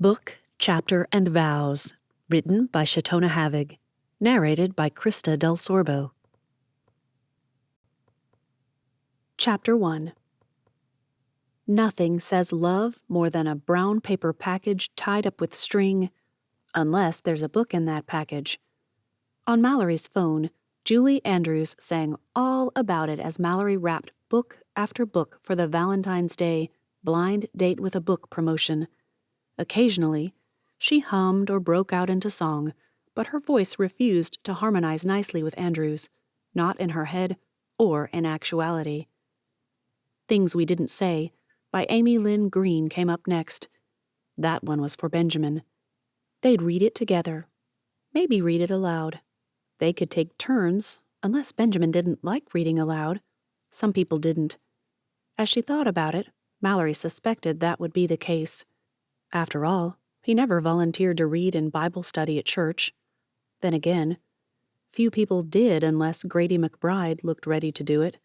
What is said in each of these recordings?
Book, Chapter, and Vows, written by Chautona Havig, narrated by Krista Del Sorbo. Chapter 1. Nothing says love more than a brown paper package tied up with string, unless there's a book in that package. On Mallory's phone, Julie Andrews sang all about it as Mallory wrapped book after book for the Valentine's Day Blind Date with a Book promotion. Occasionally, she hummed or broke out into song, but her voice refused to harmonize nicely with Andrews, not in her head or in actuality. Things We Didn't Say by Amy Lynn Green came up next. That one was for Benjamin. They'd read it together. Maybe read it aloud. They could take turns, unless Benjamin didn't like reading aloud. Some people didn't. As she thought about it, Mallory suspected that would be the case. After all, he never volunteered to read in Bible study at church. Then again, few people did unless Grady McBride looked ready to do it.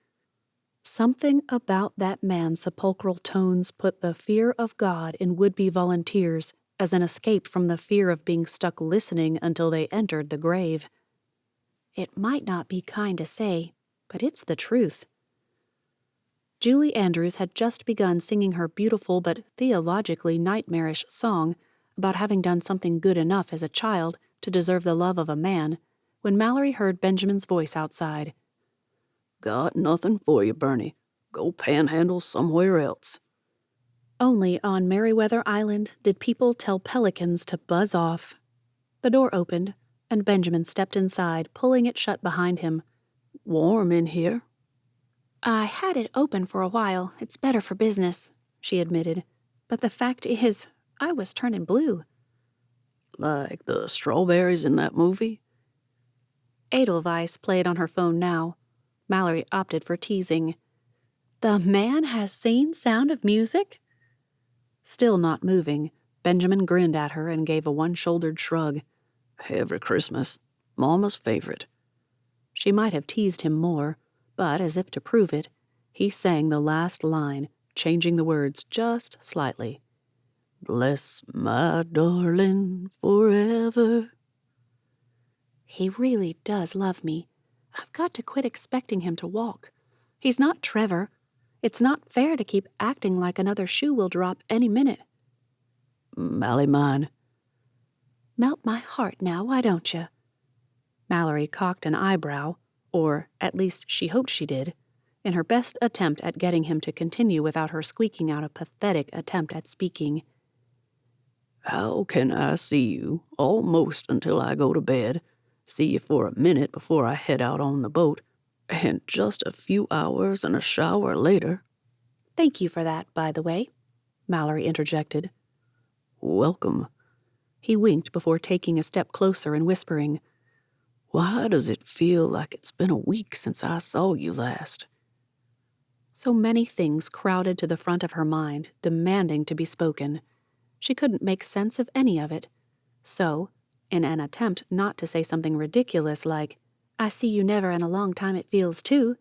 Something about that man's sepulchral tones put the fear of God in would-be volunteers as an escape from the fear of being stuck listening until they entered the grave. It might not be kind to say, but it's the truth. Julie Andrews had just begun singing her beautiful but theologically nightmarish song about having done something good enough as a child to deserve the love of a man when Mallory heard Benjamin's voice outside. "Got nothing for you, Bernie. Go panhandle somewhere else." Only on Meriwether Island did people tell pelicans to buzz off. The door opened, and Benjamin stepped inside, pulling it shut behind him. "Warm in here." "I had it open for a while. It's better for business," she admitted. "But the fact is, I was turning blue." "Like the strawberries in that movie?" Edelweiss played on her phone now. Mallory opted for teasing. "The man has seen Sound of Music?" Still not moving, Benjamin grinned at her and gave a one-shouldered shrug. "Every Christmas. Mama's favorite." She might have teased him more, but as if to prove it, he sang the last line, changing the words just slightly. "Bless my darling forever." He really does love me. I've got to quit expecting him to walk. He's not Trevor. It's not fair to keep acting like another shoe will drop any minute. "Mally mine." Melt my heart now, why don't you? Mallory cocked an eyebrow, or at least she hoped she did, in her best attempt at getting him to continue without her squeaking out a pathetic attempt at speaking. "How can I see you almost until I go to bed, see you for a minute before I head out on the boat, and just a few hours and a shower later?" "Thank you for that, by the way," Mallory interjected. "Welcome." He winked before taking a step closer and whispering, "Why does it feel like it's been a week since I saw you last?" So many things crowded to the front of her mind, demanding to be spoken. She couldn't make sense of any of it. So, in an attempt not to say something ridiculous like, "I see you never in a long time it feels too,"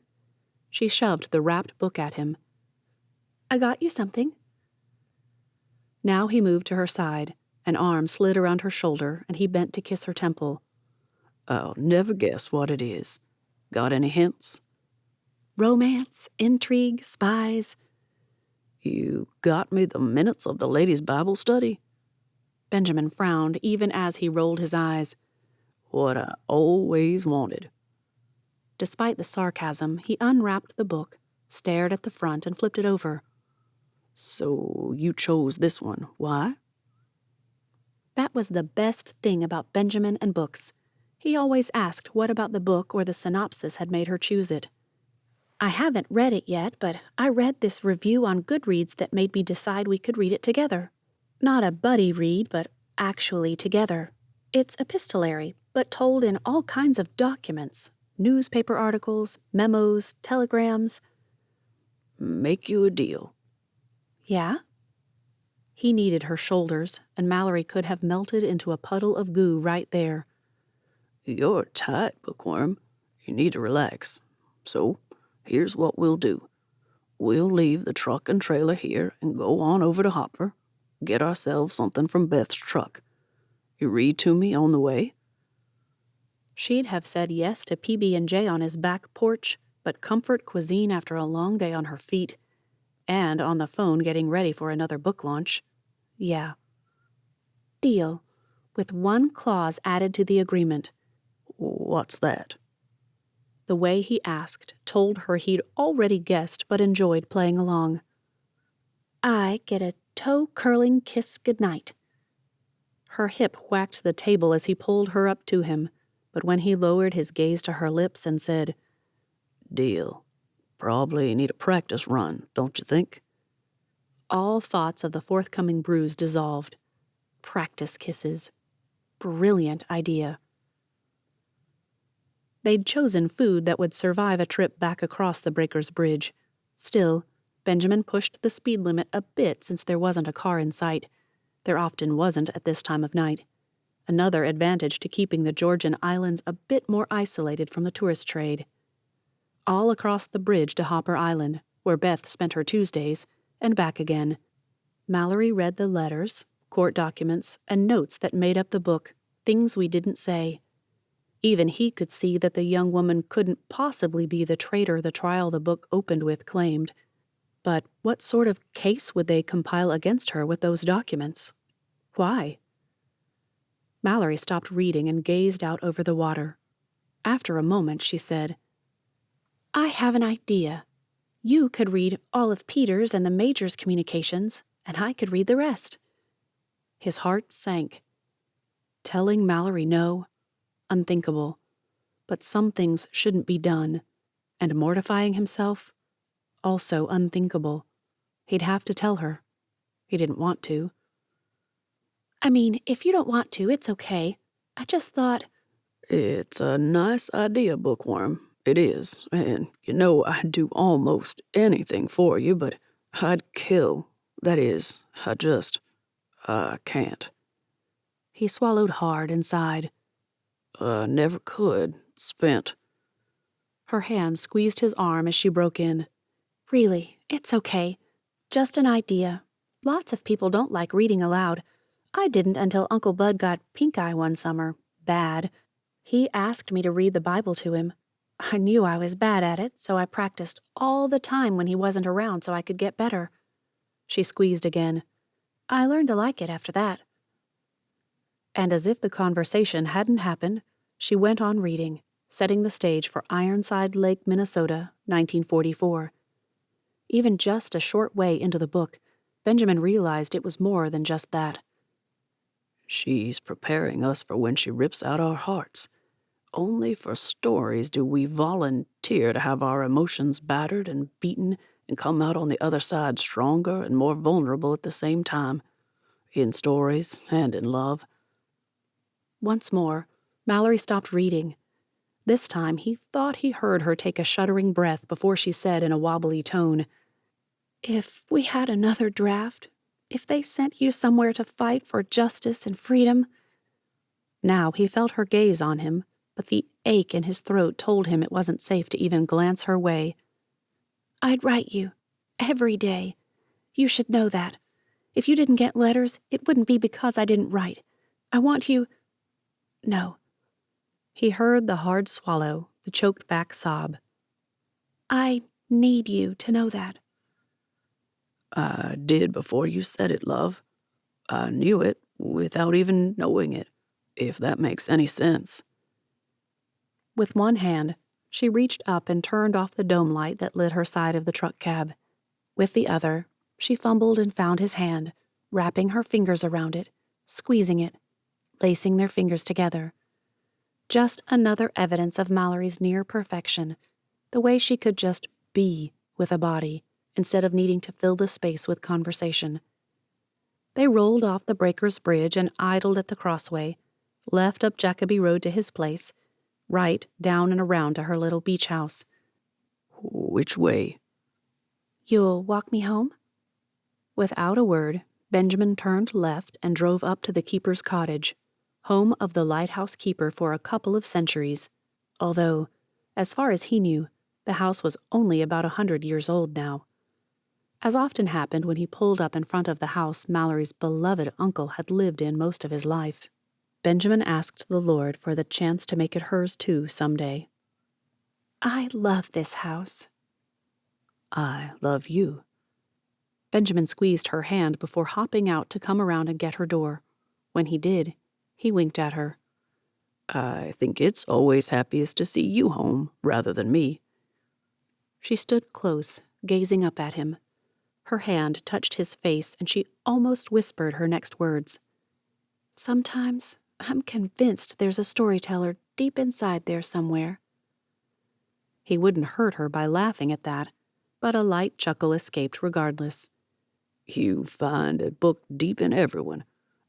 she shoved the wrapped book at him. "I got you something." Now he moved to her side. An arm slid around her shoulder, and he bent to kiss her temple. "I'll never guess what it is. Got any hints?" "Romance, intrigue, spies." "You got me the minutes of the ladies' Bible study?" Benjamin frowned even as he rolled his eyes. "What I always wanted." Despite the sarcasm, he unwrapped the book, stared at the front, and flipped it over. "So you chose this one. Why?" That was the best thing about Benjamin and books. He always asked what about the book or the synopsis had made her choose it. "I haven't read it yet, but I read this review on Goodreads that made me decide we could read it together. Not a buddy read, but actually together. It's epistolary, but told in all kinds of documents. Newspaper articles, memos, telegrams." "Make you a deal." "Yeah?" He needed her shoulders, and Mallory could have melted into a puddle of goo right there. "You're tight, bookworm. You need to relax. So, here's what we'll do. We'll leave the truck and trailer here and go on over to Hopper, get ourselves something from Beth's truck. You read to me on the way?" She'd have said yes to PB&J on his back porch, but comfort cuisine after a long day on her feet, and on the phone getting ready for another book launch. Yeah. Deal, with one clause added to the agreement. "What's that?" The way he asked told her he'd already guessed but enjoyed playing along. I get a toe-curling kiss goodnight. Her hip whacked the table as he pulled her up to him, but when he lowered his gaze to her lips and said, "Deal. Probably need a practice run, don't you think?" all thoughts of the forthcoming bruise dissolved. Practice kisses. Brilliant idea. They'd chosen food that would survive a trip back across the Breakers Bridge. Still, Benjamin pushed the speed limit a bit since there wasn't a car in sight. There often wasn't at this time of night. Another advantage to keeping the Georgian islands a bit more isolated from the tourist trade. All across the bridge to Hopper Island, where Beth spent her Tuesdays, and back again. Mallory read the letters, court documents, and notes that made up the book, Things We Didn't Say. Even he could see that the young woman couldn't possibly be the traitor the trial the book opened with claimed. But what sort of case would they compile against her with those documents? Why? Mallory stopped reading and gazed out over the water. After a moment, she said, I have an idea. You could read all of Peter's and the Major's communications, and I could read the rest. His heart sank. Telling Mallory no? Unthinkable. But some things shouldn't be done. And mortifying himself? Also unthinkable. He'd have to tell her. He didn't want to. I mean, if you don't want to, it's okay. I just thought... "It's a nice idea, Bookworm. It is. And I'd do almost anything for you, but I'd kill. That is, I can't." He swallowed hard and sighed. Never could. Spent. Her hand squeezed his arm as she broke in. Really, it's okay. Just an idea. Lots of people don't like reading aloud. I didn't until Uncle Bud got pink eye one summer. Bad. He asked me to read the Bible to him. I knew I was bad at it, so I practiced all the time when he wasn't around so I could get better. She squeezed again. I learned to like it after that. And as if the conversation hadn't happened, she went on reading, setting the stage for Ironside Lake, Minnesota, 1944. Even just a short way into the book, Benjamin realized it was more than just that. She's preparing us for when she rips out our hearts. Only for stories do we volunteer to have our emotions battered and beaten and come out on the other side stronger and more vulnerable at the same time. In stories and in love. Once more, Mallory stopped reading. This time he thought he heard her take a shuddering breath before she said in a wobbly tone, If we had another draft, if they sent you somewhere to fight for justice and freedom... Now he felt her gaze on him, but the ache in his throat told him it wasn't safe to even glance her way. I'd write you. Every day. You should know that. If you didn't get letters, it wouldn't be because I didn't write. I want you... No. He heard the hard swallow, the choked back sob. I need you to know that. I did before you said it, love. I knew it without even knowing it, if that makes any sense. With one hand, she reached up and turned off the dome light that lit her side of the truck cab. With the other, she fumbled and found his hand, wrapping her fingers around it, squeezing it, lacing their fingers together. Just another evidence of Mallory's near perfection, the way she could just be with a body instead of needing to fill the space with conversation. They rolled off the Breakers Bridge and idled at the crossway, left up Jacoby Road to his place, right down and around to her little beach house. Which way? You'll walk me home? Without a word, Benjamin turned left and drove up to the keeper's cottage, home of the lighthouse keeper for a couple of centuries, although, as far as he knew, the house was only about 100 years old now. As often happened when he pulled up in front of the house Mallory's beloved uncle had lived in most of his life, Benjamin asked the Lord for the chance to make it hers too someday. I love this house. I love you. Benjamin squeezed her hand before hopping out to come around and get her door. When he did, he winked at her. I think it's always happiest to see you home rather than me. She stood close, gazing up at him. Her hand touched his face, and she almost whispered her next words. Sometimes I'm convinced there's a storyteller deep inside there somewhere. He wouldn't hurt her by laughing at that, but a light chuckle escaped regardless. You find a book deep in everyone.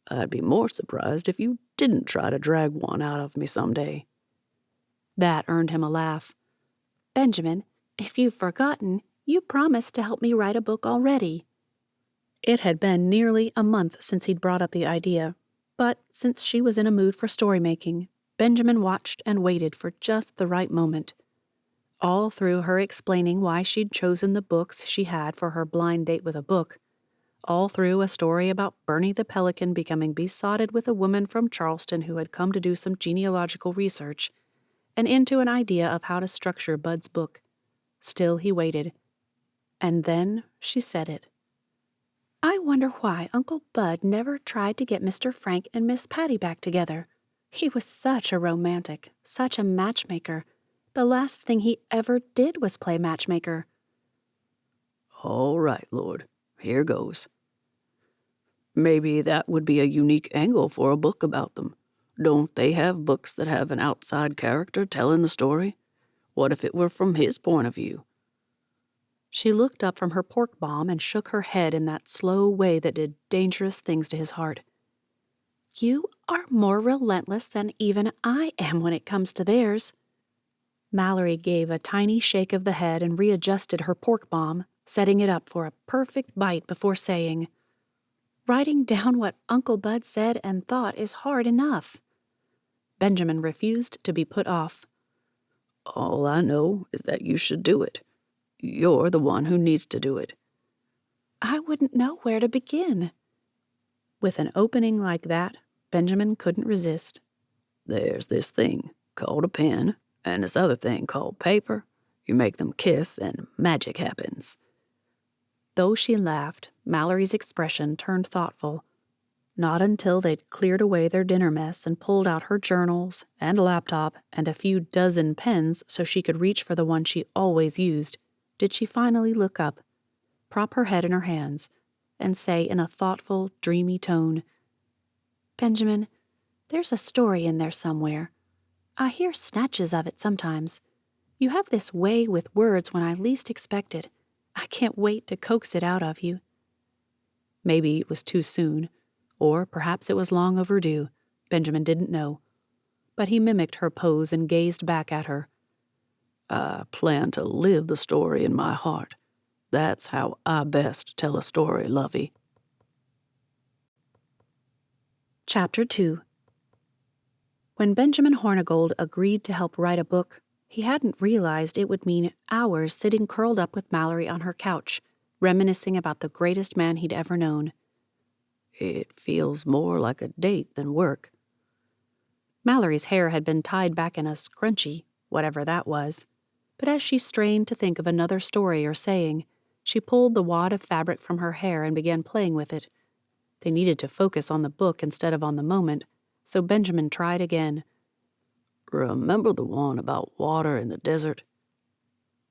I'd be more surprised if you didn't try to drag one out of me someday. That earned him a laugh. Benjamin, if you've forgotten, you promised to help me write a book already. It had been nearly a month since he'd brought up the idea, but since she was in a mood for story-making, Benjamin watched and waited for just the right moment. All through her explaining why she'd chosen the books she had for her blind date with a book, all through a story about Bernie the Pelican becoming besotted with a woman from Charleston who had come to do some genealogical research, and into an idea of how to structure Bud's book. Still he waited. And then she said it. I wonder why Uncle Bud never tried to get Mr. Frank and Miss Patty back together. He was such a romantic, such a matchmaker. The last thing he ever did was play matchmaker. All right, Lord, here goes. Maybe that would be a unique angle for a book about them. Don't they have books that have an outside character telling the story? What if it were from his point of view? She looked up from her pork bomb and shook her head in that slow way that did dangerous things to his heart. You are more relentless than even I am when it comes to theirs. Mallory gave a tiny shake of the head and readjusted her pork bomb, setting it up for a perfect bite before saying, Writing down what Uncle Bud said and thought is hard enough. Benjamin refused to be put off. All I know is that you should do it. You're the one who needs to do it. I wouldn't know where to begin. With an opening like that, Benjamin couldn't resist. There's this thing called a pen, and this other thing called paper. You make them kiss, and magic happens. Though she laughed, Mallory's expression turned thoughtful. Not until they'd cleared away their dinner mess and pulled out her journals and laptop and a few dozen pens so she could reach for the one she always used did she finally look up, prop her head in her hands, and say in a thoughtful, dreamy tone, Benjamin, there's a story in there somewhere. I hear snatches of it sometimes. You have this way with words when I least expect it. I can't wait to coax it out of you. Maybe it was too soon, or perhaps it was long overdue. Benjamin didn't know. But he mimicked her pose and gazed back at her. I plan to live the story in my heart. That's how I best tell a story, lovey. Chapter 2. When Benjamin Hornigold agreed to help write a book, he hadn't realized it would mean hours sitting curled up with Mallory on her couch, reminiscing about the greatest man he'd ever known. It feels more like a date than work. Mallory's hair had been tied back in a scrunchie, whatever that was. But as she strained to think of another story or saying, she pulled the wad of fabric from her hair and began playing with it. They needed to focus on the book instead of on the moment, so Benjamin tried again. Remember the one about water in the desert?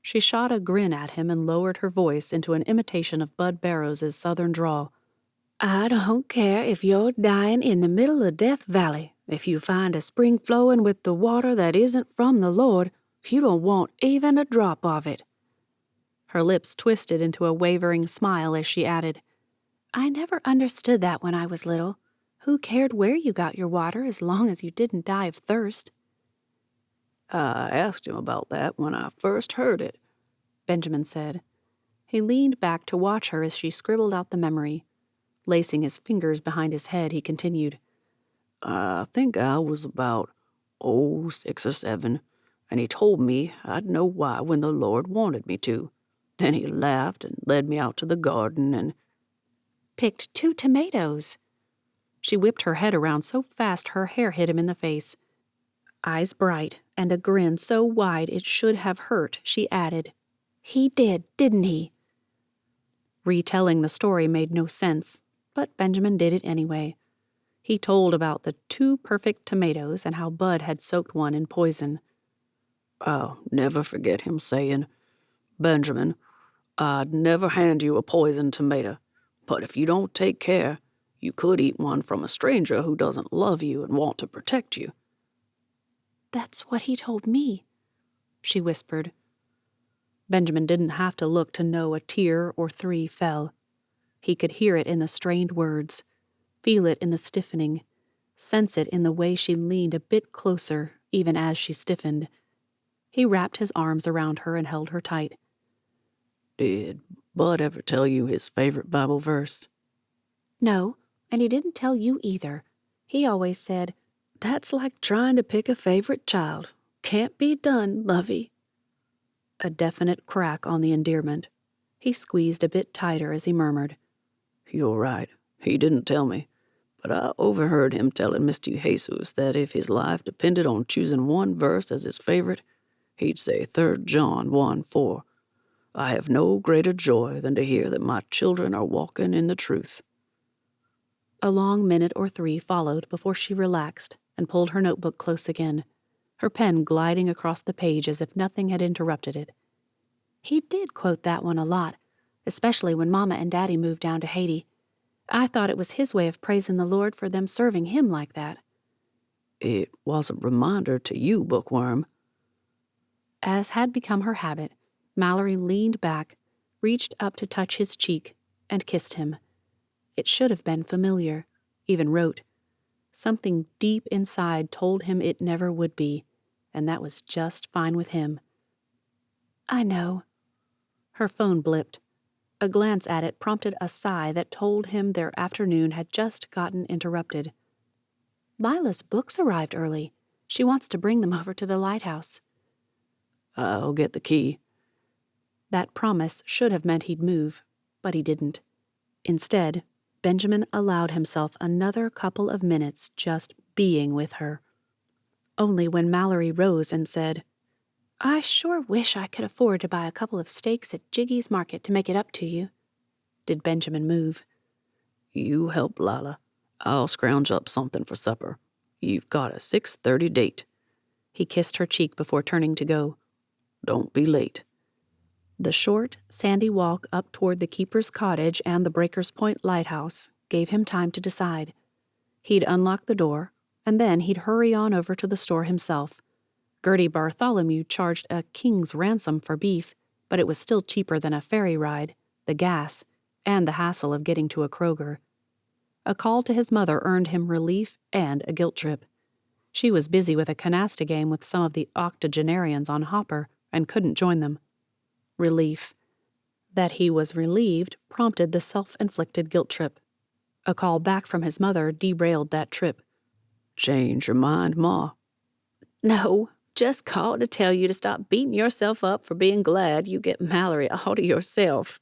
She shot a grin at him and lowered her voice into an imitation of Bud Barrows's southern drawl. I don't care if you're dying in the middle of Death Valley. If you find a spring flowing with the water that isn't from the Lord, you don't want even a drop of it. Her lips twisted into a wavering smile as she added, I never understood that when I was little. Who cared where you got your water as long as you didn't die of thirst? I asked him about that when I first heard it, Benjamin said. He leaned back to watch her as she scribbled out the memory. Lacing his fingers behind his head, he continued, I think I was about, 6 or 7, and he told me I'd know why when the Lord wanted me to. Then he laughed and led me out to the garden and Picked 2 tomatoes. She whipped her head around so fast her hair hit him in the face. Eyes bright and a grin so wide it should have hurt, she added, "He did, didn't he?" Retelling the story made no sense, but Benjamin did it anyway. He told about the 2 perfect tomatoes and how Bud had soaked one in poison. I'll never forget him saying, "Benjamin, I'd never hand you a poisoned tomato, but if you don't take care, you could eat one from a stranger who doesn't love you and want to protect you." "That's what he told me," she whispered. Benjamin didn't have to look to know a tear or 3 fell. He could hear it in the strained words, feel it in the stiffening, sense it in the way she leaned a bit closer, even as she stiffened. He wrapped his arms around her and held her tight. Did Bud ever tell you his favorite Bible verse? "No, and he didn't tell you either. He always said, 'That's like trying to pick a favorite child. Can't be done, lovey.'" A definite crack on the endearment. He squeezed a bit tighter as he murmured, You're right. He didn't tell me. But I overheard him telling Mr. Jesus that if his life depended on choosing one verse as his favorite, he'd say 3 John 1:4. I have no greater joy than to hear that my children are walking in the truth. A long minute or 3 followed before she relaxed and pulled her notebook close again, her pen gliding across the page as if nothing had interrupted it. "He did quote that one a lot, especially when Mama and Daddy moved down to Haiti. I thought it was his way of praising the Lord for them serving him like that." It was a reminder to you, Bookworm. As had become her habit, Mallory leaned back, reached up to touch his cheek, and kissed him. It should have been familiar, even rote. Something deep inside told him it never would be, and that was just fine with him. "I know." Her phone blipped. A glance at it prompted a sigh that told him their afternoon had just gotten interrupted. "Lila's books arrived early. She wants to bring them over to the lighthouse." I'll get the key. That promise should have meant he'd move, but he didn't. Instead, Benjamin allowed himself another couple of minutes just being with her. Only when Mallory rose and said, "I sure wish I could afford to buy a couple of steaks at Jiggy's Market to make it up to you," did Benjamin move. You help Lila. I'll scrounge up something for supper. You've got a 6:30 date. He kissed her cheek before turning to go. Don't be late. The short, sandy walk up toward the keeper's cottage and the Breakers Point lighthouse gave him time to decide. He'd unlock the door, and then he'd hurry on over to the store himself. Gertie Bartholomew charged a king's ransom for beef, but it was still cheaper than a ferry ride, the gas, and the hassle of getting to a Kroger. A call to his mother earned him relief and a guilt trip. She was busy with a canasta game with some of the octogenarians on Hopper and couldn't join them. Relief. That he was relieved prompted the self-inflicted guilt trip. A call back from his mother derailed that trip. Change your mind, Ma. "No, just called to tell you to stop beating yourself up for being glad you get Mallory all to yourself."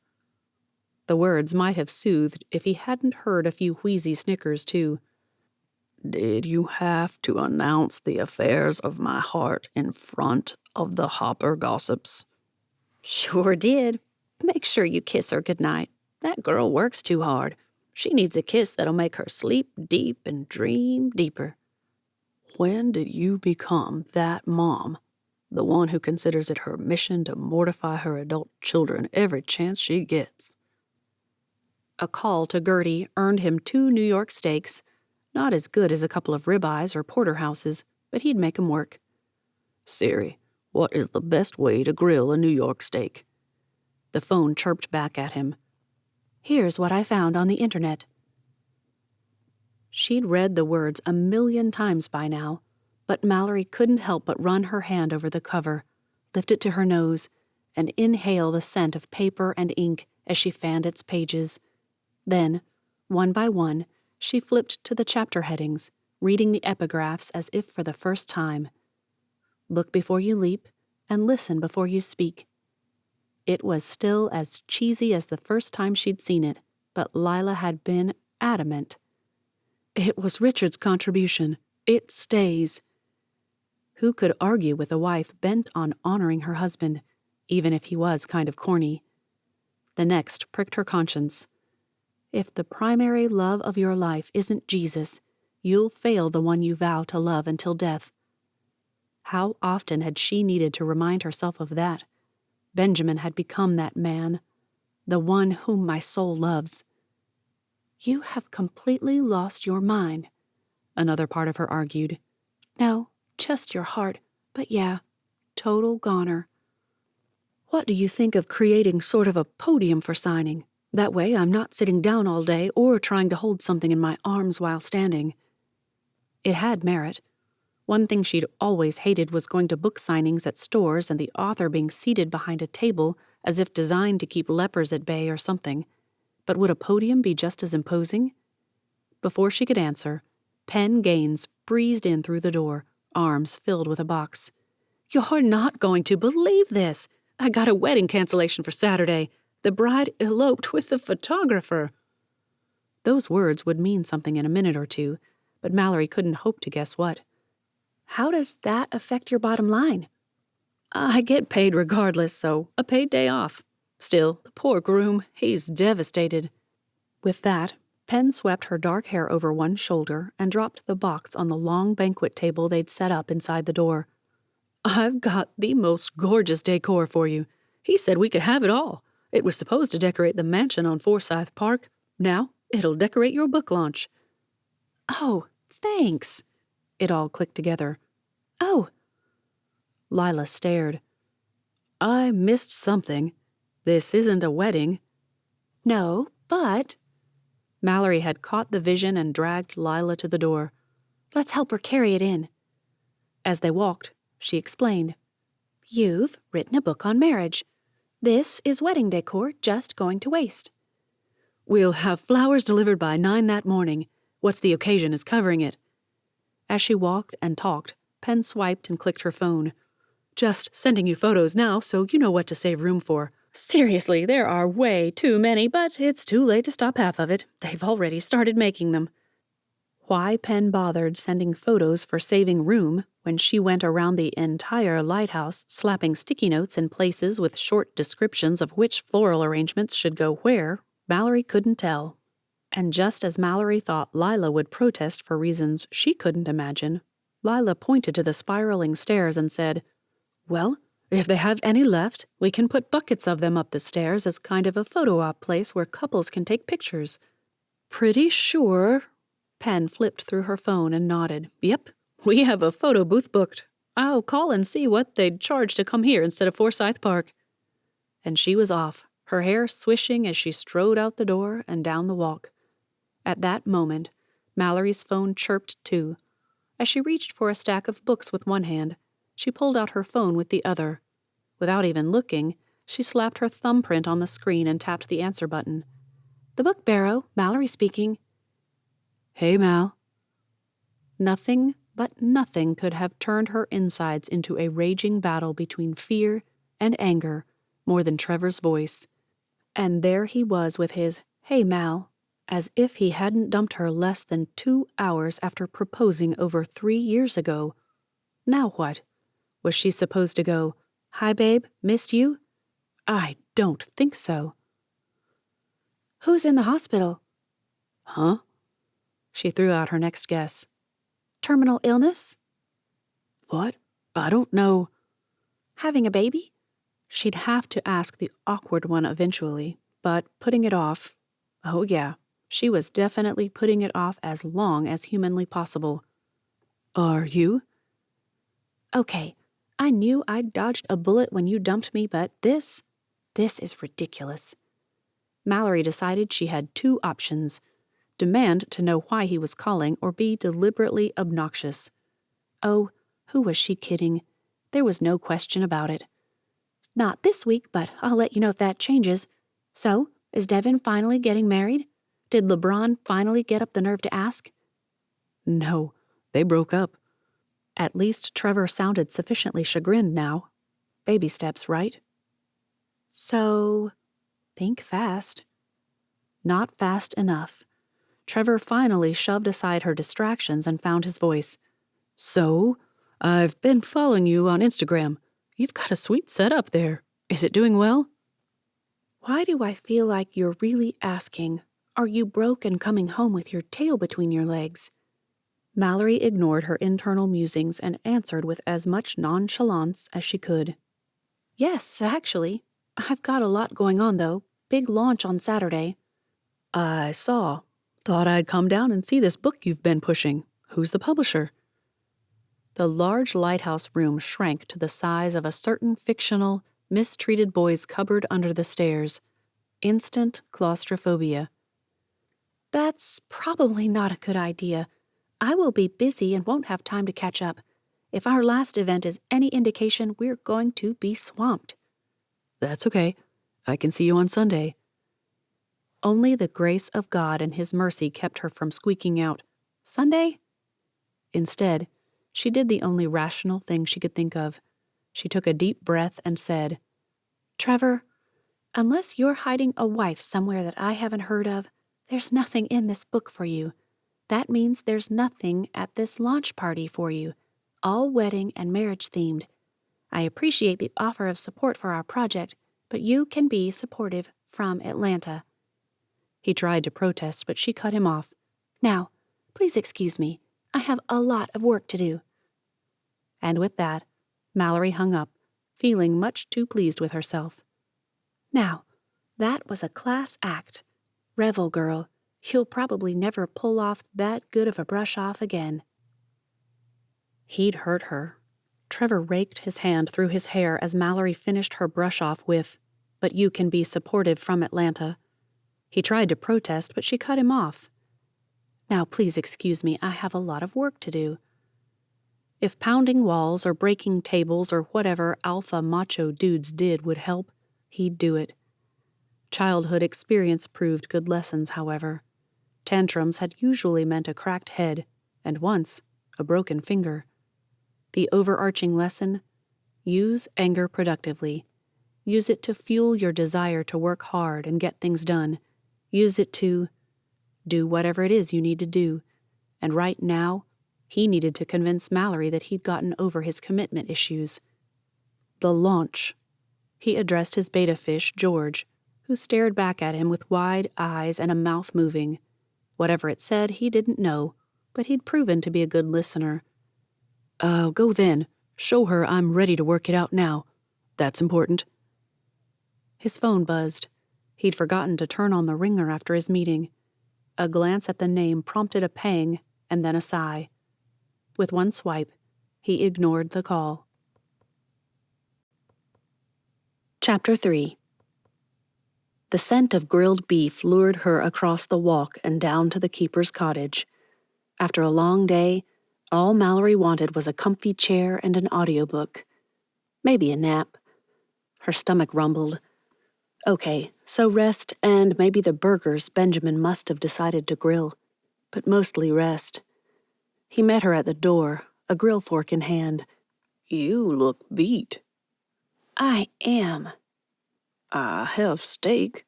The words might have soothed if he hadn't heard a few wheezy snickers, too. Did you have to announce the affairs of my heart in front of the Hopper gossips? "Sure did. Make sure you kiss her goodnight. That girl works too hard. She needs a kiss that'll make her sleep deep and dream deeper." When did you become that mom? The one who considers it her mission to mortify her adult children every chance she gets. A call to Gertie earned him 2 New York steaks, not as good as a couple of ribeyes or porterhouses, but he'd make 'em work. Siri, what is the best way to grill a New York steak? The phone chirped back at him. "Here's what I found on the internet." She'd read the words a million times by now, but Mallory couldn't help but run her hand over the cover, lift it to her nose, and inhale the scent of paper and ink as she fanned its pages. Then, one by one, she flipped to the chapter headings, reading the epigraphs as if for the first time. "Look before you leap, and listen before you speak." It was still as cheesy as the first time she'd seen it, but Lila had been adamant. It was Richard's contribution. It stays. Who could argue with a wife bent on honoring her husband, even if he was kind of corny? The next pricked her conscience. If the primary love of your life isn't Jesus, you'll fail the one you vow to love until death. How often had she needed to remind herself of that? Benjamin had become that man, the one whom my soul loves. You have completely lost your mind, another part of her argued. No, just your heart, but yeah, total goner. What do you think of creating sort of a podium for signing? That way I'm not sitting down all day or trying to hold something in my arms while standing. It had merit. One thing she'd always hated was going to book signings at stores and the author being seated behind a table as if designed to keep lepers at bay or something. But would a podium be just as imposing? Before she could answer, Penn Gaines breezed in through the door, arms filled with a box. You're not going to believe this. I got a wedding cancellation for Saturday. The bride eloped with the photographer. Those words would mean something in a minute or two, but Mallory couldn't hope to guess what. How does that affect your bottom line? I get paid regardless, so a paid day off. Still, the poor groom, he's devastated. With that, Penn swept her dark hair over one shoulder and dropped the box on the long banquet table they'd set up inside the door. I've got the most gorgeous decor for you. He said we could have it all. It was supposed to decorate the mansion on Forsyth Park. Now, it'll decorate your book launch. Oh, thanks. It all clicked together. Oh. Lila stared. I missed something. This isn't a wedding. No, but... Mallory had caught the vision and dragged Lila to the door. Let's help her carry it in. As they walked, she explained. You've written a book on marriage. This is wedding decor just going to waste. We'll have flowers delivered by 9 that morning. What's the occasion is covering it. As she walked and talked, Penn swiped and clicked her phone. Just sending you photos now so you know what to save room for. Seriously, there are way too many, but it's too late to stop half of it. They've already started making them. Why Penn bothered sending photos for saving room when she went around the entire lighthouse slapping sticky notes in places with short descriptions of which floral arrangements should go where, Mallory couldn't tell. And just as Mallory thought Lila would protest for reasons she couldn't imagine, Lila pointed to the spiraling stairs and said, Well, if they have any left, we can put buckets of them up the stairs as kind of a photo op place where couples can take pictures. Pretty sure. Penn flipped through her phone and nodded. Yep, we have a photo booth booked. I'll call and see what they'd charge to come here instead of Forsyth Park. And she was off, her hair swishing as she strode out the door and down the walk. At that moment, Mallory's phone chirped too. As she reached for a stack of books with one hand, she pulled out her phone with the other. Without even looking, she slapped her thumbprint on the screen and tapped the answer button. The Book Barrow, Mallory speaking. Hey, Mal. Nothing but nothing could have turned her insides into a raging battle between fear and anger more than Trevor's voice. And there he was with his, "Hey, Mal," as if he hadn't dumped her less than 2 hours after proposing over 3 years ago. Now what? Was she supposed to go, "Hi, babe, missed you"? I don't think so. Who's in the hospital? Huh? She threw out her next guess. Terminal illness? What? I don't know. Having a baby? She'd have to ask the awkward one eventually, but putting it off, oh yeah, she was definitely putting it off as long as humanly possible. Are you? Okay, I knew I'd dodged a bullet when you dumped me, but this is ridiculous. Mallory decided she had 2 options: demand to know why he was calling or be deliberately obnoxious. Oh, who was she kidding? There was no question about it. Not this week, but I'll let you know if that changes. So, is Devin finally getting married? Did LeBron finally get up the nerve to ask? No, they broke up. At least Trevor sounded sufficiently chagrined now. Baby steps, right? So, think fast. Not fast enough. Trevor finally shoved aside her distractions and found his voice. So, I've been following you on Instagram. You've got a sweet setup there. Is it doing well? Why do I feel like you're really asking? Are you broke and coming home with your tail between your legs? Mallory ignored her internal musings and answered with as much nonchalance as she could. Yes, actually. I've got a lot going on, though. Big launch on Saturday. I saw. Thought I'd come down and see this book you've been pushing. Who's the publisher? The large lighthouse room shrank to the size of a certain fictional, mistreated boy's cupboard under the stairs. Instant claustrophobia. That's probably not a good idea. I will be busy and won't have time to catch up. If our last event is any indication, we're going to be swamped. That's okay. I can see you on Sunday. Only the grace of God and His mercy kept her from squeaking out, Sunday? Instead, she did the only rational thing she could think of. She took a deep breath and said, Trevor, unless you're hiding a wife somewhere that I haven't heard of, there's nothing in this book for you. That means there's nothing at this launch party for you, all wedding and marriage themed. I appreciate the offer of support for our project, but you can be supportive from Atlanta. He tried to protest, but she cut him off. Now, please excuse me. I have a lot of work to do. And with that, Mallory hung up, feeling much too pleased with herself. Now, that was a class act. Revel, girl. You'll probably never pull off that good of a brush off again. He'd hurt her. Trevor raked his hand through his hair as Mallory finished her brush off with, but you can be supportive from Atlanta. He tried to protest, but she cut him off. Now, please excuse me, I have a lot of work to do. If pounding walls or breaking tables or whatever alpha macho dudes did would help, he'd do it. Childhood experience proved good lessons, however. Tantrums had usually meant a cracked head, and once, a broken finger. The overarching lesson: use anger productively. Use it to fuel your desire to work hard and get things done. Use it to do whatever it is you need to do. And right now, he needed to convince Mallory that he'd gotten over his commitment issues. The launch. He addressed his beta fish, George, who stared back at him with wide eyes and a mouth moving. Whatever it said, he didn't know, but he'd proven to be a good listener. Go then. Show her I'm ready to work it out now. That's important. His phone buzzed. He'd forgotten to turn on the ringer after his meeting. A glance at the name prompted a pang and then a sigh. With one swipe, he ignored the call. Chapter 3. The scent of grilled beef lured her across the walk and down to the keeper's cottage. After a long day, all Mallory wanted was a comfy chair and an audiobook. Maybe a nap. Her stomach rumbled. Okay, so rest and maybe the burgers Benjamin must have decided to grill. But mostly rest. He met her at the door, a grill fork in hand. You look beat. I am. I have steak.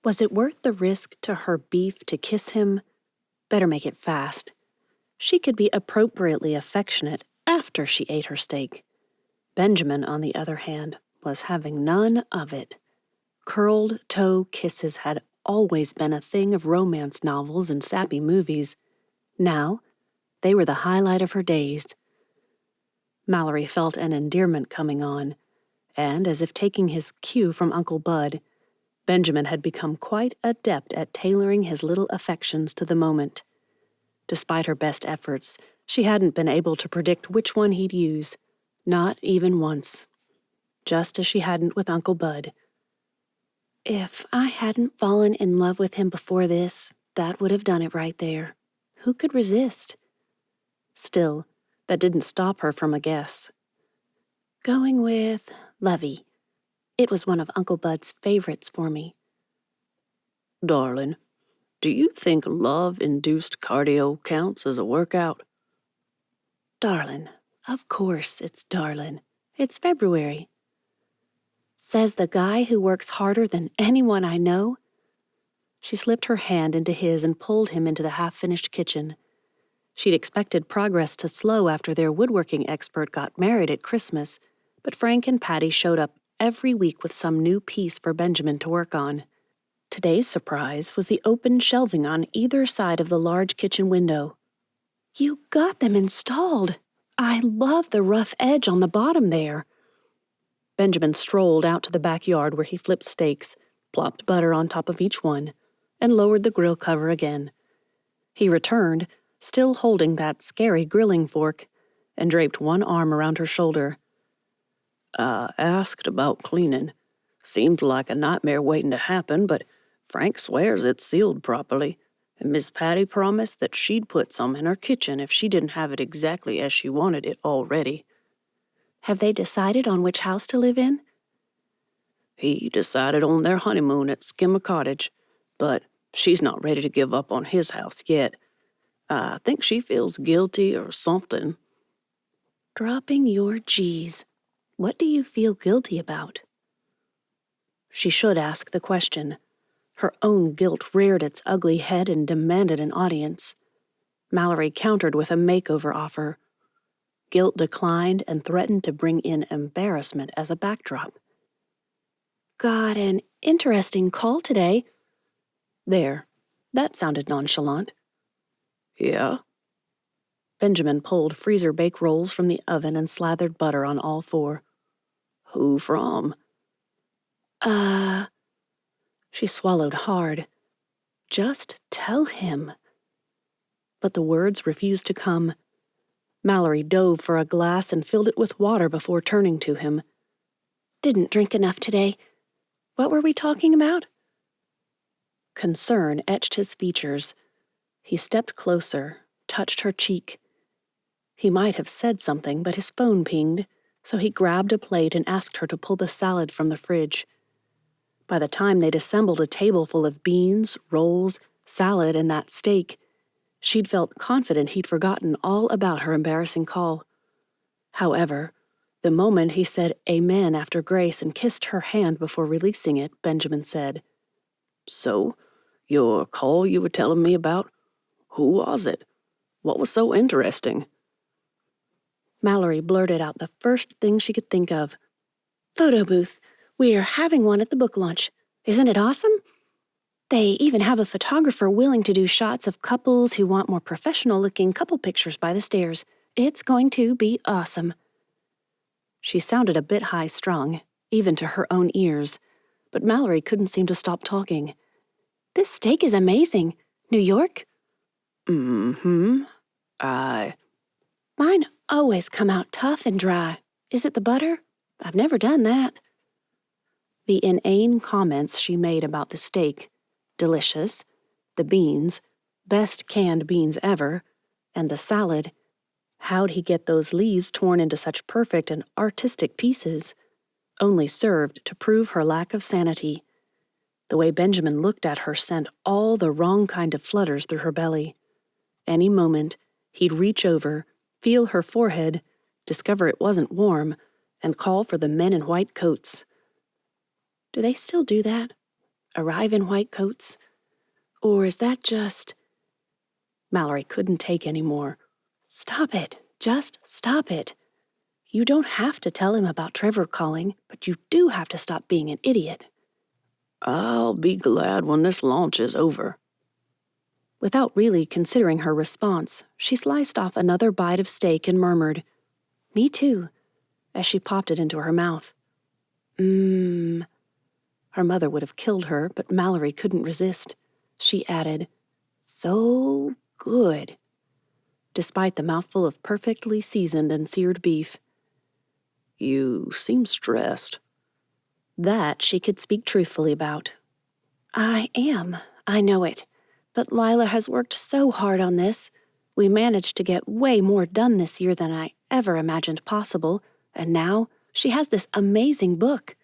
Was it worth the risk to her beef to kiss him? Better make it fast. She could be appropriately affectionate after she ate her steak. Benjamin, on the other hand, was having none of it. Curled toe kisses had always been a thing of romance novels and sappy movies. Now, they were the highlight of her days. Mallory felt an endearment coming on, and as if taking his cue from Uncle Bud, Benjamin had become quite adept at tailoring his little affections to the moment. Despite her best efforts, she hadn't been able to predict which one he'd use, not even once. Just as she hadn't with Uncle Bud. If I hadn't fallen in love with him before this, that would have done it right there. Who could resist? Still, that didn't stop her from a guess. Going with Lovey. It was one of Uncle Bud's favorites for me. Darling, do you think love-induced cardio counts as a workout? Darlin'. Of course it's darlin'. It's February. Says the guy who works harder than anyone I know. She slipped her hand into his and pulled him into the half-finished kitchen. She'd expected progress to slow after their woodworking expert got married at Christmas, but Frank and Patty showed up every week with some new piece for Benjamin to work on. Today's surprise was the open shelving on either side of the large kitchen window. You got them installed. I love the rough edge on the bottom there. Benjamin strolled out to the backyard where he flipped steaks, plopped butter on top of each one, and lowered the grill cover again. He returned, still holding that scary grilling fork, and draped one arm around her shoulder. I asked about cleaning. Seemed like a nightmare waiting to happen, but Frank swears it's sealed properly, and Miss Patty promised that she'd put some in her kitchen if she didn't have it exactly as she wanted it already. Have they decided on which house to live in? He decided on their honeymoon at Skimmer Cottage, but she's not ready to give up on his house yet. I think she feels guilty or something. Dropping your G's. What do you feel guilty about? She should ask the question. Her own guilt reared its ugly head and demanded an audience. Mallory countered with a makeover offer. Guilt declined and threatened to bring in embarrassment as a backdrop. Got an interesting call today. There, that sounded nonchalant. Yeah? Benjamin pulled freezer bake rolls from the oven and slathered butter on all four. Who from? She swallowed hard. Just tell him. But the words refused to come. Mallory dove for a glass and filled it with water before turning to him. Didn't drink enough today. What were we talking about? Concern etched his features. He stepped closer, touched her cheek. He might have said something, but his phone pinged, so he grabbed a plate and asked her to pull the salad from the fridge. By the time they'd assembled a table full of beans, rolls, salad, and that steak, she'd felt confident he'd forgotten all about her embarrassing call. However, the moment he said amen after grace and kissed her hand before releasing it, Benjamin said, So, your call you were telling me about? Who was it? What was so interesting? Mallory blurted out the first thing she could think of. Photo booth. We're having one at the book launch. Isn't it awesome? They even have a photographer willing to do shots of couples who want more professional-looking couple pictures by the stairs. It's going to be awesome. She sounded a bit high-strung, even to her own ears, but Mallory couldn't seem to stop talking. This steak is amazing. New York? Mm-hmm. Mine always come out tough and dry. Is it the butter? I've never done that. The inane comments she made about the steak, delicious, the beans, best canned beans ever, and the salad, how'd he get those leaves torn into such perfect and artistic pieces, only served to prove her lack of sanity. The way Benjamin looked at her sent all the wrong kind of flutters through her belly. Any moment, he'd reach over, feel her forehead, discover it wasn't warm, and call for the men in white coats. Do they still do that? Arrive in white coats? Or is that just... Mallory couldn't take any more. Stop it. Just stop it. You don't have to tell him about Trevor calling, but you do have to stop being an idiot. I'll be glad when this launch is over. Without really considering her response, she sliced off another bite of steak and murmured, Me too, as she popped it into her mouth. Her mother would have killed her, but Mallory couldn't resist. She added, So good, despite the mouthful of perfectly seasoned and seared beef. You seem stressed. That she could speak truthfully about. I am, I know it. But Lila has worked so hard on this. We managed to get way more done this year than I ever imagined possible, and now she has this amazing book.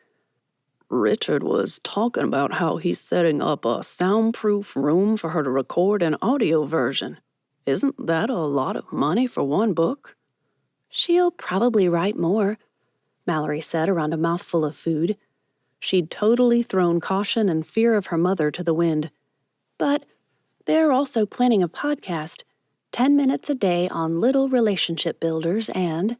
Richard was talking about how he's setting up a soundproof room for her to record an audio version. Isn't that a lot of money for one book? She'll probably write more, Mallory said around a mouthful of food. She'd totally thrown caution and fear of her mother to the wind. But they're also planning a podcast, 10 minutes a day on little relationship builders and...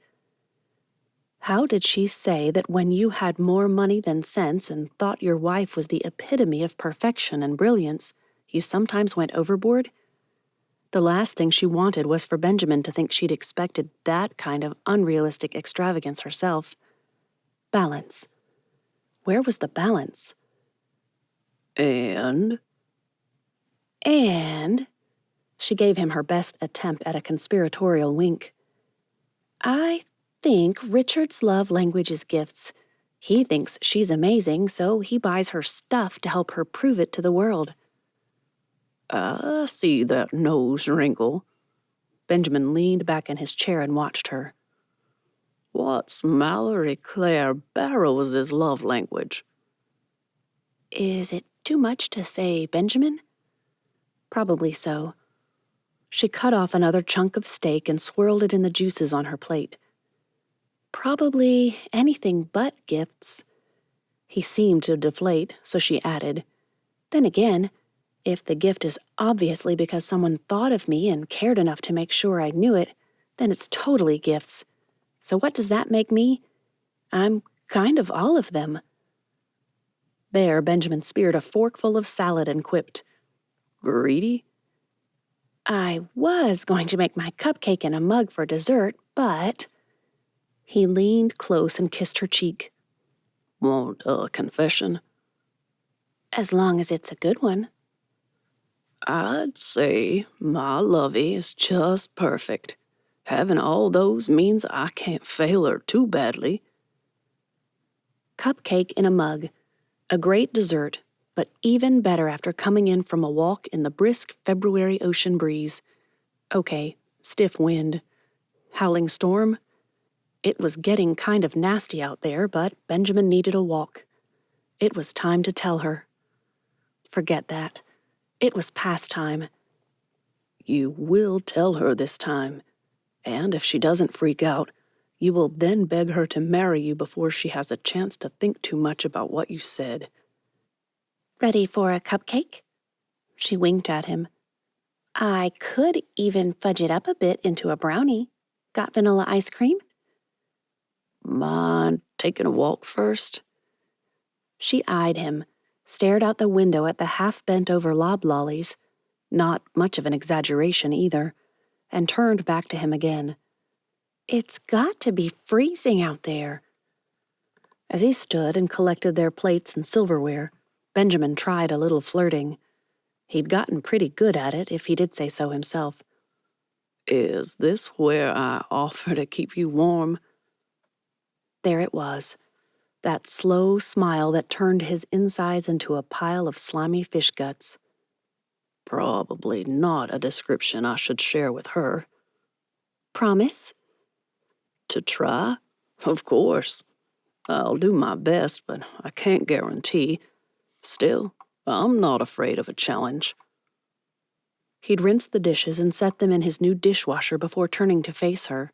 How did she say that when you had more money than sense and thought your wife was the epitome of perfection and brilliance, you sometimes went overboard? The last thing she wanted was for Benjamin to think she'd expected that kind of unrealistic extravagance herself. Balance. Where was the balance? And? And... She gave him her best attempt at a conspiratorial wink. I think Richard's love language is gifts. He thinks she's amazing, so he buys her stuff to help her prove it to the world. I see that nose wrinkle. Benjamin leaned back in his chair and watched her. What's Mallory Claire Barrows' love language? Is it too much to say Benjamin? Probably so. She cut off another chunk of steak and swirled it in the juices on her plate. Probably anything but gifts. He seemed to deflate, so she added, Then again, if the gift is obviously because someone thought of me and cared enough to make sure I knew it, then it's totally gifts. So what does that make me? I'm kind of all of them. There, Benjamin speared a forkful of salad and quipped, Greedy? I was going to make my cupcake in a mug for dessert, but... He leaned close and kissed her cheek. Want a confession? As long as it's a good one. I'd say my lovey is just perfect. Having all those means I can't fail her too badly. Cupcake in a mug. A great dessert, but even better after coming in from a walk in the brisk February ocean breeze. Okay, stiff wind. Howling storm? It was getting kind of nasty out there, but Benjamin needed a walk. It was time to tell her. Forget that. It was past time. You will tell her this time, and if she doesn't freak out, you will then beg her to marry you before she has a chance to think too much about what you said. Ready for a cupcake? She winked at him. I could even fudge it up a bit into a brownie. Got vanilla ice cream? Mind taking a walk first? She eyed him, stared out the window at the half-bent-over loblollies, not much of an exaggeration either, and turned back to him again. It's got to be freezing out there. As he stood and collected their plates and silverware, Benjamin tried a little flirting. He'd gotten pretty good at it, if he did say so himself. Is this where I offer to keep you warm? There it was, that slow smile that turned his insides into a pile of slimy fish guts. Probably not a description I should share with her. Promise? To try? Of course. I'll do my best, but I can't guarantee. Still, I'm not afraid of a challenge. He'd rinsed the dishes and set them in his new dishwasher before turning to face her.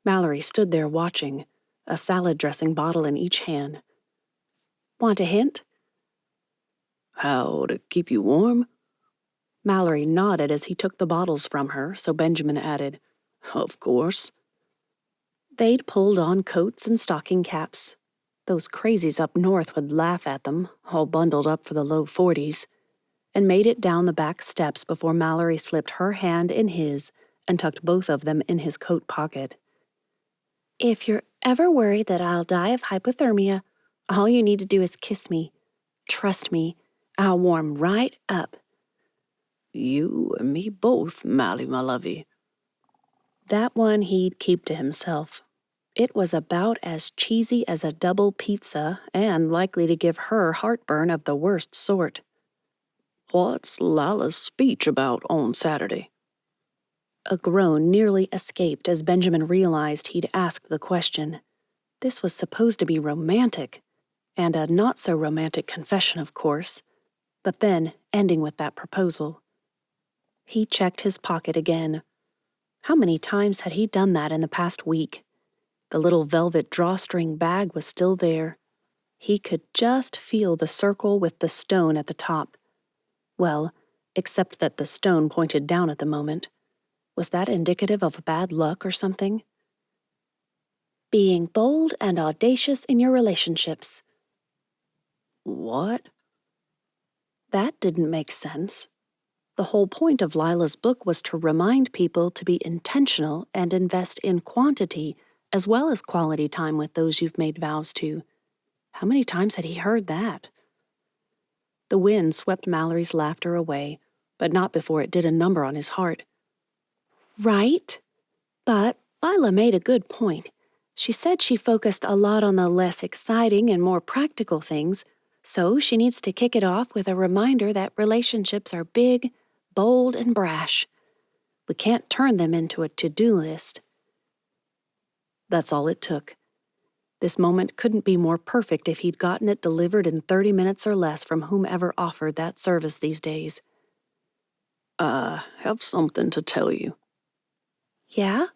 Mallory stood there watching, a salad dressing bottle in each hand. Want a hint? How to keep you warm? Mallory nodded as he took the bottles from her, so Benjamin added, Of course. They'd pulled on coats and stocking caps. Those crazies up north would laugh at them, all bundled up for the low 40s, and made it down the back steps before Mallory slipped her hand in his and tucked both of them in his coat pocket. If you're ever worried that I'll die of hypothermia, all you need to do is kiss me. Trust me, I'll warm right up. You and me both, Mally, my lovey. That one he'd keep to himself. It was about as cheesy as a double pizza and likely to give her heartburn of the worst sort. What's Lila's speech about on Saturday? A groan nearly escaped as Benjamin realized he'd asked the question. This was supposed to be romantic, and a not-so-romantic confession, of course, but then ending with that proposal. He checked his pocket again. How many times had he done that in the past week? The little velvet drawstring bag was still there. He could just feel the circle with the stone at the top. Well, except that the stone pointed down at the moment. Was that indicative of bad luck or something? Being bold and audacious in your relationships. What? That didn't make sense. The whole point of Lila's book was to remind people to be intentional and invest in quantity as well as quality time with those you've made vows to. How many times had he heard that? The wind swept Mallory's laughter away, but not before it did a number on his heart. Right, but Lila made a good point. She said she focused a lot on the less exciting and more practical things, so she needs to kick it off with a reminder that relationships are big, bold, and brash. We can't turn them into a to-do list. That's all it took. This moment couldn't be more perfect if he'd gotten it delivered in 30 minutes or less from whomever offered that service these days. I have something to tell you. Yeah?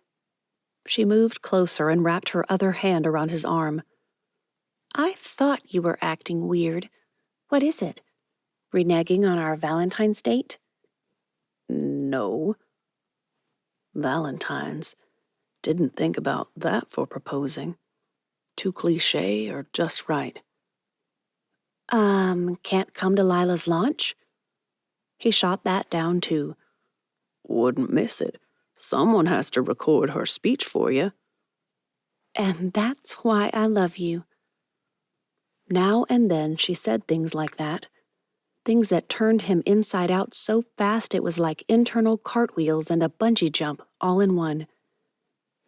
She moved closer and wrapped her other hand around his arm. I thought you were acting weird. What is it? Reneging on our Valentine's date? No. Valentine's. Didn't think about that for proposing. Too cliché or just right? Can't come to Lila's launch? He shot that down too. Wouldn't miss it. Someone has to record her speech for you. And that's why I love you. Now and then she said things like that. Things that turned him inside out so fast it was like internal cartwheels and a bungee jump all in one.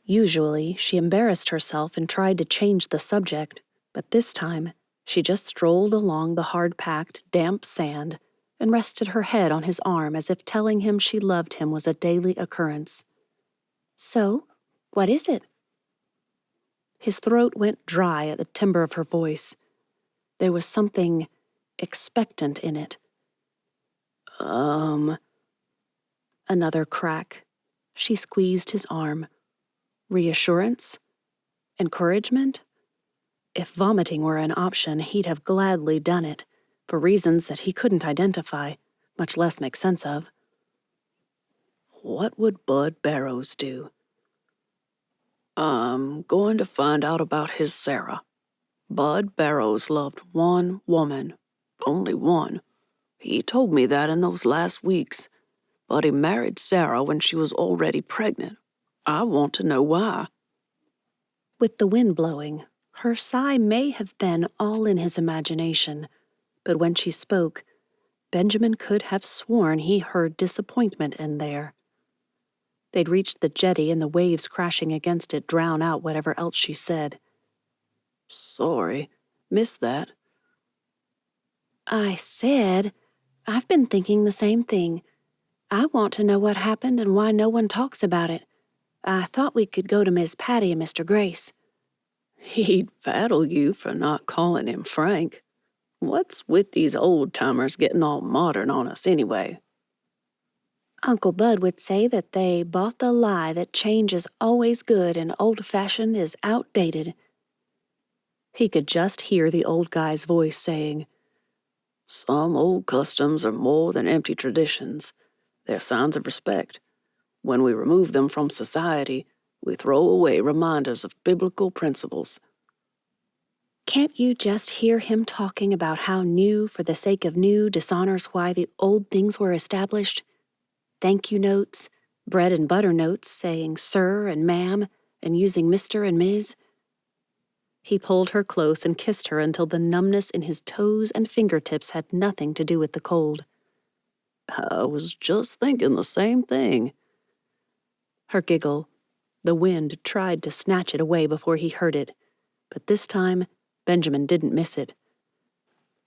Usually, she embarrassed herself and tried to change the subject, but this time, she just strolled along the hard-packed, damp sand and rested her head on his arm as if telling him she loved him was a daily occurrence. So, what is it? His throat went dry at the timbre of her voice. There was something expectant in it. Another crack. She squeezed his arm. Reassurance? Encouragement? If vomiting were an option, he'd have gladly done it, for reasons that he couldn't identify, much less make sense of. What would Bud Barrows do? I'm going to find out about his Sarah. Bud Barrows loved one woman. Only one. He told me that in those last weeks. But he married Sarah when she was already pregnant. I want to know why. With the wind blowing, her sigh may have been all in his imagination, but when she spoke, Benjamin could have sworn he heard disappointment in there. They'd reached the jetty and the waves crashing against it drown out whatever else she said. Sorry, missed that. I said, I've been thinking the same thing. I want to know what happened and why no one talks about it. I thought we could go to Miss Patty and Mr. Grace. He'd battle you for not calling him Frank. What's with these old-timers getting all modern on us anyway? Uncle Bud would say that they bought the lie that change is always good and old-fashioned is outdated. He could just hear the old guy's voice saying, Some old customs are more than empty traditions. They're signs of respect. When we remove them from society, we throw away reminders of biblical principles. Can't you just hear him talking about how new for the sake of new dishonors why the old things were established? Thank you notes, bread and butter notes saying sir and ma'am and using Mr. and Ms. He pulled her close and kissed her until the numbness in his toes and fingertips had nothing to do with the cold. I was just thinking the same thing. Her giggle. The wind tried to snatch it away before he heard it, but this time Benjamin didn't miss it.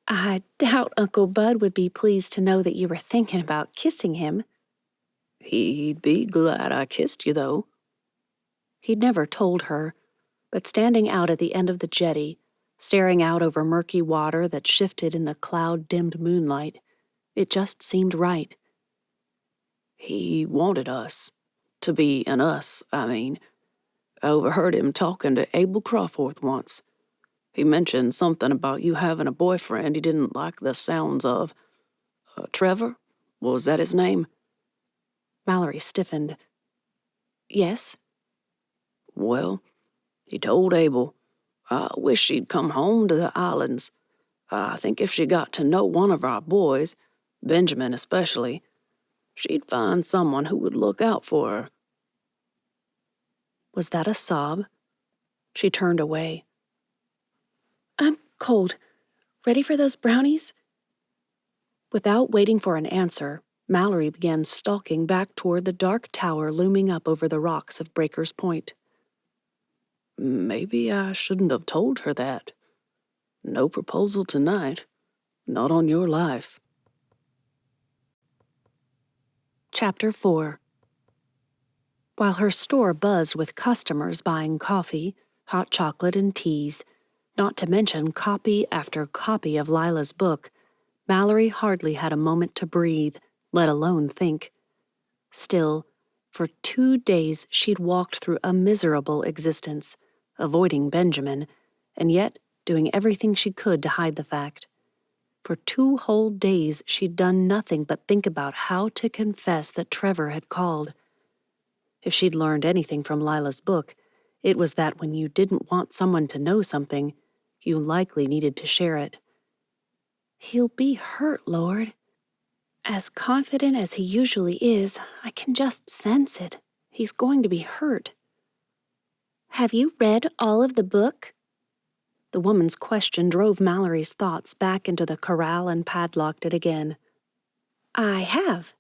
I doubt Uncle Bud would be pleased to know that you were thinking about kissing him. He'd be glad I kissed you, though. He'd never told her, but standing out at the end of the jetty, staring out over murky water that shifted in the cloud-dimmed moonlight, it just seemed right. He wanted us. To be an us, I mean. I overheard him talking to Abel Crawforth once. He mentioned something about you having a boyfriend he didn't like the sounds of. Trevor? Was that his name? Mallory stiffened. Yes? Well, he told Abel, I wish she'd come home to the islands. I think if she got to know one of our boys, Benjamin especially, she'd find someone who would look out for her. Was that a sob? She turned away. I'm cold. Ready for those brownies? Without waiting for an answer, Mallory began stalking back toward the dark tower looming up over the rocks of Breaker's Point. Maybe I shouldn't have told her that. No proposal tonight. Not on your life. Chapter 4. While her store buzzed with customers buying coffee, hot chocolate, and teas, not to mention copy after copy of Lila's book, Mallory hardly had a moment to breathe, let alone think. Still, for 2 days she'd walked through a miserable existence, avoiding Benjamin, and yet doing everything she could to hide the fact. For 2 whole days she'd done nothing but think about how to confess that Trevor had called. If she'd learned anything from Lila's book, it was that when you didn't want someone to know something, you likely needed to share it. He'll be hurt, Lord. As confident as he usually is, I can just sense it. He's going to be hurt. Have you read all of the book? The woman's question drove Mallory's thoughts back into the corral and padlocked it again. I have.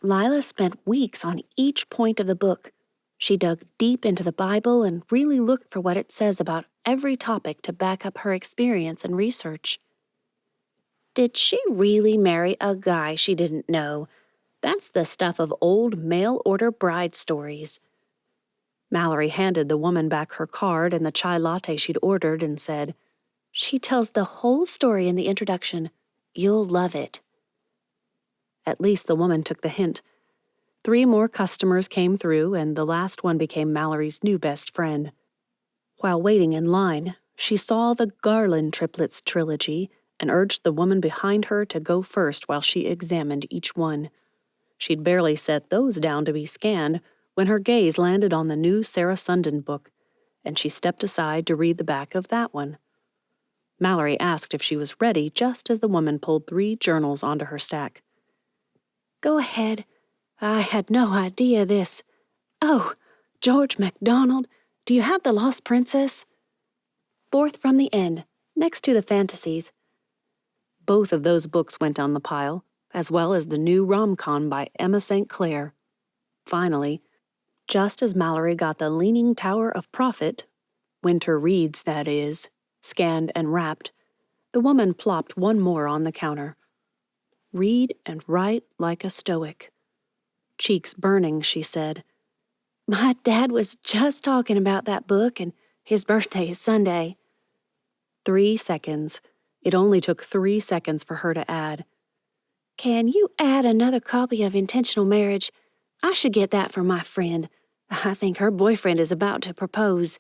Lila spent weeks on each point of the book. She dug deep into the Bible and really looked for what it says about every topic to back up her experience and research. Did she really marry a guy she didn't know? That's the stuff of old mail-order bride stories. Mallory handed the woman back her card and the chai latte she'd ordered and said, She tells the whole story in the introduction. You'll love it. At least the woman took the hint. 3 more customers came through, and the last one became Mallory's new best friend. While waiting in line, she saw the Garland triplets trilogy and urged the woman behind her to go first while she examined each one. She'd barely set those down to be scanned when her gaze landed on the new Sarah Sundin book, and she stepped aside to read the back of that one. Mallory asked if she was ready just as the woman pulled 3 journals onto her stack. Go ahead. I had no idea this. Oh, George MacDonald, do you have The Lost Princess? 4th from the end, next to the fantasies. Both of those books went on the pile, as well as the new rom-com by Emma St. Clair. Finally, just as Mallory got the Leaning Tower of Profit, Winter Reads, that is, scanned and wrapped, the woman plopped one more on the counter. Read and write like a stoic. Cheeks burning, she said. My dad was just talking about that book, and his birthday is Sunday. 3 seconds. It only took 3 seconds for her to add. Can you add another copy of Intentional Marriage? I should get that for my friend. I think her boyfriend is about to propose.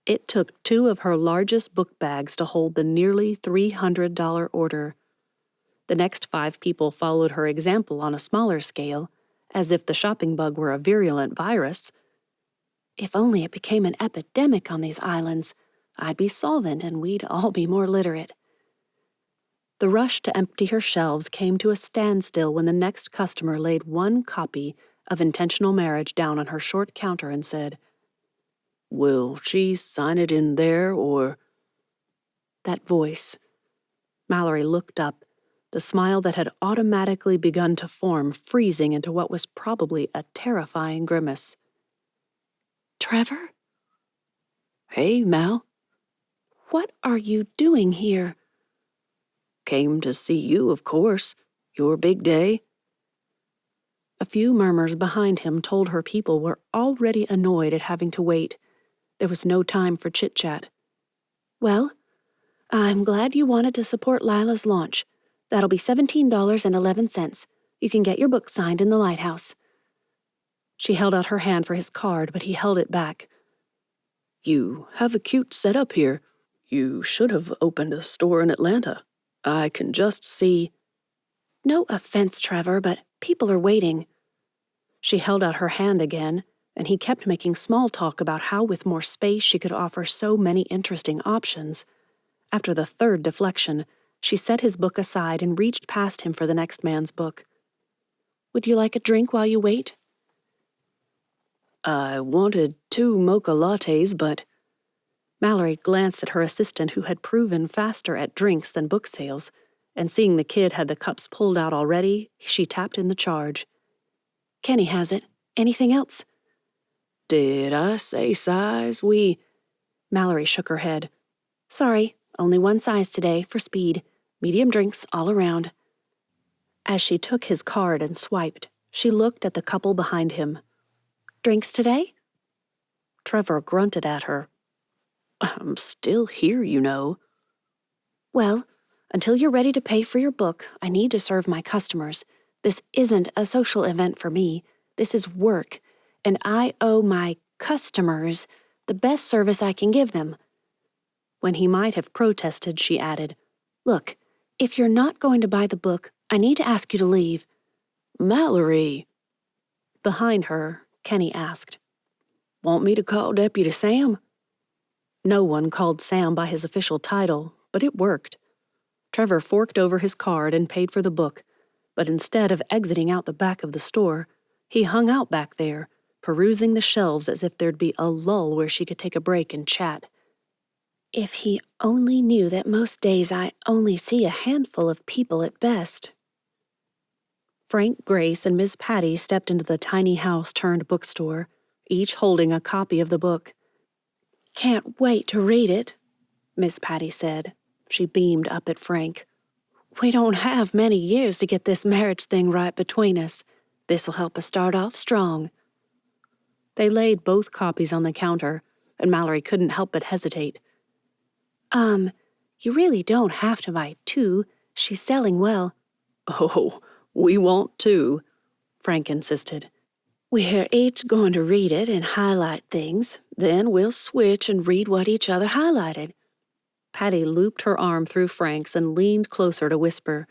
It took 2 of her largest book bags to hold the nearly $300 order. The next 5 people followed her example on a smaller scale, as if the shopping bug were a virulent virus. If only it became an epidemic on these islands, I'd be solvent and we'd all be more literate. The rush to empty her shelves came to a standstill when the next customer laid 1 copy of Intentional Marriage down on her short counter and said, Will she sign it in there, or... That voice. Mallory looked up, the smile that had automatically begun to form freezing into what was probably a terrifying grimace. Trevor? Hey, Mal. What are you doing here? Came to see you, of course. Your big day. A few murmurs behind him told her people were already annoyed at having to wait. There was no time for chit-chat. Well, I'm glad you wanted to support Lila's launch. That'll be $17.11. You can get your book signed in the lighthouse. She held out her hand for his card, but he held it back. You have a cute setup here. You should have opened a store in Atlanta. I can just see. No offense, Trevor, but people are waiting. She held out her hand again, and he kept making small talk about how with more space she could offer so many interesting options. After the third deflection, she set his book aside and reached past him for the next man's book. Would you like a drink while you wait? I wanted 2 mocha lattes, but... Mallory glanced at her assistant, who had proven faster at drinks than book sales, and seeing the kid had the cups pulled out already, she tapped in the charge. Kenny has it. Anything else? Did I say size? Mallory shook her head. Sorry, only one size today, for speed. Medium drinks all around. As she took his card and swiped, she looked at the couple behind him. Drinks today? Trevor grunted at her. I'm still here, you know. Well, until you're ready to pay for your book, I need to serve my customers. This isn't a social event for me. This is work, and I owe my customers the best service I can give them. When he might have protested, she added, Look, if you're not going to buy the book, I need to ask you to leave. Mallory. Behind her, Kenny asked, Want me to call Deputy Sam? No one called Sam by his official title, but it worked. Trevor forked over his card and paid for the book, but instead of exiting out the back of the store, he hung out back there, perusing the shelves as if there'd be a lull where she could take a break and chat. If he only knew that most days I only see a handful of people at best. Frank, Grace, and Miss Patty stepped into the tiny house-turned-bookstore, each holding a copy of the book. Can't wait to read it, Miss Patty said. She beamed up at Frank. We don't have many years to get this marriage thing right between us. This'll help us start off strong. They laid both copies on the counter, and Mallory couldn't help but hesitate. You really don't have to buy 2. She's selling well. Oh, we want 2, Frank insisted. We're each going to read it and highlight things, then we'll switch and read what each other highlighted. Patty looped her arm through Frank's and leaned closer to whisper,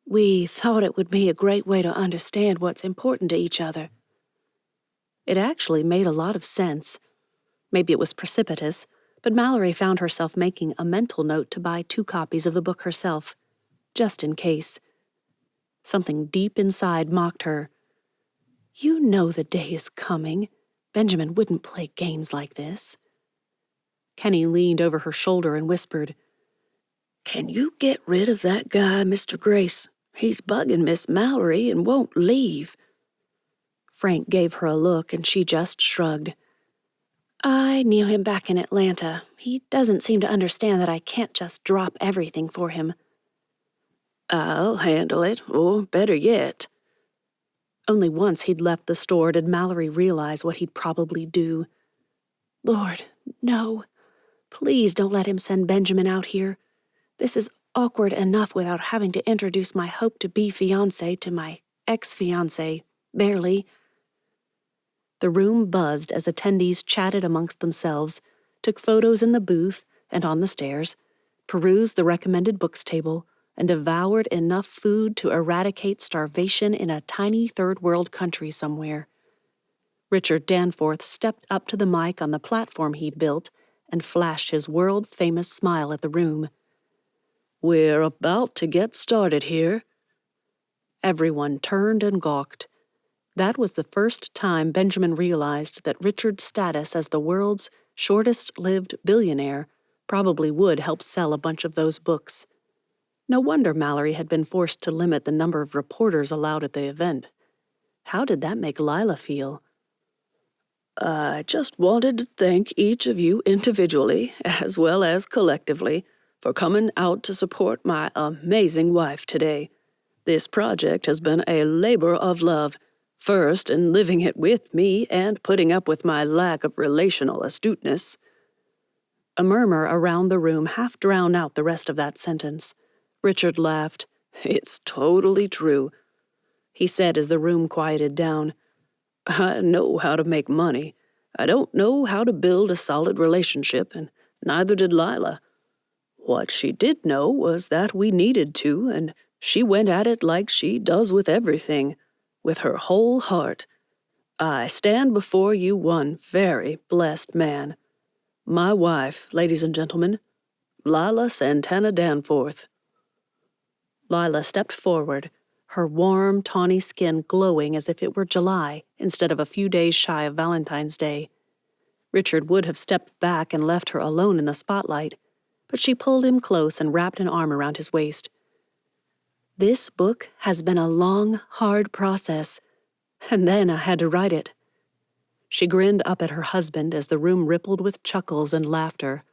We thought it would be a great way to understand what's important to each other. It actually made a lot of sense. Maybe it was precipitous, but Mallory found herself making a mental note to buy 2 copies of the book herself, just in case. Something deep inside mocked her. You know the day is coming. Benjamin wouldn't play games like this. Kenny leaned over her shoulder and whispered, Can you get rid of that guy, Mr. Grace? He's bugging Miss Mallory and won't leave. Frank gave her a look and she just shrugged. I knew him back in Atlanta. He doesn't seem to understand that I can't just drop everything for him. I'll handle it, or better yet. Only once he'd left the store did Mallory realize what he'd probably do. Lord, no. Please don't let him send Benjamin out here. This is awkward enough without having to introduce my hope-to-be fiancé to my ex-fiancé, barely. The room buzzed as attendees chatted amongst themselves, took photos in the booth and on the stairs, perused the recommended books table, and devoured enough food to eradicate starvation in a tiny third-world country somewhere. Richard Danforth stepped up to the mic on the platform he'd built and flashed his world-famous smile at the room. We're about to get started here. Everyone turned and gawked. That was the first time Benjamin realized that Richard's status as the world's shortest-lived billionaire probably would help sell a bunch of those books. No wonder Mallory had been forced to limit the number of reporters allowed at the event. How did that make Lila feel? I just wanted to thank each of you individually, as well as collectively, for coming out to support my amazing wife today. This project has been a labor of love, first in living it with me and putting up with my lack of relational astuteness. A murmur around the room half drowned out the rest of that sentence. Richard laughed. It's totally true, he said as the room quieted down. I know how to make money. I don't know how to build a solid relationship, and neither did Lila. What she did know was that we needed to, and she went at it like she does with everything, with her whole heart. I stand before you one very blessed man. My wife, ladies and gentlemen, Lila Santana Danforth." Lila stepped forward, her warm, tawny skin glowing as if it were July instead of a few days shy of Valentine's Day. Richard would have stepped back and left her alone in the spotlight, but she pulled him close and wrapped an arm around his waist. "This book has been a long, hard process, and then I had to write it." She grinned up at her husband as the room rippled with chuckles and laughter.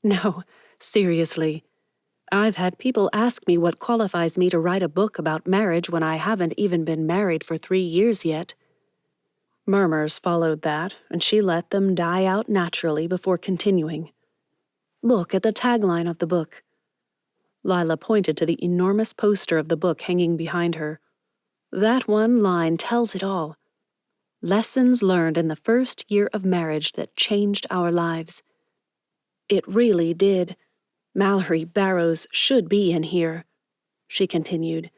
"No, seriously. I've had people ask me what qualifies me to write a book about marriage when I haven't even been married for 3 years yet." Murmurs followed that, and she let them die out naturally before continuing. "Look at the tagline of the book." Lila pointed to the enormous poster of the book hanging behind her. "That one line tells it all. Lessons learned in the first year of marriage that changed our lives. It really did. Mallory Barrows should be in here," she continued.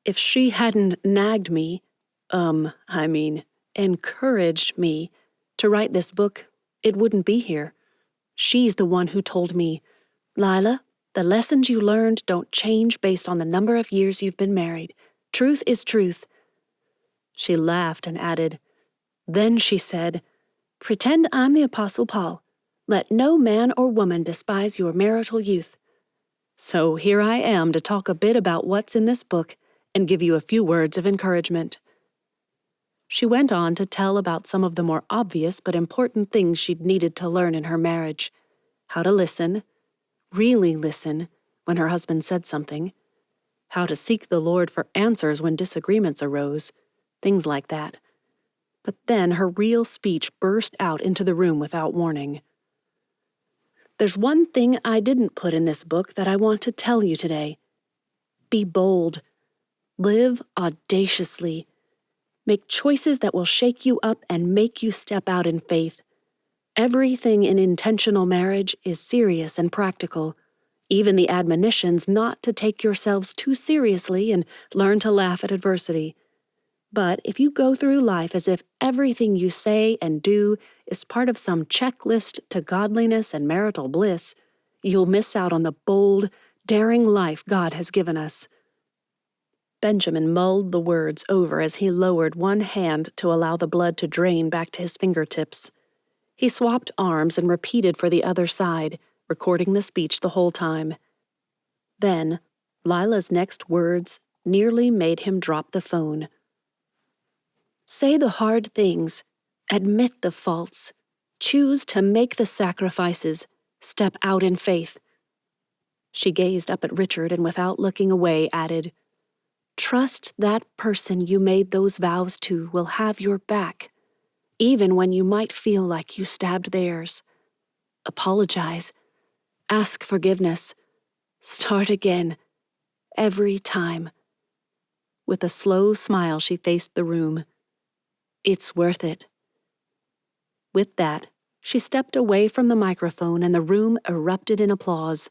"If she hadn't nagged me, encouraged me to write this book, it wouldn't be here. She's the one who told me, 'Lila, the lessons you learned don't change based on the number of years you've been married. Truth is truth.'" She laughed and added, "Then she said, 'Pretend I'm the Apostle Paul. Let no man or woman despise your marital youth.' So here I am to talk a bit about what's in this book and give you a few words of encouragement." She went on to tell about some of the more obvious but important things she'd needed to learn in her marriage. How to listen, really listen, when her husband said something. How to seek the Lord for answers when disagreements arose. Things like that. But then her real speech burst out into the room without warning. "There's one thing I didn't put in this book that I want to tell you today. Be bold. Live audaciously. Make choices that will shake you up and make you step out in faith. Everything in intentional marriage is serious and practical. Even the admonitions not to take yourselves too seriously and learn to laugh at adversity. But if you go through life as if everything you say and do is part of some checklist to godliness and marital bliss, you'll miss out on the bold, daring life God has given us." Benjamin mulled the words over as he lowered one hand to allow the blood to drain back to his fingertips. He swapped arms and repeated for the other side, recording the speech the whole time. Then, Lila's next words nearly made him drop the phone. "Say the hard things. Admit the faults. Choose to make the sacrifices. Step out in faith." She gazed up at Richard and without looking away added, "Trust that person you made those vows to will have your back, even when you might feel like you stabbed theirs. Apologize. Ask forgiveness. Start again. Every time." With a slow smile, she faced the room. "It's worth it." With that, she stepped away from the microphone and the room erupted in applause.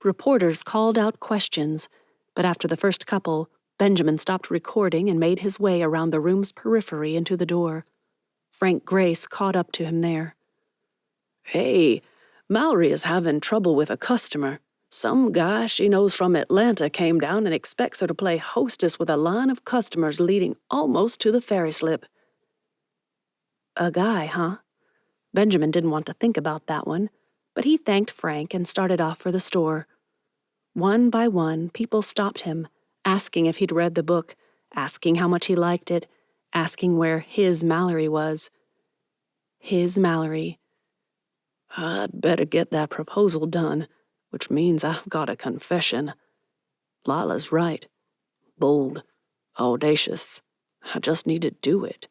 Reporters called out questions, but after the first couple, Benjamin stopped recording and made his way around the room's periphery into the door. Frank Grace caught up to him there. "Hey, Mallory is having trouble with a customer. Some guy she knows from Atlanta came down and expects her to play hostess with a line of customers leading almost to the ferry slip." A guy, huh? Benjamin didn't want to think about that one, but he thanked Frank and started off for the store. One by one, people stopped him, asking if he'd read the book, asking how much he liked it, asking where his Mallory was. His Mallory. "I'd better get that proposal done, which means I've got a confession. Lila's right. Bold. Audacious. I just need to do it."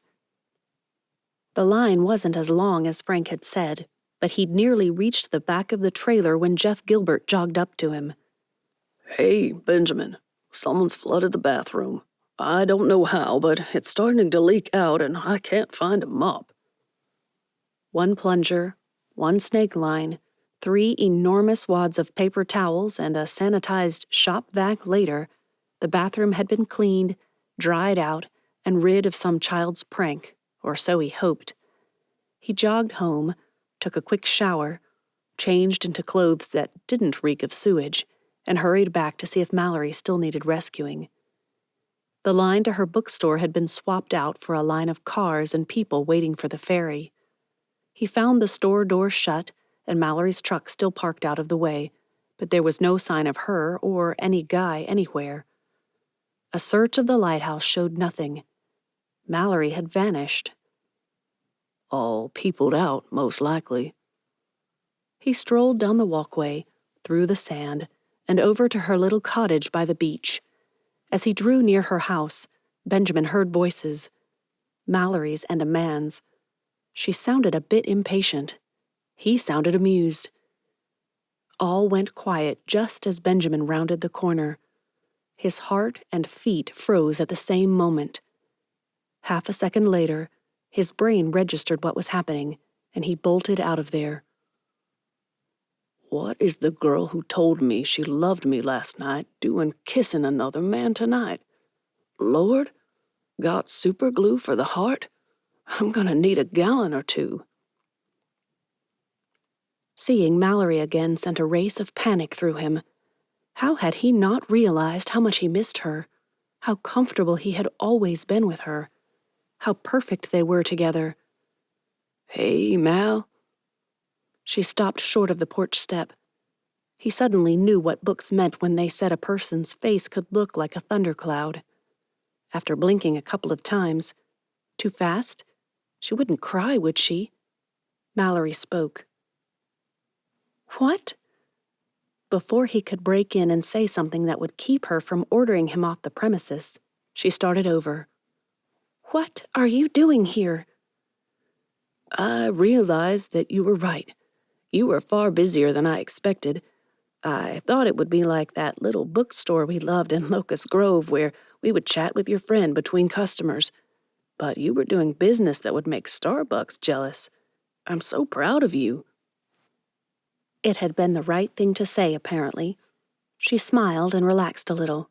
The line wasn't as long as Frank had said, but he'd nearly reached the back of the trailer when Jeff Gilbert jogged up to him. "Hey, Benjamin, someone's flooded the bathroom. I don't know how, but it's starting to leak out and I can't find a mop." One plunger, one snake line, 3 enormous wads of paper towels and a sanitized shop vac later, the bathroom had been cleaned, dried out, and rid of some child's prank, or so he hoped. He jogged home, took a quick shower, changed into clothes that didn't reek of sewage, and hurried back to see if Mallory still needed rescuing. The line to her bookstore had been swapped out for a line of cars and people waiting for the ferry. He found the store door shut and Mallory's truck still parked out of the way, but there was no sign of her or any guy anywhere. A search of the lighthouse showed nothing. Mallory had vanished. All peopled out, most likely. He strolled down the walkway, through the sand, and over to her little cottage by the beach. As he drew near her house, Benjamin heard voices, Mallory's and a man's. She sounded a bit impatient. He sounded amused. All went quiet just as Benjamin rounded the corner. His heart and feet froze at the same moment. Half a second later, his brain registered what was happening, and he bolted out of there. What is the girl who told me she loved me last night doing kissing another man tonight? Lord, got super glue for the heart? I'm gonna need a gallon or two. Seeing Mallory again sent a race of panic through him. How had he not realized how much he missed her? How comfortable he had always been with her? How perfect they were together? Hey, Mal. She stopped short of the porch step. He suddenly knew what books meant when they said a person's face could look like a thundercloud. After blinking a couple of times, too fast? She wouldn't cry, would she? Mallory spoke. What? Before he could break in and say something that would keep her from ordering him off the premises, she started over. What are you doing here? I realized that you were right. You were far busier than I expected. I thought it would be like that little bookstore we loved in Locust Grove where we would chat with your friend between customers. But you were doing business that would make Starbucks jealous. I'm so proud of you. It had been the right thing to say, apparently. She smiled and relaxed a little.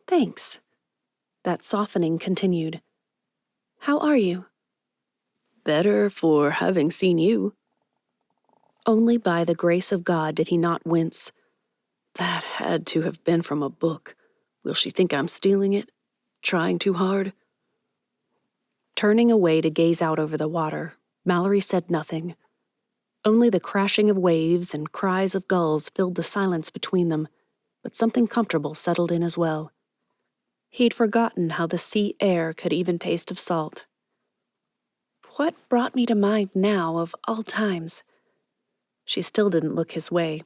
Thanks. That softening continued. How are you? Better for having seen you. Only by the grace of God did he not wince. That had to have been from a book. Will she think I'm stealing it? Trying too hard? Turning away to gaze out over the water, Mallory said nothing. Only the crashing of waves and cries of gulls filled the silence between them, but something comfortable settled in as well. He'd forgotten how the sea air could even taste of salt. What brought me to mind now of all times? She still didn't look his way.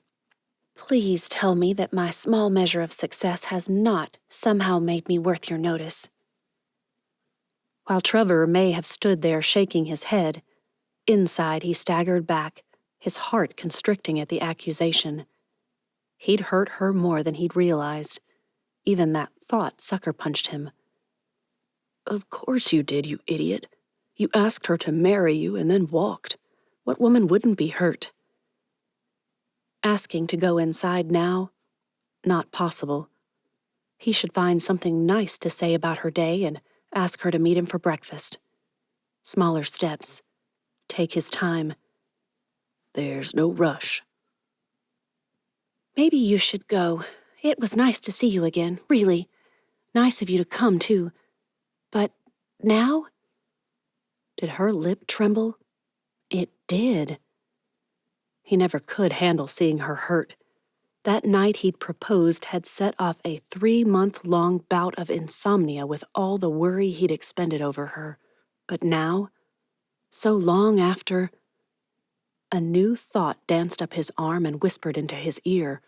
Please tell me that my small measure of success has not somehow made me worth your notice. While Trevor may have stood there shaking his head, inside he staggered back, his heart constricting at the accusation. He'd hurt her more than he'd realized. Even that thought sucker-punched him. Of course you did, you idiot. You asked her to marry you and then walked. What woman wouldn't be hurt? Asking to go inside now? Not possible. He should find something nice to say about her day and ask her to meet him for breakfast. Smaller steps. Take his time. There's no rush. Maybe you should go. It was nice to see you again, really. Nice of you to come, too. But now? Did her lip tremble? It did. He never could handle seeing her hurt. That night he'd proposed had set off a 3-month-long bout of insomnia with all the worry he'd expended over her. But now, so long after, a new thought danced up his arm and whispered into his ear.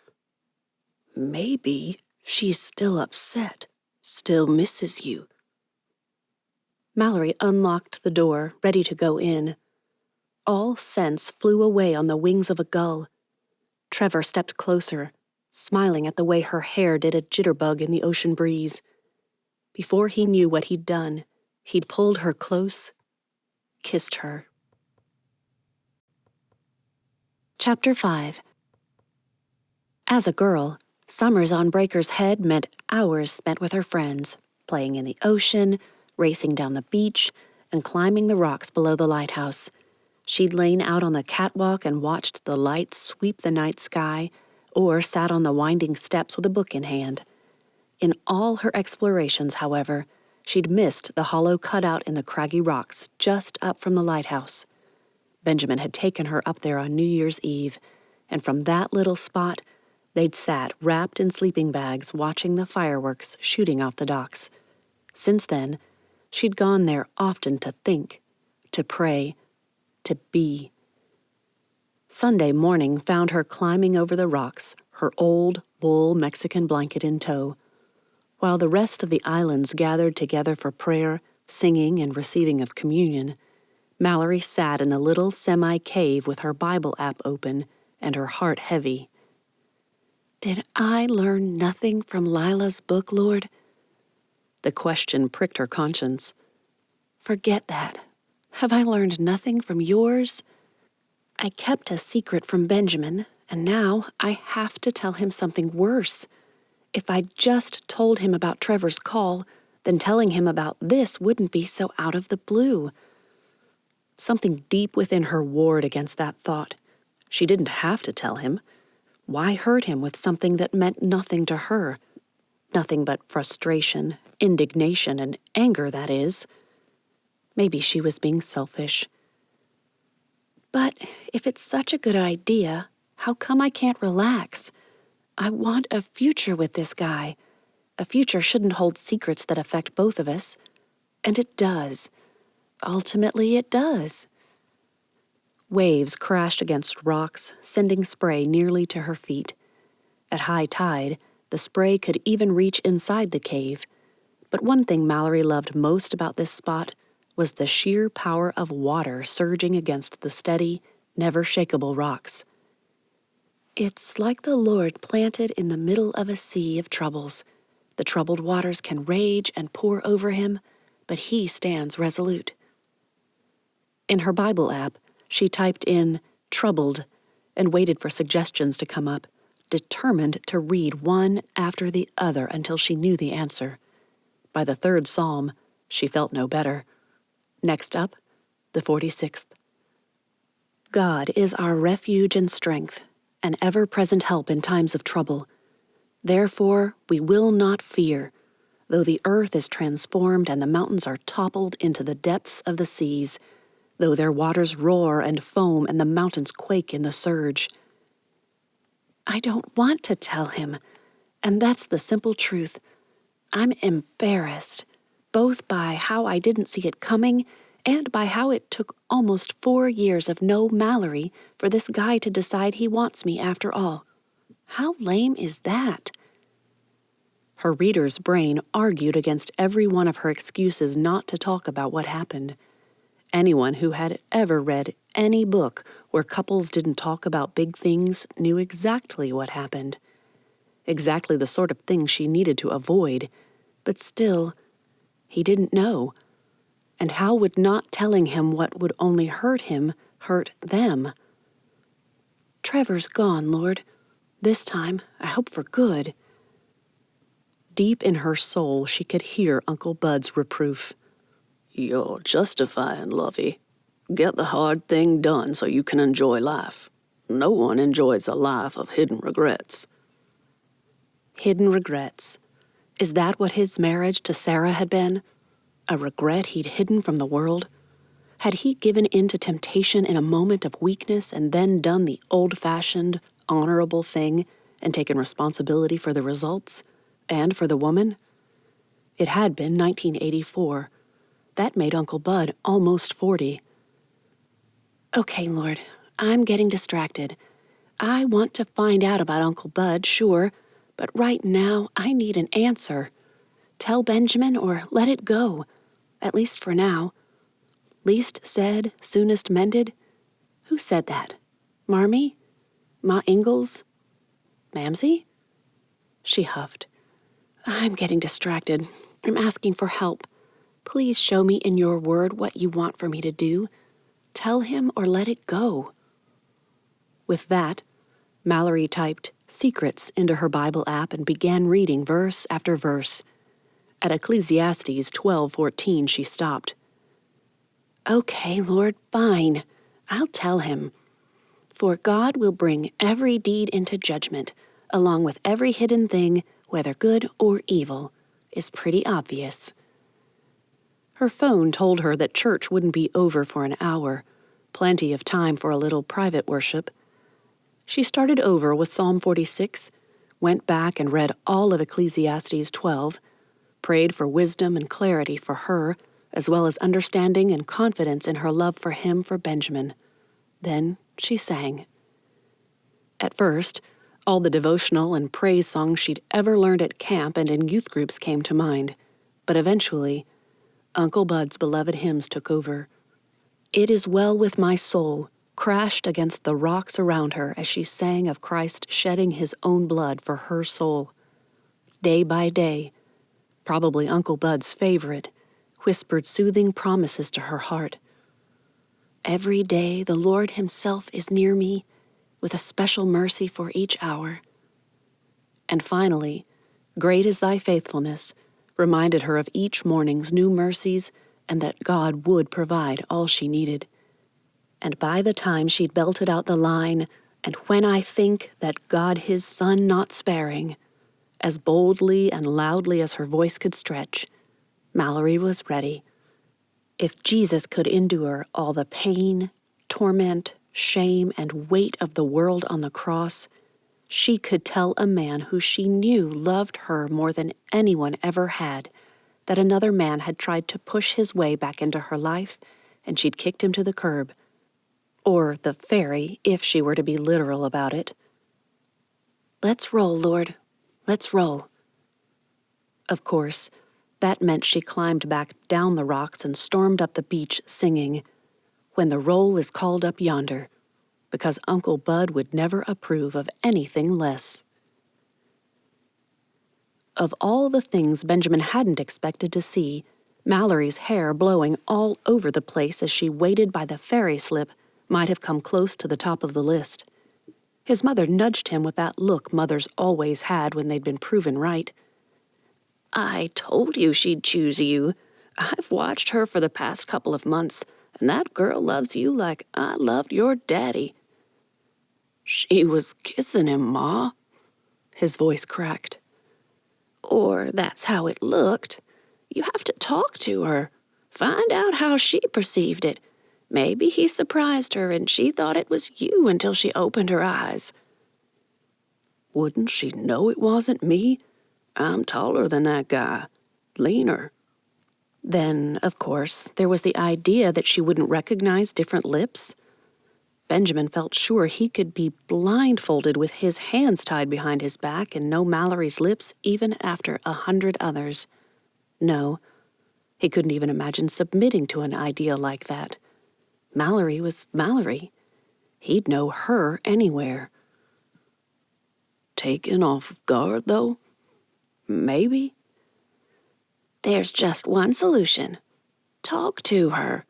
Maybe she's still upset, still misses you. Mallory unlocked the door, ready to go in. All sense flew away on the wings of a gull. Trevor stepped closer, smiling at the way her hair did a jitterbug in the ocean breeze. Before he knew what he'd done, he'd pulled her close, kissed her. Chapter 5. As a girl, summers on Breaker's Head meant hours spent with her friends, playing in the ocean, racing down the beach, and climbing the rocks below the lighthouse. She'd lain out on the catwalk and watched the lights sweep the night sky, or sat on the winding steps with a book in hand. In all her explorations, however, she'd missed the hollow cutout in the craggy rocks just up from the lighthouse. Benjamin had taken her up there on New Year's Eve, and from that little spot, they'd sat wrapped in sleeping bags watching the fireworks shooting off the docks. Since then, she'd gone there often to think, to pray, to be. Sunday morning found her climbing over the rocks, her old wool Mexican blanket in tow. While the rest of the islands gathered together for prayer, singing, and receiving of communion, Mallory sat in the little semi-cave with her Bible app open and her heart heavy. Did I learn nothing from Lila's book, Lord? The question pricked her conscience. Forget that. Have I learned nothing from yours? I kept a secret from Benjamin, and now I have to tell him something worse. If I'd just told him about Trevor's call, then telling him about this wouldn't be so out of the blue. Something deep within her warred against that thought. She didn't have to tell him. Why hurt him with something that meant nothing to her? Nothing but frustration, indignation, and anger, that is. Maybe she was being selfish. But if it's such a good idea, how come I can't relax? I want a future with this guy. A future shouldn't hold secrets that affect both of us. And it does. Ultimately, it does. Waves crashed against rocks, sending spray nearly to her feet. At high tide, the spray could even reach inside the cave. But one thing Mallory loved most about this spot was the sheer power of water surging against the steady, never-shakeable rocks. It's like the Lord planted in the middle of a sea of troubles. The troubled waters can rage and pour over him, but he stands resolute. In her Bible app, she typed in troubled and waited for suggestions to come up, determined to read one after the other until she knew the answer. By the third psalm, she felt no better. Next up, the 46th. God is our refuge and strength, an ever-present help in times of trouble. Therefore, we will not fear, though the earth is transformed and the mountains are toppled into the depths of the seas, though their waters roar and foam and the mountains quake in the surge. I don't want to tell him, and that's the simple truth. I'm embarrassed, both by how I didn't see it coming and by how it took almost 4 years of no Mallory for this guy to decide he wants me after all. How lame is that? Her reader's brain argued against every one of her excuses not to talk about what happened. Anyone who had ever read any book where couples didn't talk about big things knew exactly what happened. Exactly the sort of thing she needed to avoid. But still, he didn't know. And how would not telling him what would only hurt him hurt them? Trevor's gone, Lord. This time, I hope for good. Deep in her soul, she could hear Uncle Bud's reproof. You're justifying, lovey. Get the hard thing done so you can enjoy life. No one enjoys a life of hidden regrets. Hidden regrets. Is that what his marriage to Sarah had been? A regret he'd hidden from the world? Had he given in to temptation in a moment of weakness and then done the old-fashioned, honorable thing and taken responsibility for the results? And for the woman? It had been 1984. That made Uncle Bud almost 40. Okay, Lord, I'm getting distracted. I want to find out about Uncle Bud, sure, but right now I need an answer. Tell Benjamin or let it go, at least for now. Least said, soonest mended? Who said that? Marmee? Ma Ingalls? Mamsie? She huffed. I'm getting distracted. I'm asking for help. Please show me in your word what you want for me to do. Tell him or let it go. With that, Mallory typed secrets into her Bible app and began reading verse after verse. At Ecclesiastes 12:14, she stopped. Okay, Lord, fine. I'll tell him. For God will bring every deed into judgment, along with every hidden thing, whether good or evil, is pretty obvious. Her phone told her that church wouldn't be over for an hour, plenty of time for a little private worship. She started over with Psalm 46, went back and read all of Ecclesiastes 12, prayed for wisdom and clarity for her, as well as understanding and confidence in her love for him for Benjamin. Then she sang. At first, all the devotional and praise songs she'd ever learned at camp and in youth groups came to mind, but eventually, Uncle Bud's beloved hymns took over. It is well with my soul crashed against the rocks around her as she sang of Christ shedding his own blood for her soul. Day by day, probably Uncle Bud's favorite, whispered soothing promises to her heart. Every day the Lord himself is near me, with a special mercy for each hour. And finally, great is thy faithfulness, reminded her of each morning's new mercies and that God would provide all she needed. And by the time she'd belted out the line, and when I think that God his Son not sparing, as boldly and loudly as her voice could stretch, Mallory was ready. If Jesus could endure all the pain, torment, shame, and weight of the world on the cross, she could tell a man who she knew loved her more than anyone ever had that another man had tried to push his way back into her life and she'd kicked him to the curb. Or the ferry, if she were to be literal about it. Let's roll, Lord. Let's roll. Of course, that meant she climbed back down the rocks and stormed up the beach singing, When the roll is called up yonder, because Uncle Bud would never approve of anything less. Of all the things Benjamin hadn't expected to see, Mallory's hair blowing all over the place as she waited by the ferry slip might have come close to the top of the list. His mother nudged him with that look mothers always had when they'd been proven right. I told you she'd choose you. I've watched her for the past couple of months, and that girl loves you like I loved your daddy. She was kissing him, Ma. His voice cracked. Or that's how it looked. You have to talk to her. Find out how she perceived it. Maybe he surprised her and she thought it was you until she opened her eyes. Wouldn't she know it wasn't me? I'm taller than that guy. Leaner. Then, of course, there was the idea that she wouldn't recognize different lips. Benjamin felt sure he could be blindfolded with his hands tied behind his back and know Mallory's lips even after 100 others. No, he couldn't even imagine submitting to an idea like that. Mallory was Mallory. He'd know her anywhere. Taken off guard, though? Maybe? There's just one solution. Talk to her.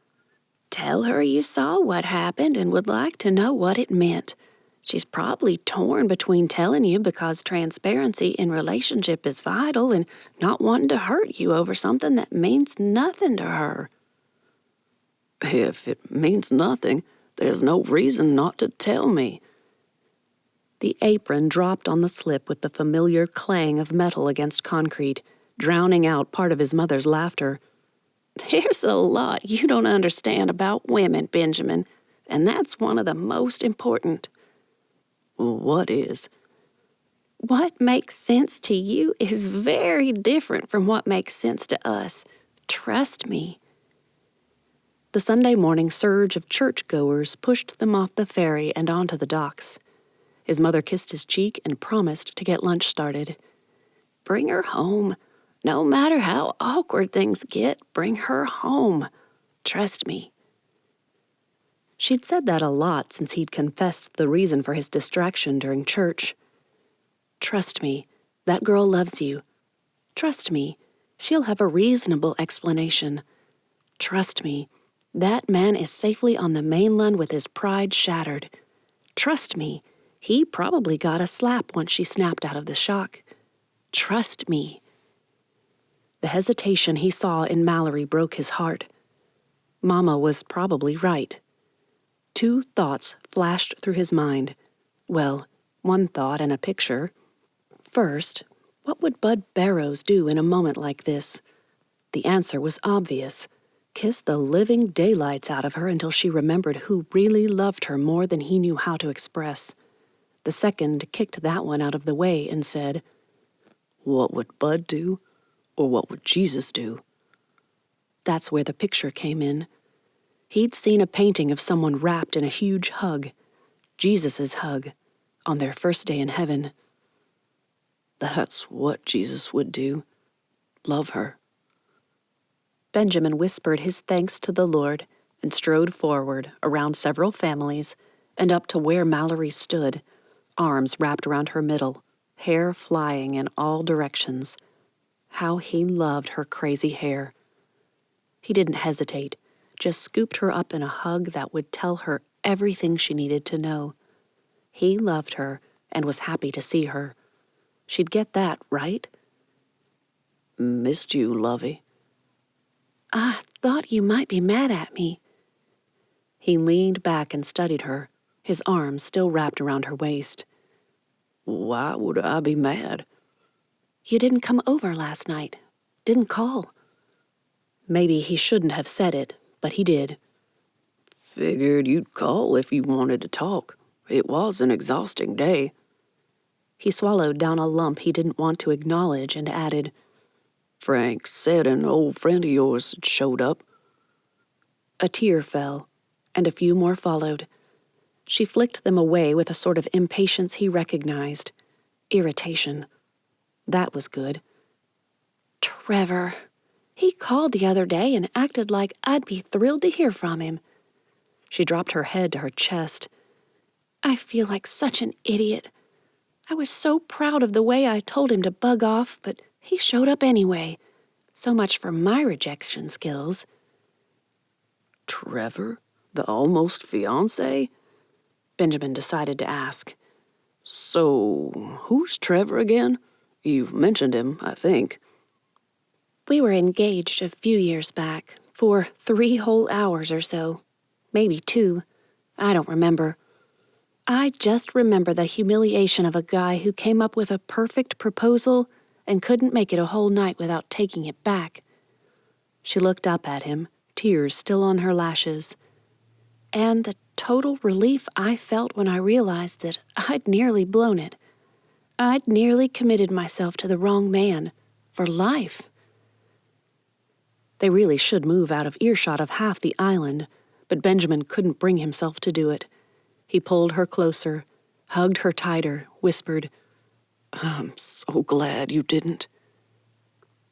Tell her you saw what happened and would like to know what it meant. She's probably torn between telling you because transparency in relationship is vital and not wanting to hurt you over something that means nothing to her. If it means nothing, there's no reason not to tell me. The apron dropped on the slip with the familiar clang of metal against concrete, drowning out part of his mother's laughter. There's a lot you don't understand about women, Benjamin, and that's one of the most important. What is? What makes sense to you is very different from what makes sense to us. Trust me. The Sunday morning surge of churchgoers pushed them off the ferry and onto the docks. His mother kissed his cheek and promised to get lunch started. Bring her home. No matter how awkward things get, bring her home. Trust me. She'd said that a lot since he'd confessed the reason for his distraction during church. Trust me, that girl loves you. Trust me, she'll have a reasonable explanation. Trust me, that man is safely on the mainland with his pride shattered. Trust me. He probably got a slap once she snapped out of the shock. Trust me. The hesitation he saw in Mallory broke his heart. Mama was probably right. Two thoughts flashed through his mind. Well, one thought and a picture. First, what would Bud Barrows do in a moment like this? The answer was obvious. Kiss the living daylights out of her until she remembered who really loved her more than he knew how to express. The second kicked that one out of the way and said, "What would Bud do? Or what would Jesus do?" That's where the picture came in. He'd seen a painting of someone wrapped in a huge hug, Jesus' hug, on their first day in heaven. That's what Jesus would do. Love her. Benjamin whispered his thanks to the Lord and strode forward around several families and up to where Mallory stood, arms wrapped around her middle, hair flying in all directions. How he loved her crazy hair. He didn't hesitate, just scooped her up in a hug that would tell her everything she needed to know. He loved her and was happy to see her. She'd get that, right? Missed you, lovey. I thought you might be mad at me. He leaned back and studied her, his arms still wrapped around her waist. Why would I be mad? You didn't come over last night. Didn't call. Maybe he shouldn't have said it, but he did. Figured you'd call if you wanted to talk. It was an exhausting day. He swallowed down a lump he didn't want to acknowledge and added, Frank said an old friend of yours had showed up. A tear fell, and a few more followed. She flicked them away with a sort of impatience he recognized. Irritation. That was good. Trevor. He called the other day and acted like I'd be thrilled to hear from him. She dropped her head to her chest. I feel like such an idiot. I was so proud of the way I told him to bug off, but he showed up anyway. So much for my rejection skills. Trevor? The almost fiancé? Benjamin decided to ask. So, who's Trevor again? You've mentioned him, I think. We were engaged a few years back, for 3 whole hours or so. Maybe 2. I don't remember. I just remember the humiliation of a guy who came up with a perfect proposal and couldn't make it a whole night without taking it back. She looked up at him, tears still on her lashes. And the total relief I felt when I realized that I'd nearly blown it. I'd nearly committed myself to the wrong man, for life. They really should move out of earshot of half the island, but Benjamin couldn't bring himself to do it. He pulled her closer, hugged her tighter, whispered, I'm so glad you didn't.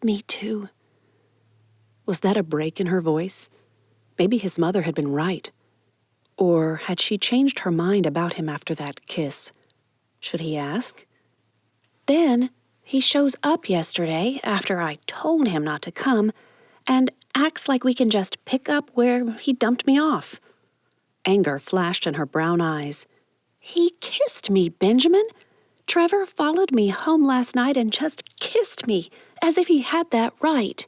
Me too. Was that a break in her voice? Maybe his mother had been right. Or had she changed her mind about him after that kiss? Should he ask? Then he shows up yesterday after I told him not to come and acts like we can just pick up where he dumped me off. Anger flashed in her brown eyes. He kissed me, Benjamin. Trevor followed me home last night and just kissed me, as if he had that right.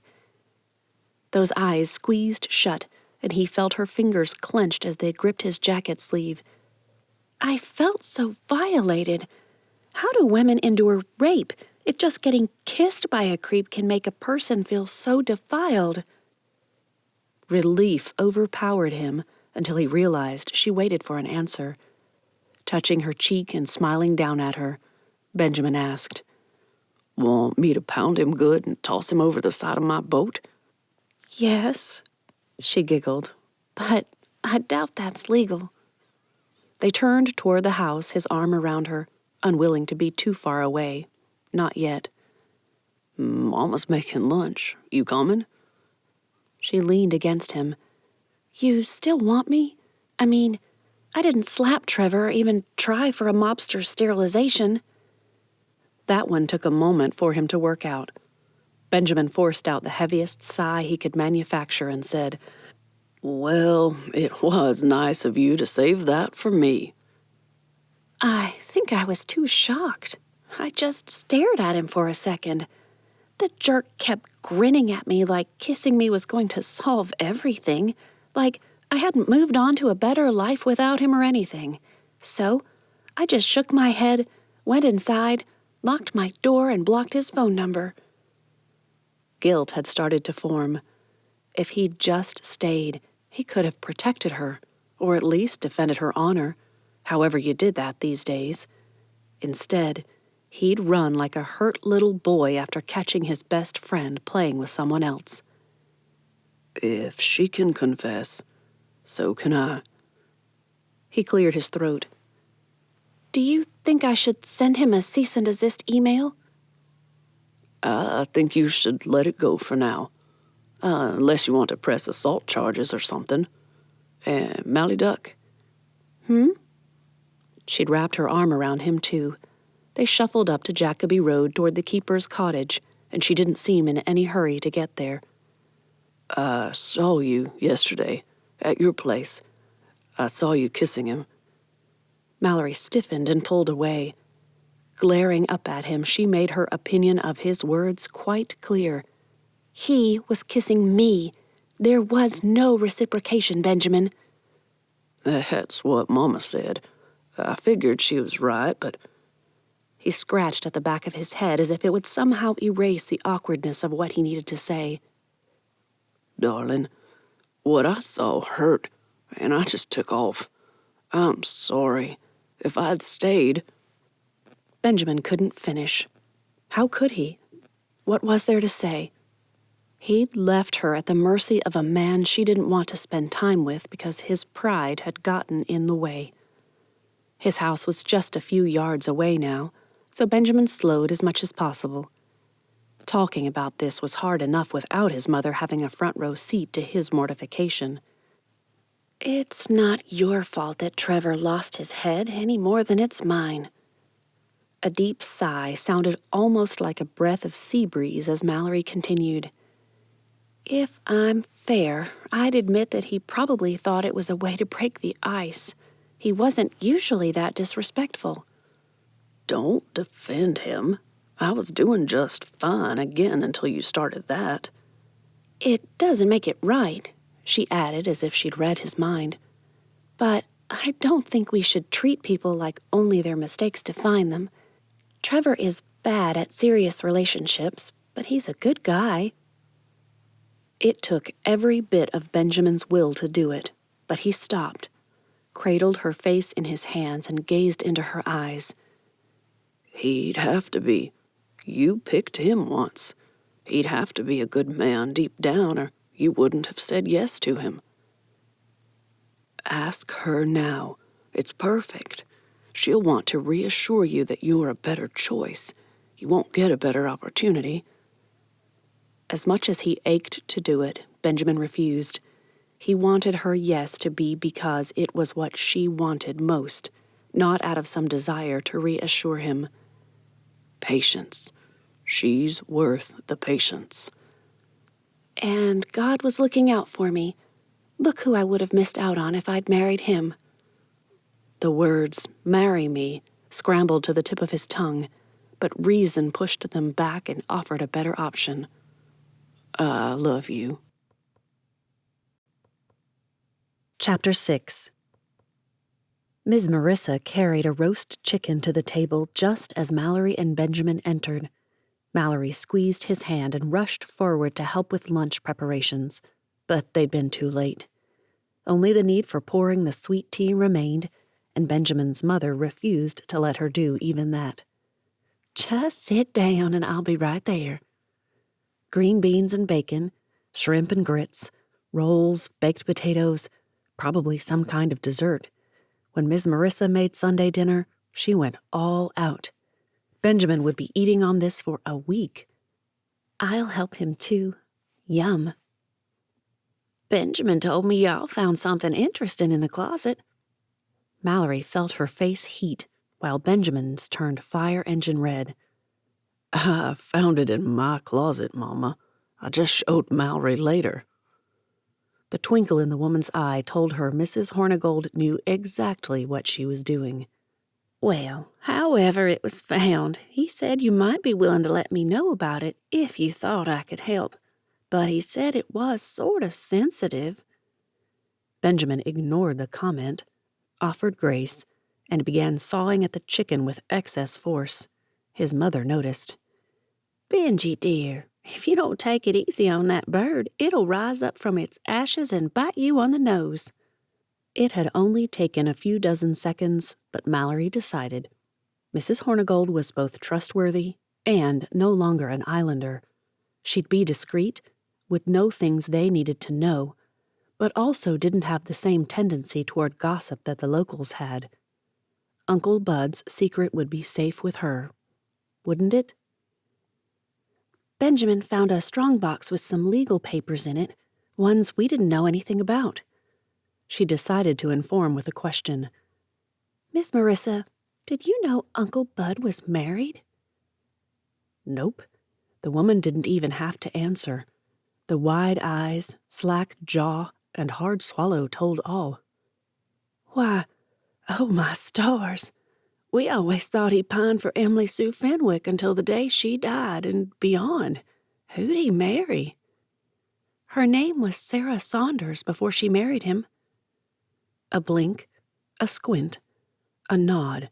Those eyes squeezed shut, and he felt her fingers clenched as they gripped his jacket sleeve. I felt so violated. How do women endure rape if just getting kissed by a creep can make a person feel so defiled? Relief overpowered him until he realized she waited for an answer. Touching her cheek and smiling down at her, Benjamin asked, Want me to pound him good and toss him over the side of my boat? Yes, she giggled, but I doubt that's legal. They turned toward the house, his arm around her, unwilling to be too far away. Not yet. Mama's making lunch. You coming? She leaned against him. You still want me? I mean, I didn't slap Trevor or even try for a mobster's sterilization. That one took a moment for him to work out. Benjamin forced out the heaviest sigh he could manufacture and said, Well, it was nice of you to save that for me. I think I was too shocked. I just stared at him for a second. The jerk kept grinning at me like kissing me was going to solve everything, like I hadn't moved on to a better life without him or anything. So I just shook my head, went inside, locked my door, and blocked his phone number. Guilt had started to form. If he'd just stayed, he could have protected her, or at least defended her honor, however you did that these days. Instead, he'd run like a hurt little boy after catching his best friend playing with someone else. If she can confess, so can I. He cleared his throat. Do you think I should send him a cease and desist email? I think you should let it go for now. Unless you want to press assault charges or something. And Mally Duck? She'd wrapped her arm around him, too. They shuffled up to Jacoby Road toward the keeper's cottage, and she didn't seem in any hurry to get there. I saw you yesterday at your place. I saw you kissing him. Mallory stiffened and pulled away. Glaring up at him, she made her opinion of his words quite clear. He was kissing me. There was no reciprocation, Benjamin. That's what Mama said. I figured she was right, but... He scratched at the back of his head as if it would somehow erase the awkwardness of what he needed to say. Darling, what I saw hurt, and I just took off. I'm sorry. If I'd stayed... Benjamin couldn't finish. How could he? What was there to say? He'd left her at the mercy of a man she didn't want to spend time with because his pride had gotten in the way. His house was just a few yards away now, so Benjamin slowed as much as possible. Talking about this was hard enough without his mother having a front row seat to his mortification. It's not your fault that Trevor lost his head any more than it's mine. A deep sigh sounded almost like a breath of sea breeze as Mallory continued. If I'm fair, I'd admit that he probably thought it was a way to break the ice. He wasn't usually that disrespectful. Don't defend him. I was doing just fine again until you started that. It doesn't make it right, she added as if she'd read his mind. But I don't think we should treat people like only their mistakes define them. Trevor is bad at serious relationships, but he's a good guy. It took every bit of Benjamin's will to do it, but he stopped, cradled her face in his hands, and gazed into her eyes. He'd have to be. You picked him once. He'd have to be a good man deep down, or you wouldn't have said yes to him. Ask her now. It's perfect. She'll want to reassure you that you're a better choice. You won't get a better opportunity. As much as he ached to do it, Benjamin refused. He wanted her yes to be because it was what she wanted most, not out of some desire to reassure him. Patience. She's worth the patience. And God was looking out for me. Look who I would have missed out on if I'd married him. The words, marry me, scrambled to the tip of his tongue, but reason pushed them back and offered a better option. I love you. Chapter 6. Ms. Marissa carried a roast chicken to the table just as Mallory and Benjamin entered. Mallory squeezed his hand and rushed forward to help with lunch preparations, but they'd been too late. Only the need for pouring the sweet tea remained, and Benjamin's mother refused to let her do even that. Just sit down and I'll be right there. Green beans and bacon, shrimp and grits, rolls, baked potatoes, probably some kind of dessert. When Ms. Marissa made Sunday dinner, she went all out. Benjamin would be eating on this for a week. I'll help him too. Yum. Benjamin told me y'all found something interesting in the closet. Mallory felt her face heat, while Benjamin's turned fire engine red. I found it in my closet, Mama. I just showed Mallory later. The twinkle in the woman's eye told her Mrs. Hornigold knew exactly what she was doing. Well, however it was found, he said you might be willing to let me know about it if you thought I could help. But he said it was sort of sensitive. Benjamin ignored the comment, offered grace, and began sawing at the chicken with excess force. His mother noticed. Benji, dear, if you don't take it easy on that bird, it'll rise up from its ashes and bite you on the nose. It had only taken a few dozen seconds, but Mallory decided. Mrs. Hornigold was both trustworthy and no longer an islander. She'd be discreet, would know things they needed to know, but also didn't have the same tendency toward gossip that the locals had. Uncle Bud's secret would be safe with her, wouldn't it? Benjamin found a strongbox with some legal papers in it, ones we didn't know anything about. She decided to inform with a question. Miss Marissa, did you know Uncle Bud was married? Nope. The woman didn't even have to answer. The wide eyes, slack jaw, and hard swallow told all. Why, oh my stars. We always thought he pined for Emily Sue Fenwick until the day she died and beyond. Who'd he marry? Her name was Sarah Saunders before she married him. A blink, a squint, a nod.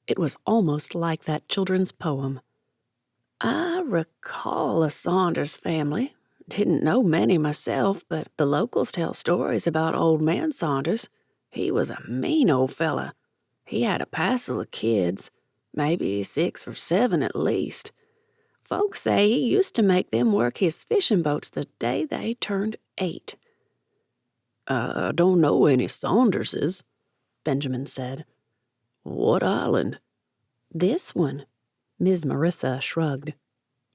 It was almost like that children's poem. I recall a Saunders family. Didn't know many myself, but the locals tell stories about old man Saunders. He was a mean old fella. He had a passel of kids, maybe 6 or 7 at least. Folks say he used to make them work his fishing boats the day they turned 8. I don't know any Saunderses, Benjamin said. What island? This one, Ms. Marissa shrugged.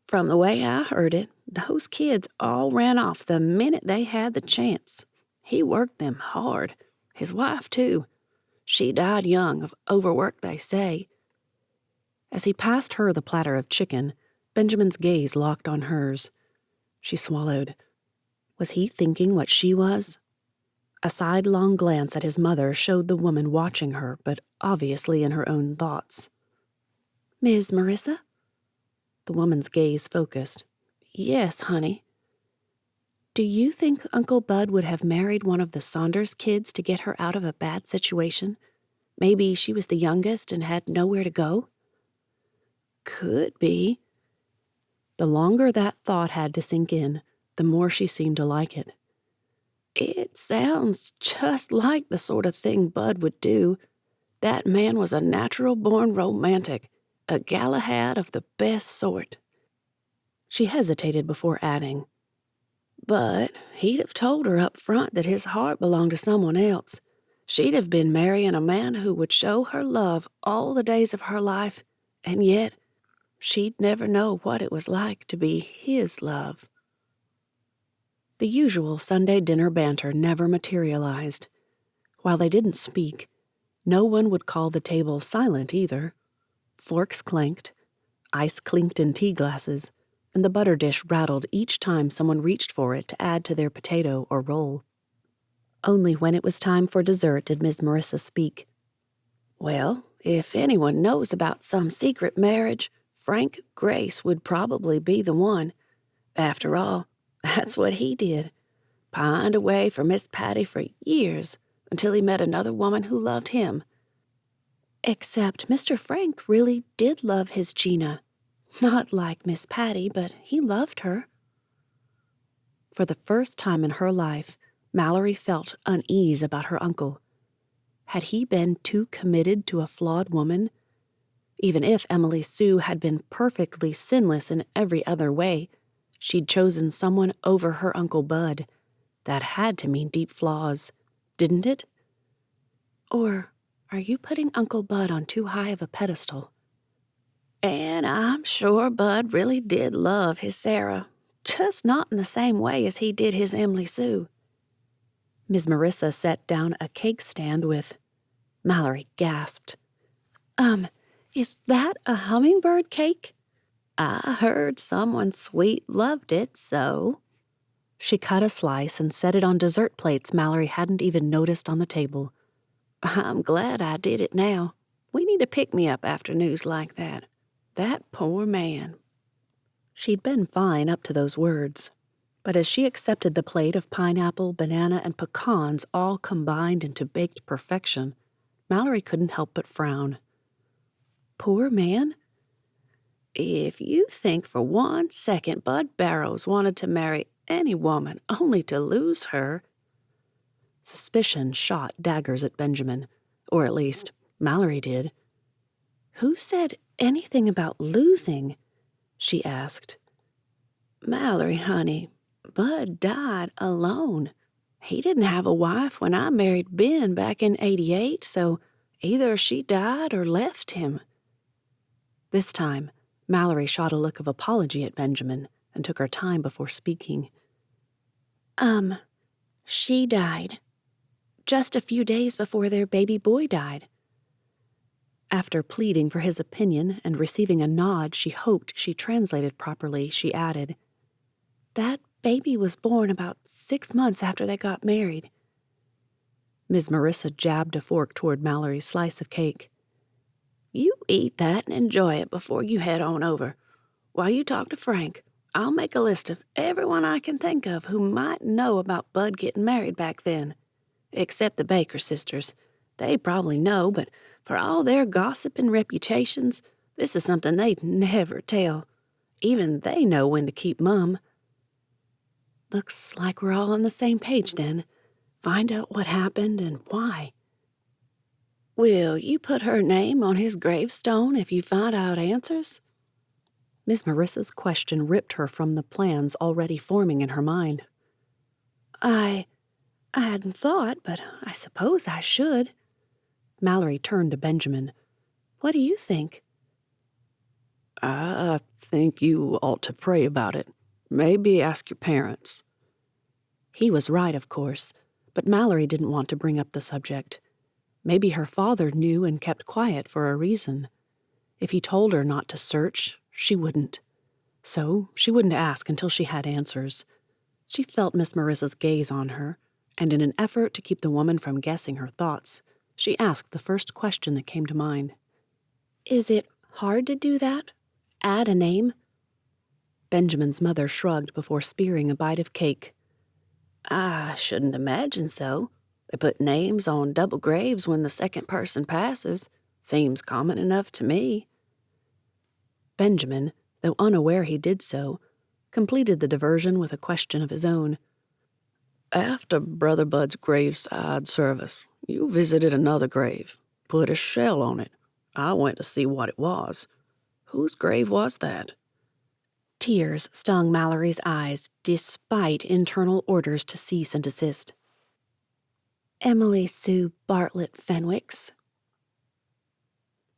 From the way I heard it, those kids all ran off the minute they had the chance. He worked them hard. His wife, too. She died young of overwork, they say. As he passed her the platter of chicken, Benjamin's gaze locked on hers. She swallowed. Was he thinking what she was? A sidelong glance at his mother showed the woman watching her, but obviously in her own thoughts. Ms. Marissa? The woman's gaze focused. Yes, honey. Do you think Uncle Bud would have married one of the Saunders kids to get her out of a bad situation? Maybe she was the youngest and had nowhere to go? Could be. The longer that thought had to sink in, the more she seemed to like it. It sounds just like the sort of thing Bud would do. That man was a natural-born romantic, a Galahad of the best sort. She hesitated before adding, but he'd have told her up front that his heart belonged to someone else. She'd have been marrying a man who would show her love all the days of her life, and yet she'd never know what it was like to be his love. The usual Sunday dinner banter never materialized. While they didn't speak, no one would call the table silent either. Forks clanked, ice clinked in tea glasses, and the butter dish rattled each time someone reached for it to add to their potato or roll. Only when it was time for dessert did Miss Marissa speak. Well, if anyone knows about some secret marriage, Frank Grace would probably be the one. After all, that's what he did. Pined away from Miss Patty for years until he met another woman who loved him. Except Mr. Frank really did love his Gina. Not like Miss Patty, but he loved her. For the first time in her life, Mallory felt unease about her uncle. Had he been too committed to a flawed woman? Even if Emily Sue had been perfectly sinless in every other way, she'd chosen someone over her Uncle Bud. That had to mean deep flaws, didn't it? Or are you putting Uncle Bud on too high of a pedestal? And I'm sure Bud really did love his Sarah, just not in the same way as he did his Emily Sue. Ms. Marissa set down a cake stand with... Mallory gasped. Is that a hummingbird cake? I heard someone sweet loved it, so... She cut a slice and set it on dessert plates Mallory hadn't even noticed on the table. I'm glad I did it now. We need a pick-me-up after news like that. That poor man. She'd been fine up to those words, but as she accepted the plate of pineapple, banana, and pecans all combined into baked perfection, Mallory couldn't help but frown. Poor man? If you think for 1 second Bud Barrows wanted to marry any woman only to lose her. Suspicion shot daggers at Benjamin, or at least Mallory did. Who said anything about losing? She asked. Mallory, honey, Bud died alone. He didn't have a wife when I married Ben back in '88, so either she died or left him. This time, Mallory shot a look of apology at Benjamin and took her time before speaking. She died. Just a few days before their baby boy died. After pleading for his opinion and receiving a nod she hoped she translated properly, she added, "That baby was born about 6 months after they got married." Ms. Marissa jabbed a fork toward Mallory's slice of cake. You eat that and enjoy it before you head on over. While you talk to Frank, I'll make a list of everyone I can think of who might know about Bud getting married back then. Except the Baker sisters. They probably know, but for all their gossip and reputations, this is something they'd never tell. Even they know when to keep mum. Looks like we're all on the same page then. Find out what happened and why. Will you put her name on his gravestone if you find out answers? Miss Marissa's question ripped her from the plans already forming in her mind. I hadn't thought, but I suppose I should. Mallory turned to Benjamin. What do you think? I think you ought to pray about it. Maybe ask your parents. He was right, of course, but Mallory didn't want to bring up the subject. Maybe her father knew and kept quiet for a reason. If he told her not to search, she wouldn't. So she wouldn't ask until she had answers. She felt Miss Marissa's gaze on her, and in an effort to keep the woman from guessing her thoughts, she asked the first question that came to mind. Is it hard to do that? Add a name? Benjamin's mother shrugged before spearing a bite of cake. I shouldn't imagine so. They put names on double graves when the second person passes. Seems common enough to me. Benjamin, though unaware he did so, completed the diversion with a question of his own. After Brother Bud's graveside service, you visited another grave, put a shell on it. I went to see what it was. Whose grave was that? Tears stung Mallory's eyes, despite internal orders to cease and desist. Emily Sue Bartlett Fenwick's.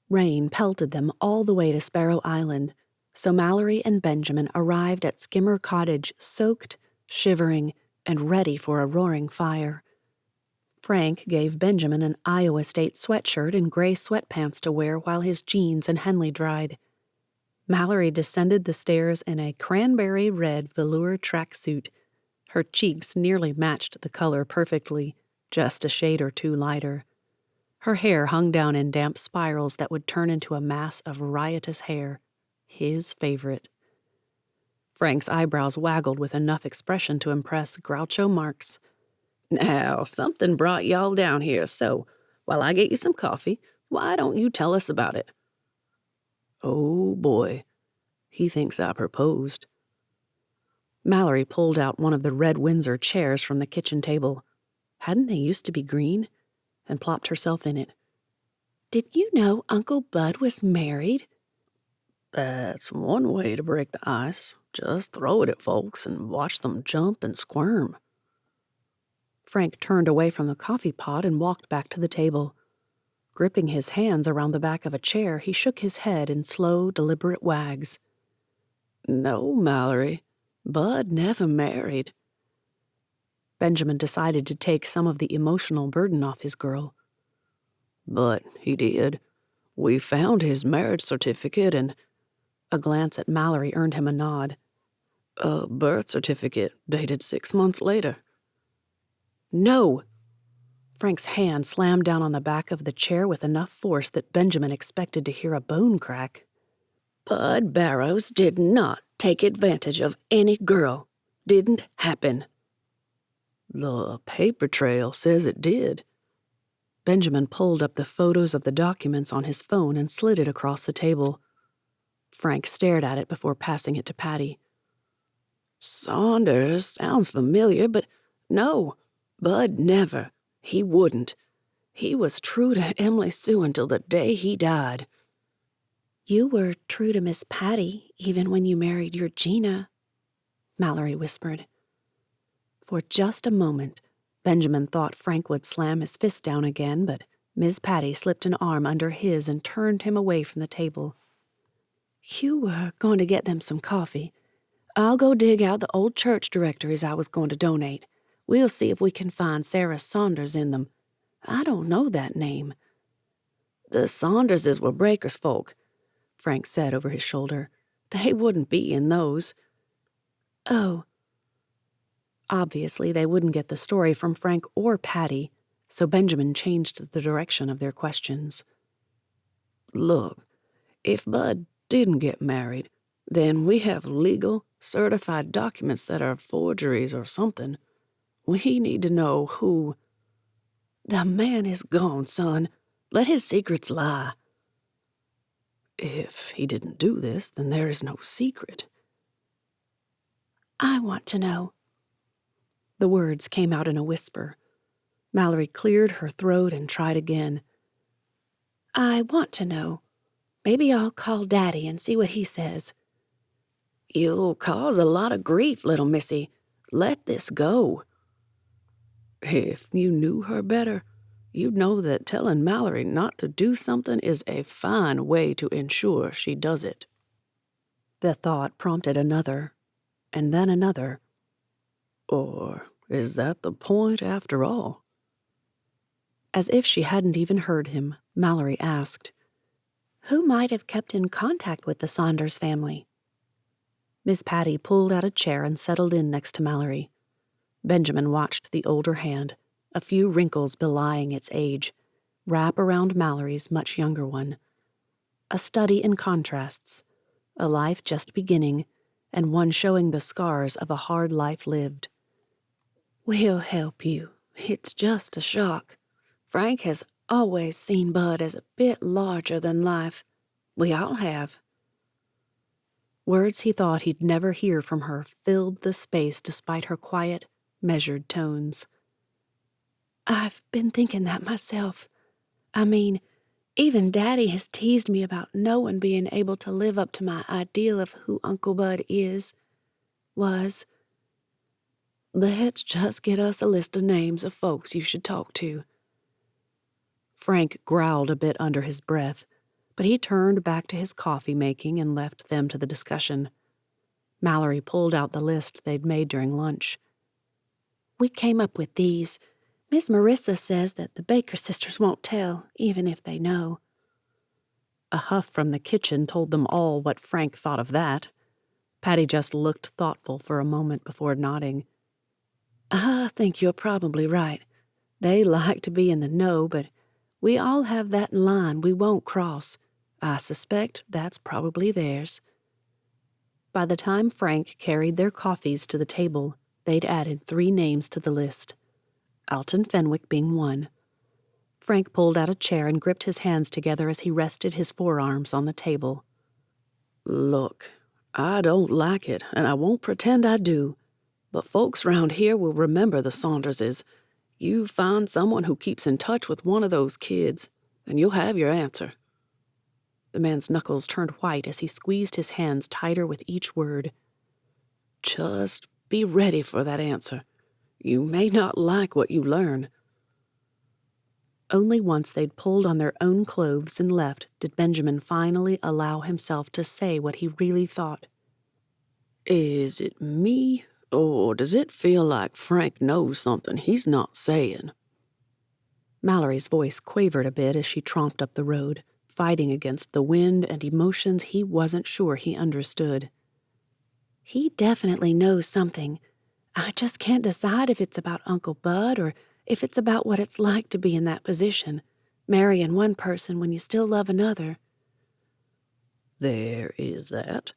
Rain pelted them all the way to Sparrow Island, so Mallory and Benjamin arrived at Skimmer Cottage soaked, shivering, and ready for a roaring fire. Frank gave Benjamin an Iowa State sweatshirt and gray sweatpants to wear while his jeans and Henley dried. Mallory descended the stairs in a cranberry red velour tracksuit. Her cheeks nearly matched the color perfectly, just a shade or two lighter. Her hair hung down in damp spirals that would turn into a mass of riotous hair, his favorite. Frank's eyebrows waggled with enough expression to impress Groucho Marx. Now, something brought y'all down here, so while I get you some coffee, why don't you tell us about it? Oh, boy. He thinks I proposed. Mallory pulled out one of the red Windsor chairs from the kitchen table. Hadn't they used to be green? And plopped herself in it. Did you know Uncle Bud was married? That's one way to break the ice. Just throw it at folks and watch them jump and squirm. Frank turned away from the coffee pot and walked back to the table. Gripping his hands around the back of a chair, he shook his head in slow, deliberate wags. No, Mallory. Bud never married. Benjamin decided to take some of the emotional burden off his girl. But he did. We found his marriage certificate and... A glance at Mallory earned him a nod. A birth certificate dated 6 months later. No! Frank's hand slammed down on the back of the chair with enough force that Benjamin expected to hear a bone crack. Bud Barrows did not take advantage of any girl. Didn't happen. The paper trail says it did. Benjamin pulled up the photos of the documents on his phone and slid it across the table. Frank stared at it before passing it to Patty. Saunders sounds familiar, but no, Bud never. He wouldn't. He was true to Emily Sue until the day he died. You were true to Miss Patty even when you married your Gina, Mallory whispered. For just a moment, Benjamin thought Frank would slam his fist down again, but Miss Patty slipped an arm under his and turned him away from the table. You were going to get them some coffee. I'll go dig out the old church directories I was going to donate. We'll see if we can find Sarah Saunders in them. I don't know that name. The Saunderses were breakers folk, Frank said over his shoulder. They wouldn't be in those. Oh. Obviously, they wouldn't get the story from Frank or Patty, so Benjamin changed the direction of their questions. Look, if Bud didn't get married, then we have legal, certified documents that are forgeries or something. We need to know who. The man is gone, son. Let his secrets lie. If he didn't do this, then there is no secret. I want to know. The words came out in a whisper. Mallory cleared her throat and tried again. I want to know. Maybe I'll call Daddy and see what he says. You'll cause a lot of grief, little missy. Let this go. If you knew her better, you'd know that telling Mallory not to do something is a fine way to ensure she does it. The thought prompted another, and then another. Or is that the point after all? As if she hadn't even heard him, Mallory asked, Who might have kept in contact with the Saunders family? Miss Patty pulled out a chair and settled in next to Mallory. Benjamin watched the older hand, a few wrinkles belying its age, wrap around Mallory's much younger one. A study in contrasts, a life just beginning, and one showing the scars of a hard life lived. We'll help you. It's just a shock. Frank has always seen Bud as a bit larger than life. We all have. Words he thought he'd never hear from her filled the space despite her quiet, measured tones. I've been thinking that myself. I mean, even Daddy has teased me about no one being able to live up to my ideal of who Uncle Bud was. Let's just get us a list of names of folks you should talk to. Frank growled a bit under his breath, but he turned back to his coffee making and left them to the discussion. Mallory pulled out the list they'd made during lunch. We came up with these. Miss Marissa says that the Baker sisters won't tell, even if they know. A huff from the kitchen told them all what Frank thought of that. Patty just looked thoughtful for a moment before nodding. I think you're probably right. They like to be in the know, but we all have that line we won't cross. I suspect that's probably theirs. By the time Frank carried their coffees to the table, they'd added 3 names to the list, Alton Fenwick being one. Frank pulled out a chair and gripped his hands together as he rested his forearms on the table. Look, I don't like it, and I won't pretend I do, but folks round here will remember the Saunderses. You find someone who keeps in touch with one of those kids, and you'll have your answer. The man's knuckles turned white as he squeezed his hands tighter with each word. Just be ready for that answer. You may not like what you learn. Only once they'd pulled on their own clothes and left did Benjamin finally allow himself to say what he really thought. Is it me, or does it feel like Frank knows something he's not saying? Mallory's voice quavered a bit as she tromped up the road, fighting against the wind and emotions he wasn't sure he understood. He definitely knows something. I just can't decide if it's about Uncle Bud or If it's about what it's like to be in that position, marrying one person when you still love another. There is that.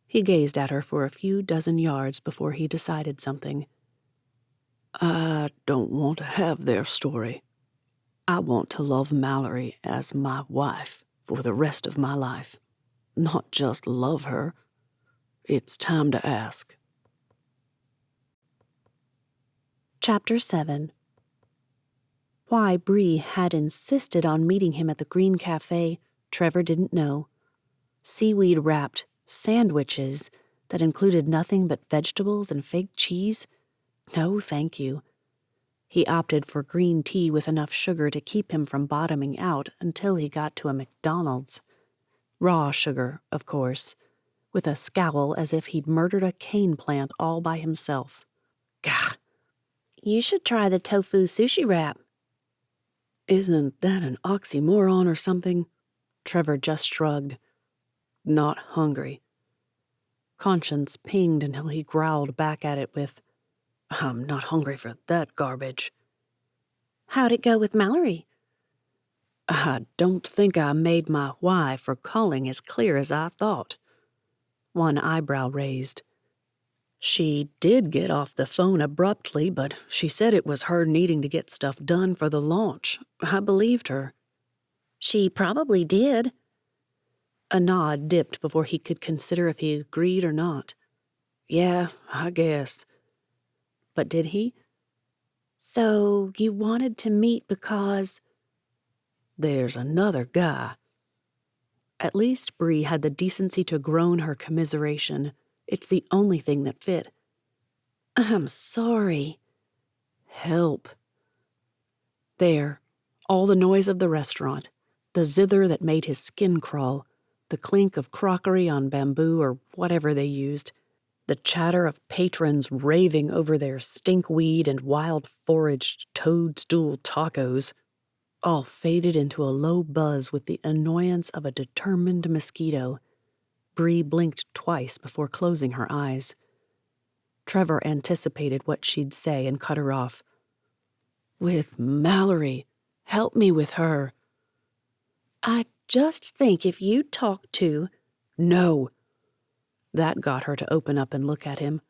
He gazed at her for a few dozen yards before he decided something. I don't want to have their story. I want to love Mallory as my wife for the rest of my life. Not just love her. It's time to ask. Chapter 7. Why Bree had insisted on meeting him at the Green Cafe, Trevor didn't know. Seaweed-wrapped sandwiches that included nothing but vegetables and fake cheese? No, thank you. He opted for green tea with enough sugar to keep him from bottoming out until he got to a McDonald's. Raw sugar, of course, with a scowl as if he'd murdered a cane plant all by himself. Gah! You should try the tofu sushi wrap. Isn't that an oxymoron or something? Trevor just shrugged. Not hungry. Conscience pinged until he growled back at it with, I'm not hungry for that garbage. How'd it go with Mallory? I don't think I made my why for calling as clear as I thought. One eyebrow raised. She did get off the phone abruptly, but she said it was her needing to get stuff done for the launch. I believed her. She probably did. A nod dipped before he could consider if he agreed or not. Yeah, I guess. But did he? So you wanted to meet because... There's another guy. At least Bree had the decency to groan her commiseration. It's the only thing that fit. I'm sorry. Help. There, all the noise of the restaurant, the zither that made his skin crawl, the clink of crockery on bamboo or whatever they used, the chatter of patrons raving over their stinkweed and wild-foraged toadstool tacos, all faded into a low buzz with the annoyance of a determined mosquito. Bree blinked twice before closing her eyes. Trevor anticipated what she'd say and cut her off. With Mallory. Help me with her. I just think if you talk to... No. That got her to open up and look at him.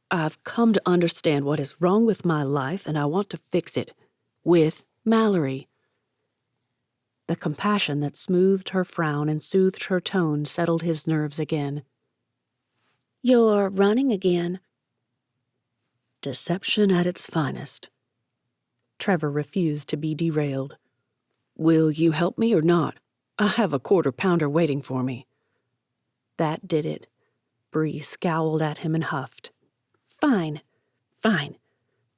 I've come to understand what is wrong with my life, and I want to fix it. With Mallory. The compassion that smoothed her frown and soothed her tone settled his nerves again. You're running again. Deception at its finest. Trevor refused to be derailed. Will you help me or not? I have a quarter-pounder waiting for me. That did it. Bree scowled at him and huffed. Fine. Fine.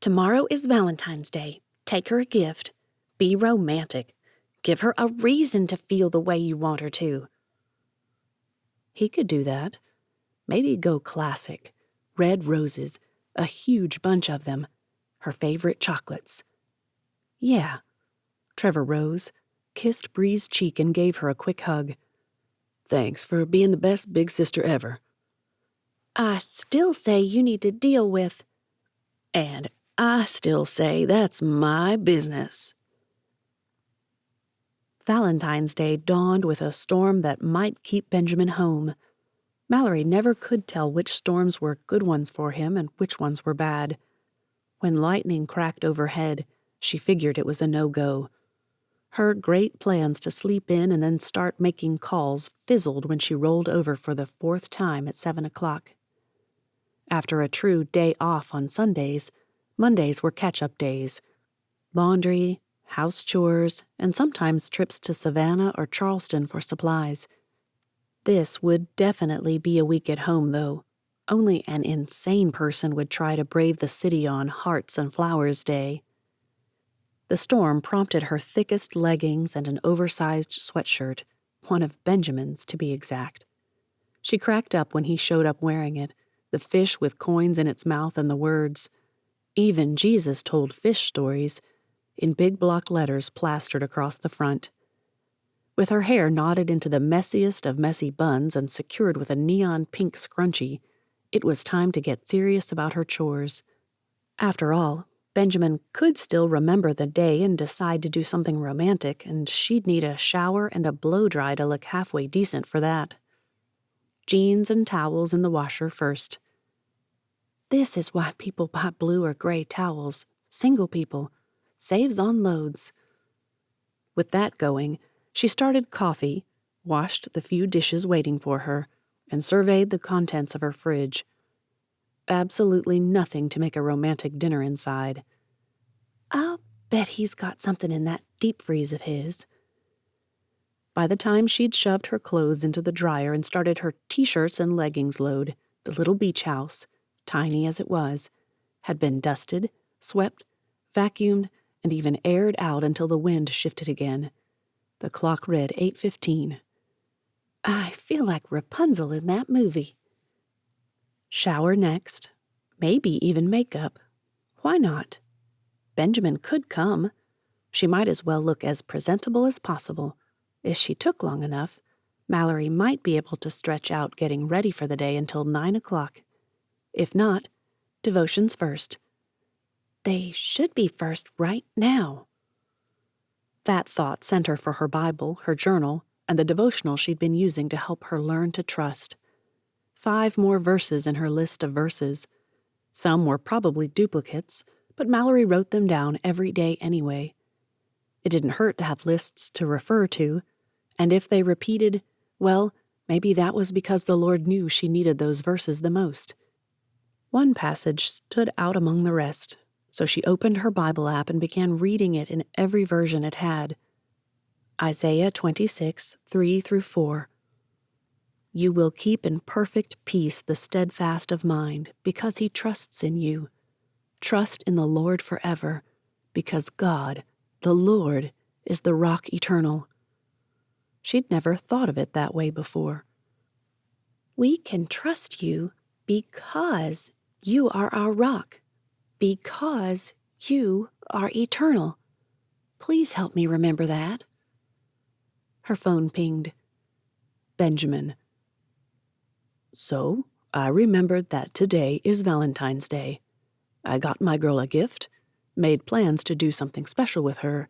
Tomorrow is Valentine's Day. Take her a gift. Be romantic. Give her a reason to feel the way you want her to. He could do that. Maybe go classic. Red roses, a huge bunch of them. Her favorite chocolates. Yeah. Trevor rose, kissed Bree's cheek and gave her a quick hug. Thanks for being the best big sister ever. I still say you need to deal with... And I still say that's my business. Valentine's Day dawned with a storm that might keep Benjamin home. Mallory never could tell which storms were good ones for him and which ones were bad. When lightning cracked overhead, she figured it was a no-go. Her great plans to sleep in and then start making calls fizzled when she rolled over for the 4th time at 7 o'clock. After a true day off on Sundays, Mondays were catch-up days. Laundry, house chores, and sometimes trips to Savannah or Charleston for supplies. This would definitely be a week at home, though. Only an insane person would try to brave the city on Hearts and Flowers Day. The storm prompted her thickest leggings and an oversized sweatshirt, one of Benjamin's to be exact. She cracked up when he showed up wearing it, the fish with coins in its mouth and the words, "Even Jesus told fish stories," in big block letters plastered across the front. With her hair knotted into the messiest of messy buns and secured with a neon pink scrunchie, it was time to get serious about her chores. After all, Benjamin could still remember the day and decide to do something romantic, and she'd need a shower and a blow-dry to look halfway decent for that. Jeans and towels in the washer first. This is why people buy blue or gray towels. Single people. Saves on loads. With that going, she started coffee, washed the few dishes waiting for her, and surveyed the contents of her fridge. Absolutely nothing to make a romantic dinner inside. I'll bet he's got something in that deep freeze of his. By the time she'd shoved her clothes into the dryer and started her t-shirts and leggings load, the little beach house, tiny as it was, had been dusted, swept, vacuumed, and even aired out until the wind shifted again. The clock read 8:15. I feel like Rapunzel in that movie. Shower next. Maybe even makeup. Why not? Benjamin could come. She might as well look as presentable as possible. If she took long enough, Mallory might be able to stretch out getting ready for the day until 9 o'clock. If not, devotions first. They should be first right now. That thought sent her for her Bible, her journal, and the devotional she'd been using to help her learn to trust. 5 more verses in her list of verses. Some were probably duplicates, but Mallory wrote them down every day anyway. It didn't hurt to have lists to refer to, and if they repeated, well, maybe that was because the Lord knew she needed those verses the most. One passage stood out among the rest, so she opened her Bible app and began reading it in every version it had. Isaiah 26, 3-4. You will keep in perfect peace the steadfast of mind, because he trusts in you. Trust in the Lord forever, because God, the Lord, is the rock eternal. She'd never thought of it that way before. We can trust you because you are our rock, because you are eternal. Please help me remember that. Her phone pinged. Benjamin. So, I remembered that today is Valentine's Day. I got my girl a gift, made plans to do something special with her,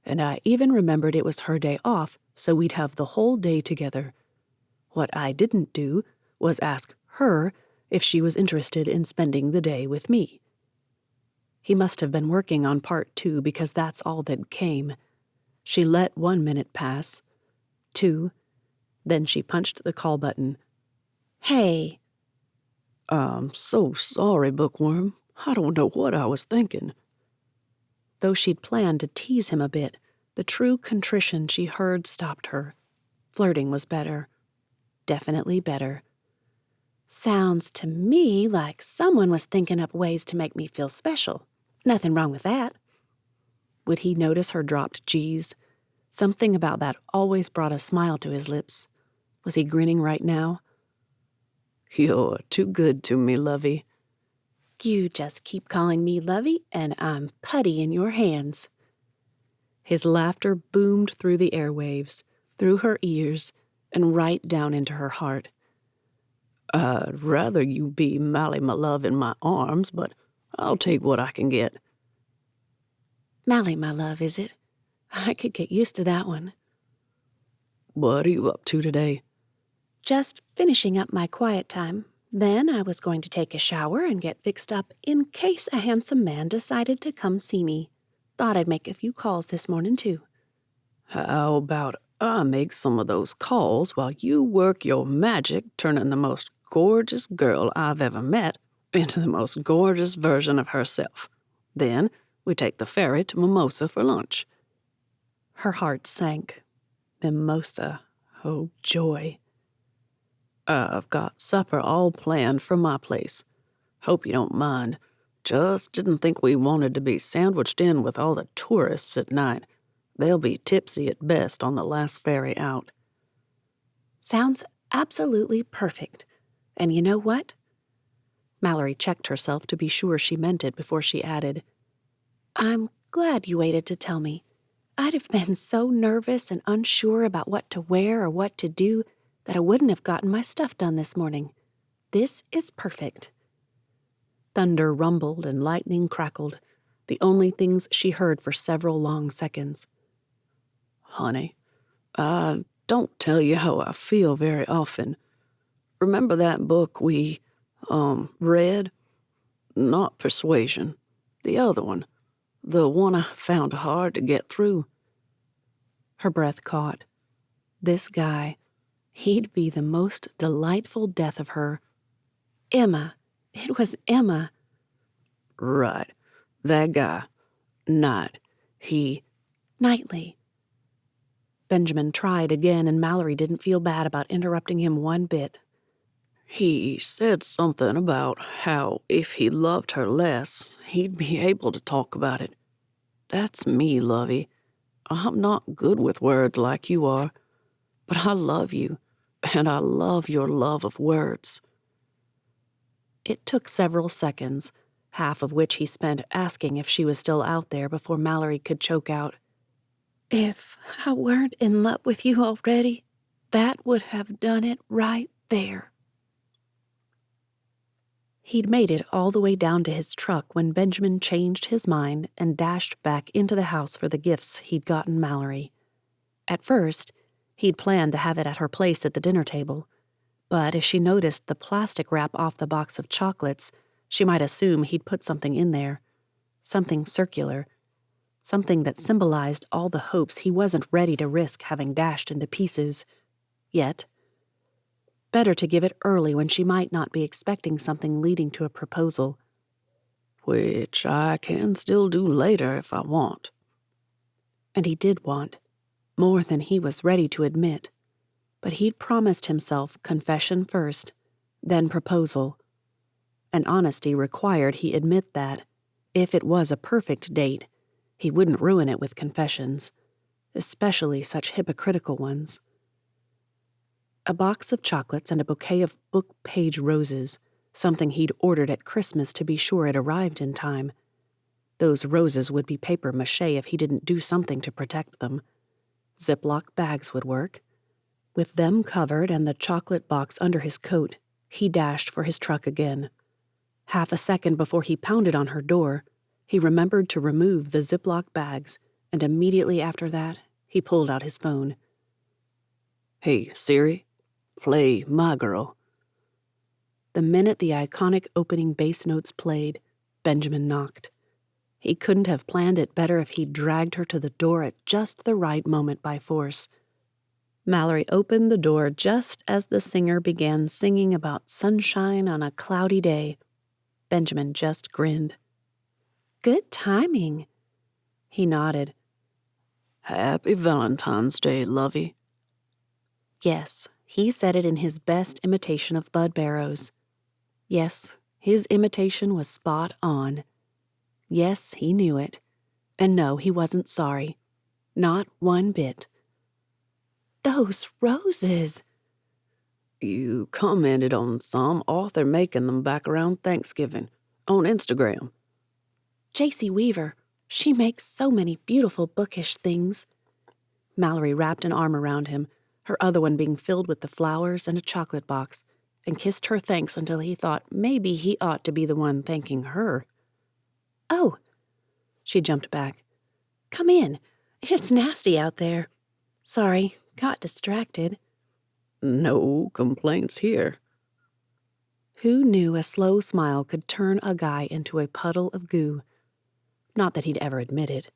and I even remembered it was her day off, so we'd have the whole day together. What I didn't do was ask her if she was interested in spending the day with me. He must have been working on part 2 because that's all that came. She let 1 minute pass, 2, then she punched the call button. Hey. I'm so sorry, Bookworm. I don't know what I was thinking. Though she'd planned to tease him a bit, the true contrition she heard stopped her. Flirting was better. Definitely better. Sounds to me like someone was thinking up ways to make me feel special. Nothing wrong with that. Would he notice her dropped G's? Something about that always brought a smile to his lips. Was he grinning right now? You're too good to me, lovey. You just keep calling me lovey, and I'm putty in your hands. His laughter boomed through the airwaves, through her ears, and right down into her heart. I'd rather you be Mally, my love, in my arms, but I'll take what I can get. Mally, my love, is it? I could get used to that one. What are you up to today? Just finishing up my quiet time. Then I was going to take a shower and get fixed up in case a handsome man decided to come see me. Thought I'd make a few calls this morning, too. How about I make some of those calls while you work your magic turning the most gorgeous girl I've ever met into the most gorgeous version of herself. Then we take the ferry to Mimosa for lunch. Her heart sank. Mimosa. Oh, joy. I've got supper all planned from my place. Hope you don't mind. Just didn't think we wanted to be sandwiched in with all the tourists at night. They'll be tipsy at best on the last ferry out. Sounds absolutely perfect. And you know what? Mallory checked herself to be sure she meant it before she added, I'm glad you waited to tell me. I'd have been so nervous and unsure about what to wear or what to do that I wouldn't have gotten my stuff done this morning. This is perfect. Thunder rumbled and lightning crackled. the only things she heard for several long seconds. Honey, I don't tell you how I feel very often. Remember that book we, read? Not Persuasion. The other one. The one I found hard to get through. Her breath caught. This guy, he'd be the most delightful death of her. Emma. It was Emma. Right. That guy. Knight. Knightley. Benjamin tried again, and Mallory didn't feel bad about interrupting him one bit. He said something about how if he loved her less, he'd be able to talk about it. That's me, lovey. I'm not good with words like you are, but I love you, and I love your love of words. It took several seconds, half of which he spent asking if she was still out there before Mallory could choke out, "If I weren't in love with you already, that would have done it right there." He'd made it all the way down to his truck when Benjamin changed his mind and dashed back into the house for the gifts he'd gotten Mallory. At first, he'd planned to have it at her place at the dinner table, but if she noticed the plastic wrap off the box of chocolates, she might assume he'd put something in there, something circular, something that symbolized all the hopes he wasn't ready to risk having dashed into pieces. Yet, better to give it early when she might not be expecting something leading to a proposal. Which I can still do later if I want. And he did want, more than he was ready to admit. But he'd promised himself confession first, then proposal. And honesty required he admit that, if it was a perfect date, he wouldn't ruin it with confessions, especially such hypocritical ones. A box of chocolates and a bouquet of book-page roses, something he'd ordered at Christmas to be sure it arrived in time. Those roses would be paper mache if he didn't do something to protect them. Ziploc bags would work. With them covered and the chocolate box under his coat, he dashed for his truck again. Half a second before he pounded on her door, he remembered to remove the Ziploc bags, and immediately after that, he pulled out his phone. Hey, Siri, play My Girl. The minute the iconic opening bass notes played, Benjamin knocked. He couldn't have planned it better if he'd dragged her to the door at just the right moment by force. Mallory opened the door just as the singer began singing about sunshine on a cloudy day. Benjamin just grinned. "Good timing." He nodded. Happy Valentine's Day, lovey. Yes, he said it in his best imitation of Bud Barrows. Yes, his imitation was spot on. Yes, he knew it. And no, he wasn't sorry. Not one bit. Those roses! You commented on some author making them back around Thanksgiving on Instagram. J.C. Weaver. She makes so many beautiful bookish things. Mallory wrapped an arm around him, her other one being filled with the flowers and a chocolate box, and kissed her thanks until he thought maybe he ought to be the one thanking her. "Oh," she jumped back. "Come in. It's nasty out there. Sorry, got distracted." No complaints here. Who knew a slow smile could turn a guy into a puddle of goo? Not that he'd ever admit it.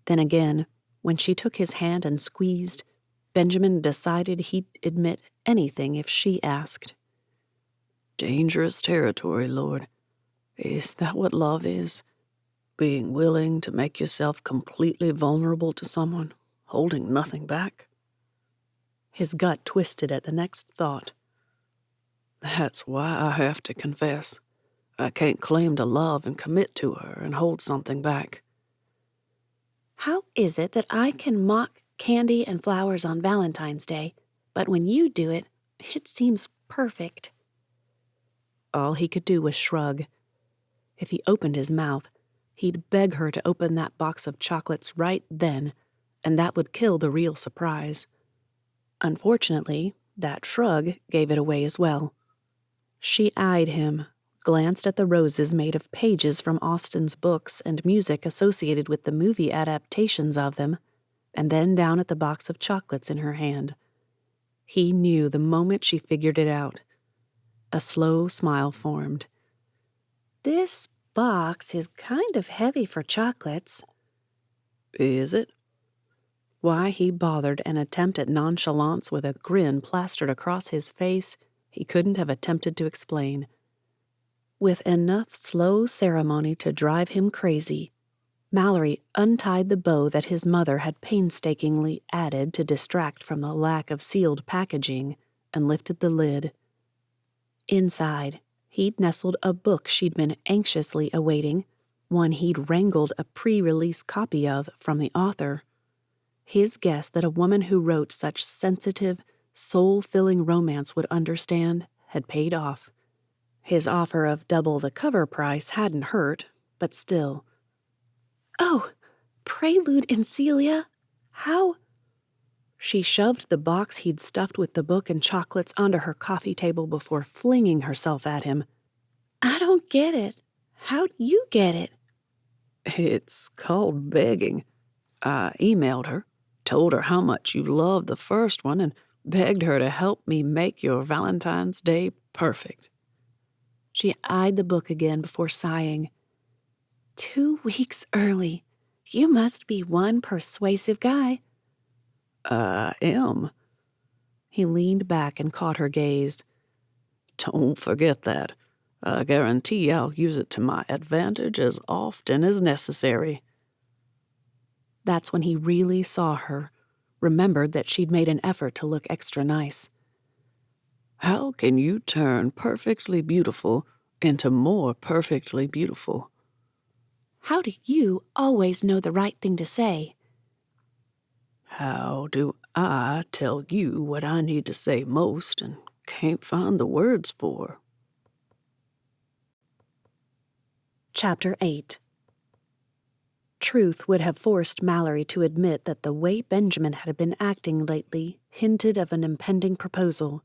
Then again, when she took his hand and squeezed, Benjamin decided he'd admit anything if she asked. Dangerous territory, Lord. Is that what love is? Being willing to make yourself completely vulnerable to someone, holding nothing back? His gut twisted at the next thought. That's why I have to confess. I can't claim to love and commit to her and hold something back. How is it that I can mock candy and flowers on Valentine's Day, but when you do it, it seems perfect? All he could do was shrug. If he opened his mouth, he'd beg her to open that box of chocolates right then, and that would kill the real surprise. Unfortunately, that shrug gave it away as well. She eyed him, glanced at the roses made of pages from Austen's books and music associated with the movie adaptations of them, and then down at the box of chocolates in her hand. He knew the moment she figured it out. A slow smile formed. "This box is kind of heavy for chocolates." Is it? Why he bothered an attempt at nonchalance with a grin plastered across his face, he couldn't have attempted to explain. With enough slow ceremony to drive him crazy, Mallory untied the bow that his mother had painstakingly added to distract from the lack of sealed packaging and lifted the lid. Inside, he'd nestled a book she'd been anxiously awaiting, one he'd wrangled a pre-release copy of from the author. His guess that a woman who wrote such sensitive, soul-filling romance would understand had paid off. His offer of double the cover price hadn't hurt, but still. "Oh, Prelude in Celia? How?" She shoved the box he'd stuffed with the book and chocolates onto her coffee table before flinging herself at him. "I don't get it. How'd you get it?" It's called begging. I emailed her, told her how much you loved the first one, and begged her to help me make your Valentine's Day perfect. She eyed the book again before sighing. 2 weeks early. You must be one persuasive guy." I am. He leaned back and caught her gaze. Don't forget that. I guarantee I'll use it to my advantage as often as necessary. That's when he really saw her, remembered that she'd made an effort to look extra nice. How can you turn perfectly beautiful into more perfectly beautiful? How do you always know the right thing to say? How do I tell you what I need to say most and can't find the words for? Chapter 8. Truth would have forced Mallory to admit that the way Benjamin had been acting lately hinted of an impending proposal.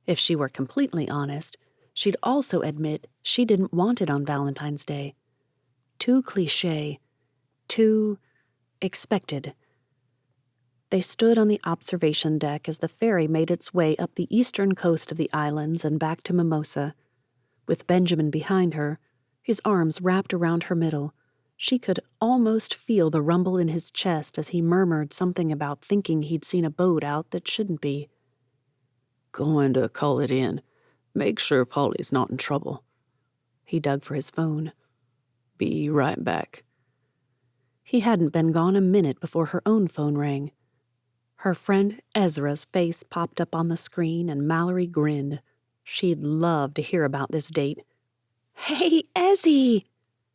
If she were completely honest, she'd also admit she didn't want it on Valentine's Day. Too cliché, too expected. They stood on the observation deck as the ferry made its way up the eastern coast of the islands and back to Mimosa. With Benjamin behind her, his arms wrapped around her middle, she could almost feel the rumble in his chest as he murmured something about thinking he'd seen a boat out that shouldn't be. Going to call it in. Make sure Polly's not in trouble. He dug for his phone. Be right back. He hadn't been gone a minute before her own phone rang. Her friend Ezra's face popped up on the screen and Mallory grinned. She'd love to hear about this date. "Hey, Ezzy!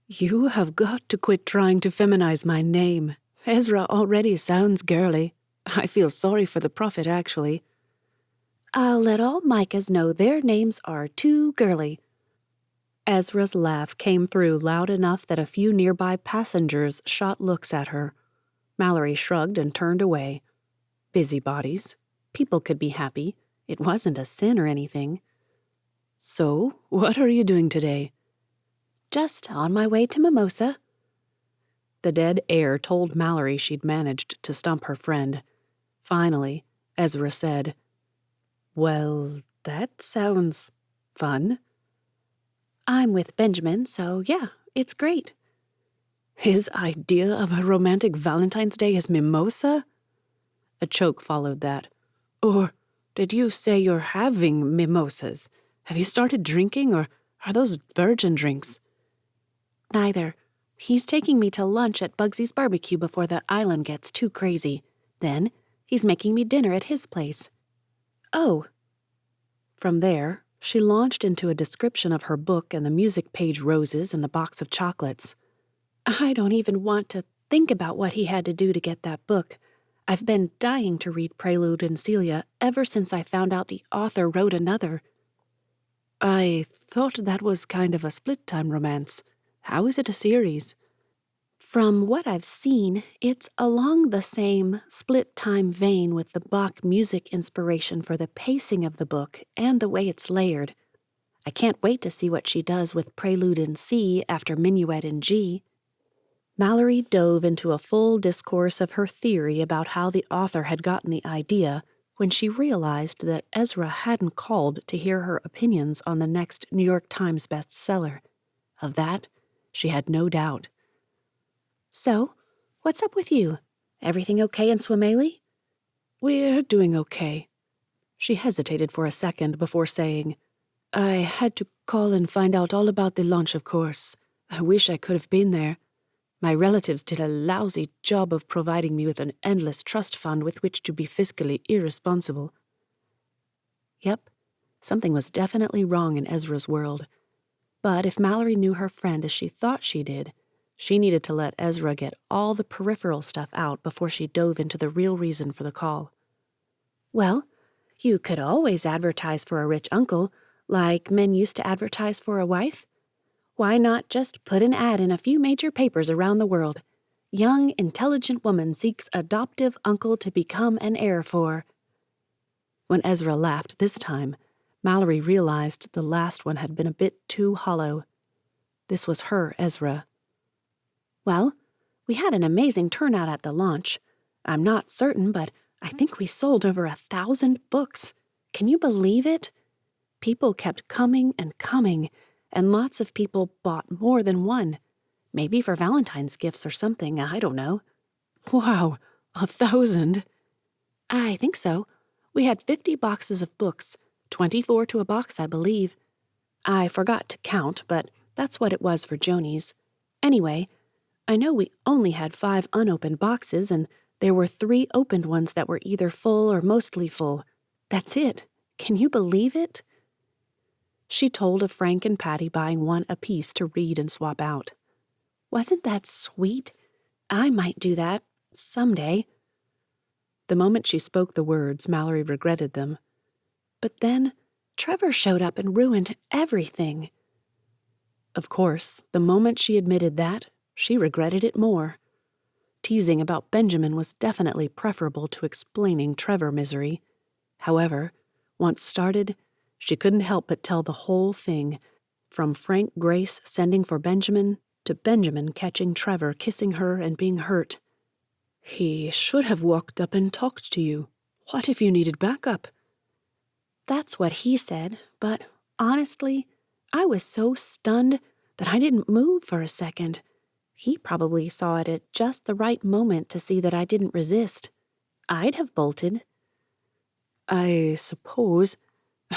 You have got to quit trying to feminize my name. Ezra already sounds girly. I feel sorry for the prophet, actually. I'll let all Micahs know their names are too girly." Ezra's laugh came through loud enough that a few nearby passengers shot looks at her. Mallory shrugged and turned away. Busybodies. People could be happy. It wasn't a sin or anything. "So, what are you doing today?" "Just on my way to Mimosa." The dead air told Mallory she'd managed to stump her friend. Finally, Ezra said, "Well, that sounds fun." "I'm with Benjamin, so yeah, it's great." His idea of a romantic Valentine's Day is Mimosa? A choke followed that. "Or did you say you're having mimosas? Have you started drinking, or are those virgin drinks?" "Neither. He's taking me to lunch at Bugsy's barbecue before the island gets too crazy. Then he's making me dinner at his place." "Oh." From there, she launched into a description of her book and the music page roses and the box of chocolates. "I don't even want to think about what he had to do to get that book. I've been dying to read Prelude and Celia ever since I found out the author wrote another." "I thought that was kind of a split-time romance. How is it a series?" "From what I've seen, it's along the same split-time vein with the Bach music inspiration for the pacing of the book and the way it's layered. I can't wait to see what she does with Prelude in C after Minuet in G. Mallory dove into a full discourse of her theory about how the author had gotten the idea when she realized that Ezra hadn't called to hear her opinions on the next New York Times bestseller. Of that, she had no doubt. So, what's up with you? Everything okay in Swameli? We're doing okay. She hesitated for a second before saying, I had to call and find out all about the launch, of course. I wish I could have been there. My relatives did a lousy job of providing me with an endless trust fund with which to be fiscally irresponsible. Yep, something was definitely wrong in Ezra's world. But if Mallory knew her friend as she thought she did, she needed to let Ezra get all the peripheral stuff out before she dove into the real reason for the call. Well, you could always advertise for a rich uncle, like men used to advertise for a wife. Why not just put an ad in a few major papers around the world? Young, intelligent woman seeks adoptive uncle to become an heir for. When Ezra laughed this time, Mallory realized the last one had been a bit too hollow. This was her Ezra. Well, we had an amazing turnout at the launch. I'm not certain, but I think we sold over 1,000 books. Can you believe it? People kept coming and coming, and lots of people bought more than one. Maybe for Valentine's gifts or something, I don't know. Wow, 1,000? I think so. We had 50 boxes of books, 24 to a box, I believe. I forgot to count, but that's what it was for Joni's. Anyway, I know we only had 5 unopened boxes, and there were 3 opened ones that were either full or mostly full. That's it. Can you believe it? She told of Frank and Patty buying one apiece to read and swap out. Wasn't that sweet? I might do that someday. The moment she spoke the words, Mallory regretted them. But then Trevor showed up and ruined everything. Of course, the moment she admitted that, she regretted it more. Teasing about Benjamin was definitely preferable to explaining Trevor misery. However, once started, she couldn't help but tell the whole thing, from Frank Grace sending for Benjamin to Benjamin catching Trevor kissing her and being hurt. He should have walked up and talked to you. What if you needed backup? That's what he said, but honestly, I was so stunned that I didn't move for a second. He probably saw it at just the right moment to see that I didn't resist. I'd have bolted. I suppose.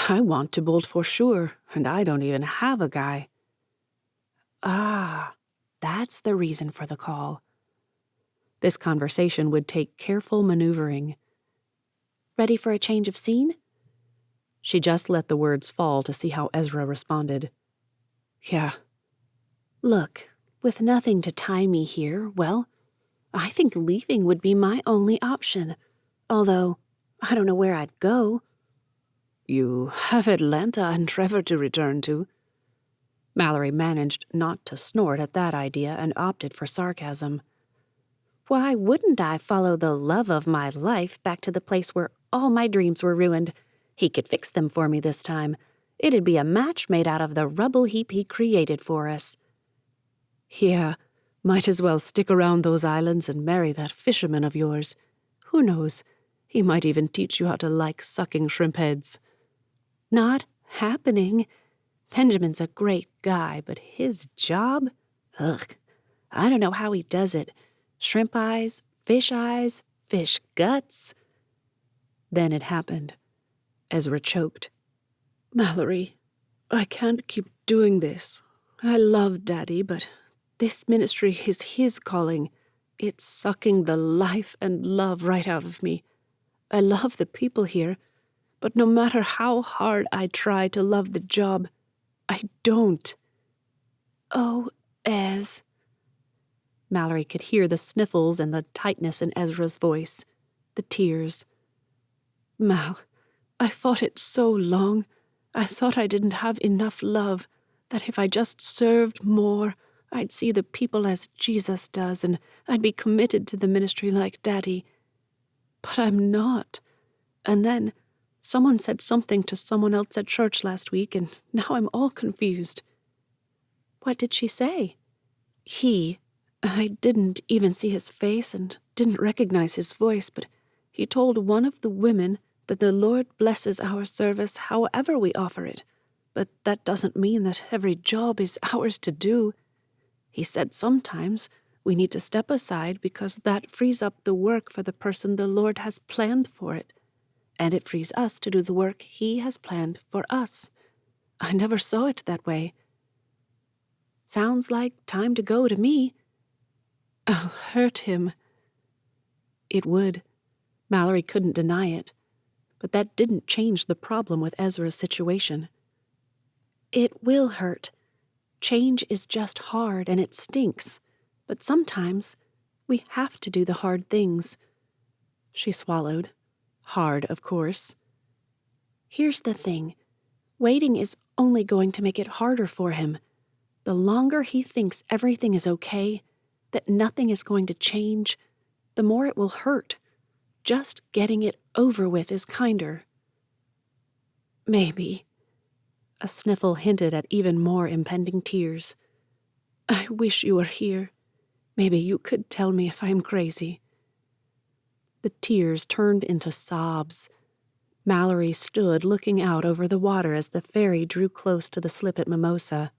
I want to bolt for sure, and I don't even have a guy. Ah, that's the reason for the call. This conversation would take careful maneuvering. Ready for a change of scene? She just let the words fall to see how Ezra responded. Yeah. Look, with nothing to tie me here, well, I think leaving would be my only option. Although, I don't know where I'd go. You have Atlanta and Trevor to return to. Mallory managed not to snort at that idea and opted for sarcasm. Why wouldn't I follow the love of my life back to the place where all my dreams were ruined? He could fix them for me this time. It'd be a match made out of the rubble heap he created for us. Yeah, might as well stick around those islands and marry that fisherman of yours. Who knows? He might even teach you how to like sucking shrimp heads. Not happening. Benjamin's a great guy, but his job? Ugh. I don't know how he does it. Shrimp eyes, fish guts. Then it happened. Ezra choked. Mallory, I can't keep doing this. I love Daddy, but this ministry is his calling. It's sucking the life and love right out of me. I love the people here, but no matter how hard I try to love the job, I don't. Oh, Ez. Mallory could hear the sniffles and the tightness in Ezra's voice, the tears. Mal, I fought it so long. I thought I didn't have enough love, that if I just served more, I'd see the people as Jesus does, and I'd be committed to the ministry like Daddy. But I'm not. And then, Someone said something to someone else at church last week, and now I'm all confused." "What did she say?" I didn't even see his face and didn't recognize his voice, but he told one of the women that the Lord blesses our service however we offer it, but that doesn't mean that every job is ours to do. He said sometimes we need to step aside because that frees up the work for the person the Lord has planned for it, and it frees us to do the work He has planned for us. I never saw it that way. Sounds like time to go to me. I'll hurt him." It would. Mallory couldn't deny it. But that didn't change the problem with Ezra's situation. It will hurt. Change is just hard and it stinks. But sometimes we have to do the hard things. She swallowed. Hard, of course. Here's the thing. Waiting is only going to make it harder for him. The longer he thinks everything is okay, that nothing is going to change, the more it will hurt. Just getting it over with is kinder. Maybe. A sniffle hinted at even more impending tears. "I wish you were here. Maybe you could tell me if I'm crazy." The tears turned into sobs. Mallory stood looking out over the water as the ferry drew close to the slip at Mimosa,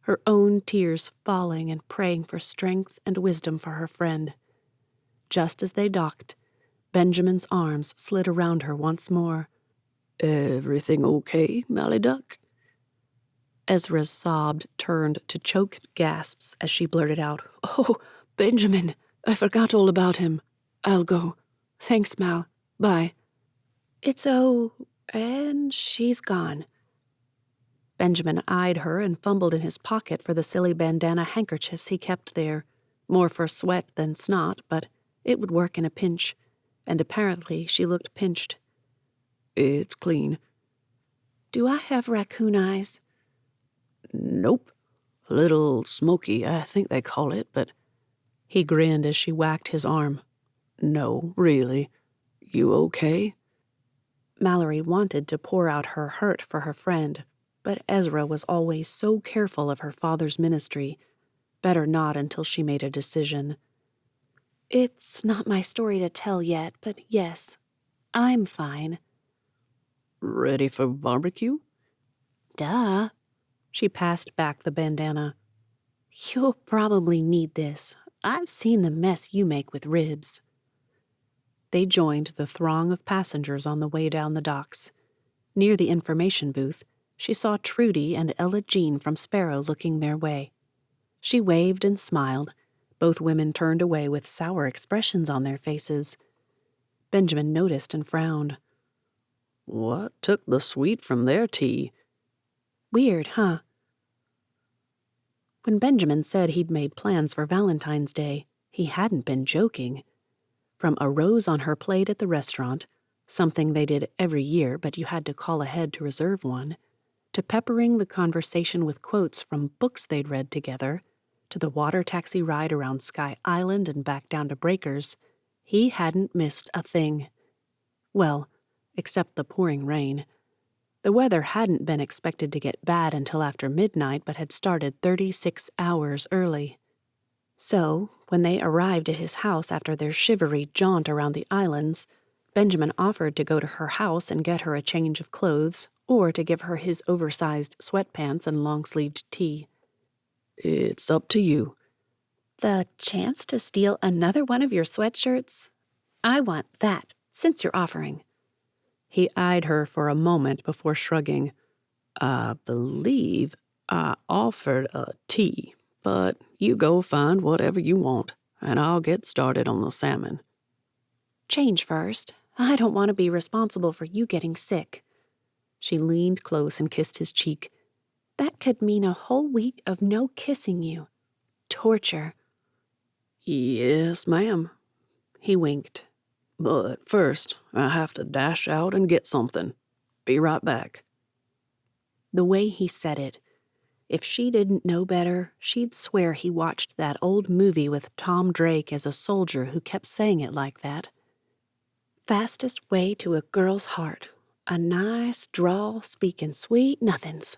her own tears falling and praying for strength and wisdom for her friend. Just as they docked, Benjamin's arms slid around her once more. "Everything okay, Mally Duck?" Ezra's sob turned to choked gasps as she blurted out, "Oh, Benjamin, I forgot all about him. I'll go. Thanks, Mal. Bye." And she's gone. Benjamin eyed her and fumbled in his pocket for the silly bandana handkerchiefs he kept there, more for sweat than snot, but it would work in a pinch, and apparently she looked pinched. "It's clean." "Do I have raccoon eyes?" "Nope. A little smoky, I think they call it, but—" He grinned as she whacked his arm. "No, really. You okay?" Mallory wanted to pour out her hurt for her friend, but Ezra was always so careful of her father's ministry. Better not until she made a decision. "It's not my story to tell yet, but yes, I'm fine." "Ready for barbecue?" "Duh." She passed back the bandana. "You'll probably need this. I've seen the mess you make with ribs." They joined the throng of passengers on the way down the docks. Near the information booth, she saw Trudy and Ella Jean from Sparrow looking their way. She waved and smiled. Both women turned away with sour expressions on their faces. Benjamin noticed and frowned. "What took the sweet from their tea?" "Weird, huh?" When Benjamin said he'd made plans for Valentine's Day, he hadn't been joking. From a rose on her plate at the restaurant, something they did every year but you had to call ahead to reserve one, to peppering the conversation with quotes from books they'd read together, to the water taxi ride around Sky Island and back down to Breakers, he hadn't missed a thing. Well, except the pouring rain. The weather hadn't been expected to get bad until after midnight but had started 36 hours early. So, when they arrived at his house after their shivery jaunt around the islands, Benjamin offered to go to her house and get her a change of clothes, or to give her his oversized sweatpants and long-sleeved tee. "It's up to you." "The chance to steal another one of your sweatshirts? I want that, since you're offering." He eyed her for a moment before shrugging. "I believe I offered a tea, but you go find whatever you want, and I'll get started on the salmon." "Change first. I don't want to be responsible for you getting sick." She leaned close and kissed his cheek. "That could mean a whole week of no kissing you. Torture." "Yes, ma'am." He winked. "But first, I have to dash out and get something. Be right back." The way he said it, if she didn't know better, she'd swear he watched that old movie with Tom Drake as a soldier who kept saying it like that. Fastest way to a girl's heart. A nice drawl speaking sweet nothings.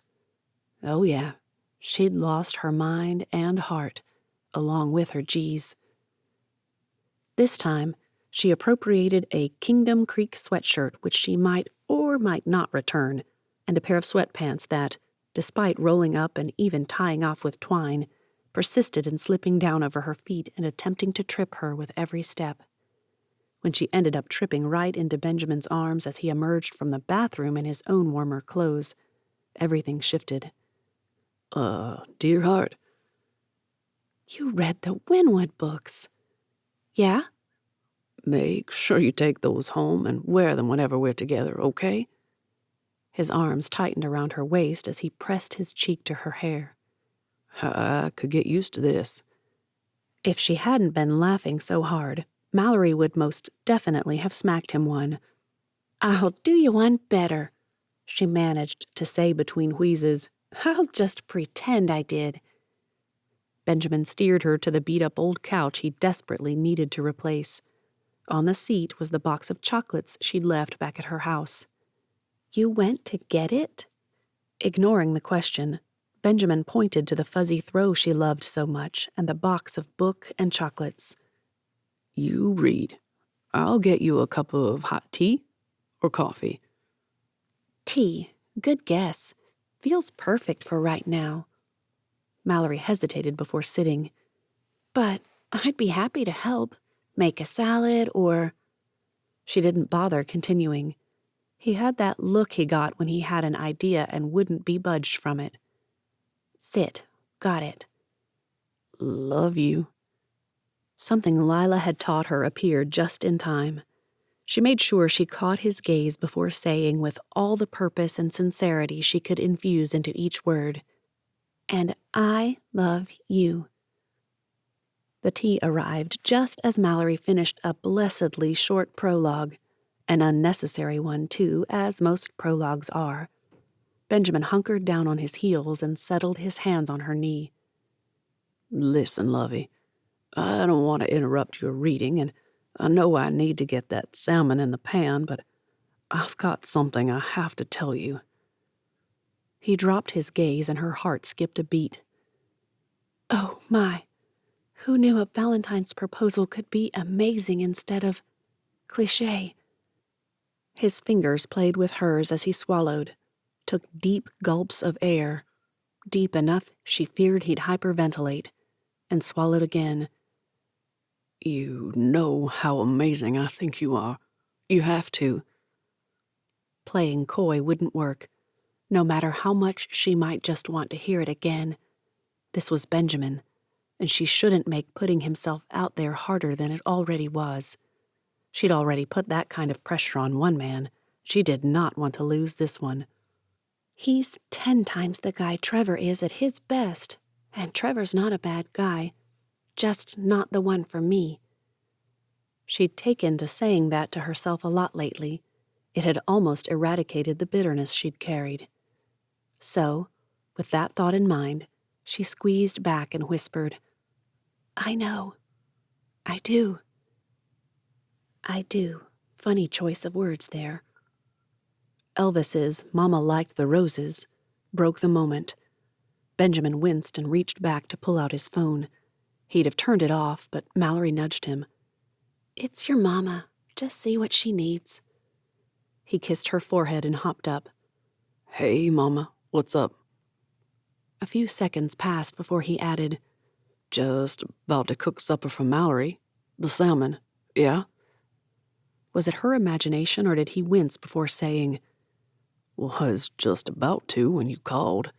Oh, yeah, she'd lost her mind and heart, along with her G's. This time, she appropriated a Kingdom Creek sweatshirt which she might or might not return, and a pair of sweatpants that, despite rolling up and even tying off with twine, persisted in slipping down over her feet and attempting to trip her with every step. When she ended up tripping right into Benjamin's arms as he emerged from the bathroom in his own warmer clothes, everything shifted. Dear heart. You read the Winwood books. Yeah? Make sure you take those home and wear them whenever we're together, okay? His arms tightened around her waist as he pressed his cheek to her hair. I could get used to this. If she hadn't been laughing so hard, Mallory would most definitely have smacked him one. I'll do you one better, she managed to say between wheezes. I'll just pretend I did. Benjamin steered her to the beat-up old couch he desperately needed to replace. On the seat was the box of chocolates she'd left back at her house. You went to get it? Ignoring the question, Benjamin pointed to the fuzzy throw she loved so much and the box of book and chocolates. You read. I'll get you a cup of hot tea or coffee. Tea. Good guess. Feels perfect for right now. Mallory hesitated before sitting. But I'd be happy to help. Make a salad or... She didn't bother continuing. He had that look he got when he had an idea and wouldn't be budged from it. Sit. Got it. Love you. Something Lila had taught her appeared just in time. She made sure she caught his gaze before saying with all the purpose and sincerity she could infuse into each word, "And I love you." The tea arrived just as Mallory finished a blessedly short prologue, an unnecessary one, too, as most prologues are. Benjamin hunkered down on his heels and settled his hands on her knee. Listen, lovey, I don't want to interrupt your reading, and I know I need to get that salmon in the pan, but I've got something I have to tell you. He dropped his gaze and her heart skipped a beat. Oh, my. Who knew a Valentine's proposal could be amazing instead of cliché? His fingers played with hers as he swallowed, took deep gulps of air, deep enough she feared he'd hyperventilate, and swallowed again. You know how amazing I think you are. You have to. Playing coy wouldn't work, no matter how much she might just want to hear it again. This was Benjamin, and she shouldn't make putting himself out there harder than it already was. She'd already put that kind of pressure on one man. She did not want to lose this one. He's 10 times the guy Trevor is at his best, and Trevor's not a bad guy, just not the one for me. She'd taken to saying that to herself a lot lately. It had almost eradicated the bitterness she'd carried. So, with that thought in mind, she squeezed back and whispered, I know. I do. I do. Funny choice of words there. Elvis's "Mama liked the roses" broke the moment. Benjamin winced and reached back to pull out his phone. He'd have turned it off, but Mallory nudged him. It's your mama. Just see what she needs. He kissed her forehead and hopped up. Hey, Mama, what's up? A few seconds passed before he added, Just about to cook supper for Mallory. The salmon, yeah? Was it her imagination or did he wince before saying, Was just about to when you called.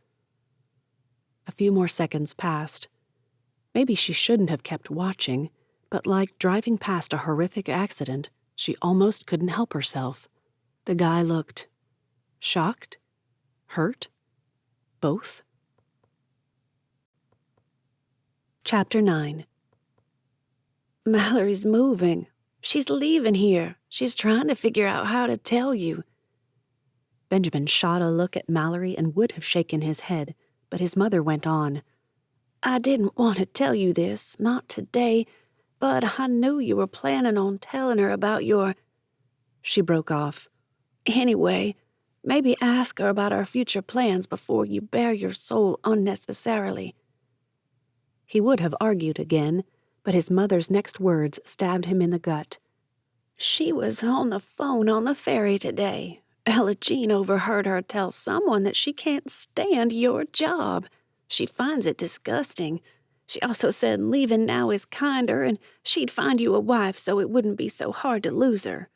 A few more seconds passed. Maybe she shouldn't have kept watching, but like driving past a horrific accident, she almost couldn't help herself. The guy looked shocked, hurt, both. Chapter 9. Mallory's moving. She's leaving here. She's trying to figure out how to tell you. Benjamin shot a look at Mallory and would have shaken his head, but his mother went on. I didn't want to tell you this, not today, but I knew you were planning on telling her about your... She broke off. Anyway, Maybe ask her about our future plans before you bare your soul unnecessarily." He would have argued again, but his mother's next words stabbed him in the gut. "She was on the phone on the ferry today. Ella Jean overheard her tell someone that she can't stand your job. She finds it disgusting. She also said leaving now is kinder and she'd find you a wife so it wouldn't be so hard to lose her."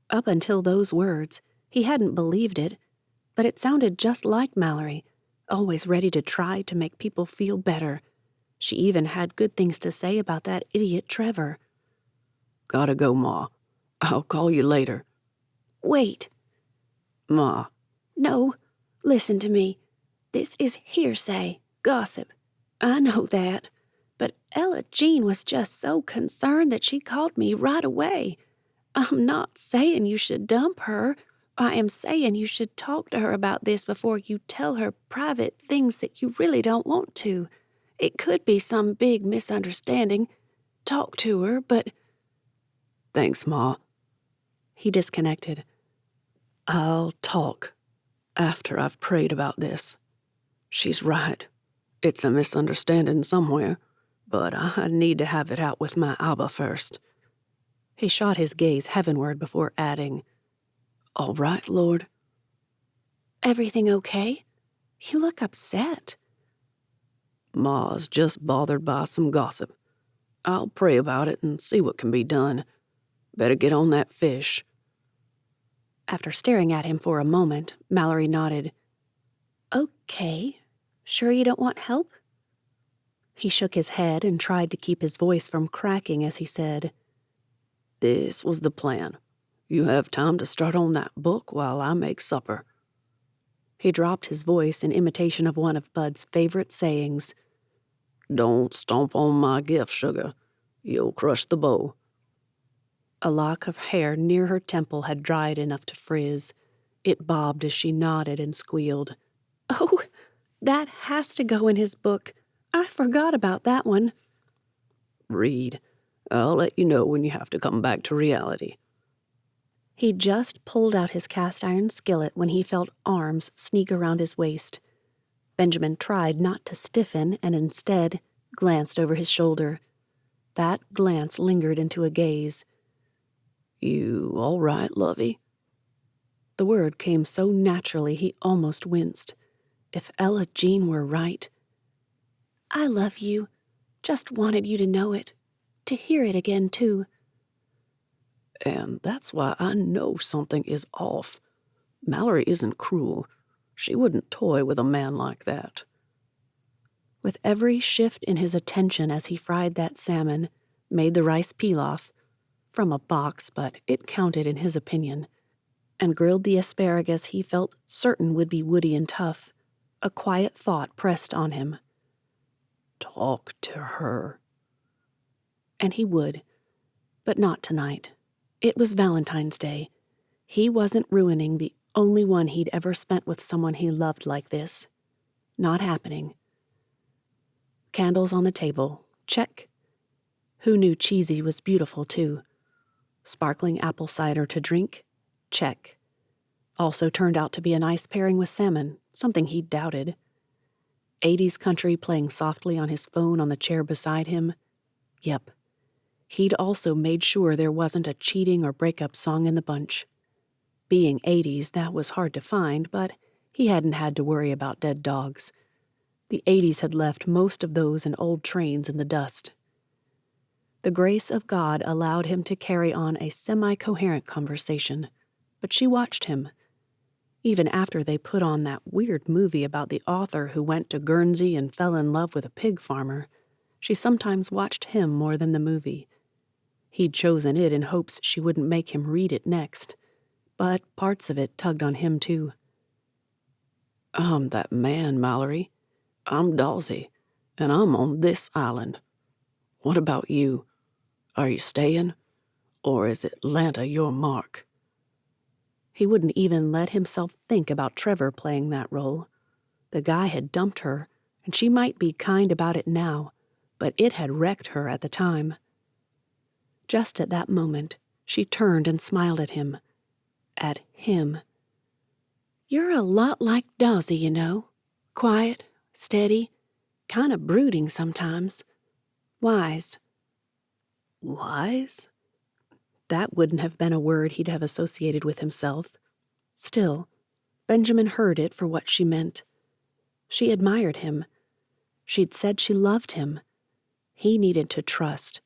Up until those words, he hadn't believed it, but it sounded just like Mallory, always ready to try to make people feel better. She even had good things to say about that idiot Trevor. "Gotta go, Ma. I'll call you later." "Wait. Ma." No, listen to me. This is hearsay, gossip. I know that. But Ella Jean was just so concerned that she called me right away. I'm not saying you should dump her. I am saying you should talk to her about this before you tell her private things that you really don't want to. It could be some big misunderstanding. Talk to her, but—" "Thanks, Ma." He disconnected. "I'll talk after I've prayed about this. She's right. It's a misunderstanding somewhere, but I need to have it out with my Abba first." He shot his gaze heavenward before adding, "All right, Lord?" "Everything okay? You look upset." "Ma's just bothered by some gossip. I'll pray about it and see what can be done. Better get on that fish." After staring at him for a moment, Mallory nodded. "Okay. Sure you don't want help?" He shook his head and tried to keep his voice from cracking as he said, "This was the plan. You have time to start on that book while I make supper." He dropped his voice in imitation of one of Bud's favorite sayings. "Don't stomp on my gift, sugar. You'll crush the bow." A lock of hair near her temple had dried enough to frizz. It bobbed as she nodded and squealed. "Oh, that has to go in his book. I forgot about that one." "Read. I'll let you know when you have to come back to reality." He just pulled out his cast-iron skillet when he felt arms sneak around his waist. Benjamin tried not to stiffen and instead glanced over his shoulder. That glance lingered into a gaze. "You all right, lovey?" The word came so naturally he almost winced. If Ella Jean were right. "I love you. Just wanted you to know it. To hear it again, too." "And that's why I know something is off. Mallory isn't cruel. She wouldn't toy with a man like that." With every shift in his attention as he fried that salmon, made the rice pilaf, from a box, but it counted in his opinion, and grilled the asparagus he felt certain would be woody and tough, a quiet thought pressed on him. Talk to her. And he would, but not tonight. It was Valentine's Day. He wasn't ruining the only one he'd ever spent with someone he loved like this. Not happening. Candles on the table. Check. Who knew cheesy was beautiful, too? Sparkling apple cider to drink? Check. Also turned out to be a nice pairing with salmon, something he'd doubted. 80s country playing softly on his phone on the chair beside him? Yep. He'd also made sure there wasn't a cheating or breakup song in the bunch. Being 80s, that was hard to find, but he hadn't had to worry about dead dogs. The 80s had left most of those in old trains in the dust. The grace of God allowed him to carry on a semi-coherent conversation, but she watched him. Even after they put on that weird movie about the author who went to Guernsey and fell in love with a pig farmer, she sometimes watched him more than the movie. He'd chosen it in hopes she wouldn't make him read it next, but parts of it tugged on him too. "I'm that man, Mallory. I'm Dalsey, and I'm on this island. What about you? Are you staying? Or is Atlanta your mark?" He wouldn't even let himself think about Trevor playing that role. The guy had dumped her, and she might be kind about it now, but it had wrecked her at the time. Just at that moment, she turned and smiled at him. At him. You're a lot like Dawsey, you know. Quiet, steady, kind of brooding sometimes. Wise. Wise? That wouldn't have been a word he'd have associated with himself. Still, Benjamin heard it for what she meant. She admired him. She'd said she loved him. He needed to trust.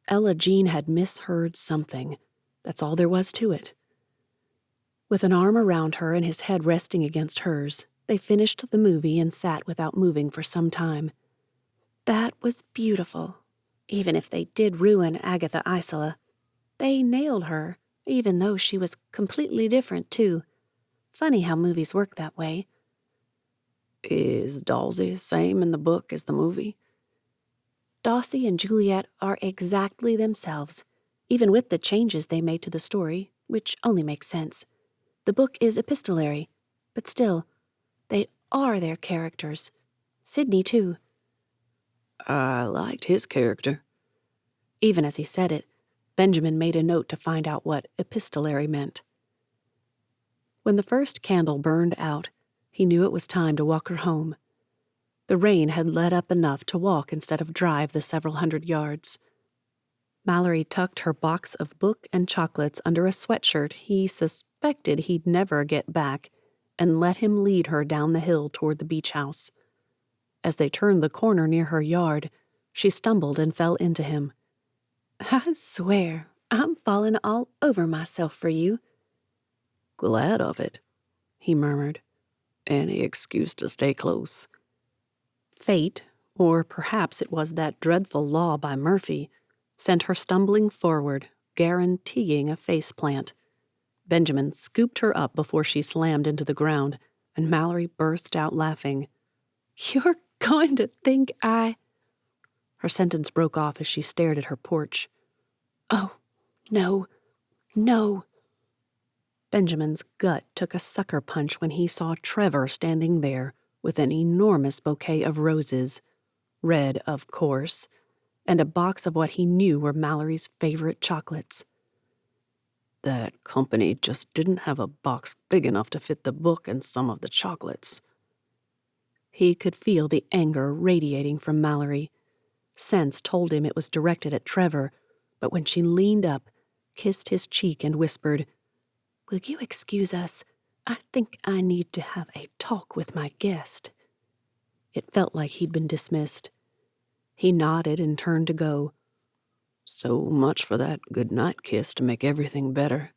Ella Jean had misheard something. That's all there was to it. With an arm around her and his head resting against hers, they finished the movie and sat without moving for some time. That was beautiful. Even if they did ruin Agatha Isola, they nailed her, even though she was completely different, too. Funny how movies work that way. Is Dalsey the same in the book as the movie? Dawsey and Juliet are exactly themselves, even with the changes they made to the story, which only makes sense. The book is epistolary, but still, they are their characters. Sidney, too. I liked his character. Even as he said it, Benjamin made a note to find out what epistolary meant. When the first candle burned out, he knew it was time to walk her home. The rain had let up enough to walk instead of drive the several hundred yards. Mallory tucked her box of book and chocolates under a sweatshirt he suspected he'd never get back and let him lead her down the hill toward the beach house. As they turned the corner near her yard, she stumbled and fell into him. I swear, I'm falling all over myself for you. Glad of it, he murmured. Any excuse to stay close. Fate, or perhaps it was that dreadful law by Murphy, sent her stumbling forward, guaranteeing a faceplant. Benjamin scooped her up before she slammed into the ground, and Mallory burst out laughing. You're going to think I... Her sentence broke off as she stared at her porch. Oh, no, no. Benjamin's gut took a sucker punch when he saw Trevor standing there with an enormous bouquet of roses, red, of course, and a box of what he knew were Mallory's favorite chocolates. That company just didn't have a box big enough to fit the book and some of the chocolates. He could feel the anger radiating from Mallory. Sense told him it was directed at Trevor, but when she leaned up, kissed his cheek and whispered, Will you excuse us? I think I need to have a talk with my guest. It felt like he'd been dismissed. He nodded and turned to go. So much for that goodnight kiss to make everything better.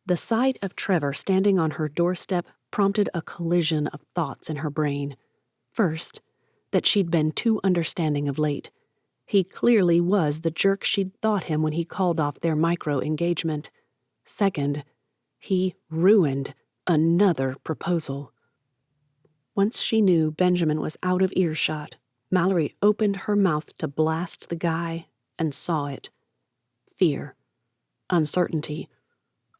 The sight of Trevor standing on her doorstep prompted a collision of thoughts in her brain. First, that she'd been too understanding of late. He clearly was the jerk she'd thought him when he called off their micro-engagement. Second, he ruined another proposal. Once she knew Benjamin was out of earshot, Mallory opened her mouth to blast the guy and saw it. Fear, uncertainty,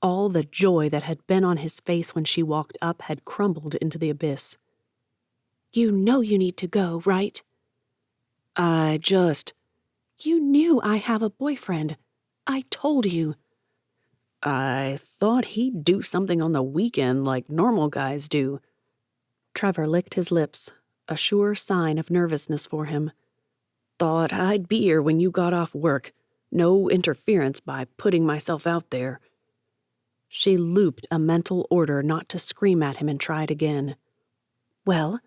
all the joy that had been on his face when she walked up had crumbled into the abyss. You know you need to go, right? You knew I have a boyfriend. I told you. I thought he'd do something on the weekend like normal guys do. Trevor licked his lips, a sure sign of nervousness for him. Thought I'd be here when you got off work. No interference by putting myself out there. She looped a mental order not to scream at him and tried again. Well,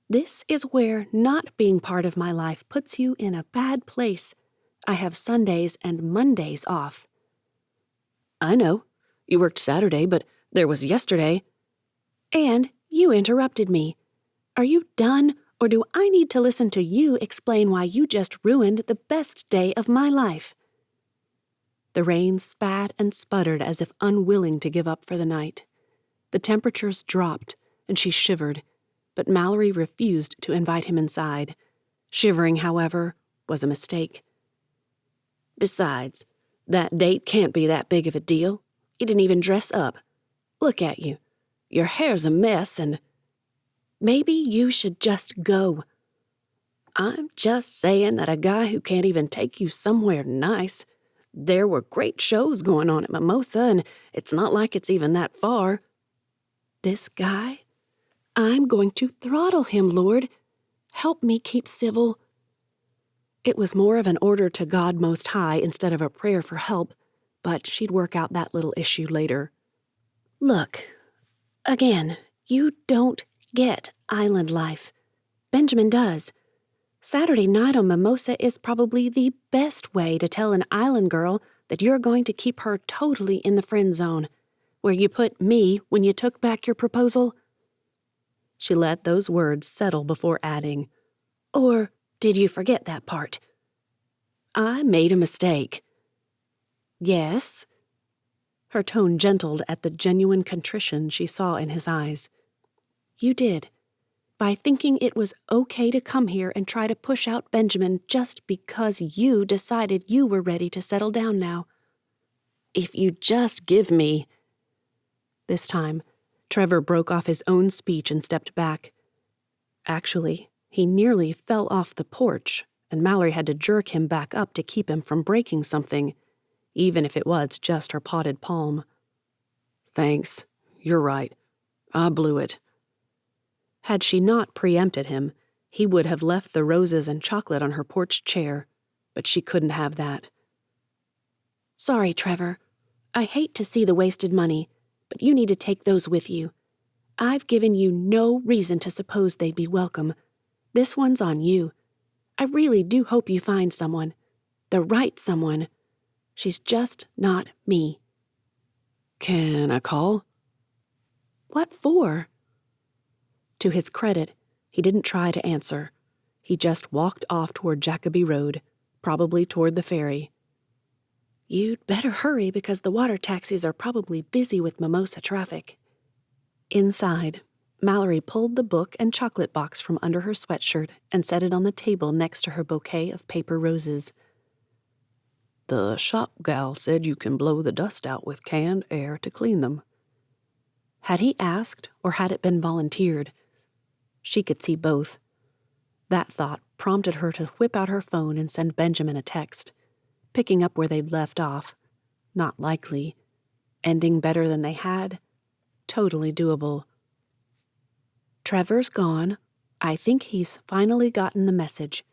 this is where not being part of my life puts you in a bad place. I have Sundays and Mondays off. I know. You worked Saturday, but there was yesterday. And you interrupted me. Are you done, or do I need to listen to you explain why you just ruined the best day of my life? The rain spat and sputtered as if unwilling to give up for the night. The temperatures dropped, and she shivered, but Mallory refused to invite him inside. Shivering, however, was a mistake. Besides, that date can't be that big of a deal. You didn't even dress up. Look at you. Your hair's a mess and... Maybe you should just go. I'm just saying that a guy who can't even take you somewhere nice... There were great shows going on at Mimosa, and it's not like it's even that far. This guy? I'm going to throttle him, Lord. Help me keep civil. It was more of an order to God Most High instead of a prayer for help, but she'd work out that little issue later. Look, again, you don't get island life. Benjamin does. Saturday night on Mimosa is probably the best way to tell an island girl that you're going to keep her totally in the friend zone, where you put me when you took back your proposal. She let those words settle before adding, Or did you forget that part? I made a mistake. Yes? Her tone gentled at the genuine contrition she saw in his eyes. You did. By thinking it was okay to come here and try to push out Benjamin just because you decided you were ready to settle down now. If you just give me... This time, Trevor broke off his own speech and stepped back. Actually, he nearly fell off the porch, and Mallory had to jerk him back up to keep him from breaking something, even if it was just her potted palm. Thanks. You're right. I blew it. Had she not preempted him, he would have left the roses and chocolate on her porch chair, but she couldn't have that. Sorry, Trevor. I hate to see the wasted money, but you need to take those with you. I've given you no reason to suppose they'd be welcome. This one's on you. I really do hope you find someone. The right someone. She's just not me. Can I call? What for? To his credit, he didn't try to answer. He just walked off toward Jacoby Road, probably toward the ferry. You'd better hurry because the water taxis are probably busy with Mimosa traffic. Inside, Mallory pulled the book and chocolate box from under her sweatshirt and set it on the table next to her bouquet of paper roses. The shop gal said you can blow the dust out with canned air to clean them. Had he asked, or had it been volunteered? She could see both. That thought prompted her to whip out her phone and send Benjamin a text, picking up where they'd left off. Not likely. Ending better than they had. Totally doable. Trevor's gone. I think he's finally gotten the message.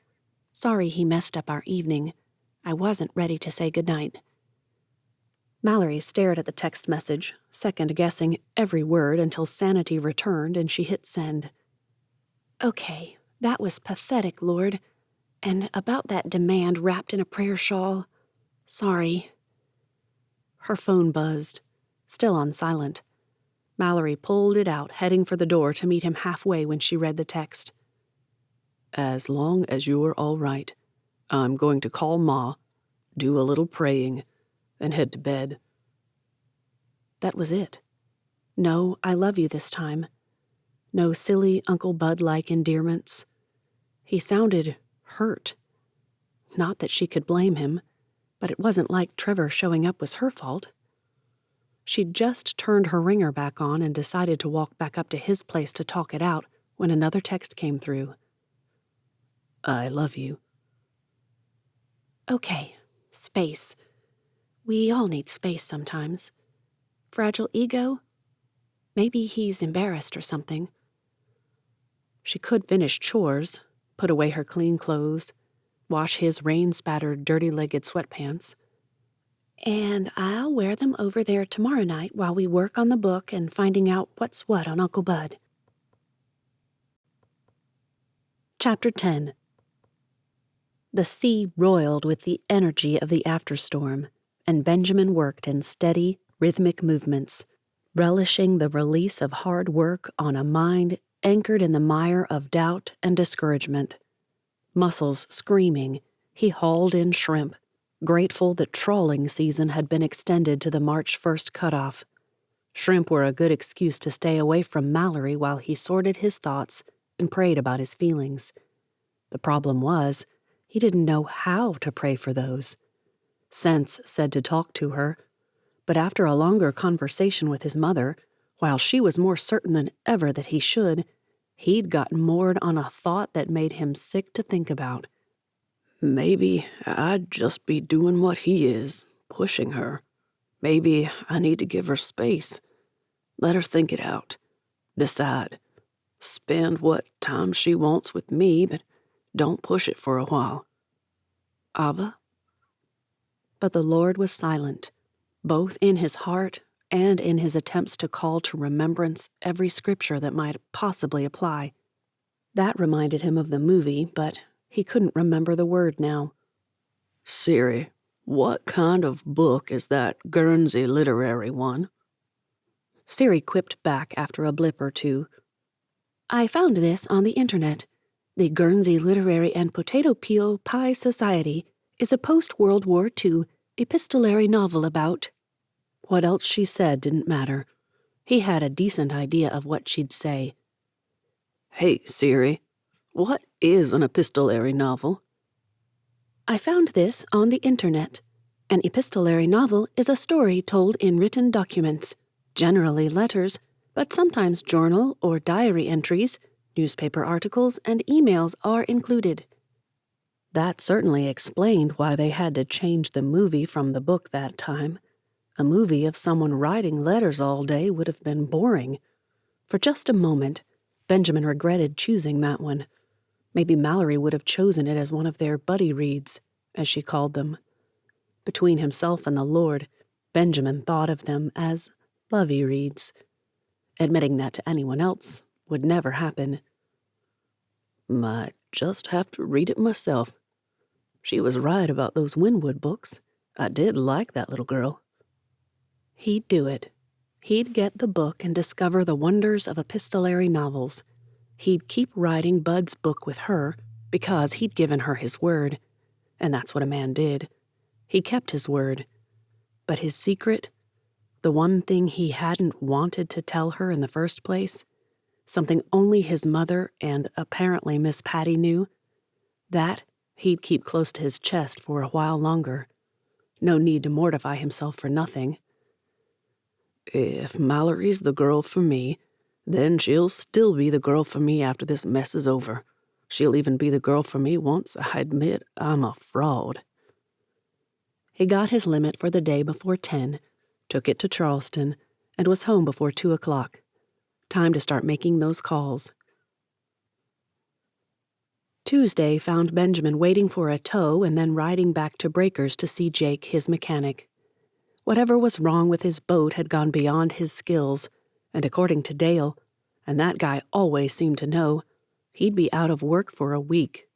Sorry he messed up our evening. I wasn't ready to say goodnight. Mallory stared at the text message, second-guessing every word until sanity returned and she hit send. Okay, that was pathetic, Lord. And about that demand wrapped in a prayer shawl. Sorry. Her phone buzzed, still on silent. Mallory pulled it out, heading for the door to meet him halfway when she read the text. As long as you're all right, I'm going to call Ma, do a little praying, and head to bed. That was it. No, I love you this time. No silly Uncle Bud-like endearments. He sounded hurt. Not that she could blame him, but it wasn't like Trevor showing up was her fault. She'd just turned her ringer back on and decided to walk back up to his place to talk it out when another text came through. I love you. Okay, space. We all need space sometimes. Fragile ego? Maybe he's embarrassed or something. She could finish chores, put away her clean clothes, wash his rain-spattered, dirty-legged sweatpants. And I'll wear them over there tomorrow night while we work on the book and finding out what's what on Uncle Bud. Chapter 10. The sea roiled with the energy of the afterstorm, and Benjamin worked in steady, rhythmic movements, relishing the release of hard work on a mind anchored in the mire of doubt and discouragement. Muscles screaming, he hauled in shrimp, grateful that trawling season had been extended to the March 1st cutoff. Shrimp were a good excuse to stay away from Mallory while he sorted his thoughts and prayed about his feelings. The problem was, he didn't know how to pray for those. Sense said to talk to her, but after a longer conversation with his mother, while she was more certain than ever that he should, he'd gotten moored on a thought that made him sick to think about. Maybe I'd just be doing what he is, pushing her. Maybe I need to give her space. Let her think it out. Decide. Spend what time she wants with me, but don't push it for a while. Abba? But the Lord was silent, both in his heart and in his attempts to call to remembrance every scripture that might possibly apply. That reminded him of the movie, but he couldn't remember the word now. Siri, what kind of book is that Guernsey literary one? Siri quipped back after a blip or two. I found this on the internet. The Guernsey Literary and Potato Peel Pie Society is a post-World War II epistolary novel about... What else she said didn't matter. He had a decent idea of what she'd say. Hey, Siri, what is an epistolary novel? I found this on the internet. An epistolary novel is a story told in written documents, generally letters, but sometimes journal or diary entries, newspaper articles, and emails are included. That certainly explained why they had to change the movie from the book that time. A movie of someone writing letters all day would have been boring. For just a moment, Benjamin regretted choosing that one. Maybe Mallory would have chosen it as one of their buddy reads, as she called them. Between himself and the Lord, Benjamin thought of them as lovey reads. Admitting that to anyone else would never happen. Might just have to read it myself. She was right about those Winwood books. I did like that little girl. He'd do it. He'd get the book and discover the wonders of epistolary novels. He'd keep writing Bud's book with her because he'd given her his word. And that's what a man did. He kept his word. But his secret, the one thing he hadn't wanted to tell her in the first place, something only his mother and apparently Miss Patty knew, that he'd keep close to his chest for a while longer. No need to mortify himself for nothing. If Mallory's the girl for me, then she'll still be the girl for me after this mess is over. She'll even be the girl for me once I admit I'm a fraud. He got his limit for the day before 10, took it to Charleston, and was home before 2 o'clock. Time to start making those calls. Tuesday found Benjamin waiting for a tow and then riding back to Breakers to see Jake, his mechanic. Whatever was wrong with his boat had gone beyond his skills, and according to Dale, and that guy always seemed to know, he'd be out of work for a week.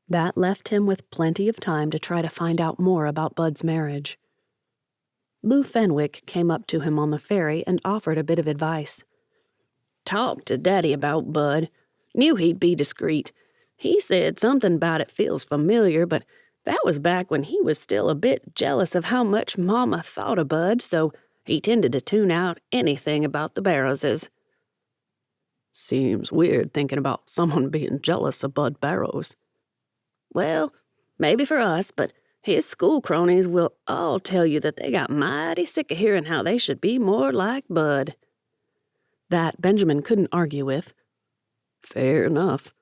That left him with plenty of time to try to find out more about Bud's marriage. Lou Fenwick came up to him on the ferry and offered a bit of advice. Talked to Daddy about Bud. Knew he'd be discreet. He said something about it feels familiar, but that was back when he was still a bit jealous of how much Mama thought of Bud, so he tended to tune out anything about the Barrowses. Seems weird thinking about someone being jealous of Bud Barrows. Well, maybe for us, but his school cronies will all tell you that they got mighty sick of hearing how they should be more like Bud. That Benjamin couldn't argue with. Fair enough.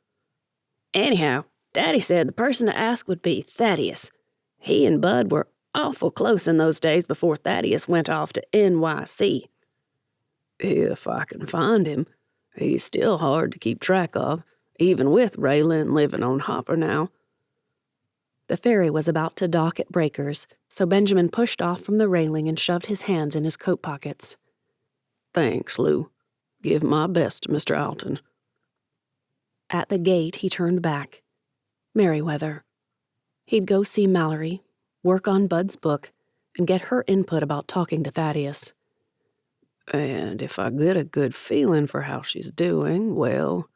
Anyhow, Daddy said the person to ask would be Thaddeus. He and Bud were awful close in those days before Thaddeus went off to NYC. If I can find him. He's still hard to keep track of, even with Raylan living on Hopper now. The ferry was about to dock at Breakers, so Benjamin pushed off from the railing and shoved his hands in his coat pockets. Thanks, Lou. Give my best to Mr. Alton. At the gate, he turned back. Merriweather. He'd go see Mallory, work on Bud's book, and get her input about talking to Thaddeus. And if I get a good feeling for how she's doing, well...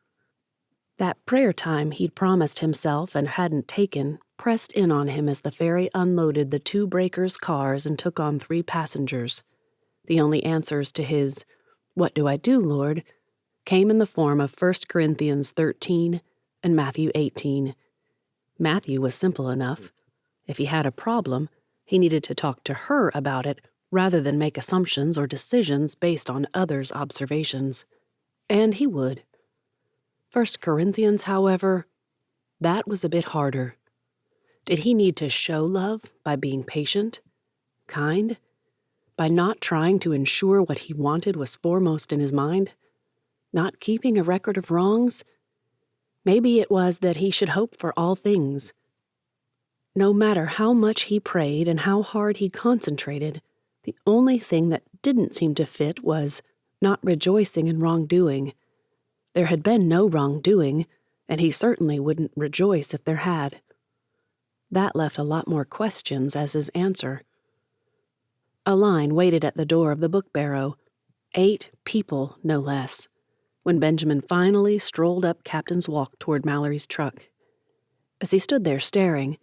That prayer time he'd promised himself and hadn't taken pressed in on him as the ferry unloaded the 2 Breakers cars and took on 3 passengers. The only answers to his, "What do I do, Lord?" came in the form of 1 Corinthians 13 and Matthew 18. Matthew was simple enough. If he had a problem, he needed to talk to her about it rather than make assumptions or decisions based on others' observations. And he would. 1 Corinthians, however, that was a bit harder. Did he need to show love by being patient, kind, by not trying to ensure what he wanted was foremost in his mind? Not keeping a record of wrongs? Maybe it was that he should hope for all things. No matter how much he prayed and how hard he concentrated, the only thing that didn't seem to fit was not rejoicing in wrongdoing. There had been no wrongdoing, and he certainly wouldn't rejoice if there had. That left a lot more questions as his answer. A line waited at the door of the book barrow. 8 people, no less, when Benjamin finally strolled up Captain's Walk toward Mallory's truck. As he stood there staring,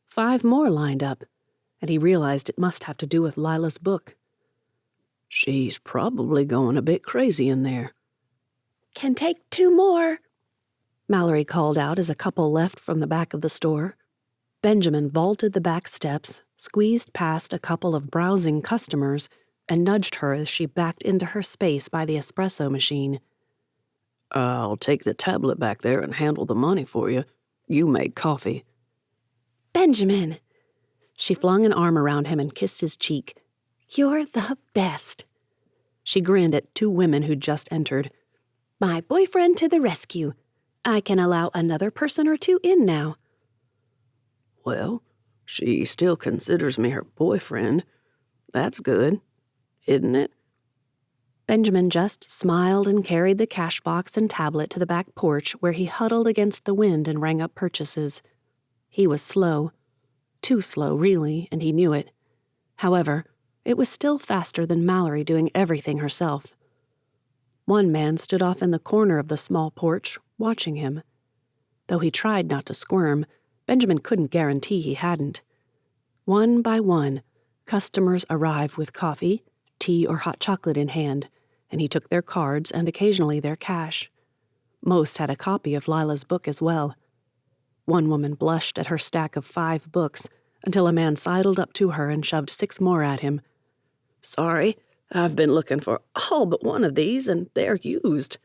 5 more lined up, and he realized it must have to do with Lila's book. She's probably going a bit crazy in there. Can take 2 more, Mallory called out as a couple left from the back of the store. Benjamin vaulted the back steps, squeezed past a couple of browsing customers, and nudged her as she backed into her space by the espresso machine. I'll take the tablet back there and handle the money for you. You made coffee. Benjamin. She flung an arm around him and kissed his cheek. You're the best. She grinned at 2 women who'd just entered. My boyfriend to the rescue. I can allow another person or 2 in now. Well, she still considers me her boyfriend. That's good, isn't it? Benjamin just smiled and carried the cash box and tablet to the back porch where he huddled against the wind and rang up purchases. He was slow. Too slow, really, and he knew it. However, it was still faster than Mallory doing everything herself. One man stood off in the corner of the small porch, watching him. Though he tried not to squirm, Benjamin couldn't guarantee he hadn't. One by one, customers arrived with coffee, tea, or hot chocolate in hand, and he took their cards and occasionally their cash. Most had a copy of Lila's book as well. One woman blushed at her stack of 5 books until a man sidled up to her and shoved 6 more at him. Sorry, I've been looking for all but one of these, and they're used.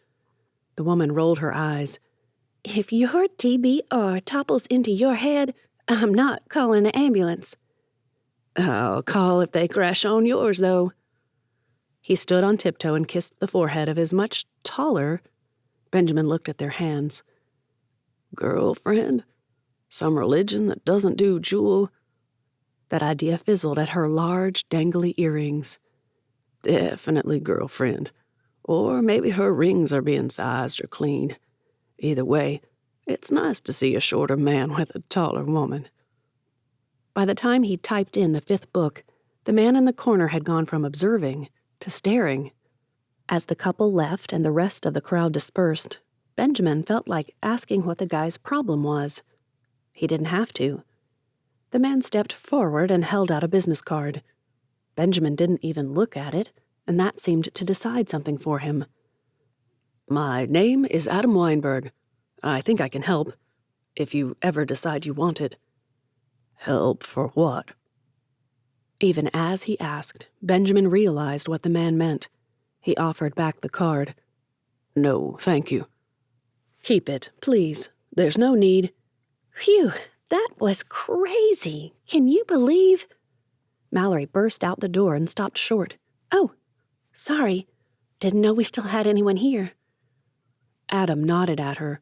The woman rolled her eyes. If your TBR topples into your head, I'm not calling the ambulance. I'll call if they crash on yours, though. He stood on tiptoe and kissed the forehead of his much taller. Benjamin looked at their hands. Girlfriend? Some religion that doesn't do jewel? That idea fizzled at her large, dangly earrings. Definitely girlfriend. Or maybe her rings are being sized or cleaned. Either way, it's nice to see a shorter man with a taller woman. By the time he'd typed in the 5th book, the man in the corner had gone from observing to staring. As the couple left and the rest of the crowd dispersed, Benjamin felt like asking what the guy's problem was. He didn't have to. The man stepped forward and held out a business card. Benjamin didn't even look at it, and that seemed to decide something for him. My name is Adam Weinberg. I think I can help, if you ever decide you want it. Help for what? Even as he asked, Benjamin realized what the man meant. He offered back the card. No, thank you. Keep it, please. There's no need. Phew, that was crazy. Can you believe? Mallory burst out the door and stopped short. Oh, sorry. Didn't know we still had anyone here. Adam nodded at her.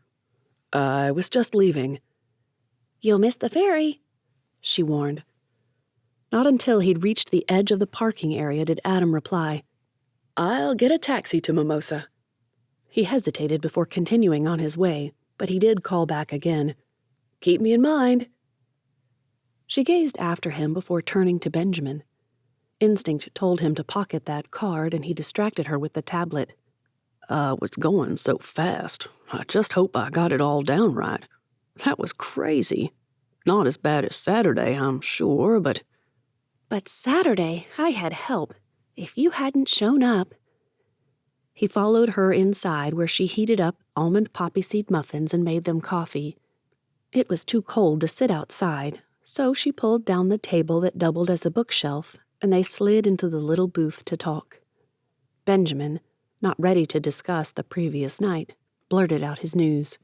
I was just leaving. You'll miss the ferry, she warned. Not until he'd reached the edge of the parking area did Adam reply, I'll get a taxi to Mimosa. He hesitated before continuing on his way, but he did call back again. Keep me in mind. She gazed after him before turning to Benjamin. Instinct told him to pocket that card, and he distracted her with the tablet. I was going so fast. I just hope I got it all down right. That was crazy. Not as bad as Saturday, I'm sure, but... But Saturday, I had help. If you hadn't shown up... He followed her inside where she heated up almond poppy seed muffins and made them coffee. It was too cold to sit outside, so she pulled down the table that doubled as a bookshelf, and they slid into the little booth to talk. Benjamin, not ready to discuss the previous night, blurted out his news.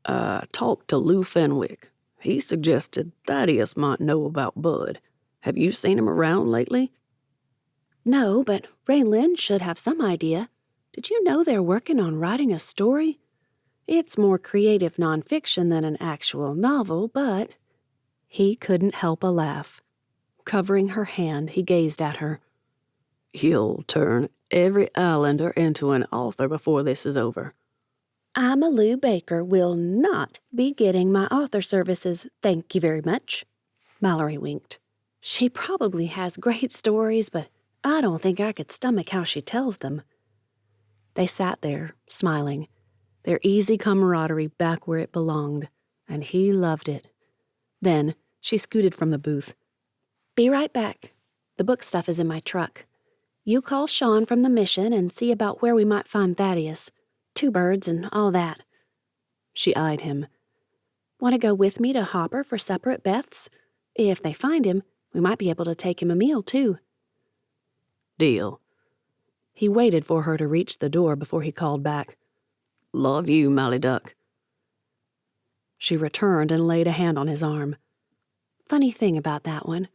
I talked to Lou Fenwick. He suggested Thaddeus might know about Bud. Have you seen him around lately? No, but Ray Lynn should have some idea. Did you know they're working on writing a story? It's more creative nonfiction than an actual novel, but He couldn't help a laugh. Covering her hand, he gazed at her. You'll turn every islander into an author before this is over. I'm a Lou Baker will not be getting my author services, thank you very much. Mallory winked. She probably has great stories, but I don't think I could stomach how she tells them. They sat there, smiling, their easy camaraderie back where it belonged, and he loved it. Then she scooted from the booth. Be right back. The book stuff is in my truck. You call Sean from the mission and see about where we might find Thaddeus. 2 birds and all that. She eyed him. Want to go with me to Hopper for supper at Beth's? If they find him, we might be able to take him a meal, too. Deal. He waited for her to reach the door before he called back. Love you, Mally Duck. She returned and laid a hand on his arm. Funny thing about that one.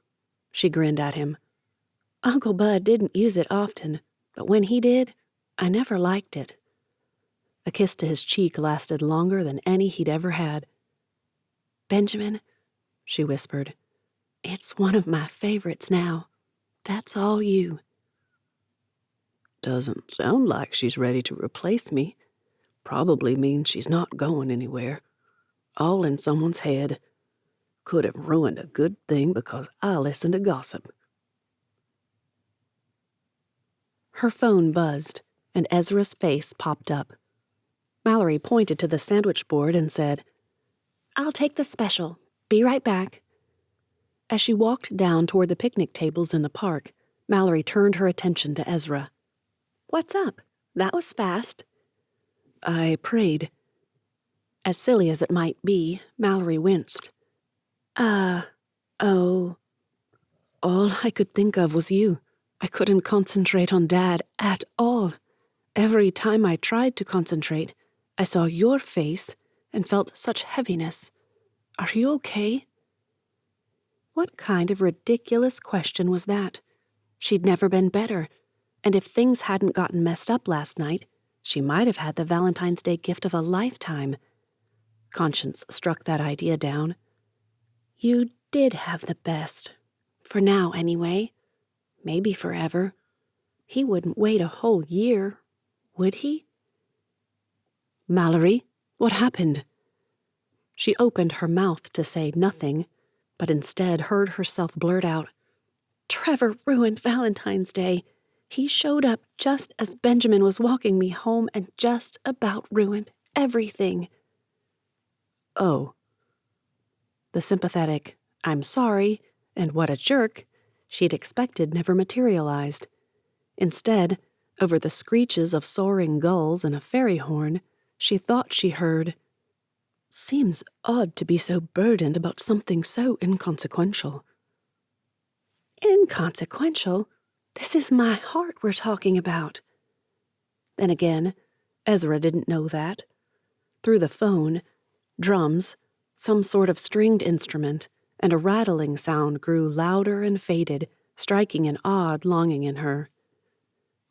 She grinned at him. Uncle Bud didn't use it often, but when he did, I never liked it. A kiss to his cheek lasted longer than any he'd ever had. Benjamin, she whispered. It's one of my favorites now. That's all you. Doesn't sound like she's ready to replace me. Probably means she's not going anywhere. All in someone's head. Could have ruined a good thing because I listened to gossip. Her phone buzzed, and Ezra's face popped up. Mallory pointed to the sandwich board and said, I'll take the special. Be right back. As she walked down toward the picnic tables in the park, Mallory turned her attention to Ezra. What's up? That was fast. I prayed. As silly as it might be, Mallory winced. Oh. All I could think of was you. I couldn't concentrate on Dad at all. Every time I tried to concentrate, I saw your face and felt such heaviness. Are you okay? What kind of ridiculous question was that? She'd never been better, and if things hadn't gotten messed up last night, she might have had the Valentine's Day gift of a lifetime. Conscience struck that idea down. You did have the best. For now, anyway. Maybe forever. He wouldn't wait a whole year, would he? Mallory, what happened? She opened her mouth to say nothing, but instead heard herself blurt out, Trevor ruined Valentine's Day. He showed up just as Benjamin was walking me home and just about ruined everything. Oh. The sympathetic, I'm sorry, and what a jerk, she'd expected never materialized. Instead, over the screeches of soaring gulls and a fairy horn, she thought she heard, Seems odd to be so burdened about something so inconsequential. Inconsequential? This is my heart we're talking about. Then again, Ezra didn't know that. Through the phone, drums, some sort of stringed instrument, and a rattling sound grew louder and faded, striking an odd longing in her.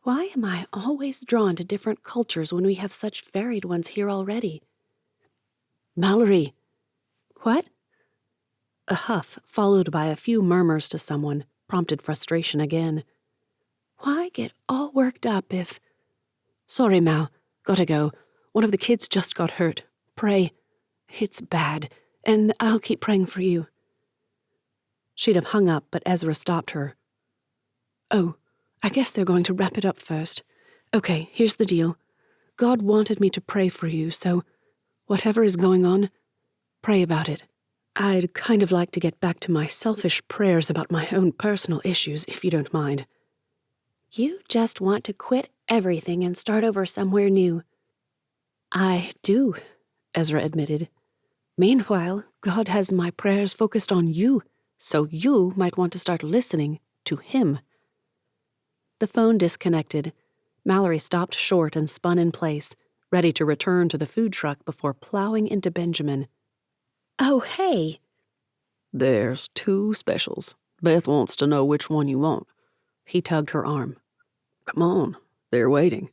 Why am I always drawn to different cultures when we have such varied ones here already? Mallory! What? A huff, followed by a few murmurs to someone, prompted frustration again. Why get all worked up if... Sorry, Mal. Gotta go. One of the kids just got hurt. Pray. It's bad, and I'll keep praying for you. She'd have hung up, but Ezra stopped her. Oh, I guess they're going to wrap it up first. Okay, here's the deal. God wanted me to pray for you, so whatever is going on, pray about it. I'd kind of like to get back to my selfish prayers about my own personal issues, if you don't mind. You just want to quit everything and start over somewhere new. I do, Ezra admitted. Meanwhile, God has my prayers focused on you, so you might want to start listening to Him. The phone disconnected. Mallory stopped short and spun in place, ready to return to the food truck before plowing into Benjamin. Oh, hey. There's 2 specials. Beth wants to know which one you want. He tugged her arm. Come on, they're waiting.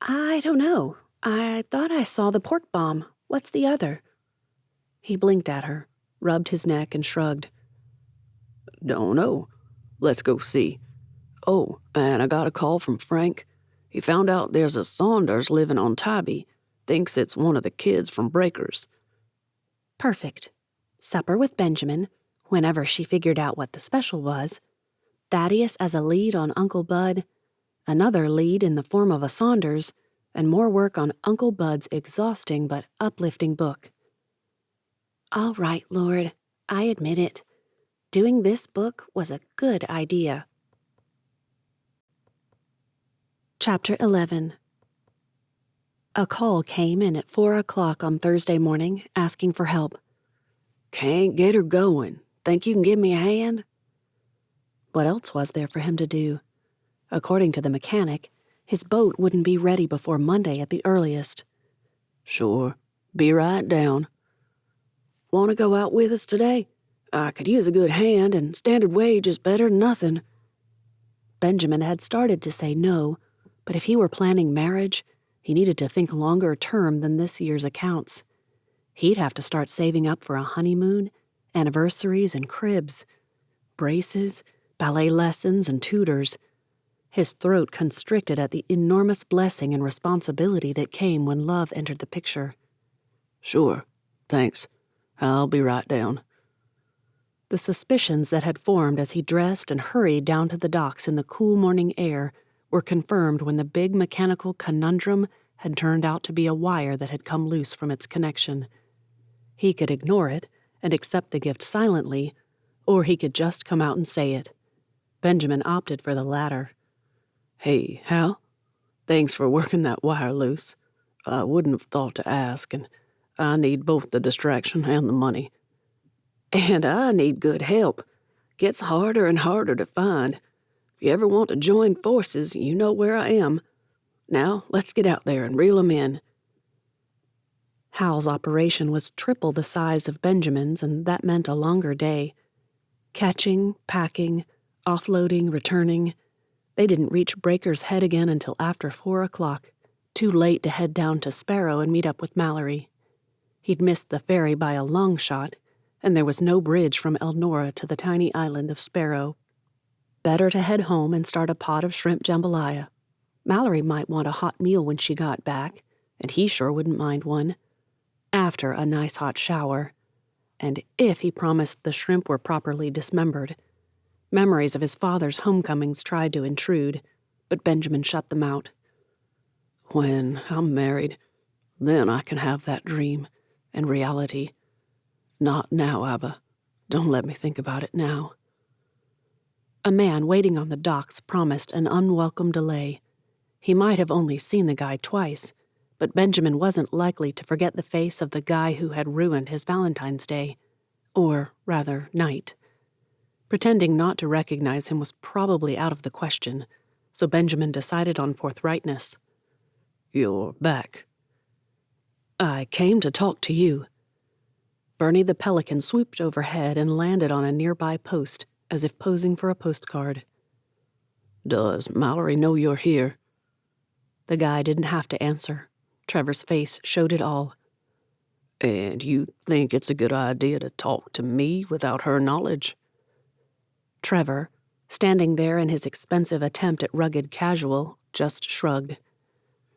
I don't know. I thought I saw the pork bomb. What's the other? He blinked at her, rubbed his neck, and shrugged. Don't know. Let's go see. Oh, and I got a call from Frank. He found out there's a Saunders living on Tybee. Thinks it's one of the kids from Breakers. Perfect. Supper with Benjamin, whenever she figured out what the special was, Thaddeus as a lead on Uncle Bud, another lead in the form of a Saunders, and more work on Uncle Bud's exhausting but uplifting book. All right, Lord, I admit it. Doing this book was a good idea. Chapter 11. A call came in at 4 o'clock on Thursday morning asking for help. Can't get her going. Think you can give me a hand? What else was there for him to do? According to the mechanic, his boat wouldn't be ready before Monday at the earliest. Sure. Be right down. Want to go out with us today? I could use a good hand, and standard wage is better than nothing. Benjamin had started to say no, but if he were planning marriage, he needed to think longer term than this year's accounts. He'd have to start saving up for a honeymoon, anniversaries and cribs, braces, ballet lessons and tutors. His throat constricted at the enormous blessing and responsibility that came when love entered the picture. Sure. Thanks. I'll be right down. The suspicions that had formed as he dressed and hurried down to the docks in the cool morning air were confirmed when the big mechanical conundrum had turned out to be a wire that had come loose from its connection. He could ignore it and accept the gift silently, or he could just come out and say it. Benjamin opted for the latter. Hey, Hal. Thanks for working that wire loose. I wouldn't have thought to ask, and I need both the distraction and the money. And I need good help. Gets harder and harder to find. If you ever want to join forces, you know where I am. Now, let's get out there and reel 'em in. Hal's operation was triple the size of Benjamin's, and that meant a longer day. Catching, packing, offloading, returning. They didn't reach Breaker's Head again until after 4 o'clock, too late to head down to Sparrow and meet up with Mallory. He'd missed the ferry by a long shot, and there was no bridge from Elnora to the tiny island of Sparrow. Better to head home and start a pot of shrimp jambalaya. Mallory might want a hot meal when she got back, and he sure wouldn't mind one. After a nice hot shower, and if he promised the shrimp were properly dismembered. Memories of his father's homecomings tried to intrude, but Benjamin shut them out. When I'm married, then I can have that dream and reality. Not now, Abba. Don't let me think about it now. A man waiting on the docks promised an unwelcome delay. He might have only seen the guy twice, but Benjamin wasn't likely to forget the face of the guy who had ruined his Valentine's Day, or rather, night. Pretending not to recognize him was probably out of the question, so Benjamin decided on forthrightness. You're back. I came to talk to you. Bernie the Pelican swooped overhead and landed on a nearby post, as if posing for a postcard. Does Mallory know you're here? The guy didn't have to answer. Trevor's face showed it all. And you think it's a good idea to talk to me without her knowledge? Trevor, standing there in his expensive attempt at rugged casual, just shrugged.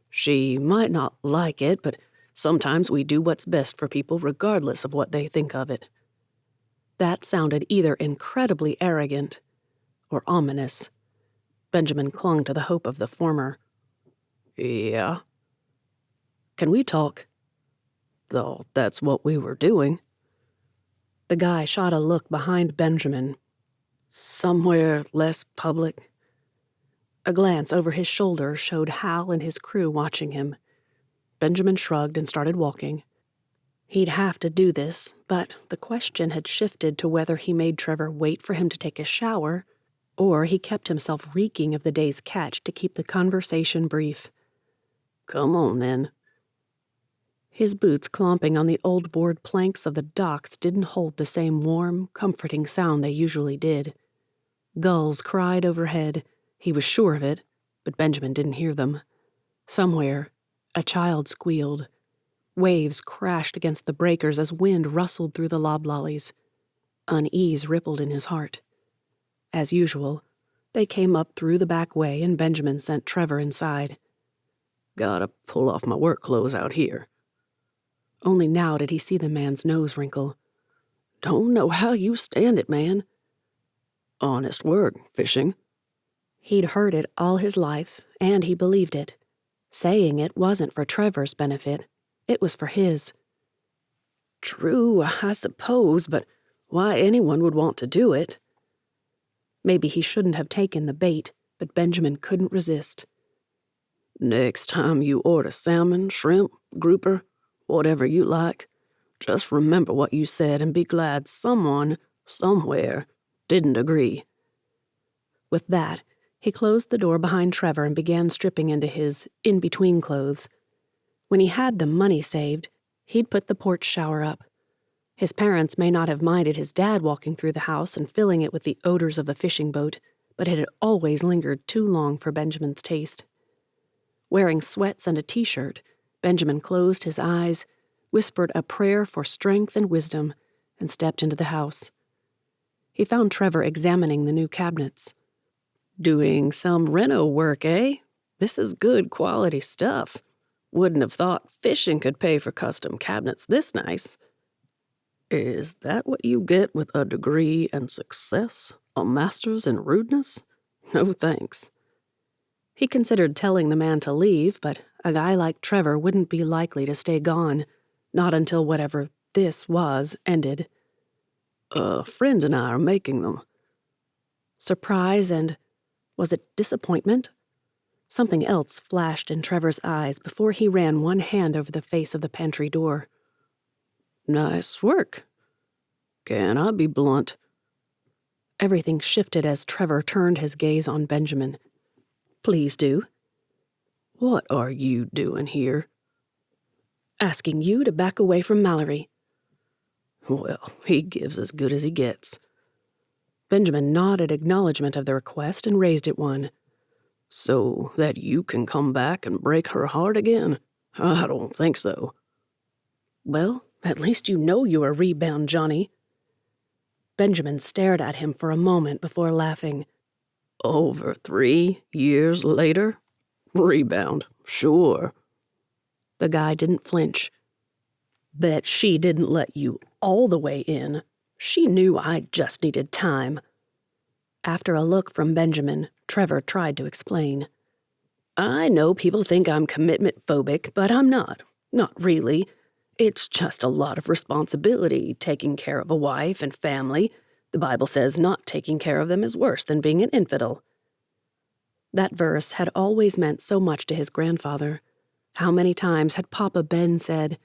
She might not like it, but sometimes we do what's best for people regardless of what they think of it. That sounded either incredibly arrogant or ominous. Benjamin clung to the hope of the former. Yeah? Can we talk? Though that's what we were doing. The guy shot a look behind Benjamin. Somewhere less public. A glance over his shoulder showed Hal and his crew watching him. Benjamin shrugged and started walking. He'd have to do this, but the question had shifted to whether he made Trevor wait for him to take a shower, or he kept himself reeking of the day's catch to keep the conversation brief. Come on, then. His boots clomping on the old board planks of the docks didn't hold the same warm, comforting sound they usually did. Gulls cried overhead. He was sure of it, but Benjamin didn't hear them. Somewhere, a child squealed. Waves crashed against the breakers as wind rustled through the loblollies. Unease rippled in his heart. As usual, they came up through the back way and Benjamin sent Trevor inside. Gotta pull off my work clothes out here. Only now did he see the man's nose wrinkle. Don't know how you stand it, man. Honest work, fishing. He'd heard it all his life, and he believed it. Saying it wasn't for Trevor's benefit. It was for his. True, I suppose, but why anyone would want to do it? Maybe he shouldn't have taken the bait, but Benjamin couldn't resist. Next time you order salmon, shrimp, grouper, whatever you like, just remember what you said and be glad someone, somewhere, didn't agree. With that, he closed the door behind Trevor and began stripping into his in-between clothes. When he had the money saved, he'd put the porch shower up. His parents may not have minded his dad walking through the house and filling it with the odors of the fishing boat, but it had always lingered too long for Benjamin's taste. Wearing sweats and a t-shirt, Benjamin closed his eyes, whispered a prayer for strength and wisdom, and stepped into the house. He found Trevor examining the new cabinets. Doing some reno work, eh? This is good quality stuff. Wouldn't have thought fishing could pay for custom cabinets this nice. Is that what you get with a degree and success? A master's in rudeness? No thanks. He considered telling the man to leave, but a guy like Trevor wouldn't be likely to stay gone, not until whatever this was ended. A friend and I are making them. Surprise and, was it disappointment? Something else flashed in Trevor's eyes before he ran one hand over the face of the pantry door. Nice work. Can I be blunt? Everything shifted as Trevor turned his gaze on Benjamin. Please do. What are you doing here? Asking you to back away from Mallory. Well, he gives as good as he gets. Benjamin nodded acknowledgement of the request and raised it one. So that you can come back and break her heart again? I don't think so. Well, at least you know you're a rebound, Johnny. Benjamin stared at him for a moment before laughing. Over 3 years later? Rebound, sure. The guy didn't flinch. Bet she didn't let you all the way in. She knew I just needed time. After a look from Benjamin, Trevor tried to explain. I know people think I'm commitment phobic, but I'm not. Not really. It's just a lot of responsibility, taking care of a wife and family. The Bible says not taking care of them is worse than being an infidel. That verse had always meant so much to his grandfather. How many times had Papa Ben said,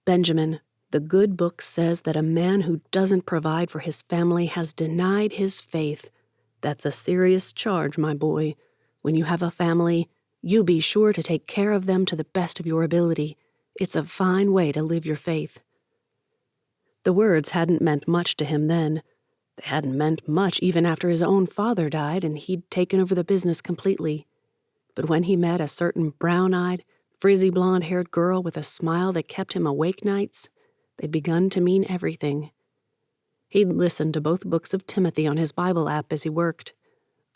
Benjamin, the good book says that a man who doesn't provide for his family has denied his faith. That's a serious charge, my boy. When you have a family, you be sure to take care of them to the best of your ability. It's a fine way to live your faith. The words hadn't meant much to him then. They hadn't meant much even after his own father died and he'd taken over the business completely. But when he met a certain brown-eyed, frizzy blonde-haired girl with a smile that kept him awake nights, they'd begun to mean everything. He'd listened to both books of Timothy on his Bible app as he worked.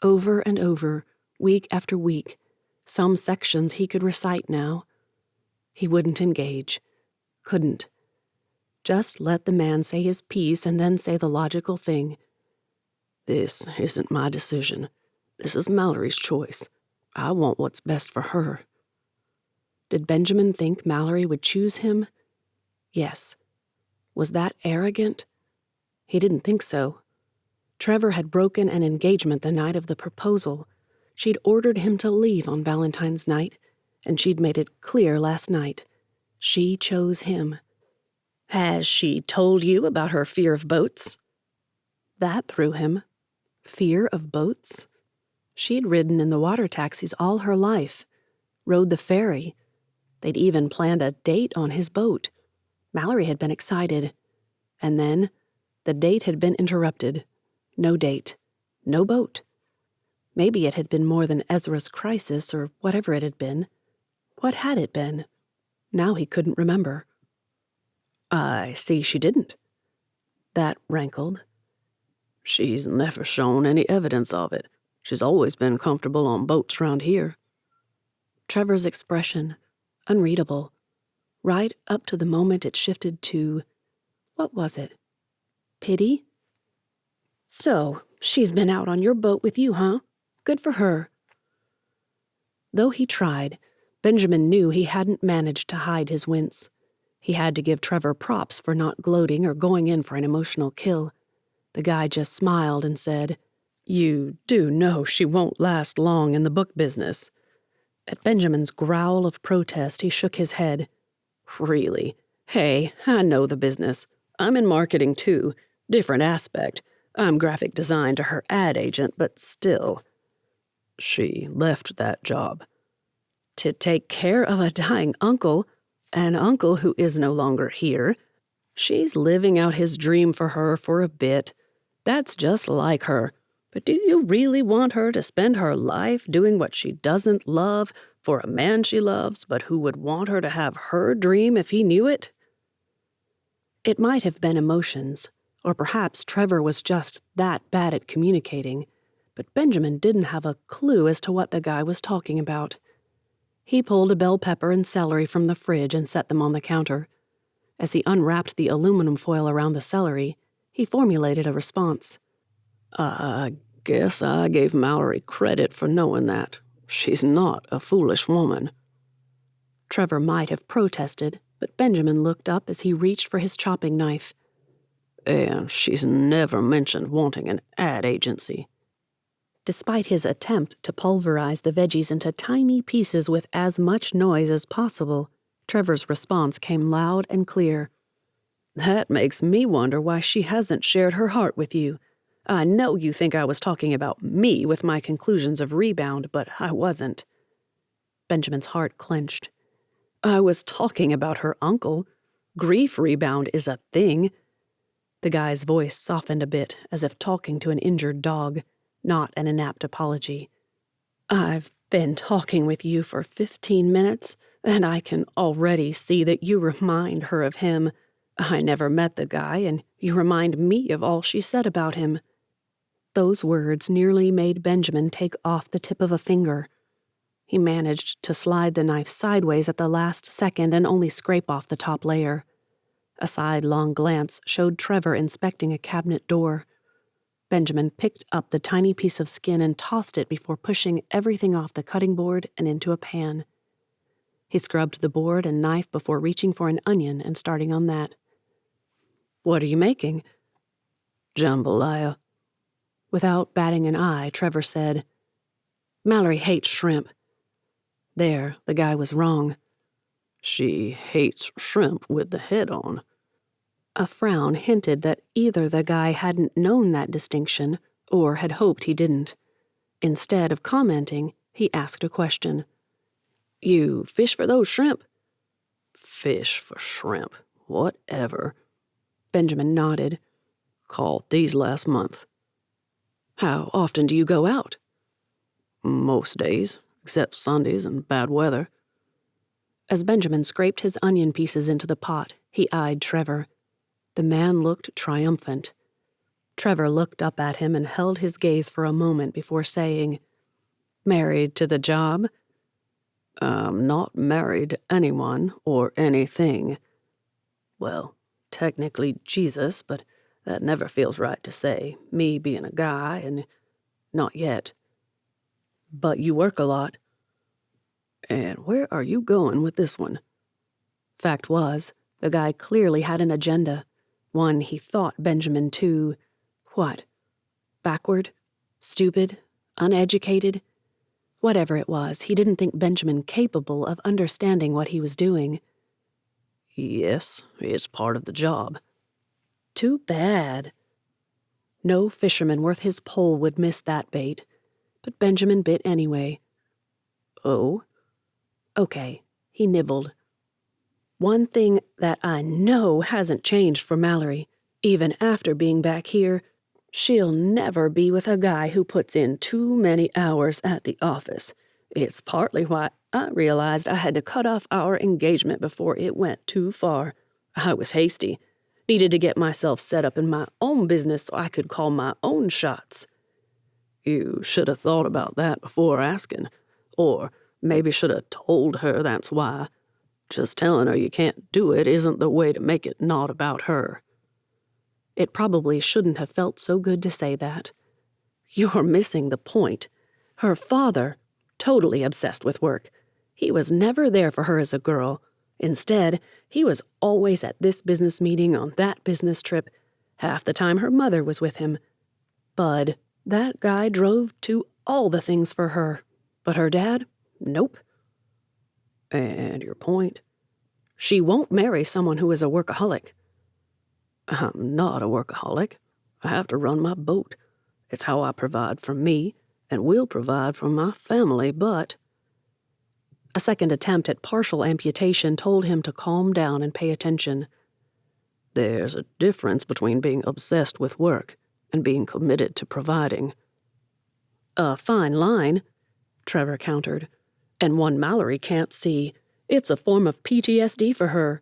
Over and over, week after week, some sections he could recite now. He wouldn't engage. Couldn't. Just let the man say his piece and then say the logical thing. This isn't my decision. This is Mallory's choice. I want what's best for her. Did Benjamin think Mallory would choose him? Yes. Was that arrogant? He didn't think so. Trevor had broken an engagement the night of the proposal. She'd ordered him to leave on Valentine's night, and she'd made it clear last night. She chose him. Has she told you about her fear of boats? That threw him. Fear of boats? She'd ridden in the water taxis all her life, rode the ferry. They'd even planned a date on his boat. Mallory had been excited. And then, the date had been interrupted. No date. No boat. Maybe it had been more than Ezra's crisis or whatever it had been. What had it been? Now he couldn't remember. I see she didn't. That rankled. She's never shown any evidence of it. She's always been comfortable on boats round here. Trevor's expression, unreadable, right up to the moment it shifted to, what was it? Pity? So, she's been out on your boat with you, huh? Good for her. Though he tried, Benjamin knew he hadn't managed to hide his wince. He had to give Trevor props for not gloating or going in for an emotional kill. The guy just smiled and said, You do know she won't last long in the book business. At Benjamin's growl of protest, he shook his head. Really? Hey, I know the business. I'm in marketing too. Different aspect. I'm graphic design to her ad agent, but still. She left that job. To take care of a dying uncle, an uncle who is no longer here. She's living out his dream for her for a bit. That's just like her. But do you really want her to spend her life doing what she doesn't love for a man she loves, but who would want her to have her dream if he knew it? It might have been emotions, or perhaps Trevor was just that bad at communicating, but Benjamin didn't have a clue as to what the guy was talking about. He pulled a bell pepper and celery from the fridge and set them on the counter. As he unwrapped the aluminum foil around the celery, he formulated a response. I guess I gave Mallory credit for knowing that. She's not a foolish woman. Trevor might have protested, but Benjamin looked up as he reached for his chopping knife. And she's never mentioned wanting an ad agency. Despite his attempt to pulverize the veggies into tiny pieces with as much noise as possible, Trevor's response came loud and clear. That makes me wonder why she hasn't shared her heart with you. I know you think I was talking about me with my conclusions of Rebound, but I wasn't. Benjamin's heart clenched. I was talking about her uncle. Grief rebound is a thing. The guy's voice softened a bit, as if talking to an injured dog, not an inapt apology. I've been talking with you for 15 minutes, and I can already see that you remind her of him. I never met the guy, and you remind me of all she said about him. Those words nearly made Benjamin take off the tip of a finger. He managed to slide the knife sideways at the last second and only scrape off the top layer. A sidelong glance showed Trevor inspecting a cabinet door. Benjamin picked up the tiny piece of skin and tossed it before pushing everything off the cutting board and into a pan. He scrubbed the board and knife before reaching for an onion and starting on that. What are you making? Jambalaya. Without batting an eye, Trevor said, Mallory hates shrimp. There, the guy was wrong. She hates shrimp with the head on. A frown hinted that either the guy hadn't known that distinction or had hoped he didn't. Instead of commenting, he asked a question. You fish for those shrimp? Fish for shrimp. Whatever. Benjamin nodded. Caught these last month. How often do you go out? Most days, except Sundays and bad weather. As Benjamin scraped his onion pieces into the pot, he eyed Trevor. The man looked triumphant. Trevor looked up at him and held his gaze for a moment before saying, Married to the job? I'm not married to anyone or anything. Well, technically Jesus, but that never feels right to say, me being a guy, and not yet. But you work a lot. And where are you going with this one? Fact was, the guy clearly had an agenda, one he thought Benjamin too, what, backward, stupid, uneducated? Whatever it was, he didn't think Benjamin capable of understanding what he was doing. Yes, it's part of the job. Too bad. No fisherman worth his pole would miss that bait, but Benjamin bit anyway. Oh? Okay, he nibbled. One thing that I know hasn't changed for Mallory, even after being back here, she'll never be with a guy who puts in too many hours at the office. It's partly why I realized I had to cut off our engagement before it went too far. I was hasty. Needed to get myself set up in my own business so I could call my own shots. You should have thought about that before asking. Or maybe should have told her that's why. Just telling her you can't do it isn't the way to make it not about her. It probably shouldn't have felt so good to say that. You're missing the point. Her father, totally obsessed with work. He was never there for her as a girl. Instead, he was always at this business meeting, on that business trip. Half the time her mother was with him. Bud, that guy drove to all the things for her. But her dad? Nope. And your point? She won't marry someone who is a workaholic. I'm not a workaholic. I have to run my boat. It's how I provide for me and will provide for my family, but... A second attempt at partial amputation told him to calm down and pay attention. There's a difference between being obsessed with work and being committed to providing. A fine line, Trevor countered, and one Mallory can't see. It's a form of PTSD for her.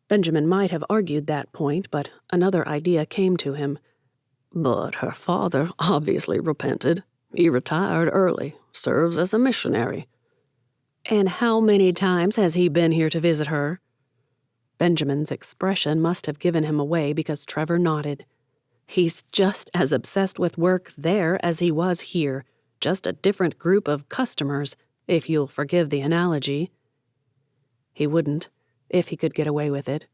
Benjamin might have argued that point, but another idea came to him. But her father obviously repented. He retired early, serves as a missionary. And how many times has he been here to visit her? Benjamin's expression must have given him away because Trevor nodded. He's just as obsessed with work there as he was here, just a different group of customers, if you'll forgive the analogy. He wouldn't, if he could get away with it.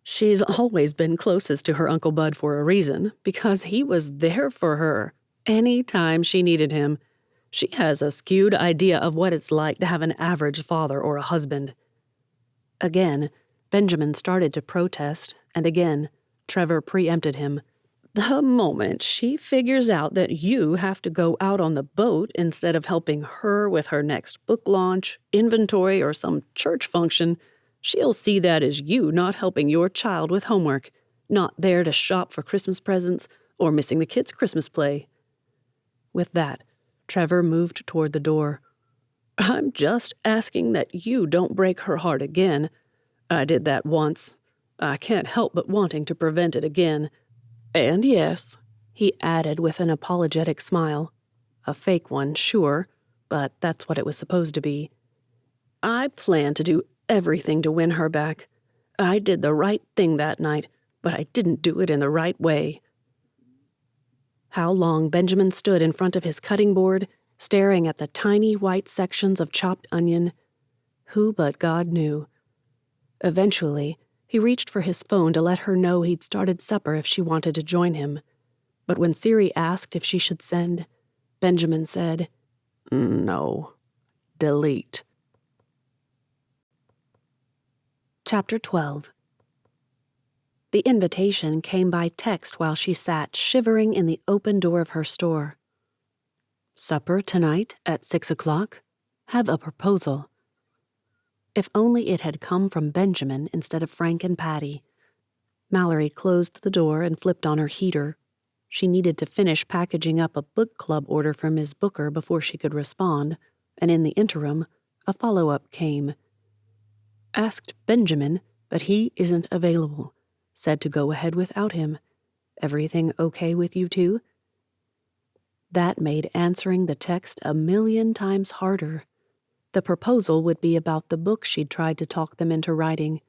She's always been closest to her Uncle Bud for a reason, because he was there for her, any time she needed him. She has a skewed idea of what it's like to have an average father or a husband. Again, Benjamin started to protest, and again, Trevor preempted him. The moment she figures out that you have to go out on the boat instead of helping her with her next book launch, inventory, or some church function, she'll see that as you not helping your child with homework, not there to shop for Christmas presents, or missing the kids' Christmas play. With that, Trevor moved toward the door. I'm just asking that you don't break her heart again. I did that once. I can't help but wanting to prevent it again. And yes, he added with an apologetic smile. A fake one, sure, but that's what it was supposed to be. I plan to do everything to win her back. I did the right thing that night, but I didn't do it in the right way. How long Benjamin stood in front of his cutting board, staring at the tiny white sections of chopped onion, who but God knew. Eventually, he reached for his phone to let her know he'd started supper if she wanted to join him. But when Siri asked if she should send, Benjamin said, No. Delete. Chapter 12. The invitation came by text while she sat shivering in the open door of her store. Supper tonight at 6 o'clock? Have a proposal. If only it had come from Benjamin instead of Frank and Patty. Mallory closed the door and flipped on her heater. She needed to finish packaging up a book club order for Ms. Booker before she could respond, and in the interim, a follow-up came. Asked Benjamin, but he isn't available. Said to go ahead without him. Everything okay with you two? That made answering the text 1,000,000 times harder. The proposal would be about the book she'd tried to talk them into writing.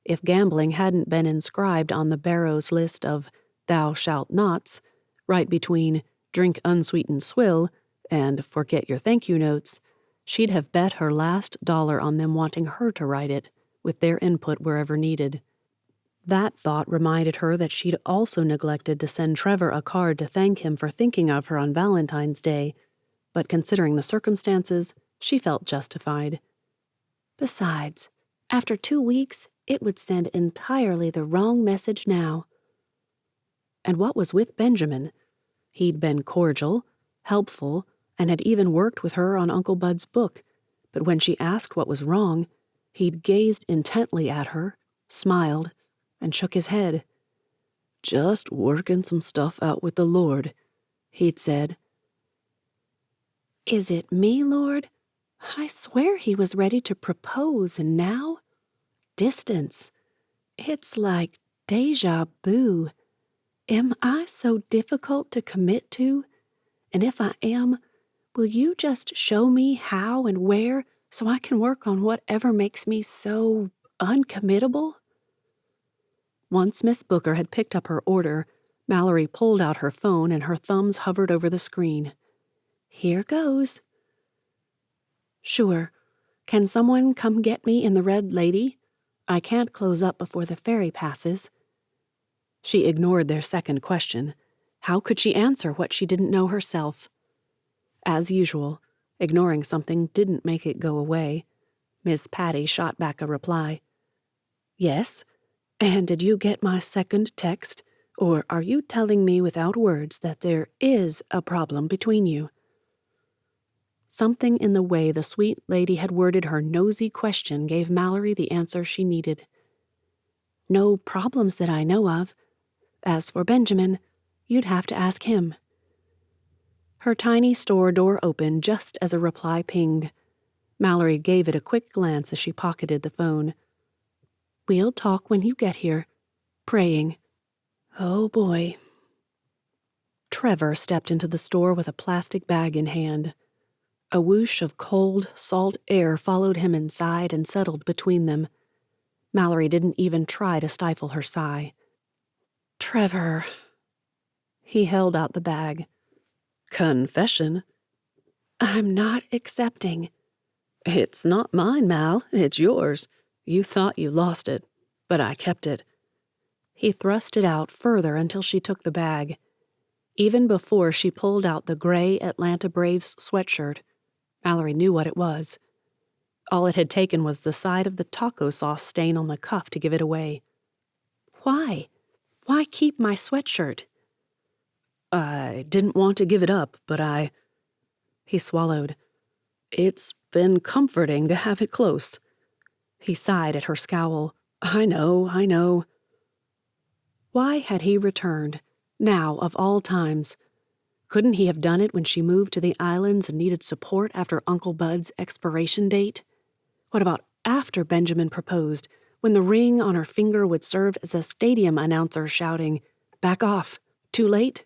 If gambling hadn't been inscribed on the Barrows list of thou shalt nots, right between drink unsweetened swill and forget your thank you notes, she'd have bet her last dollar on them wanting her to write it, with their input wherever needed. That thought reminded her that she'd also neglected to send Trevor a card to thank him for thinking of her on Valentine's Day, but considering the circumstances, she felt justified. Besides, after 2 weeks, it would send entirely the wrong message now. And what was with Benjamin? He'd been cordial, helpful, and had even worked with her on Uncle Bud's book, but when she asked what was wrong, he'd gazed intently at her, smiled, and shook his head. Just working some stuff out with the Lord, he'd said. Is it me, Lord? I swear he was ready to propose, and now? Distance. It's like deja vu. Am I so difficult to commit to? And if I am, will you just show me how and where so I can work on whatever makes me so uncommittable? Once Miss Booker had picked up her order, Mallory pulled out her phone and her thumbs hovered over the screen. Here goes. Sure. Can someone come get me in the Red Lady? I can't close up before the ferry passes. She ignored their second question. How could she answer what she didn't know herself? As usual, ignoring something didn't make it go away. Miss Patty shot back a reply. Yes? And did you get my second text? Or are you telling me without words that there is a problem between you? Something in the way the sweet lady had worded her nosy question gave Mallory the answer she needed. No problems that I know of. As for Benjamin, you'd have to ask him. Her tiny store door opened just as a reply pinged. Mallory gave it a quick glance as she pocketed the phone. We'll talk when you get here. Praying. Oh boy. Trevor stepped into the store with a plastic bag in hand. A whoosh of cold, salt air followed him inside and settled between them. Mallory didn't even try to stifle her sigh. Trevor. He held out the bag. Confession? I'm not accepting. It's not mine, Mal. It's yours. You thought you lost it, but I kept it. He thrust it out further until she took the bag. Even before she pulled out the gray Atlanta Braves sweatshirt, Mallory knew what it was. All it had taken was the side of the taco sauce stain on the cuff to give it away. Why? Why keep my sweatshirt? I didn't want to give it up, but He swallowed. It's been comforting to have it close. He sighed at her scowl. I know. Why had he returned, now of all times? Couldn't he have done it when she moved to the islands and needed support after Uncle Bud's expiration date? What about after Benjamin proposed, when the ring on her finger would serve as a stadium announcer shouting, Back off, too late?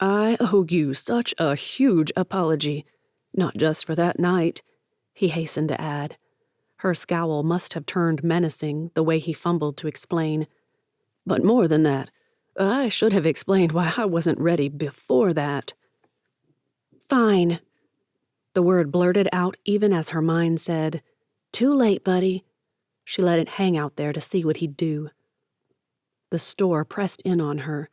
I owe you such a huge apology, not just for that night, he hastened to add. Her scowl must have turned menacing the way he fumbled to explain. But more than that, I should have explained why I wasn't ready before that. Fine. The word blurted out even as her mind said, Too late, buddy. She let it hang out there to see what he'd do. The store pressed in on her.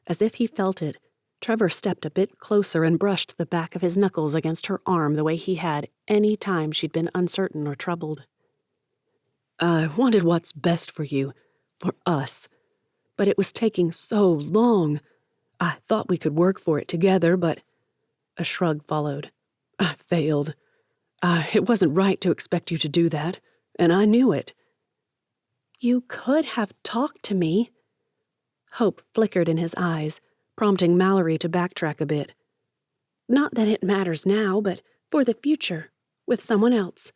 As if he felt it, Trevor stepped a bit closer and brushed the back of his knuckles against her arm the way he had any time she'd been uncertain or troubled. I wanted what's best for you, for us. But it was taking so long. I thought we could work for it together, but... A shrug followed. I failed. It wasn't right to expect you to do that, and I knew it. You could have talked to me. Hope flickered in his eyes, prompting Mallory to backtrack a bit. Not that it matters now, but for the future, with someone else.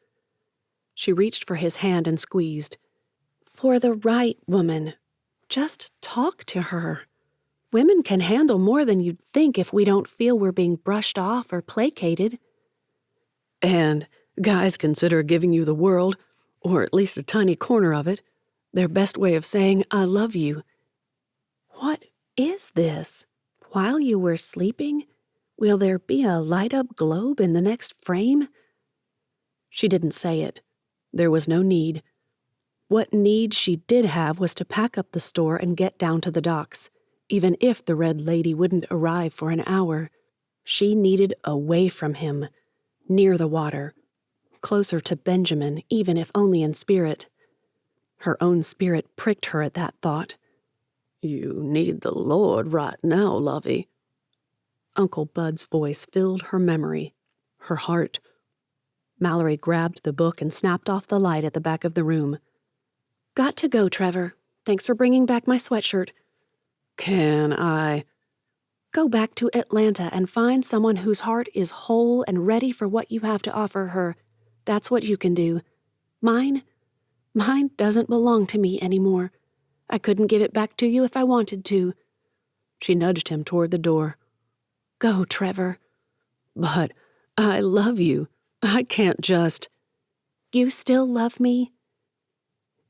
She reached for his hand and squeezed. For the right woman. Just talk to her. Women can handle more than you'd think if we don't feel we're being brushed off or placated. And guys consider giving you the world, or at least a tiny corner of it, their best way of saying, I love you. What is this? While you were sleeping, will there be a light-up globe in the next frame? She didn't say it. There was no need. What need she did have was to pack up the store and get down to the docks, even if the Red Lady wouldn't arrive for an hour. She needed away from him, near the water, closer to Benjamin, even if only in spirit. Her own spirit pricked her at that thought. You need the Lord right now, lovey. Uncle Bud's voice filled her memory, her heart. Mallory grabbed the book and snapped off the light at the back of the room. Got to go, Trevor. Thanks for bringing back my sweatshirt. Can I? Go back to Atlanta and find someone whose heart is whole and ready for what you have to offer her. That's what you can do. Mine doesn't belong to me anymore. I couldn't give it back to you if I wanted to." She nudged him toward the door. "Go, Trevor." "But I love you. I can't just—" "You still love me?"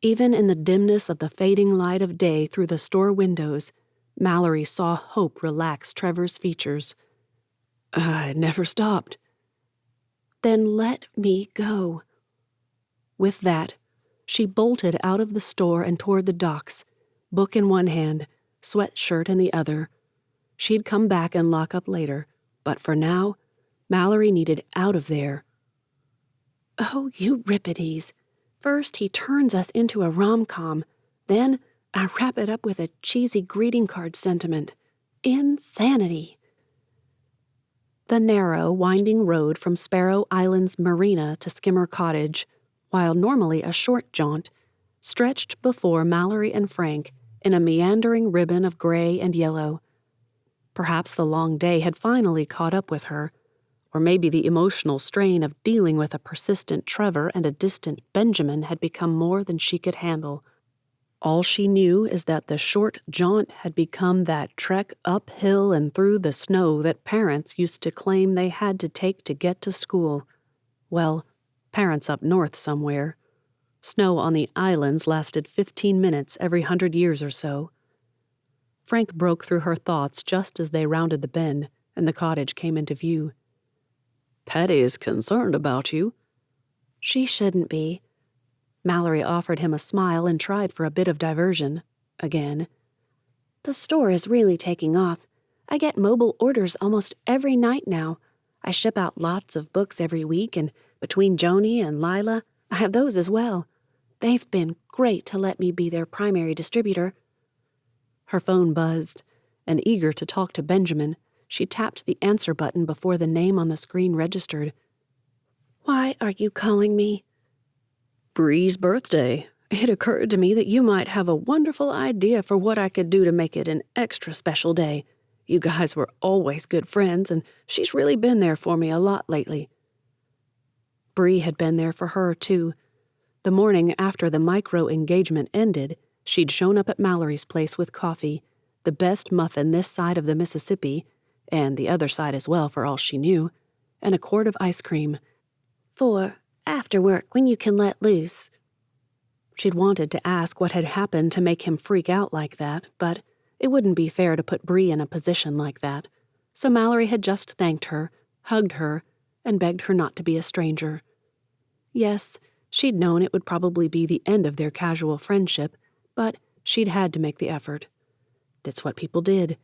Even in the dimness of the fading light of day through the store windows, Mallory saw hope relax Trevor's features. "I never stopped." "Then let me go." With that, she bolted out of the store and toward the docks, book in one hand, sweatshirt in the other. She'd come back and lock up later, but for now, Mallory needed out of there. "Oh, you rippities. First he turns us into a rom-com, then I wrap it up with a cheesy greeting card sentiment. Insanity." The narrow, winding road from Sparrow Island's marina to Skimmer Cottage, while normally a short jaunt, stretched before Mallory and Frank in a meandering ribbon of gray and yellow. Perhaps the long day had finally caught up with her, or maybe the emotional strain of dealing with a persistent Trevor and a distant Benjamin had become more than she could handle. All she knew is that the short jaunt had become that trek uphill and through the snow that parents used to claim they had to take to get to school. Well, parents up north somewhere. Snow on the islands lasted 15 minutes every 100 years or so. Frank broke through her thoughts just as they rounded the bend and the cottage came into view. "Patty is concerned about you." "She shouldn't be." Mallory offered him a smile and tried for a bit of diversion. Again. "The store is really taking off. I get mobile orders almost every night now. I ship out lots of books every week, and between Joni and Lila, I have those as well. They've been great to let me be their primary distributor." Her phone buzzed, and eager to talk to Benjamin, she tapped the answer button before the name on the screen registered. "Why are you calling me?" "Bree's birthday. It occurred to me that you might have a wonderful idea for what I could do to make it an extra special day. You guys were always good friends, and she's really been there for me a lot lately." Bree had been there for her, too. The morning after the micro engagement ended, she'd shown up at Mallory's place with coffee, the best muffin this side of the Mississippi, and the other side as well for all she knew, and a quart of ice cream. "For after work when you can let loose." She'd wanted to ask what had happened to make him freak out like that, but it wouldn't be fair to put Bree in a position like that, so Mallory had just thanked her, hugged her, and begged her not to be a stranger. Yes, she'd known it would probably be the end of their casual friendship, but she'd had to make the effort. That's what people did.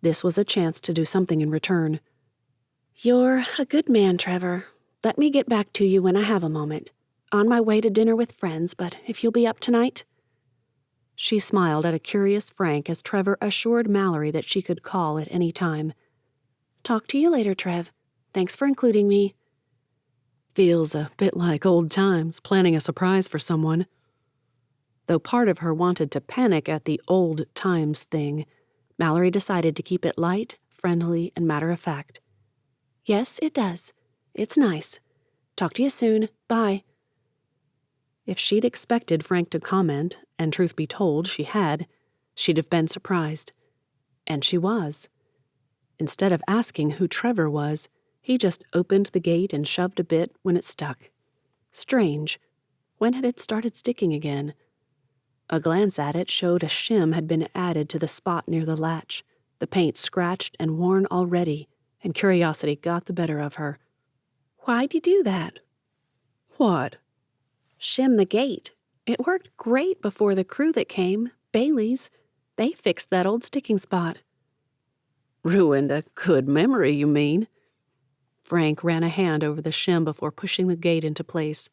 This was a chance to do something in return. "You're a good man, Trevor. Let me get back to you when I have a moment. On my way to dinner with friends, but if you'll be up tonight?" She smiled at a curious Frank as Trevor assured Mallory that she could call at any time. "Talk to you later, Trev. Thanks for including me." Feels a bit like old times, planning a surprise for someone. Though part of her wanted to panic at the old times thing, Mallory decided to keep it light, friendly, and matter-of-fact. "Yes, it does. It's nice. Talk to you soon. Bye." If she'd expected Frank to comment, and truth be told, she had, she'd have been surprised. And she was. Instead of asking who Trevor was, he just opened the gate and shoved a bit when it stuck. Strange. When had it started sticking again? A glance at it showed a shim had been added to the spot near the latch, the paint scratched and worn already, and curiosity got the better of her. "Why'd you do that?" "What?" "Shim the gate. It worked great before the crew that came, Bailey's. They fixed that old sticking spot." "Ruined a good memory, you mean?" Frank ran a hand over the shim before pushing the gate into place.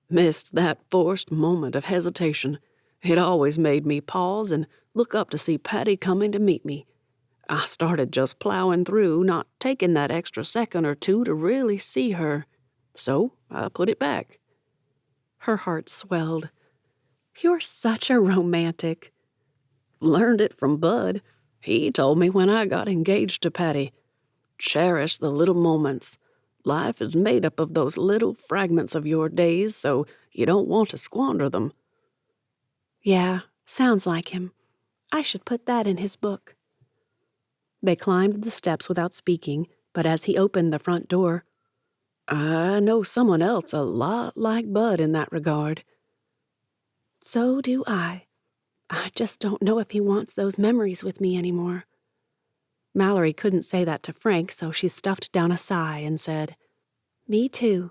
"Missed that forced moment of hesitation. It always made me pause and look up to see Patty coming to meet me. I started just plowing through, not taking that extra second or two to really see her. So I put it back." Her heart swelled. "You're such a romantic." "Learned it from Bud. He told me when I got engaged to Patty, cherish the little moments. Life is made up of those little fragments of your days, so you don't want to squander them. Yeah, sounds like him. I should put that in his book. They climbed the steps without speaking, but as he opened the front door, I know someone else a lot like Bud in that regard. so do I. I just don't know if he wants those memories with me anymore. Mallory couldn't say that to Frank, so she stuffed down a sigh and said, Me too.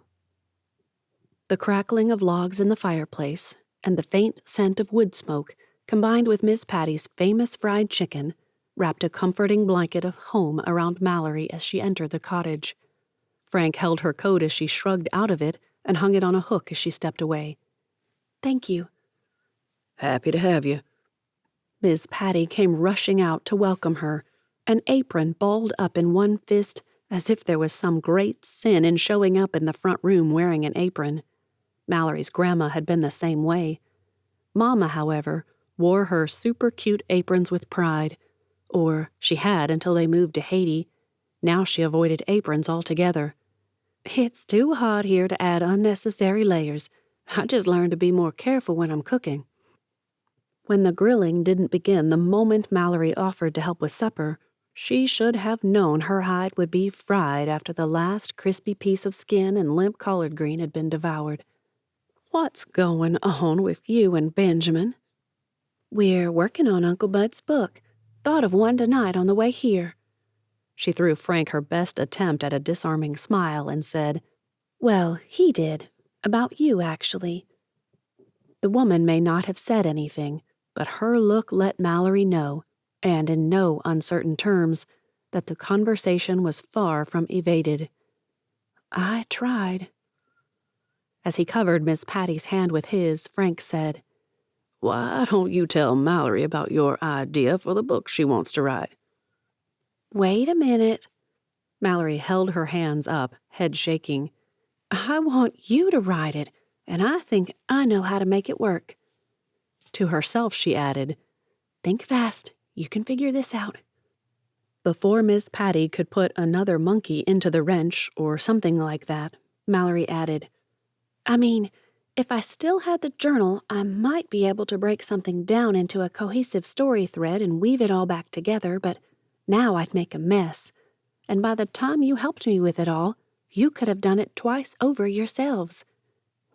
The crackling of logs in the fireplace and the faint scent of wood smoke, combined with Miss Patty's famous fried chicken, wrapped a comforting blanket of home around Mallory as she entered the cottage. Frank held her coat as she shrugged out of it and hung it on a hook as she stepped away. Thank you. Happy to have you. Miss Patty came rushing out to welcome her, an apron balled up in one fist as if there was some great sin in showing up in the front room wearing an apron. Mallory's grandma had been the same way. Mama, however, wore her super cute aprons with pride. Or she had until they moved to Haiti. Now she avoided aprons altogether. It's too hot here to add unnecessary layers. I just learned to be more careful when I'm cooking. When the grilling didn't begin the moment Mallory offered to help with supper, she should have known her hide would be fried after the last crispy piece of skin and limp collard green had been devoured. What's going on with you and Benjamin? We're working on Uncle Bud's book. Thought of one tonight on the way here. She threw Frank her best attempt at a disarming smile and said, Well, he did. About you, actually. The woman may not have said anything, but her look let Mallory know, and in no uncertain terms, that the conversation was far from evaded. I tried. As he covered Miss Patty's hand with his, Frank said, Why don't you tell Mallory about your idea for the book she wants to write? Wait a minute. Mallory held her hands up, head shaking. I want you to write it, and I think I know how to make it work. To herself, she added, Think fast. You can figure this out. Before Miss Patty could put another monkey into the wrench or something like that, Mallory added, I mean, if I still had the journal, I might be able to break something down into a cohesive story thread and weave it all back together, but now I'd make a mess. And by the time you helped me with it all, you could have done it twice over yourselves.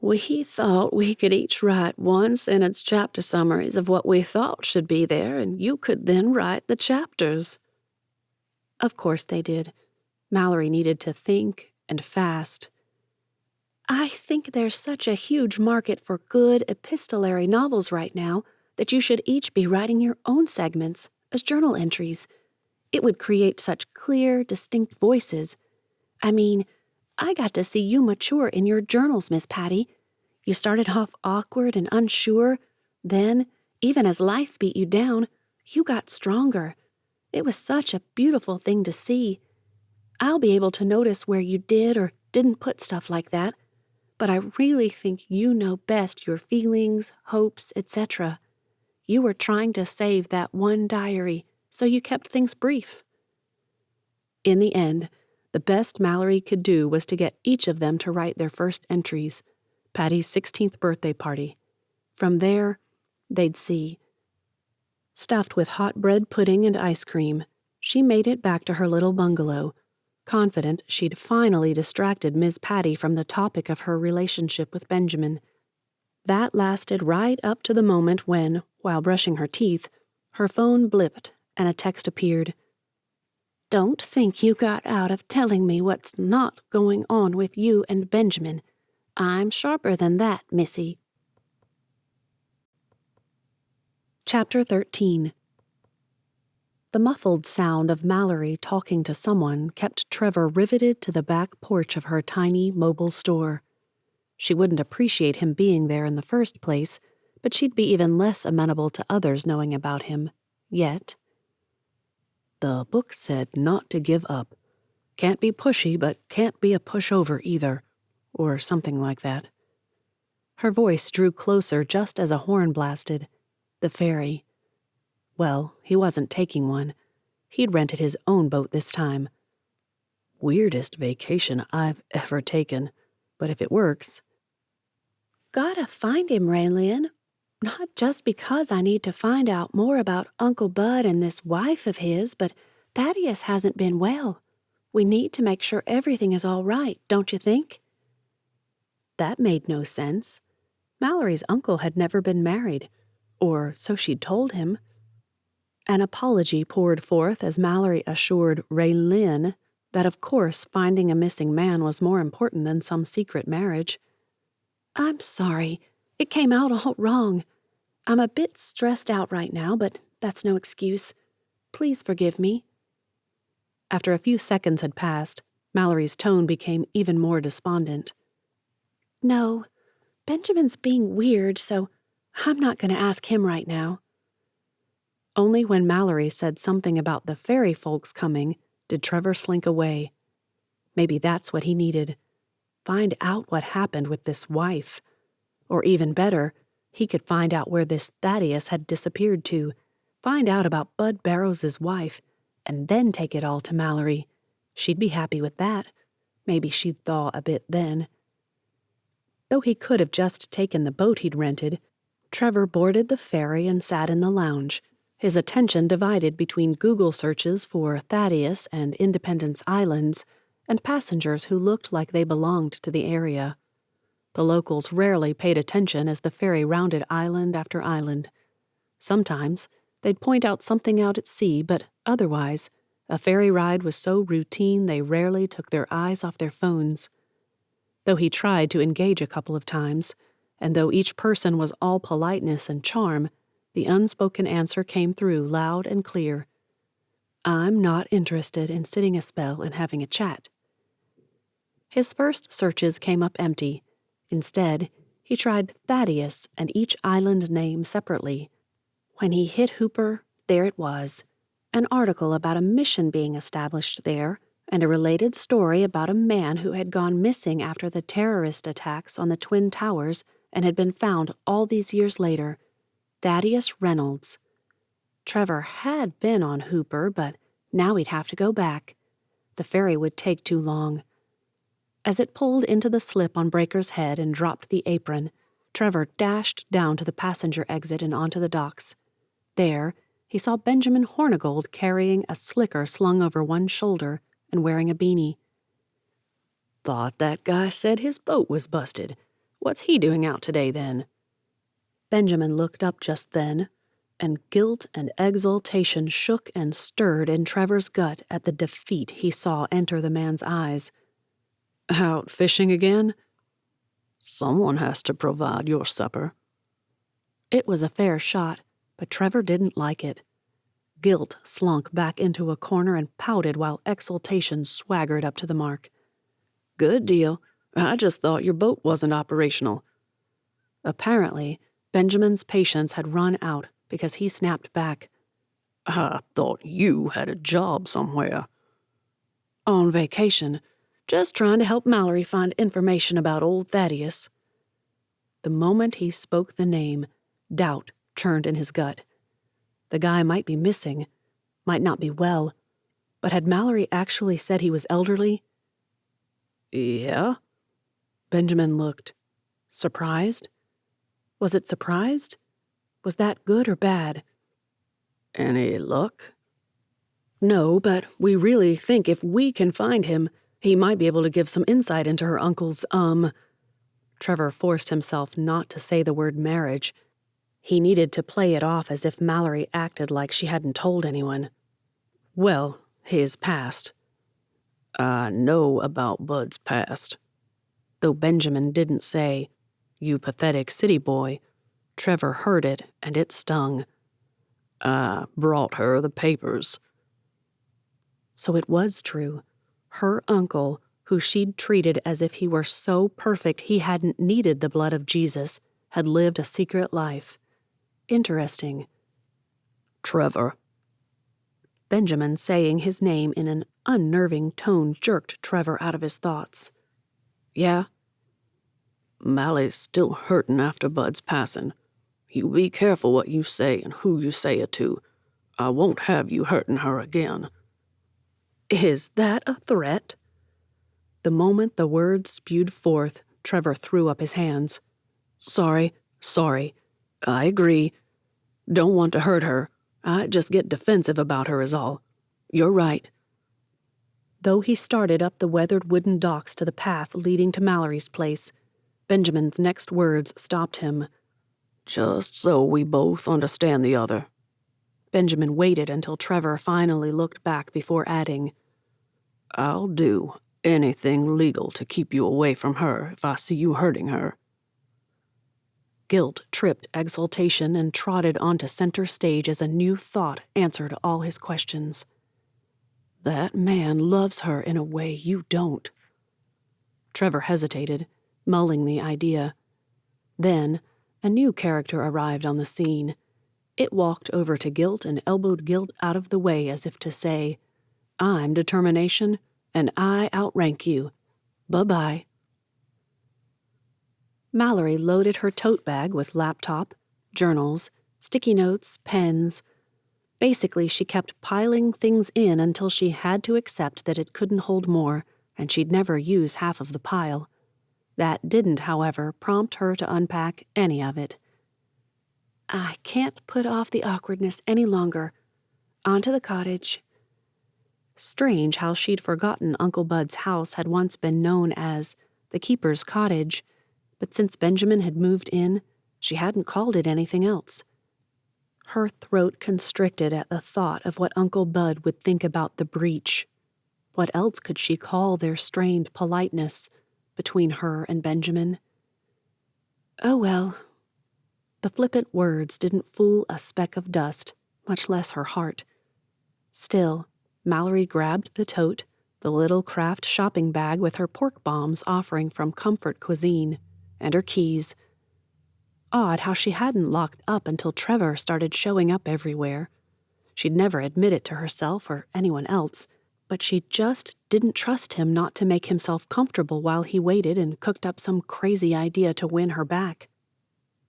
We thought we could each write one-sentence chapter summaries of what we thought should be there, and you could then write the chapters. Of course they did. Mallory needed to think and fast. I think there's such a huge market for good epistolary novels right now that you should each be writing your own segments as journal entries. It would create such clear, distinct voices. I mean, I got to see you mature in your journals, Miss Patty. You started off awkward and unsure. Then, even as life beat you down, you got stronger. It was such a beautiful thing to see. I'll be able to notice where you did or didn't put stuff like that, but I really think you know best your feelings, hopes, etc. You were trying to save that one diary, so you kept things brief. In the end, the best Mallory could do was to get each of them to write their first entries, Patty's 16th birthday party. From there, they'd see. Stuffed with hot bread pudding and ice cream, she made it back to her little bungalow, confident she'd finally distracted Miss Patty from the topic of her relationship with Benjamin. That lasted right up to the moment when, while brushing her teeth, her phone blipped and a text appeared. Don't think you got out of telling me what's not going on with you and Benjamin. I'm sharper than that, Missy. Chapter 13. The muffled sound of Mallory talking to someone kept Trevor riveted to the back porch of her tiny mobile store. She wouldn't appreciate him being there in the first place, but she'd be even less amenable to others knowing about him. Yet. The book said not to give up. Can't be pushy, but can't be a pushover either. Or something like that. Her voice drew closer just as a horn blasted. The ferry. Well, he wasn't taking one. He'd rented his own boat this time. Weirdest vacation I've ever taken, but if it works... Gotta find him, Raylin. Not just because I need to find out more about Uncle Bud and this wife of his, but Thaddeus hasn't been well. We need to make sure everything is all right, don't you think? That made no sense. Mallory's uncle had never been married, or so she'd told him. An apology poured forth as Mallory assured Raylin that of course finding a missing man was more important than some secret marriage. I'm sorry. It came out all wrong. I'm a bit stressed out right now, but that's no excuse. Please forgive me. After a few seconds had passed, Mallory's tone became even more despondent. No, Benjamin's being weird, so I'm not going to ask him right now. Only when Mallory said something about the fairy folks coming did Trevor slink away. Maybe that's what he needed. Find out what happened with this wife. Or even better, he could find out where this Thaddeus had disappeared to, find out about Bud Barrows' wife, and then take it all to Mallory. She'd be happy with that. Maybe she'd thaw a bit then. Though he could have just taken the boat he'd rented, Trevor boarded the ferry and sat in the lounge, his attention divided between Google searches for Thaddeus and Independence Islands and passengers who looked like they belonged to the area. The locals rarely paid attention as the ferry rounded island after island. Sometimes they'd point out something out at sea, but otherwise, a ferry ride was so routine they rarely took their eyes off their phones. Though he tried to engage a couple of times, and though each person was all politeness and charm, the unspoken answer came through loud and clear. I'm not interested in sitting a spell and having a chat. His first searches came up empty. Instead, he tried Thaddeus and each island name separately. When he hit Hooper, there it was. An article about a mission being established there, and a related story about a man who had gone missing after the terrorist attacks on the Twin Towers and had been found all these years later. Thaddeus Reynolds. Trevor had been on Hooper, but now he'd have to go back. The ferry would take too long. As it pulled into the slip on Breaker's Head and dropped the apron, Trevor dashed down to the passenger exit and onto the docks. There, he saw Benjamin Hornigold carrying a slicker slung over one shoulder and wearing a beanie. Thought that guy said his boat was busted. What's he doing out today, then? Benjamin looked up just then, and guilt and exultation shook and stirred in Trevor's gut at the defeat he saw enter the man's eyes. Out fishing again? Someone has to provide your supper. It was a fair shot, but Trevor didn't like it. Guilt slunk back into a corner and pouted while exultation swaggered up to the mark. Good deal. I just thought your boat wasn't operational. Apparently, Benjamin's patience had run out because he snapped back. I thought you had a job somewhere. On vacation. Just trying to help Mallory find information about old Thaddeus. The moment he spoke the name, doubt churned in his gut. The guy might be missing, might not be well, but had Mallory actually said he was elderly? Yeah? Benjamin looked. Surprised? Was it surprised? Was that good or bad? Any luck? No, but we really think if we can find him, he might be able to give some insight into her uncle's, Trevor forced himself not to say the word marriage. He needed to play it off as if Mallory acted like she hadn't told anyone. Well, his past. I know about Bud's past. Though Benjamin didn't say, "You pathetic city boy," Trevor heard it, and it stung. I brought her the papers. So it was true. Her uncle, who she'd treated as if he were so perfect he hadn't needed the blood of Jesus, had lived a secret life. Interesting. Trevor. Benjamin saying his name in an unnerving tone jerked Trevor out of his thoughts. Yeah? Mally's still hurtin' after Bud's passing. You be careful what you say and who you say it to. I won't have you hurting her again." Is that a threat? The moment the words spewed forth, Trevor threw up his hands. Sorry. I agree. Don't want to hurt her. I just get defensive about her is all. You're right. Though he started up the weathered wooden docks to the path leading to Mallory's place, Benjamin's next words stopped him. Just so we both understand the other. Benjamin waited until Trevor finally looked back before adding, I'll do anything legal to keep you away from her if I see you hurting her. Guilt tripped exultation and trotted onto center stage as a new thought answered all his questions. That man loves her in a way you don't. Trevor hesitated, mulling the idea. Then, a new character arrived on the scene. It walked over to Guilt and elbowed Guilt out of the way as if to say, I'm determination, and I outrank you. Bye-bye. Mallory loaded her tote bag with laptop, journals, sticky notes, pens. Basically, she kept piling things in until she had to accept that it couldn't hold more, and she'd never use half of the pile. That didn't, however, prompt her to unpack any of it. I can't put off the awkwardness any longer. On to the cottage. Strange how she'd forgotten Uncle Bud's house had once been known as the keeper's cottage, but since Benjamin had moved in, she hadn't called it anything else. Her throat constricted at the thought of what Uncle Bud would think about the breach. What else could she call their strained politeness between her and Benjamin? Oh well. The flippant words didn't fool a speck of dust, much less her heart. Still, Mallory grabbed the tote, the little craft shopping bag with her pork bombs offering from Comfort Cuisine, and her keys. Odd how she hadn't locked up until Trevor started showing up everywhere. She'd never admit it to herself or anyone else, but she just didn't trust him not to make himself comfortable while he waited and cooked up some crazy idea to win her back.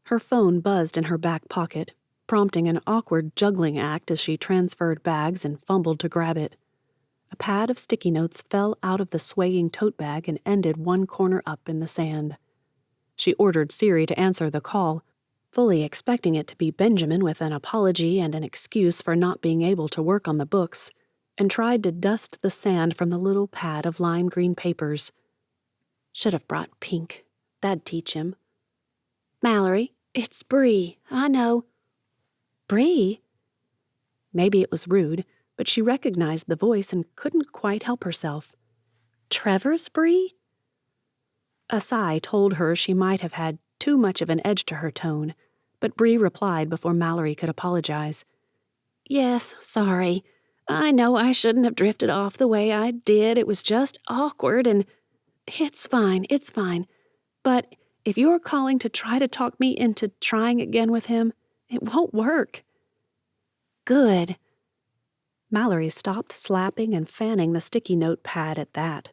Her phone buzzed in her back pocket, prompting an awkward juggling act as she transferred bags and fumbled to grab it. A pad of sticky notes fell out of the swaying tote bag and ended one corner up in the sand. She ordered Siri to answer the call, fully expecting it to be Benjamin with an apology and an excuse for not being able to work on the books, and tried to dust the sand from the little pad of lime green papers. Should have brought pink. That'd teach him. Mallory, it's Bree. I know. Bree? Maybe it was rude, but she recognized the voice and couldn't quite help herself. Trevor's Bree? A sigh told her she might have had too much of an edge to her tone, but Bree replied before Mallory could apologize. Yes, sorry. I know I shouldn't have drifted off the way I did. It was just awkward and... It's fine. But if you're calling to try to talk me into trying again with him, it won't work. Good. Mallory stopped slapping and fanning the sticky note pad at that.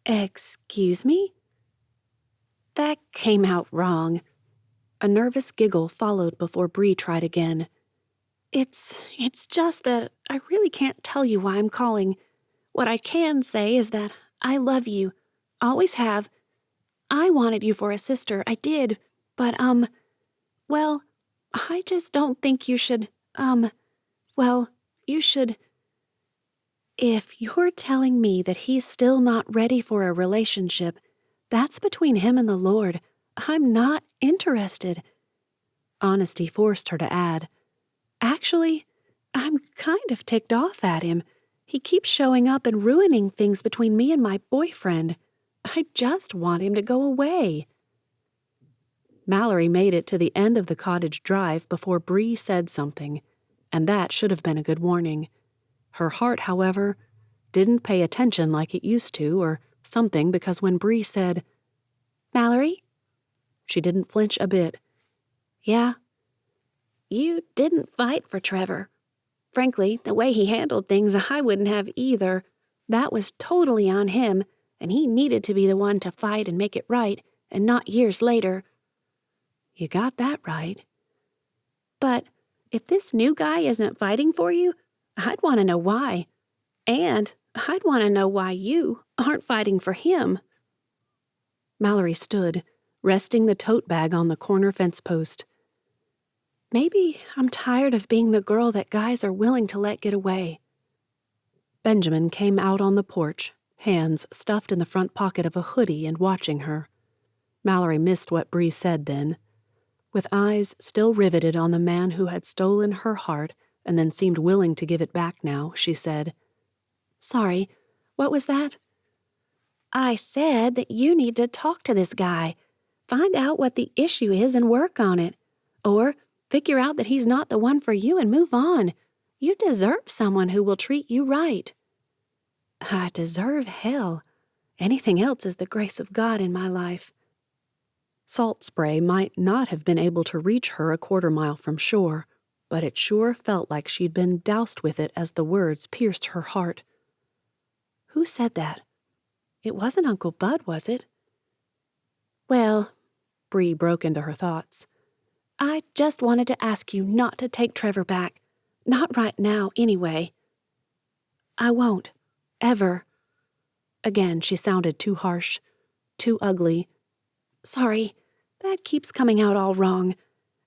Excuse me? That came out wrong. A nervous giggle followed before Bree tried again. It's just that I really can't tell you why I'm calling. What I can say is that I love you. Always have. I wanted you for a sister, I did, but, well, I just don't think you should, you should... If you're telling me that he's still not ready for a relationship, that's between him and the Lord. I'm not interested. Honesty forced her to add, Actually, I'm kind of ticked off at him. He keeps showing up and ruining things between me and my boyfriend. I just want him to go away. Mallory made it to the end of the cottage drive before Bree said something, and that should have been a good warning. Her heart, however, didn't pay attention like it used to, or something, because when Bree said, Mallory? She didn't flinch a bit. Yeah? You didn't fight for Trevor. Frankly, the way he handled things, I wouldn't have either. That was totally on him, and he needed to be the one to fight and make it right, and not years later. You got that right. But If this new guy isn't fighting for you, I'd want to know why. And I'd want to know why you aren't fighting for him." Mallory stood, resting the tote bag on the corner fence post. "Maybe I'm tired of being the girl that guys are willing to let get away." Benjamin came out on the porch, hands stuffed in the front pocket of a hoodie and watching her. Mallory missed what Bree said then. With eyes still riveted on the man who had stolen her heart and then seemed willing to give it back now, she said, "Sorry, what was that?" "I said that you need to talk to this guy. Find out what the issue is and work on it. Or figure out that he's not the one for you and move on. You deserve someone who will treat you right." "I deserve hell. Anything else is the grace of God in my life." Salt spray might not have been able to reach her a quarter-mile from shore, but it sure felt like she'd been doused with it as the words pierced her heart. "Who said that? It wasn't Uncle Bud, was it?" "Well," Bree broke into her thoughts, "I just wanted to ask you not to take Trevor back. Not right now, anyway." "I won't. Ever." Again, she sounded too harsh, too ugly. "Sorry, that keeps coming out all wrong.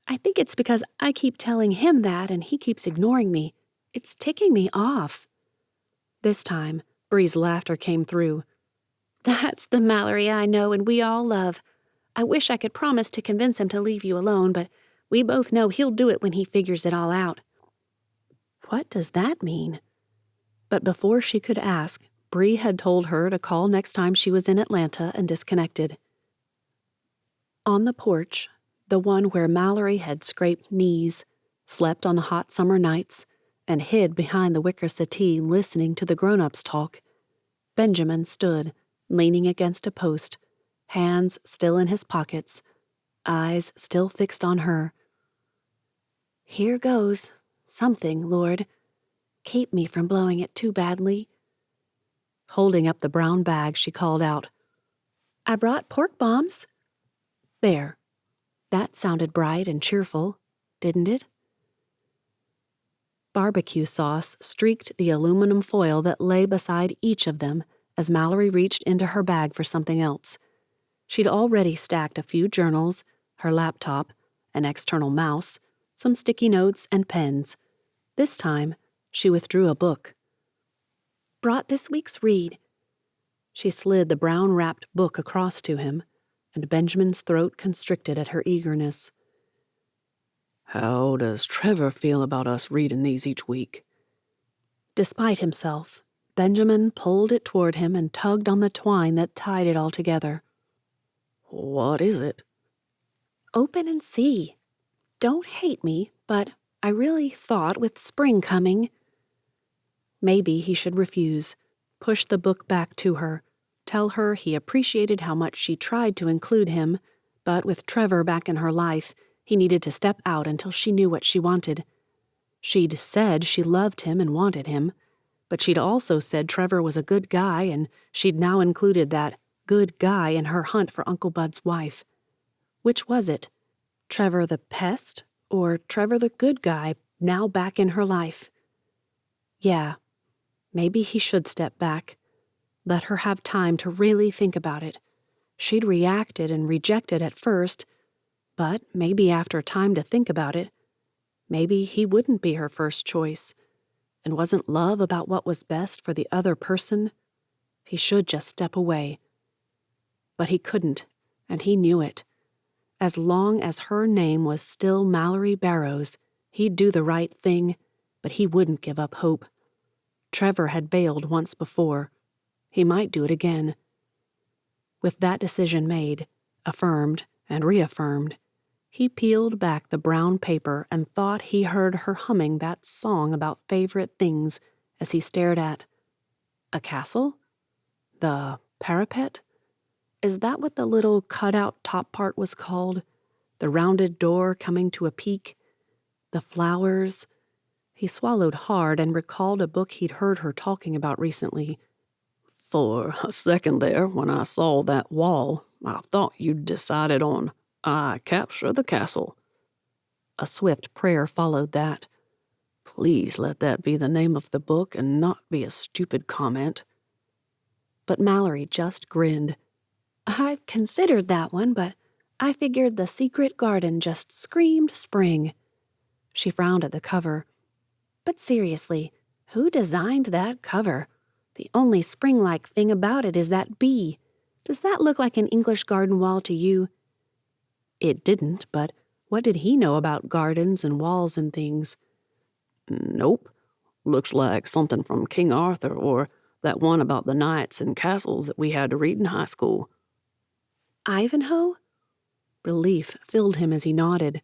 I think it's because I keep telling him that and he keeps ignoring me. It's ticking me off." This time, Bree's laughter came through. "That's the Mallory I know and we all love. I wish I could promise to convince him to leave you alone, but we both know he'll do it when he figures it all out." What does that mean? But before she could ask, Bree had told her to call next time she was in Atlanta and disconnected. On the porch, the one where Mallory had scraped knees, slept on the hot summer nights, and hid behind the wicker settee listening to the grown-ups talk, Benjamin stood, leaning against a post, hands still in his pockets, eyes still fixed on her. "Here goes. Something, Lord. Keep me from blowing it too badly." Holding up the brown bag, she called out, "I brought pork bombs." There. That sounded bright and cheerful, didn't it? Barbecue sauce streaked the aluminum foil that lay beside each of them as Mallory reached into her bag for something else. She'd already stacked a few journals, her laptop, an external mouse, some sticky notes, and pens. This time, she withdrew a book. "Brought this week's read." She slid the brown-wrapped book across to him, and Benjamin's throat constricted at her eagerness. How does Trevor feel about us reading these each week? Despite himself, Benjamin pulled it toward him and tugged on the twine that tied it all together. What is it? "Open and see. Don't hate me, but I really thought with spring coming—" Maybe he should refuse, push the book back to her, tell her he appreciated how much she tried to include him, but with Trevor back in her life, he needed to step out until she knew what she wanted. She'd said she loved him and wanted him, but she'd also said Trevor was a good guy, and she'd now included that good guy in her hunt for Uncle Bud's wife. Which was it? Trevor the pest, or Trevor the good guy, now back in her life? Yeah, maybe he should step back. Let her have time to really think about it. She'd reacted and rejected at first, but maybe after time to think about it, maybe he wouldn't be her first choice. And wasn't love about what was best for the other person? He should just step away. But he couldn't, and he knew it. As long as her name was still Mallory Barrows, he'd do the right thing, but he wouldn't give up hope. Trevor had bailed once before. He might do it again. With that decision made, affirmed and reaffirmed, he peeled back the brown paper and thought he heard her humming that song about favorite things as he stared at a castle? The parapet? Is that what the little cut-out top part was called? The rounded door coming to a peak? The flowers? He swallowed hard and recalled a book he'd heard her talking about recently. For a second there, when I saw that wall, I thought you'd decided on, I capture the castle. A swift prayer followed that. Please let that be the name of the book and not be a stupid comment. But Mallory just grinned. I've considered that one, but I figured The Secret Garden just screamed spring. She frowned at the cover. But seriously, who designed that cover? The only spring-like thing about it is that bee. Does that look like an English garden wall to you? It didn't, but what did he know about gardens and walls and things? Nope. Looks like something from King Arthur or that one about the knights and castles that we had to read in high school. Ivanhoe? Relief filled him as he nodded.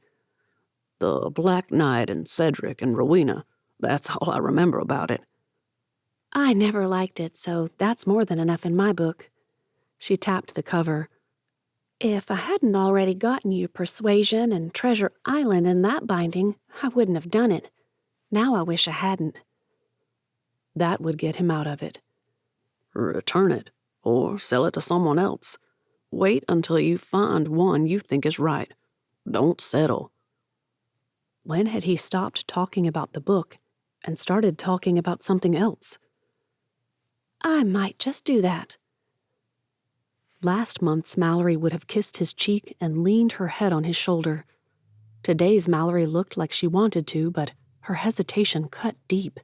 The Black Knight and Cedric and Rowena. That's all I remember about it. I never liked it, so that's more than enough in my book. She tapped the cover. If I hadn't already gotten you Persuasion and Treasure Island in that binding, I wouldn't have done it. Now I wish I hadn't. That would get him out of it. Return it, or sell it to someone else. Wait until you find one you think is right. Don't settle. When had he stopped talking about the book and started talking about something else? I might just do that. Last month's Mallory would have kissed his cheek and leaned her head on his shoulder. Today's Mallory looked like she wanted to, but her hesitation cut deep.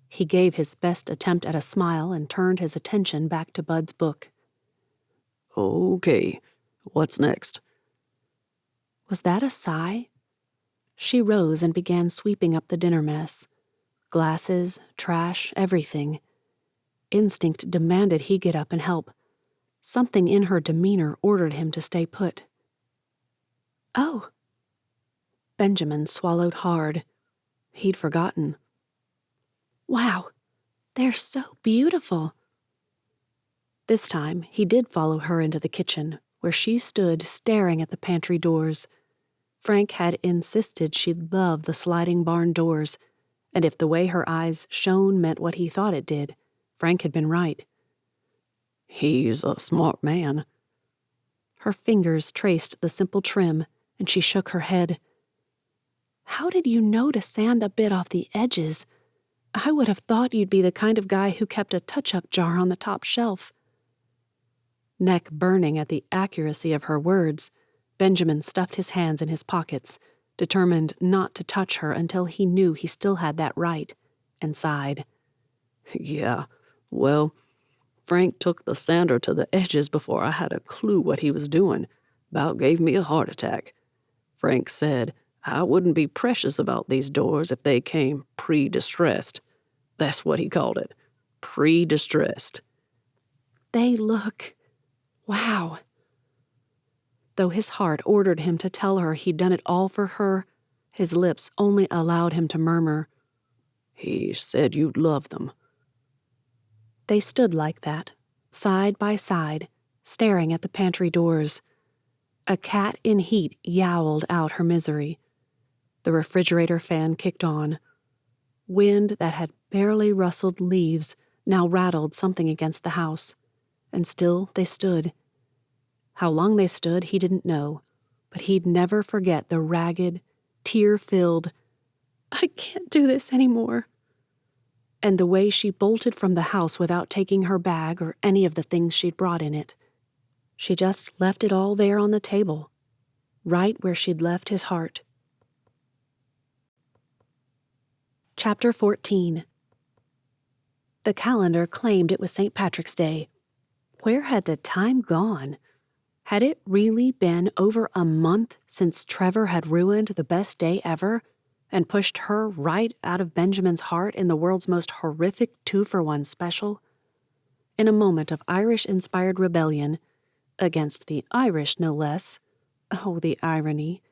He gave his best attempt at a smile and turned his attention back to Bud's book. Okay, what's next? Was that a sigh? She rose and began sweeping up the dinner mess. Glasses, trash, everything. Instinct demanded he get up and help. Something in her demeanor ordered him to stay put. Oh. Benjamin swallowed hard. He'd forgotten. Wow, they're so beautiful. This time, he did follow her into the kitchen, where she stood staring at the pantry doors. Frank had insisted she'd love the sliding barn doors, and if the way her eyes shone meant what he thought it did, Frank had been right. He's a smart man. Her fingers traced the simple trim, and she shook her head. How did you know to sand a bit off the edges? I would have thought you'd be the kind of guy who kept a touch-up jar on the top shelf. Neck burning at the accuracy of her words, Benjamin stuffed his hands in his pockets, determined not to touch her until he knew he still had that right, and sighed. Yeah, well, Frank took the sander to the edges before I had a clue what he was doing. About gave me a heart attack. Frank said I wouldn't be precious about these doors if they came pre-distressed. That's what he called it, pre-distressed. They look... wow. Though his heart ordered him to tell her he'd done it all for her, his lips only allowed him to murmur, He said you'd love them. They stood like that, side by side, staring at the pantry doors. A cat in heat yowled out her misery. The refrigerator fan kicked on. Wind that had barely rustled leaves now rattled something against the house, and still they stood. How long they stood he didn't know, but he'd never forget the ragged, tear-filled, "I can't do this anymore," and the way she bolted from the house without taking her bag or any of the things she'd brought in it. She just left it all there on the table, right where she'd left his heart. Chapter 14. The calendar claimed it was St. Patrick's Day. Where had the time gone? Had it really been over a month since Trevor had ruined the best day ever and pushed her right out of Benjamin's heart in the world's most horrific 2-for-1 special? In a moment of Irish-inspired rebellion, against the Irish no less, oh, the irony,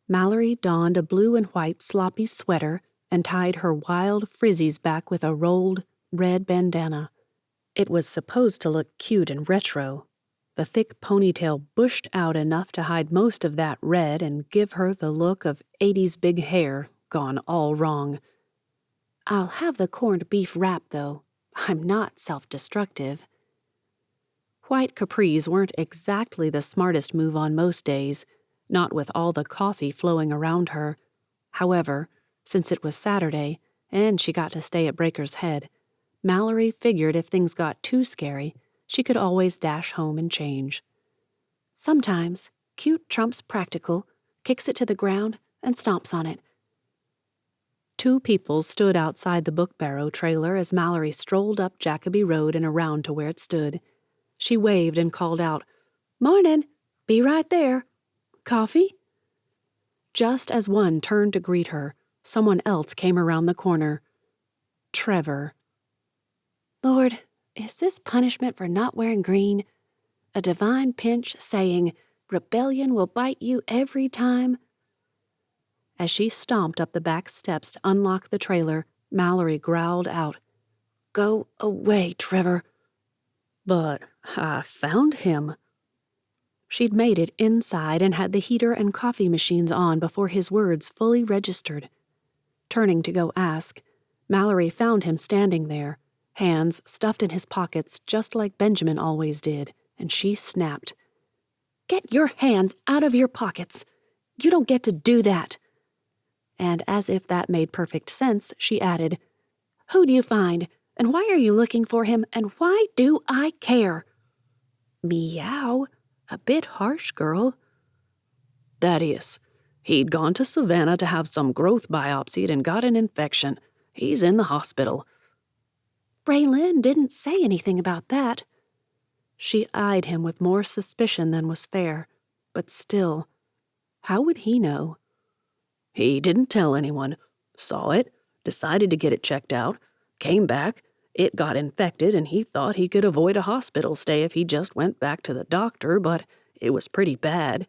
Mallory donned a blue and white sloppy sweater and tied her wild frizzies back with a rolled, red bandana. It was supposed to look cute and retro. The thick ponytail bushed out enough to hide most of that red and give her the look of 80s big hair gone all wrong. I'll have the corned beef wrap, though. I'm not self-destructive. White capris weren't exactly the smartest move on most days, not with all the coffee flowing around her, However, since it was Saturday, and she got to stay at Breaker's Head, Mallory figured if things got too scary, she could always dash home and change. Sometimes, cute trumps practical, kicks it to the ground, and stomps on it. Two people stood outside the book barrow trailer as Mallory strolled up Jacoby Road and around to where it stood. She waved and called out, "Mornin'! Be right there. Coffee?" Just as one turned to greet her, someone else came around the corner. Trevor. Lord, is this punishment for not wearing green? A divine pinch saying, rebellion will bite you every time? As she stomped up the back steps to unlock the trailer, Mallory growled out, "Go away, Trevor." But I found him. She'd made it inside and had the heater and coffee machines on before his words fully registered. Turning to go ask, Mallory found him standing there, hands stuffed in his pockets just like Benjamin always did, and she snapped, "Get your hands out of your pockets! You don't get to do that!" And as if that made perfect sense, she added, "Who do you find? And why are you looking for him? And why do I care?" Meow. A bit harsh, girl. Thaddeus. He'd gone to Savannah to have some growth biopsied and got an infection. He's in the hospital. Raylyn didn't say anything about that. She eyed him with more suspicion than was fair, but still, how would he know? He didn't tell anyone. Saw it, decided to get it checked out, came back, it got infected, and he thought he could avoid a hospital stay if he just went back to the doctor, but it was pretty bad.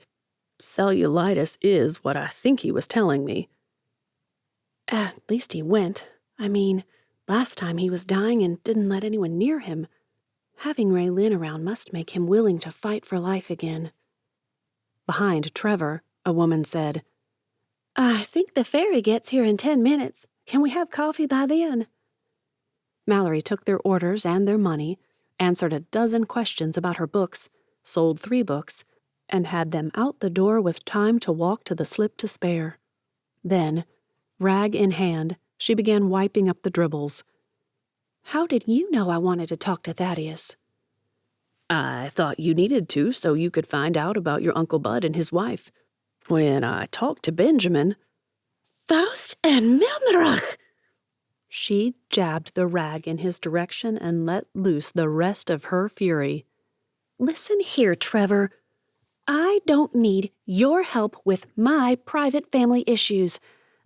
Cellulitis is what I think he was telling me. At least he went. I mean, last time he was dying and didn't let anyone near him. Having Raylyn around must make him willing to fight for life again. Behind Trevor, a woman said, "I think the ferry gets here in 10 minutes. Can we have coffee by then?" Mallory took their orders and their money, answered a dozen questions about her books, sold 3 books, and had them out the door with time to walk to the slip to spare. Then, rag in hand, she began wiping up the dribbles. "How did you know I wanted to talk to Thaddeus?" I thought you needed to so you could find out about your Uncle Bud and his wife. When I talked to Benjamin... "Faust and Milmerach!" She jabbed the rag in his direction and let loose the rest of her fury. "Listen here, Trevor. I don't need your help with my private family issues.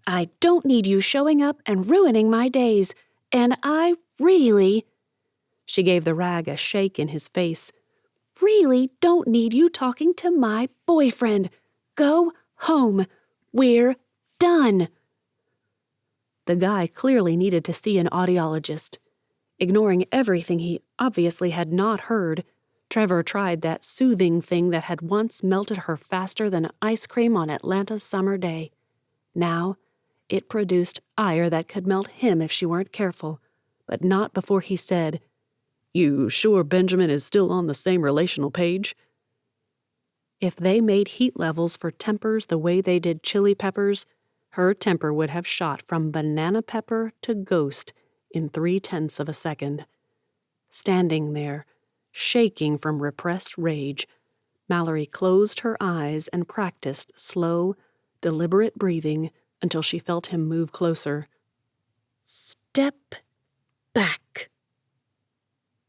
I don't need you showing up and ruining my days. And I really," she gave the rag a shake in his face, "really don't need you talking to my boyfriend. Go home. We're done." The guy clearly needed to see an audiologist. Ignoring everything he obviously had not heard, Trevor tried that soothing thing that had once melted her faster than ice cream on Atlanta's summer day. Now, it produced ire that could melt him if she weren't careful, but not before he said, You sure Benjamin is still on the same relational page? If they made heat levels for tempers the way they did chili peppers, her temper would have shot from banana pepper to ghost in 0.3 of a second. Standing there, shaking from repressed rage, Mallory closed her eyes and practiced slow, deliberate breathing until she felt him move closer. Step back.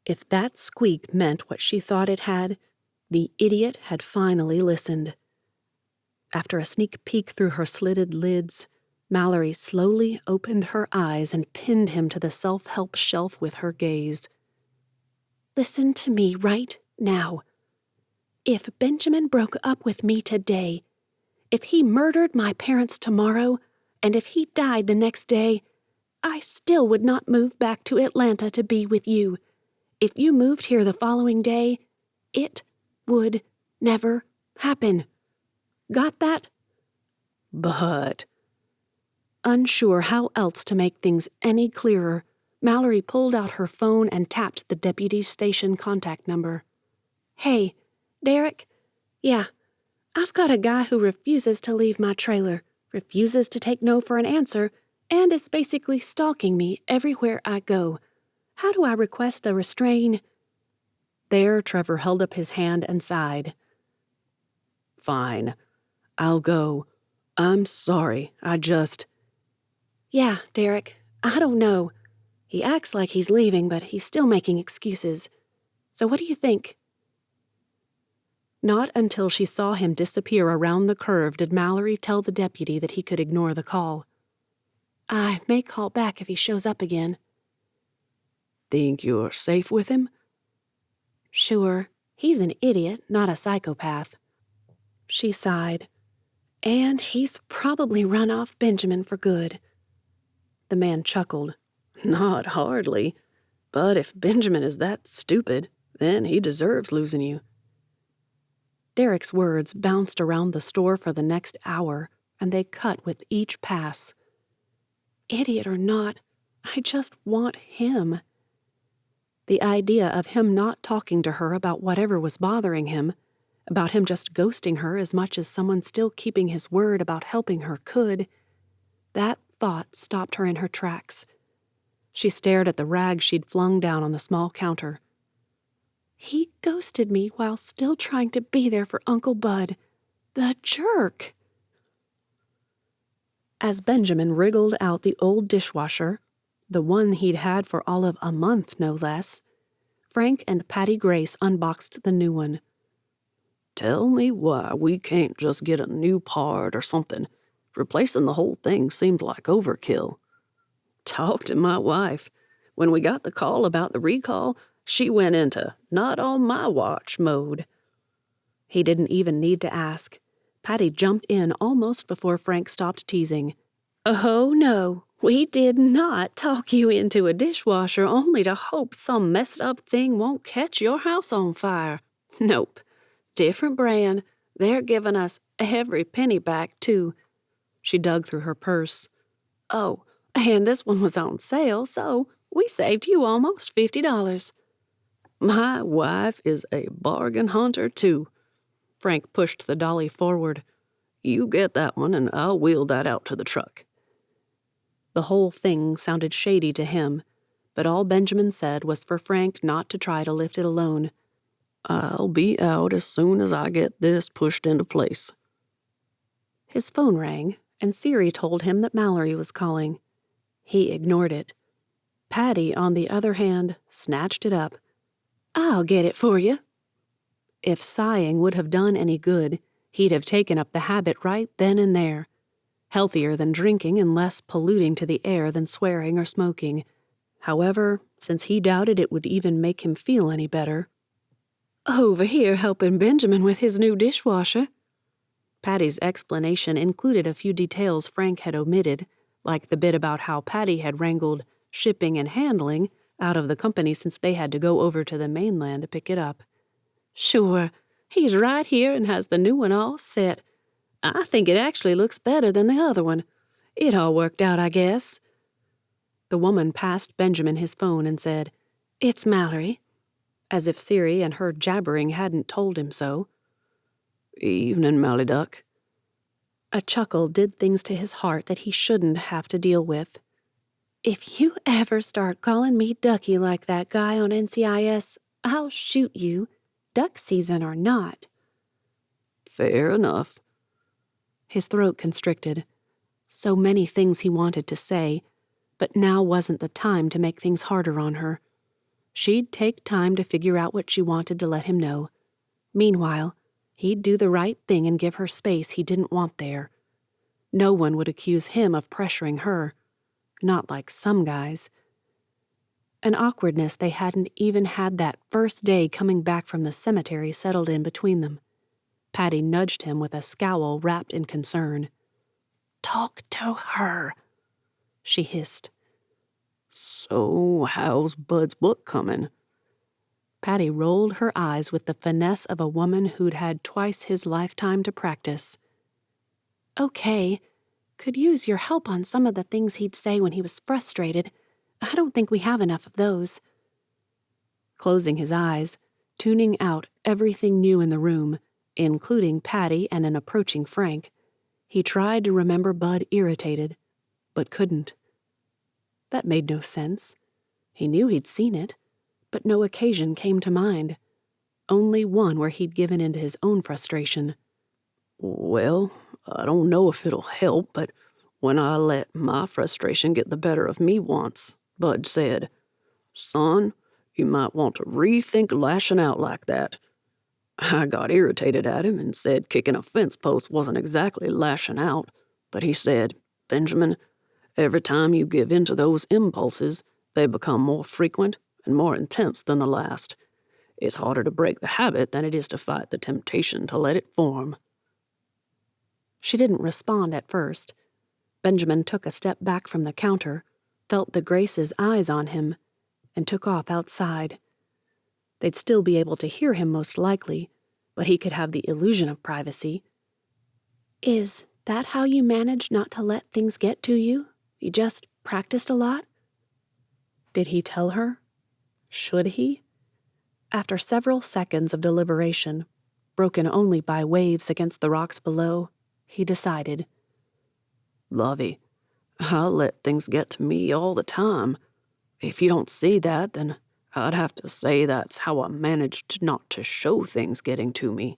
If that squeak meant what she thought it had, the idiot had finally listened. After a sneak peek through her slitted lids, Mallory slowly opened her eyes and pinned him to the self-help shelf with her gaze. "Listen to me right now. If Benjamin broke up with me today, if he murdered my parents tomorrow, and if he died the next day, I still would not move back to Atlanta to be with you. If you moved here the following day, it would never happen. Got that?" But... Unsure how else to make things any clearer, Mallory pulled out her phone and tapped the deputy's station contact number. "Hey, Derek? Yeah, I've got a guy who refuses to leave my trailer. refuses to take no for an answer, and is basically stalking me everywhere I go. How do I request a restrain?" There, Trevor held up his hand and sighed. "Fine. I'll go. I'm sorry. "Yeah, Derek, I don't know. He acts like he's leaving, but he's still making excuses. So what do you think?" Not until she saw him disappear around the curve did Mallory tell the deputy that he could ignore the call. "I may call back if he shows up again." "Think you're safe with him?" "Sure. He's an idiot, not a psychopath." She sighed. "And he's probably run off Benjamin for good." The man chuckled. "Not hardly. But if Benjamin is that stupid, then he deserves losing you." Derek's words bounced around the store for the next hour, and they cut with each pass. Idiot or not, I just want him. The idea of him not talking to her about whatever was bothering him, about him just ghosting her as much as someone still keeping his word about helping her could, that thought stopped her in her tracks. She stared at the rag she'd flung down on the small counter. He ghosted me while still trying to be there for Uncle Bud. The jerk! As Benjamin wriggled out the old dishwasher, the one he'd had for all of a month, no less, Frank and Patty Grace unboxed the new one. "Tell me why we can't just get a new part or something. Replacing the whole thing seemed like overkill." "Talk to my wife. When we got the call about the recall, she went into not on my watch mode." He didn't even need to ask. Patty jumped in almost before Frank stopped teasing. "Oh, no, we did not talk you into a dishwasher only to hope some messed up thing won't catch your house on fire. Nope. Different brand. They're giving us every penny back, too." She dug through her purse. "Oh, and this one was on sale, so we saved you almost $50. My wife is a bargain hunter, too." Frank pushed the dolly forward. "You get that one, and I'll wheel that out to the truck." The whole thing sounded shady to him, but all Benjamin said was for Frank not to try to lift it alone. "I'll be out as soon as I get this pushed into place." His phone rang, and Siri told him that Mallory was calling. He ignored it. Patty, on the other hand, snatched it up. "I'll get it for you." If sighing would have done any good, he'd have taken up the habit right then and there. Healthier than drinking and less polluting to the air than swearing or smoking. However, since he doubted it would even make him feel any better. "Over here helping Benjamin with his new dishwasher." Patty's explanation included a few details Frank had omitted, like the bit about how Patty had wrangled shipping and handling out of the company since they had to go over to the mainland to pick it up. "Sure, he's right here and has the new one all set. I think it actually looks better than the other one. It all worked out, I guess." The woman passed Benjamin his phone and said, "It's Mallory," as if Siri and her jabbering hadn't told him so. "Evening, Mally Duck." A chuckle did things to his heart that he shouldn't have to deal with. "If you ever start calling me Ducky like that guy on NCIS, I'll shoot you, duck season or not." "Fair enough." His throat constricted. So many things he wanted to say, but now wasn't the time to make things harder on her. She'd take time to figure out what she wanted to let him know. Meanwhile, he'd do the right thing and give her space he didn't want there. No one would accuse him of pressuring her. Not like some guys. An awkwardness they hadn't even had that first day coming back from the cemetery settled in between them. Patty nudged him with a scowl wrapped in concern. "Talk to her," she hissed. "So, how's Bud's book coming?" Patty rolled her eyes with the finesse of a woman who'd had twice his lifetime to practice. "Okay. Could use your help on some of the things he'd say when he was frustrated. I don't think we have enough of those." Closing his eyes, tuning out everything new in the room, including Patty and an approaching Frank, He tried to remember Bud irritated, but couldn't. That made no sense. He knew he'd seen it, but no occasion came to mind. Only one where he'd given in to his own frustration. Well, I don't know if it'll help, but when I let my frustration get the better of me once, Bud said, "Son, you might want to rethink lashing out like that." I got irritated at him and said kicking a fence post wasn't exactly lashing out, but he said, "Benjamin, every time you give in to those impulses, they become more frequent and more intense than the last. It's harder to break the habit than it is to fight the temptation to let it form." She didn't respond at first. Benjamin took a step back from the counter, felt the Grace's eyes on him, and took off outside. They'd still be able to hear him most likely, but he could have the illusion of privacy. "Is that how you manage not to let things get to you? You just practiced a lot?" Did he tell her? Should he? After several seconds of deliberation, broken only by waves against the rocks below, he decided. "Lovey, I let things get to me all the time. If you don't see that, then I'd have to say that's how I managed not to show things getting to me."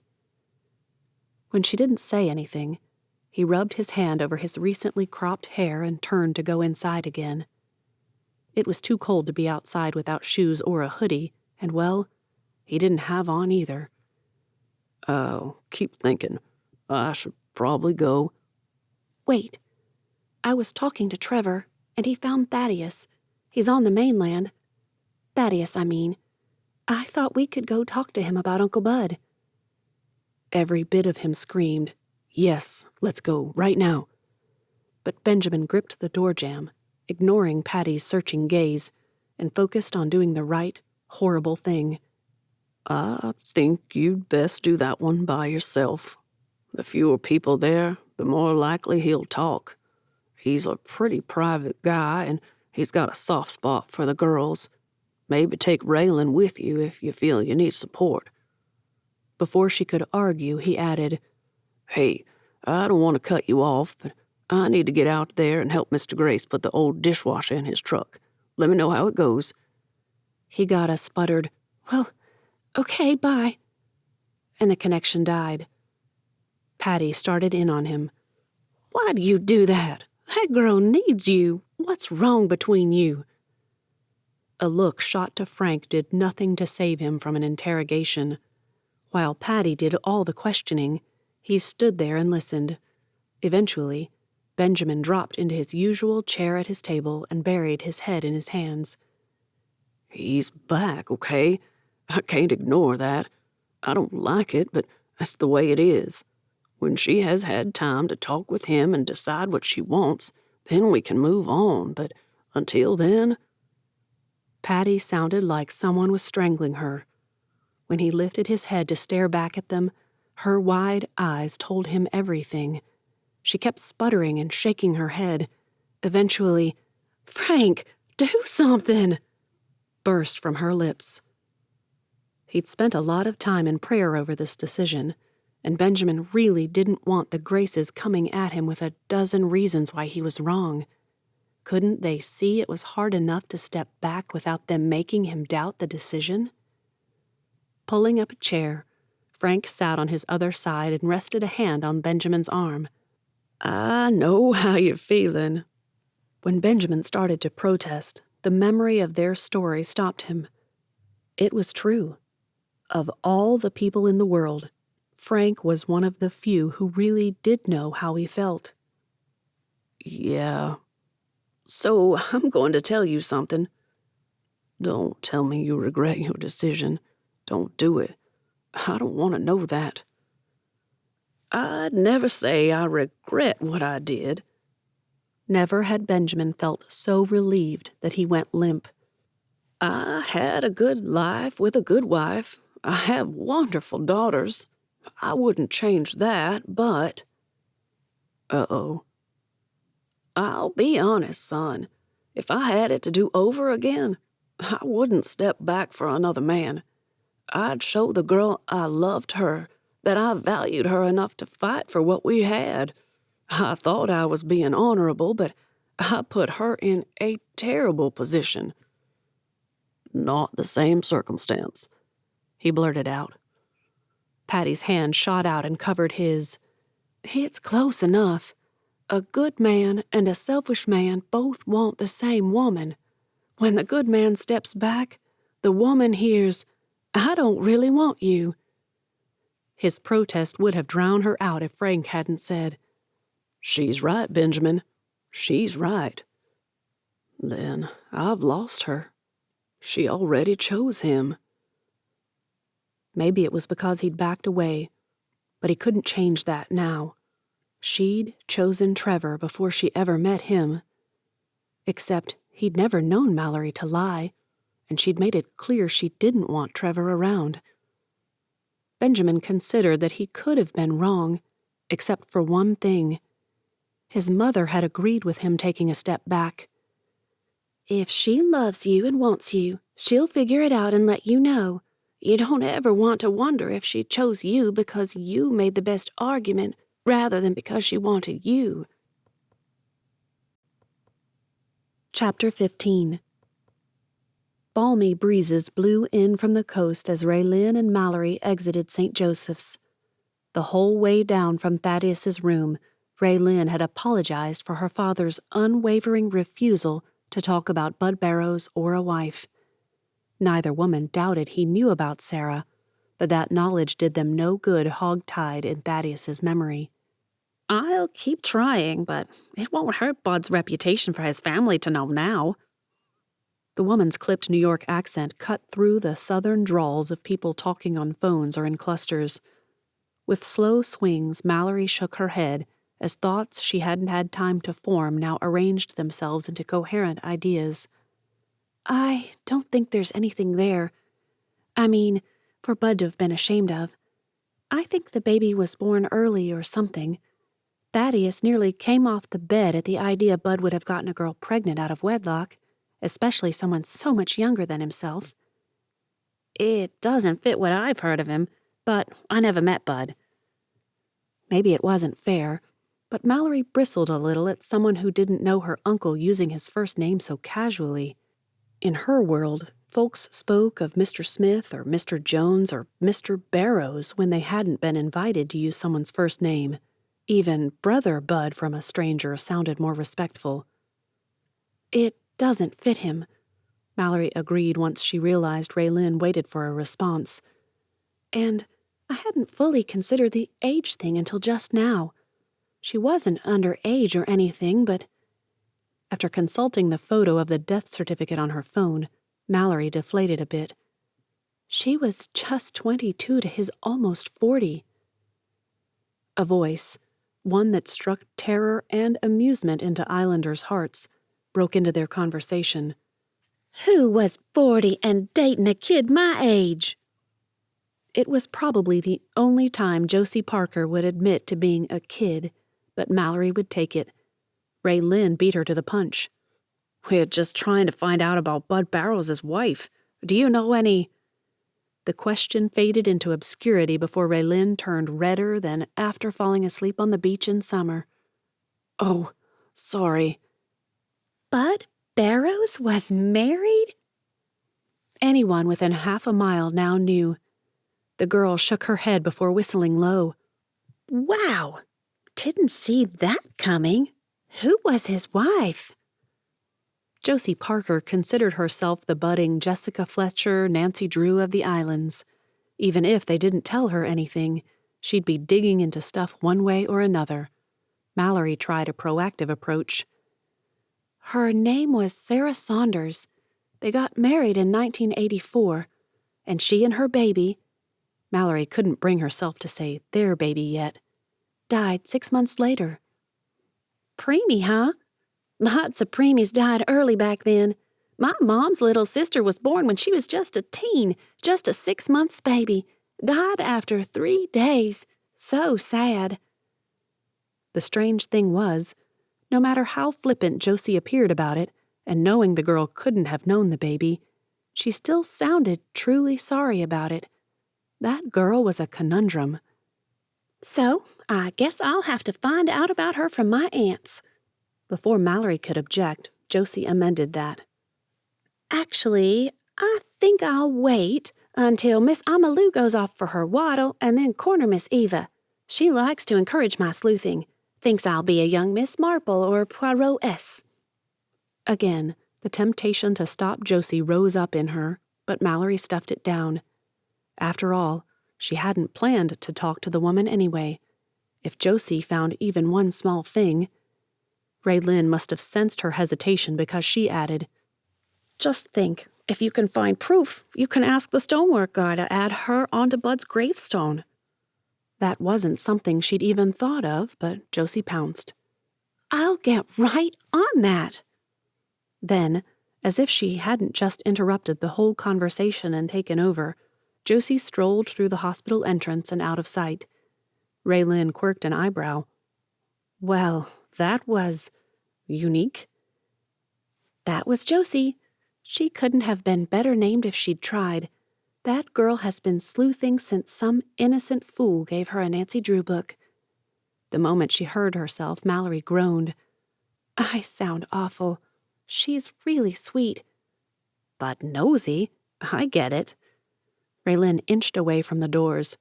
When she didn't say anything, he rubbed his hand over his recently cropped hair and turned to go inside again. It was too cold to be outside without shoes or a hoodie, and well, he didn't have on either. I'll keep thinking. I should probably go. Wait. I was talking to Trevor, and he found Thaddeus. He's on the mainland. Thaddeus, I mean. I thought we could go talk to him about Uncle Bud. Every bit of him screamed, "Yes, let's go, right now." But Benjamin gripped the door jamb, ignoring Patty's searching gaze, and focused on doing the right, horrible thing. "I think you'd best do that one by yourself. The fewer people there, the more likely he'll talk. He's a pretty private guy, and he's got a soft spot for the girls. Maybe take Raylan with you if you feel you need support." Before she could argue, he added, "Hey, I don't want to cut you off, but I need to get out there and help Mr. Grace put the old dishwasher in his truck. Let me know how it goes." He got a sputtered, "Well, okay, bye." And the connection died. Patty started in on him. "Why'd you do that? That girl needs you. What's wrong between you?" A look shot to Frank did nothing to save him from an interrogation. While Patty did all the questioning, he stood there and listened. Eventually, Benjamin dropped into his usual chair at his table and buried his head in his hands. "He's back, okay? I can't ignore that. I don't like it, but that's the way it is. When she has had time to talk with him and decide what she wants, then we can move on, but until then..." Patty sounded like someone was strangling her. When he lifted his head to stare back at them, her wide eyes told him everything. She kept sputtering and shaking her head. Eventually, "Frank, do something!" burst from her lips. He'd spent a lot of time in prayer over this decision, and Benjamin really didn't want the Graces coming at him with a dozen reasons why he was wrong. Couldn't they see it was hard enough to step back without them making him doubt the decision? Pulling up a chair, Frank sat on his other side and rested a hand on Benjamin's arm. "I know how you're feeling." When Benjamin started to protest, the memory of their story stopped him. It was true. Of all the people in the world, Frank was one of the few who really did know how he felt. "Yeah. So I'm going to tell you something. Don't tell me you regret your decision. Don't do it. I don't want to know that." "I'd never say I regret what I did." Never had Benjamin felt so relieved that he went limp. "I had a good life with a good wife. I have wonderful daughters. I wouldn't change that, but..." Uh-oh. "I'll be honest, son. If I had it to do over again, I wouldn't step back for another man. I'd show the girl I loved her, that I valued her enough to fight for what we had. I thought I was being honorable, but I put her in a terrible position. Not the same circumstance, he blurted out. Patty's hand shot out and covered his. It's close enough. A good man and a selfish man both want the same woman. When the good man steps back, the woman hears, I don't really want you. His protest would have drowned her out if Frank hadn't said, She's right, Benjamin. She's right. Then I've lost her. She already chose him. Maybe it was because he'd backed away, but he couldn't change that now. She'd chosen Trevor before she ever met him. Except he'd never known Mallory to lie, and she'd made it clear she didn't want Trevor around. Benjamin considered that he could have been wrong, except for one thing. His mother had agreed with him taking a step back. If she loves you and wants you, she'll figure it out and let you know. You don't ever want to wonder if she chose you because you made the best argument rather than because she wanted you. Chapter 15. Balmy breezes blew in from the coast as Raylin and Mallory exited St. Joseph's. The whole way down from Thaddeus's room, Raylin had apologized for her father's unwavering refusal to talk about Bud Barrows or a wife. Neither woman doubted he knew about Sarah, but that knowledge did them no good hog-tied in Thaddeus's memory. I'll keep trying, but it won't hurt Bud's reputation for his family to know now. The woman's clipped New York accent cut through the southern drawls of people talking on phones or in clusters. With slow swings, Mallory shook her head as thoughts she hadn't had time to form now arranged themselves into coherent ideas. I don't think there's anything there. I mean, for Bud to have been ashamed of. I think the baby was born early or something. Thaddeus nearly came off the bed at the idea Bud would have gotten a girl pregnant out of wedlock, especially someone so much younger than himself. It doesn't fit what I've heard of him, but I never met Bud. Maybe it wasn't fair, but Mallory bristled a little at someone who didn't know her uncle using his first name so casually. In her world, folks spoke of Mr. Smith or Mr. Jones or Mr. Barrows when they hadn't been invited to use someone's first name. Even Brother Bud from a stranger sounded more respectful. It doesn't fit him, Mallory agreed once she realized Raylin waited for a response. And I hadn't fully considered the age thing until just now. She wasn't underage or anything, but... After consulting the photo of the death certificate on her phone, Mallory deflated a bit. She was just 22 to his almost 40. A voice, one that struck terror and amusement into Islanders' hearts, broke into their conversation. Who was 40 and dating a kid my age? It was probably the only time Josie Parker would admit to being a kid, but Mallory would take it. Raylin beat her to the punch. We're just trying to find out about Bud Barrows' wife. Do you know any... The question faded into obscurity before Raylin turned redder than after falling asleep on the beach in summer. Oh, sorry. Bud Barrows was married? Anyone within half a mile now knew. The girl shook her head before whistling low. Wow! Didn't see that coming. Who was his wife? Josie Parker considered herself the budding Jessica Fletcher, Nancy Drew of the islands. Even if they didn't tell her anything, she'd be digging into stuff one way or another. Mallory tried a proactive approach. Her name was Sarah Saunders. They got married in 1984, and she and her baby, Mallory couldn't bring herself to say their baby yet, died 6 months later. Preemie, huh? Lots of preemies died early back then. My mom's little sister was born when she was just a teen, just a 6 months baby. Died after 3 days. So sad. The strange thing was, no matter how flippant Josie appeared about it, and knowing the girl couldn't have known the baby, she still sounded truly sorry about it. That girl was a conundrum. So, I guess I'll have to find out about her from my aunts. Before Mallory could object, Josie amended that. Actually, I think I'll wait until Miss Amalou goes off for her waddle and then corner Miss Eva. She likes to encourage my sleuthing. Thinks I'll be a young Miss Marple or Poirot-S. Again, the temptation to stop Josie rose up in her, but Mallory stuffed it down. After all, she hadn't planned to talk to the woman anyway. If Josie found even one small thing... Raylin must have sensed her hesitation because she added, Just think, if you can find proof, you can ask the stonework guy to add her onto Bud's gravestone. That wasn't something she'd even thought of, but Josie pounced. I'll get right on that. Then, as if she hadn't just interrupted the whole conversation and taken over, Josie strolled through the hospital entrance and out of sight. Raylin quirked an eyebrow. Well, that was... unique. That was Josie. She couldn't have been better named if she'd tried. That girl has been sleuthing since some innocent fool gave her a Nancy Drew book. The moment she heard herself, Mallory groaned. I sound awful. She's really sweet. But nosy? I get it. Raylin inched away from the doors.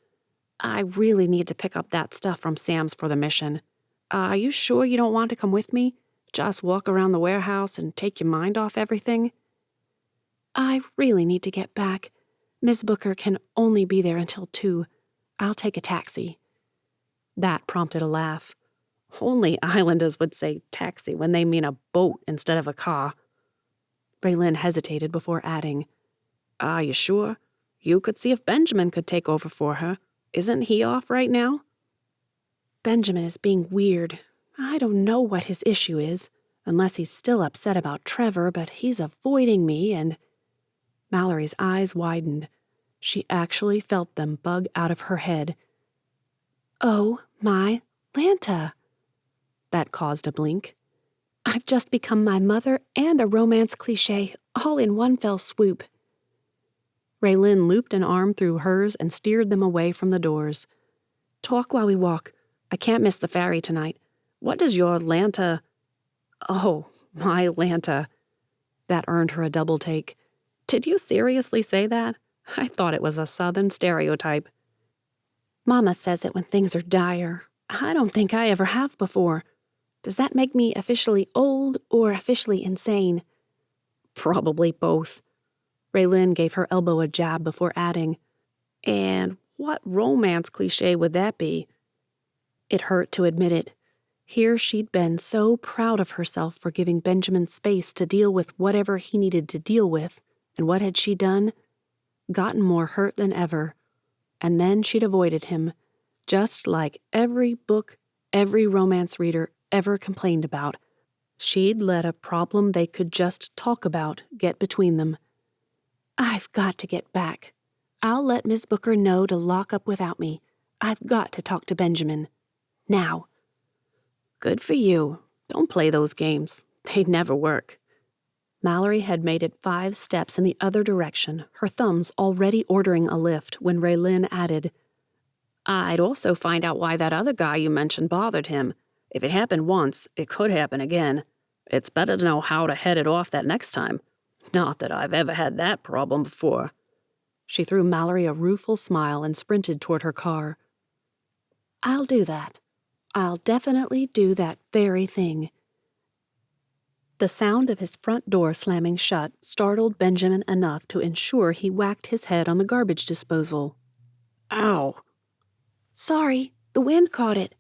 I really need to pick up that stuff from Sam's for the mission. Are you sure you don't want to come with me? Just walk around the warehouse and take your mind off everything? I really need to get back. Miss Booker can only be there until 2. I'll take a taxi. That prompted a laugh. Only islanders would say taxi when they mean a boat instead of a car. Raylin hesitated before adding, Are you sure? You could see if Benjamin could take over for her. Isn't he off right now? Benjamin is being weird. I don't know what his issue is, unless he's still upset about Trevor, but he's avoiding me and... Mallory's eyes widened. She actually felt them bug out of her head. Oh, my Lanta. That caused a blink. I've just become my mother and a romance cliché, all in one fell swoop. Raylin looped an arm through hers and steered them away from the doors. Talk while we walk. I can't miss the ferry tonight. What does your Lanta... Oh, my Lanta. That earned her a double take. Did you seriously say that? I thought it was a Southern stereotype. Mama says it when things are dire. I don't think I ever have before. Does that make me officially old or officially insane? Probably both. Raylin gave her elbow a jab before adding, And what romance cliché would that be? It hurt to admit it. Here she'd been so proud of herself for giving Benjamin space to deal with whatever he needed to deal with, and what had she done? Gotten more hurt than ever. And then she'd avoided him, just like every book, every romance reader ever complained about. She'd let a problem they could just talk about get between them. I've got to get back. I'll let Miss Booker know to lock up without me. I've got to talk to Benjamin. Now. Good for you. Don't play those games. They'd never work. Mallory had made it 5 steps in the other direction, her thumbs already ordering a lift, when Raylin added, I'd also find out why that other guy you mentioned bothered him. If it happened once, it could happen again. It's better to know how to head it off that next time. Not that I've ever had that problem before. She threw Mallory a rueful smile and sprinted toward her car. I'll do that. I'll definitely do that very thing. The sound of his front door slamming shut startled Benjamin enough to ensure he whacked his head on the garbage disposal. Ow! Sorry, the wind caught it.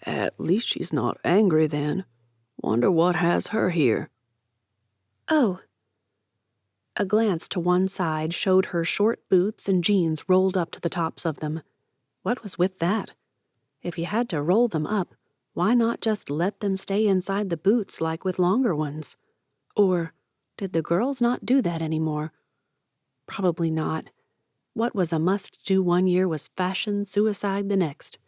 At least she's not angry then. Wonder what has her here. Oh. A glance to one side showed her short boots and jeans rolled up to the tops of them. What was with that? If you had to roll them up, why not just let them stay inside the boots like with longer ones? Or did the girls not do that anymore? Probably not. What was a must-do one year was fashion suicide the next.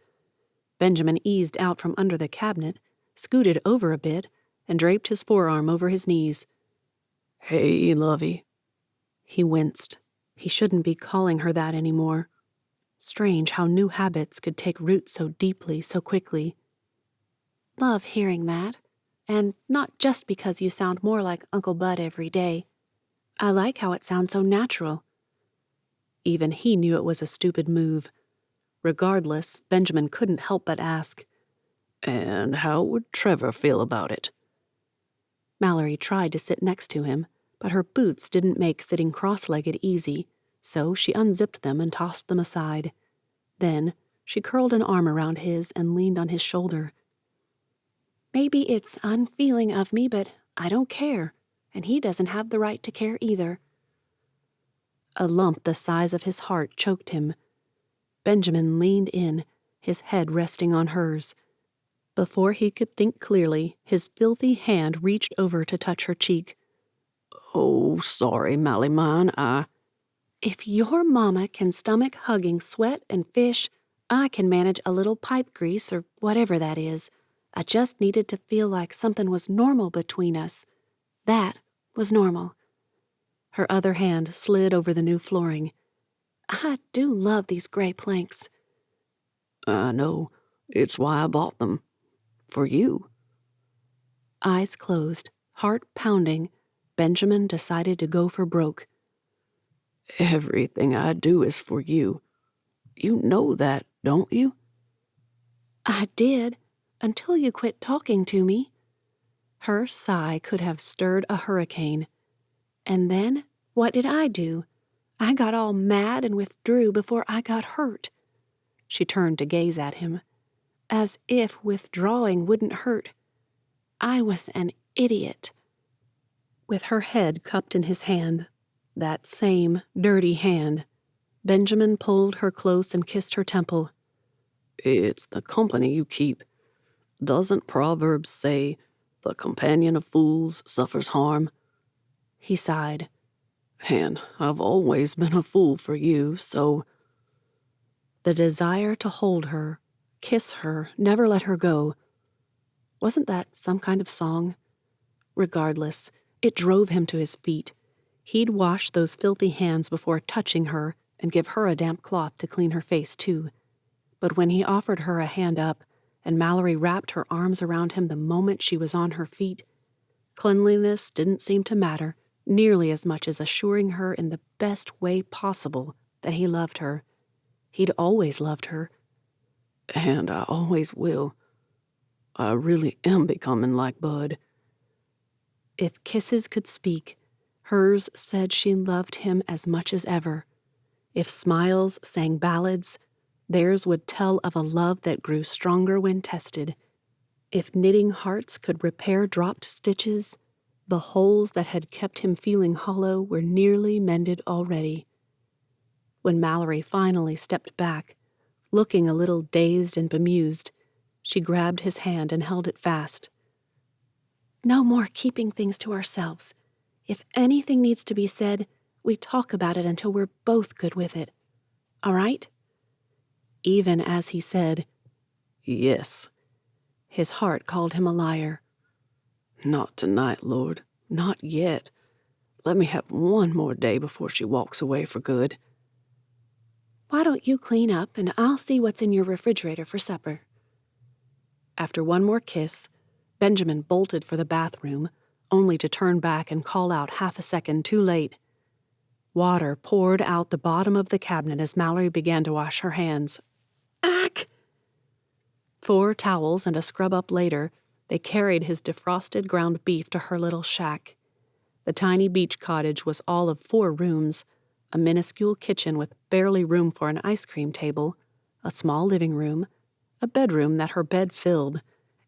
Benjamin eased out from under the cabinet, scooted over a bit, and draped his forearm over his knees. Hey, lovey. He winced. He shouldn't be calling her that anymore. Strange how new habits could take root so deeply, so quickly. Love hearing that. And not just because you sound more like Uncle Bud every day. I like how it sounds so natural. Even he knew it was a stupid move. Regardless, Benjamin couldn't help but ask, "And how would Trevor feel about it?" Mallory tried to sit next to him, but her boots didn't make sitting cross-legged easy, so she unzipped them and tossed them aside. Then she curled an arm around his and leaned on his shoulder. Maybe it's unfeeling of me, but I don't care, and he doesn't have the right to care either. A lump the size of his heart choked him. Benjamin leaned in, his head resting on hers. Before he could think clearly, his filthy hand reached over to touch her cheek. "Oh, sorry, Mally mine, If your mama can stomach hugging sweat and fish, I can manage a little pipe grease or whatever that is. I just needed to feel like something was normal between us. That was normal." Her other hand slid over the new flooring. I do love these gray planks. I know. It's why I bought them. For you." Eyes closed, heart pounding, Benjamin decided to go for broke. "Everything I do is for you. You know that, don't you?" I did, until you quit talking to me. Her sigh could have stirred a hurricane. And then, what did I do? I got all mad and withdrew before I got hurt. She turned to gaze at him, as if withdrawing wouldn't hurt. I was an idiot. With her head cupped in his hand, that same dirty hand, Benjamin pulled her close and kissed her temple. "It's the company you keep. Doesn't Proverbs say, 'The companion of fools suffers harm'?" He sighed. "And I've always been a fool for you, so—" The desire to hold her, kiss her, never let her go. Wasn't that some kind of song? Regardless, it drove him to his feet. He'd wash those filthy hands before touching her and give her a damp cloth to clean her face, too. But when he offered her a hand up and Mallory wrapped her arms around him the moment she was on her feet, cleanliness didn't seem to matter nearly as much as assuring her in the best way possible that he loved her. He'd always loved her. "And I always will. I really am becoming like Bud." If kisses could speak, hers said she loved him as much as ever. If smiles sang ballads, theirs would tell of a love that grew stronger when tested. If knitting hearts could repair dropped stitches, the holes that had kept him feeling hollow were nearly mended already. When Mallory finally stepped back, looking a little dazed and bemused, she grabbed his hand and held it fast. No more keeping things to ourselves. If anything needs to be said, we talk about it until we're both good with it. All right? Even as he said, "Yes." his heart called him a liar. "Not tonight, Lord. Not yet. Let me have one more day before she walks away for good." Why don't you clean up and I'll see what's in your refrigerator for supper? After one more kiss, Benjamin bolted for the bathroom, only to turn back and call out half a second too late. Water poured out the bottom of the cabinet as Mallory began to wash her hands. Ack! 4 towels and a scrub-up later, they carried his defrosted ground beef to her little shack. The tiny beach cottage was all of 4 rooms, a minuscule kitchen with barely room for an ice cream table, a small living room, a bedroom that her bed filled,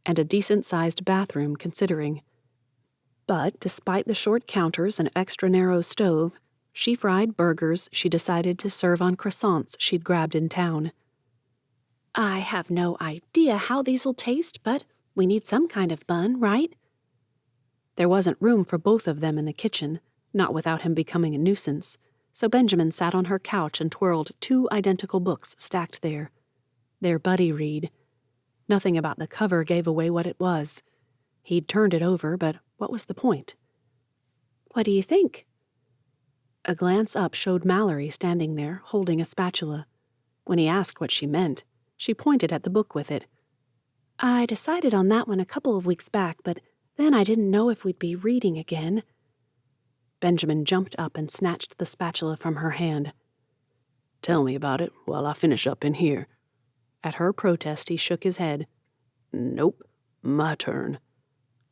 and a decent-sized bathroom considering. But despite the short counters and extra narrow stove, she fried burgers she decided to serve on croissants she'd grabbed in town. I have no idea how these'll taste, but we need some kind of bun, right? There wasn't room for both of them in the kitchen, not without him becoming a nuisance, so Benjamin sat on her couch and twirled 2 identical books stacked there. Their buddy read. Nothing about the cover gave away what it was. He'd turned it over, but what was the point? What do you think? A glance up showed Mallory standing there, holding a spatula. When he asked what she meant, she pointed at the book with it. I decided on that one a couple of weeks back, but then I didn't know if we'd be reading again. Benjamin jumped up and snatched the spatula from her hand. Tell me about it while I finish up in here. At her protest, he shook his head. Nope, my turn.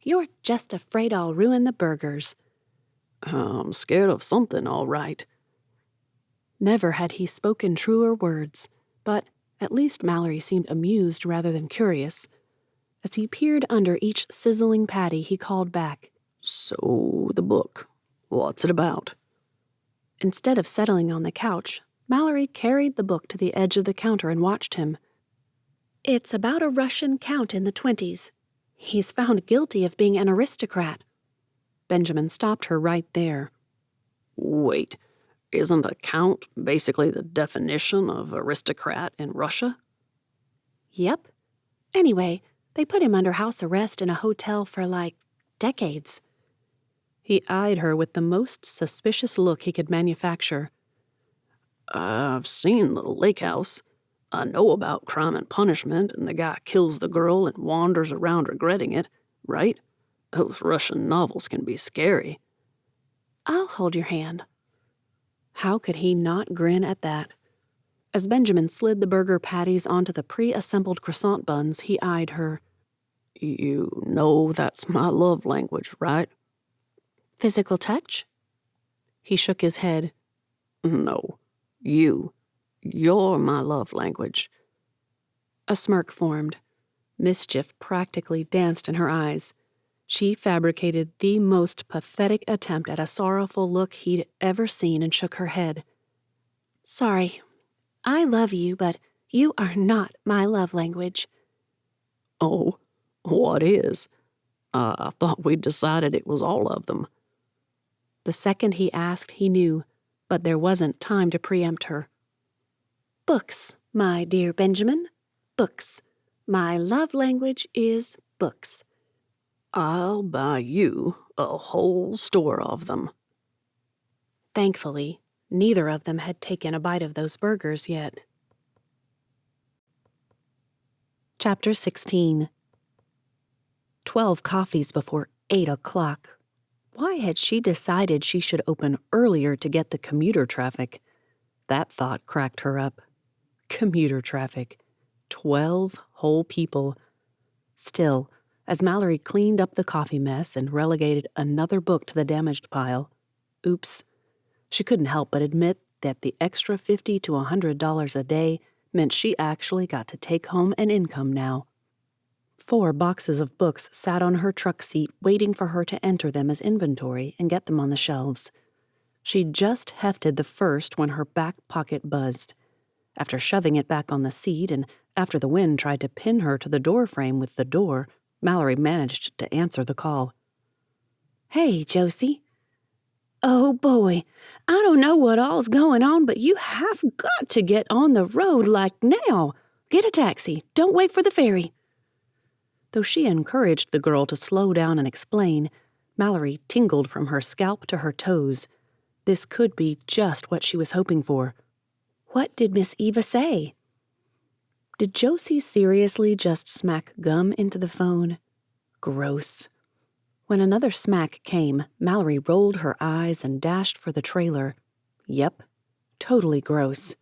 You're just afraid I'll ruin the burgers. I'm scared of something, all right. Never had he spoken truer words, but at least Mallory seemed amused rather than curious. As he peered under each sizzling patty, he called back, So, the book. What's it about? Instead of settling on the couch, Mallory carried the book to the edge of the counter and watched him. It's about a Russian count in the 20s. He's found guilty of being an aristocrat. Benjamin stopped her right there. Wait, isn't a count basically the definition of aristocrat in Russia? Yep. Anyway, they put him under house arrest in a hotel for, decades. He eyed her with the most suspicious look he could manufacture. I've seen the lake house. I know about Crime and Punishment, and the guy kills the girl and wanders around regretting it, right? Those Russian novels can be scary. I'll hold your hand. How could he not grin at that? As Benjamin slid the burger patties onto the pre-assembled croissant buns, he eyed her. You know that's my love language, right? Physical touch? He shook his head. No, you're my love language. A smirk formed. Mischief practically danced in her eyes. She fabricated the most pathetic attempt at a sorrowful look he'd ever seen and shook her head. Sorry, I love you, but you are not my love language. Oh, what is? I thought we'd decided it was all of them. The second he asked, he knew, but there wasn't time to preempt her. Books, my dear Benjamin. Books. My love language is books. I'll buy you a whole store of them. Thankfully, neither of them had taken a bite of those burgers yet. Chapter 16. 12 coffees before 8 o'clock. Why had she decided she should open earlier to get the commuter traffic? That thought cracked her up. Commuter traffic. 12 whole people. Still, as Mallory cleaned up the coffee mess and relegated another book to the damaged pile, oops, she couldn't help but admit that the extra $50 to $100 a day meant she actually got to take home an income now. 4 boxes of books sat on her truck seat waiting for her to enter them as inventory and get them on the shelves. She'd just hefted the first when her back pocket buzzed. After shoving it back on the seat and after the wind tried to pin her to the door frame with the door, Mallory managed to answer the call. Hey, Josie. Oh, boy, I don't know what all's going on, but you have got to get on the road now. Get a taxi. Don't wait for the ferry. Though she encouraged the girl to slow down and explain, Mallory tingled from her scalp to her toes. This could be just what she was hoping for. What did Miss Eva say? Did Josie seriously just smack gum into the phone? Gross. When another smack came, Mallory rolled her eyes and dashed for the trailer. Yep, totally gross.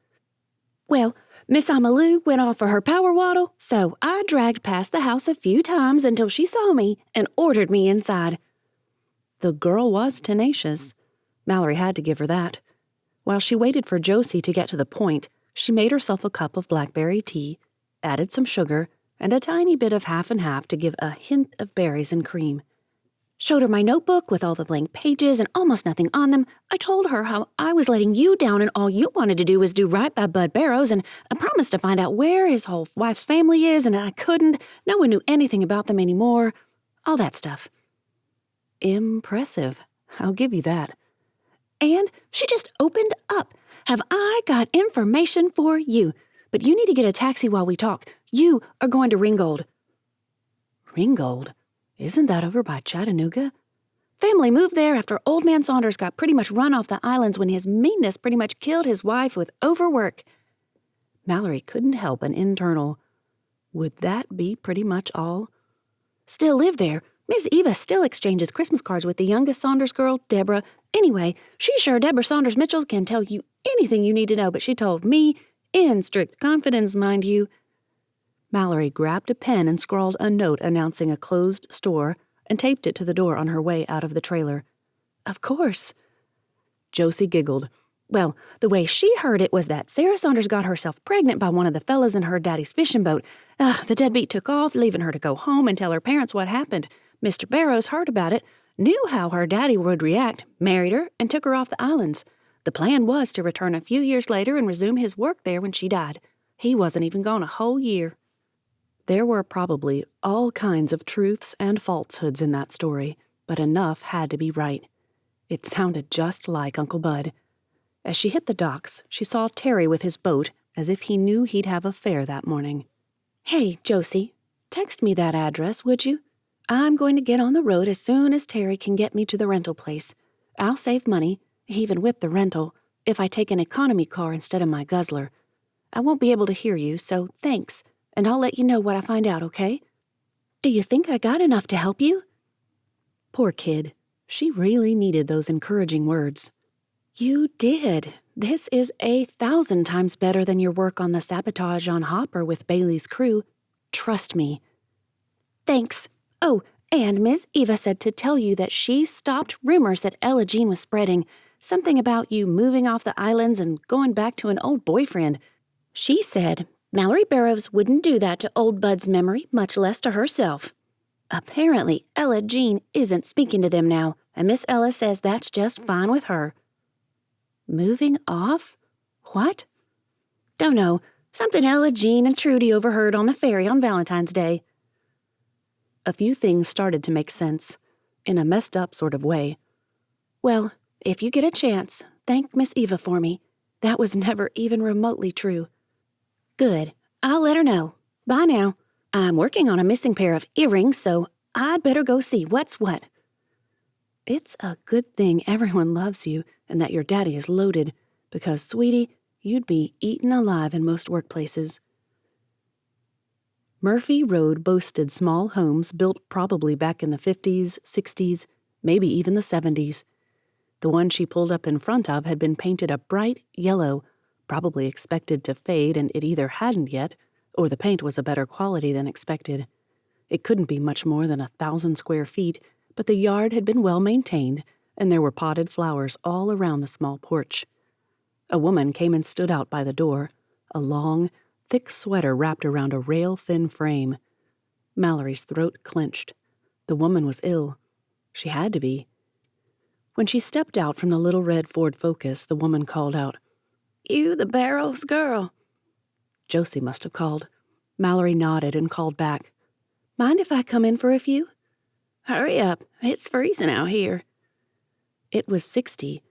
Well, Miss Amalou went off for her power waddle, so I dragged past the house a few times until she saw me and ordered me inside. The girl was tenacious. Mallory had to give her that. While she waited for Josie to get to the point, she made herself a cup of blackberry tea, added some sugar, and a tiny bit of half and half to give a hint of berries and cream. Showed her my notebook with all the blank pages and almost nothing on them. I told her how I was letting you down and all you wanted to do was do right by Bud Barrows, and I promised to find out where his whole wife's family is, and I couldn't. No one knew anything about them anymore. All that stuff. Impressive. I'll give you that. And she just opened up. Have I got information for you? But you need to get a taxi while we talk. You are going to Ringgold. Ringgold? Isn't that over by Chattanooga? Family moved there after Old Man Saunders got pretty much run off the islands when his meanness pretty much killed his wife with overwork. Mallory couldn't help an internal, would that be pretty much all? Still live there. Miss Eva still exchanges Christmas cards with the youngest Saunders girl, Deborah. Anyway, she's sure Deborah Saunders Mitchell can tell you anything you need to know, but she told me, in strict confidence, mind you. Mallory grabbed a pen and scrawled a note announcing a closed store and taped it to the door on her way out of the trailer. Of course. Josie giggled. Well, the way she heard it was that Sarah Saunders got herself pregnant by one of the fellows in her daddy's fishing boat. The deadbeat took off, leaving her to go home and tell her parents what happened. Mr. Barrows heard about it, knew how her daddy would react, married her, and took her off the islands. The plan was to return a few years later and resume his work there when she died. He wasn't even gone a whole year. There were probably all kinds of truths and falsehoods in that story, but enough had to be right. It sounded just like Uncle Bud. As she hit the docks, she saw Terry with his boat, as if he knew he'd have a fare that morning. Hey, Josie, text me that address, would you? I'm going to get on the road as soon as Terry can get me to the rental place. I'll save money, even with the rental, if I take an economy car instead of my guzzler. I won't be able to hear you, so thanks, and I'll let you know what I find out, okay? Do you think I got enough to help you? Poor kid. She really needed those encouraging words. You did. This is 1,000 times better than your work on the sabotage on Hopper with Bailey's crew. Trust me. Thanks. Oh, and Miss Eva said to tell you that she stopped rumors that Ella Jean was spreading. Something about you moving off the islands and going back to an old boyfriend. She said Mallory Barrows wouldn't do that to old Bud's memory, much less to herself. Apparently, Ella Jean isn't speaking to them now, and Miss Ella says that's just fine with her. Moving off? What? Don't know. Something Ella Jean and Trudy overheard on the ferry on Valentine's Day. A few things started to make sense, in a messed up sort of way. Well, if you get a chance, thank Miss Eva for me. That was never even remotely true. Good. I'll let her know. Bye now. I'm working on a missing pair of earrings, so I'd better go see what's what. It's a good thing everyone loves you and that your daddy is loaded, because, sweetie, you'd be eaten alive in most workplaces. Murphy Road boasted small homes built probably back in the 50s, 60s, maybe even the 70s. The one she pulled up in front of had been painted a bright yellow, probably expected to fade, and it either hadn't yet, or the paint was a better quality than expected. It couldn't be much more than 1,000 square feet, but the yard had been well maintained, and there were potted flowers all around the small porch. A woman came and stood out by the door, a long, thick sweater wrapped around a rail-thin frame. Mallory's throat clenched. The woman was ill. She had to be. When she stepped out from the little red Ford Focus, the woman called out, "You the Barrows girl?" Josie must have called. Mallory nodded and called back, "Mind if I come in for a few?" "Hurry up. It's freezing out here." It was 60.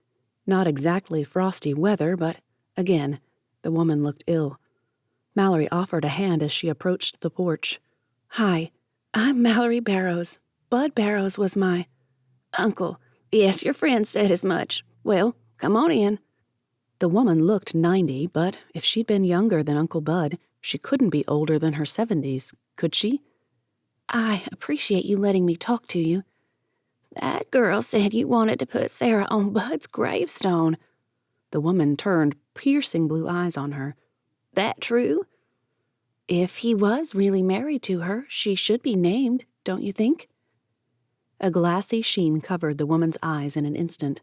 Not exactly frosty weather, but, again, the woman looked ill. Mallory offered a hand as she approached the porch. "Hi, I'm Mallory Barrows. Bud Barrows was my uncle. Yes, your friend said as much. Well, come on in." The woman looked 90, but if she'd been younger than Uncle Bud, she couldn't be older than her 70s, could she? "I appreciate you letting me talk to you. That girl said you wanted to put Sarah on Bud's gravestone." The woman turned piercing blue eyes on her. "That true?" "If he was really married to her, she should be named, don't you think?" A glassy sheen covered the woman's eyes in an instant.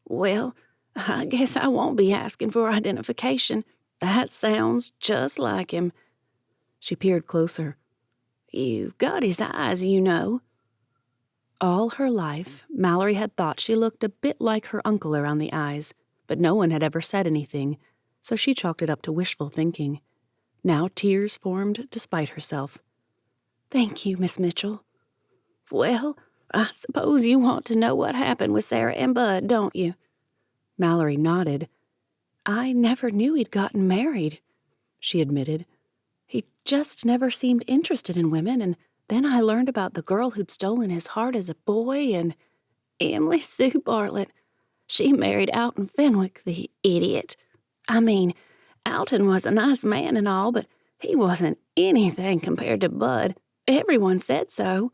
"Well, I guess I won't be asking for identification. That sounds just like him." She peered closer. "You've got his eyes, you know." All her life, Mallory had thought she looked a bit like her uncle around the eyes, but no one had ever said anything, so she chalked it up to wishful thinking. Now tears formed despite herself. "Thank you, Miss Mitchell." "Well, I suppose you want to know what happened with Sarah and Bud, don't you?" Mallory nodded. "I never knew he'd gotten married," she admitted. "He just never seemed interested in women, and then I learned about the girl who'd stolen his heart as a boy, and Emily Sue Bartlett. She married out in Fenwick, the idiot. I mean, Alton was a nice man and all, but he wasn't anything compared to Bud. Everyone said so."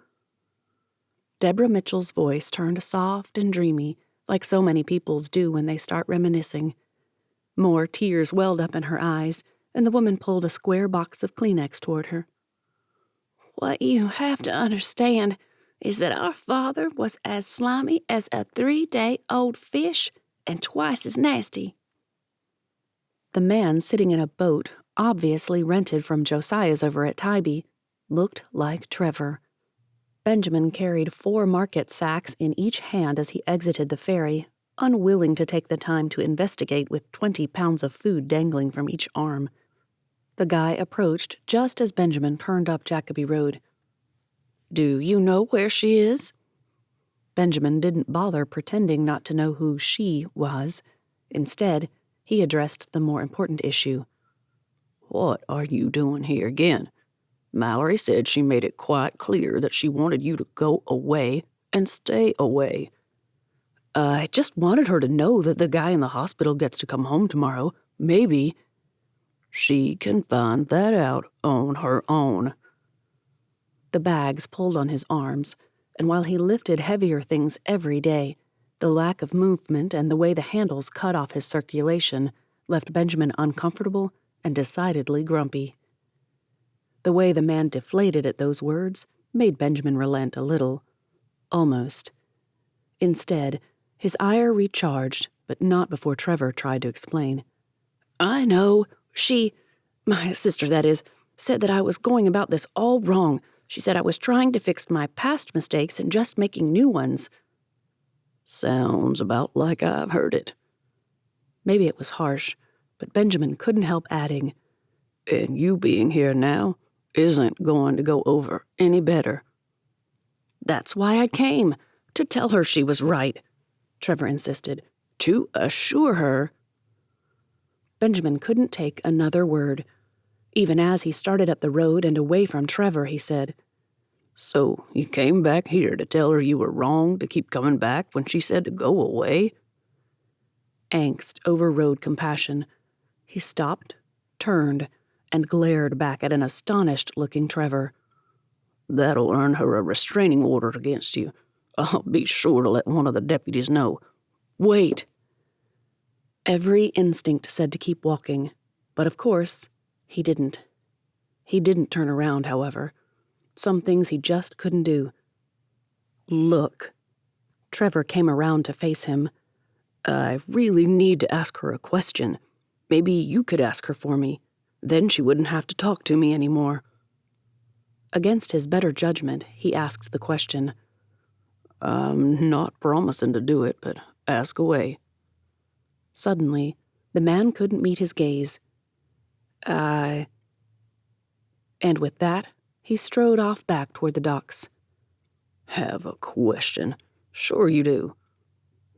Deborah Mitchell's voice turned soft and dreamy, like so many people's do when they start reminiscing. More tears welled up in her eyes, and the woman pulled a square box of Kleenex toward her. "What you have to understand is that our father was as slimy as a 3-day-old fish and twice as nasty." The man sitting in a boat, obviously rented from Josiah's over at Tybee, looked like Trevor. Benjamin carried 4 market sacks in each hand as he exited the ferry, unwilling to take the time to investigate with 20 pounds of food dangling from each arm. The guy approached just as Benjamin turned up Jacoby Road. "Do you know where she is?" Benjamin didn't bother pretending not to know who she was. Instead, he addressed the more important issue. "What are you doing here again? Mallory said she made it quite clear that she wanted you to go away and stay away." "I just wanted her to know that the guy in the hospital gets to come home tomorrow. Maybe." "She can find that out on her own." The bags pulled on his arms, and while he lifted heavier things every day, the lack of movement and the way the handles cut off his circulation left Benjamin uncomfortable and decidedly grumpy. The way the man deflated at those words made Benjamin relent a little. Almost. Instead, his ire recharged, but not before Trevor tried to explain. "I know. My sister, that is, said that I was going about this all wrong. She said I was trying to fix my past mistakes and just making new ones." "Sounds about like I've heard it." Maybe it was harsh, but Benjamin couldn't help adding, "And you being here now isn't going to go over any better." "That's why I came, to tell her she was right," Trevor insisted. "To assure her." Benjamin couldn't take another word. Even as he started up the road and away from Trevor, he said, "So you came back here to tell her you were wrong to keep coming back when she said to go away?" Angst overrode compassion. He stopped, turned, and glared back at an astonished-looking Trevor. "That'll earn her a restraining order against you. I'll be sure to let one of the deputies know." "Wait." Every instinct said to keep walking, but of course, he didn't. He didn't turn around, however. Some things he just couldn't do. "Look." Trevor came around to face him. "I really need to ask her a question. Maybe you could ask her for me. Then she wouldn't have to talk to me anymore." Against his better judgment, he asked the question. "I'm not promising to do it, but ask away." Suddenly, the man couldn't meet his gaze. And with that, he strode off back toward the docks. "Have a question? Sure you do."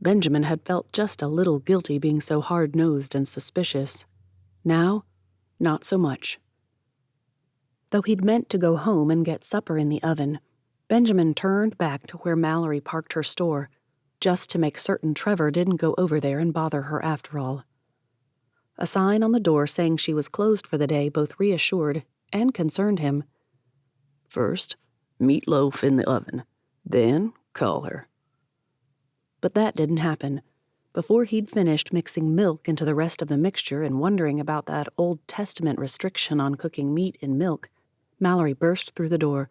Benjamin had felt just a little guilty being so hard-nosed and suspicious. Now, not so much. Though he'd meant to go home and get supper in the oven, Benjamin turned back to where Mallory parked her store, just to make certain Trevor didn't go over there and bother her after all. A sign on the door saying she was closed for the day both reassured and concerned him. "First, meatloaf in the oven. Then call her." But that didn't happen. Before he'd finished mixing milk into the rest of the mixture and wondering about that Old Testament restriction on cooking meat in milk, Mallory burst through the door.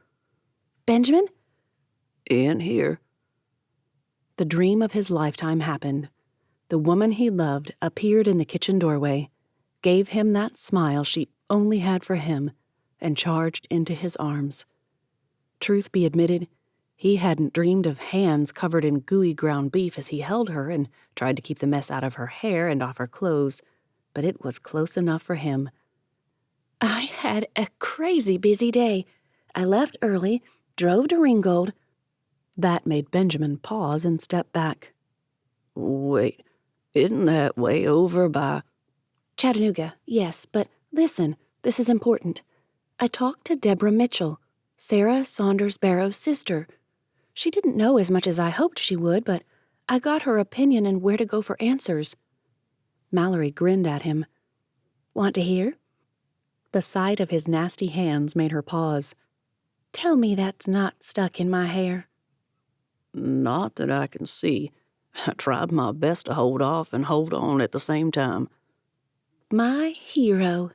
"Benjamin?" "In here." The dream of his lifetime happened. The woman he loved appeared in the kitchen doorway, gave him that smile she only had for him, and charged into his arms. Truth be admitted, he hadn't dreamed of hands covered in gooey ground beef as he held her and tried to keep the mess out of her hair and off her clothes, but it was close enough for him. "I had a crazy busy day. I left early, drove to Ringgold." That made Benjamin pause and step back. "Wait, isn't that way over by—" "Chattanooga, yes, but listen, this is important. I talked to Deborah Mitchell, Sarah Saunders Barrow's sister. She didn't know as much as I hoped she would, but I got her opinion and where to go for answers." Mallory grinned at him. Want to hear? The sight of his nasty hands made her pause. Tell me that's not stuck in my hair. Not that I can see. I tried my best to hold off and hold on at the same time. My hero.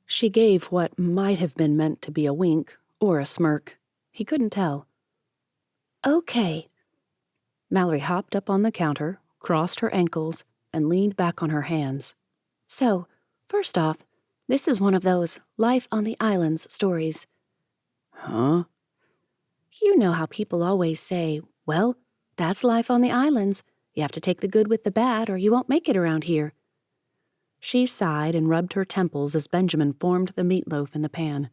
She gave what might have been meant to be a wink or a smirk. He couldn't tell. Okay. Mallory hopped up on the counter, crossed her ankles, and leaned back on her hands. So, first off, this is one of those life on the islands stories. Huh? You know how people always say, well, that's life on the islands. You have to take the good with the bad or you won't make it around here. She sighed and rubbed her temples as Benjamin formed the meatloaf in the pan.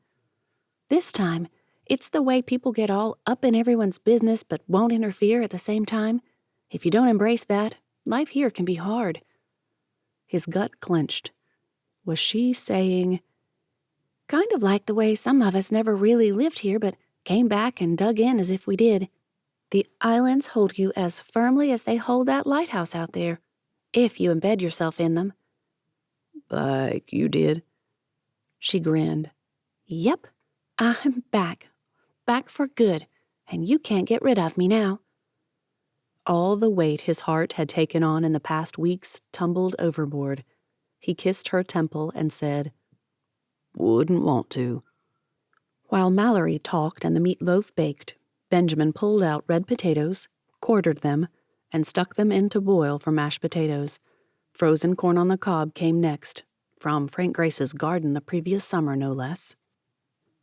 This time, it's the way people get all up in everyone's business but won't interfere at the same time. If you don't embrace that, life here can be hard. His gut clenched. Was she saying, kind of like the way some of us never really lived here but came back and dug in as if we did. The islands hold you as firmly as they hold that lighthouse out there, if you embed yourself in them. Like you did? She grinned. Yep, I'm back. Back for good, and you can't get rid of me now. All the weight his heart had taken on in the past weeks tumbled overboard. He kissed her temple and said, Wouldn't want to. While Mallory talked and the meatloaf baked, Benjamin pulled out red potatoes, quartered them, and stuck them in to boil for mashed potatoes. Frozen corn on the cob came next, from Frank Grace's garden the previous summer, no less.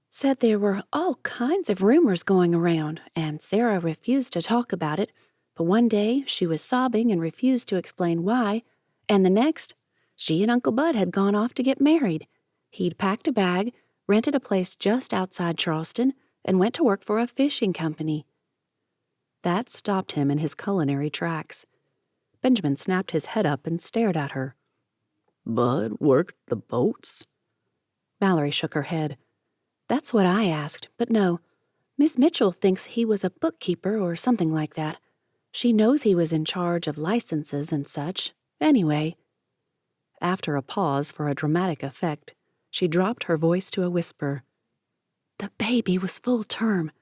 Said there were all kinds of rumors going around, and Sarah refused to talk about it, but one day she was sobbing and refused to explain why, and the next, she and Uncle Bud had gone off to get married. He'd packed a bag, rented a place just outside Charleston, and went to work for a fishing company. That stopped him in his culinary tracks. Benjamin snapped his head up and stared at her. Bud worked the boats? Mallory shook her head. That's what I asked, but no. Miss Mitchell thinks he was a bookkeeper or something like that. She knows he was in charge of licenses and such. Anyway. After a pause for a dramatic effect, she dropped her voice to a whisper. The baby was full term.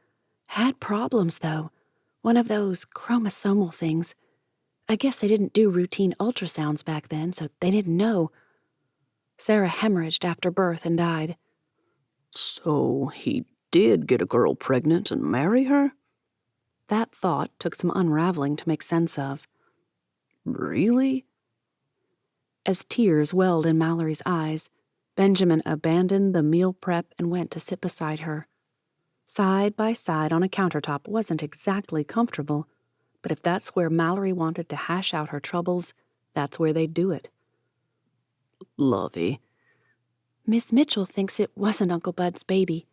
Had problems, though. One of those chromosomal things. I guess they didn't do routine ultrasounds back then, so they didn't know. Sarah hemorrhaged after birth and died. So he did get a girl pregnant and marry her? That thought took some unraveling to make sense of. Really? As tears welled in Mallory's eyes, Benjamin abandoned the meal prep and went to sit beside her. Side by side on a countertop wasn't exactly comfortable, but if that's where Mallory wanted to hash out her troubles, that's where they'd do it. Lovey. Miss Mitchell thinks it wasn't Uncle Bud's baby.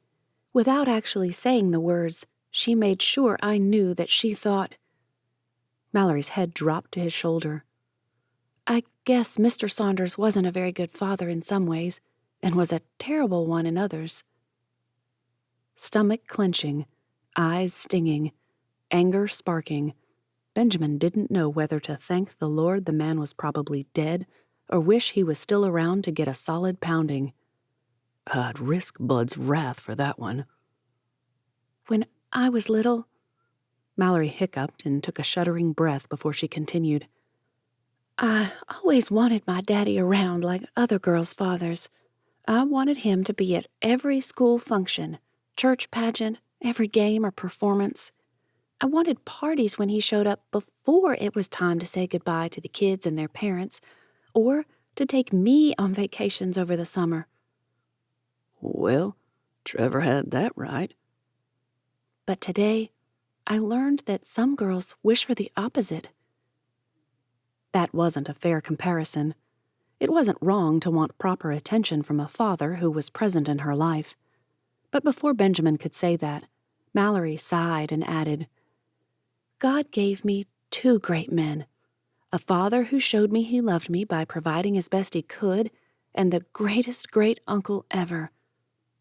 Without actually saying the words, she made sure I knew that she thought. Mallory's head dropped to his shoulder. I guess Mr. Saunders wasn't a very good father in some ways, and was a terrible one in others. Stomach clenching, eyes stinging, anger sparking, Benjamin didn't know whether to thank the Lord the man was probably dead or wish he was still around to get a solid pounding. I'd risk Bud's wrath for that one. When I was little, Mallory hiccuped and took a shuddering breath before she continued. I always wanted my daddy around like other girls' fathers. I wanted him to be at every school function, church pageant, every game or performance. I wanted parties when he showed up before it was time to say goodbye to the kids and their parents, or to take me on vacations over the summer. Well, Trevor had that right. But today, I learned that some girls wish for the opposite. That wasn't a fair comparison. It wasn't wrong to want proper attention from a father who was present in her life. But before Benjamin could say that, Mallory sighed and added, God gave me two great men. A father who showed me he loved me by providing as best he could, and the greatest great uncle ever.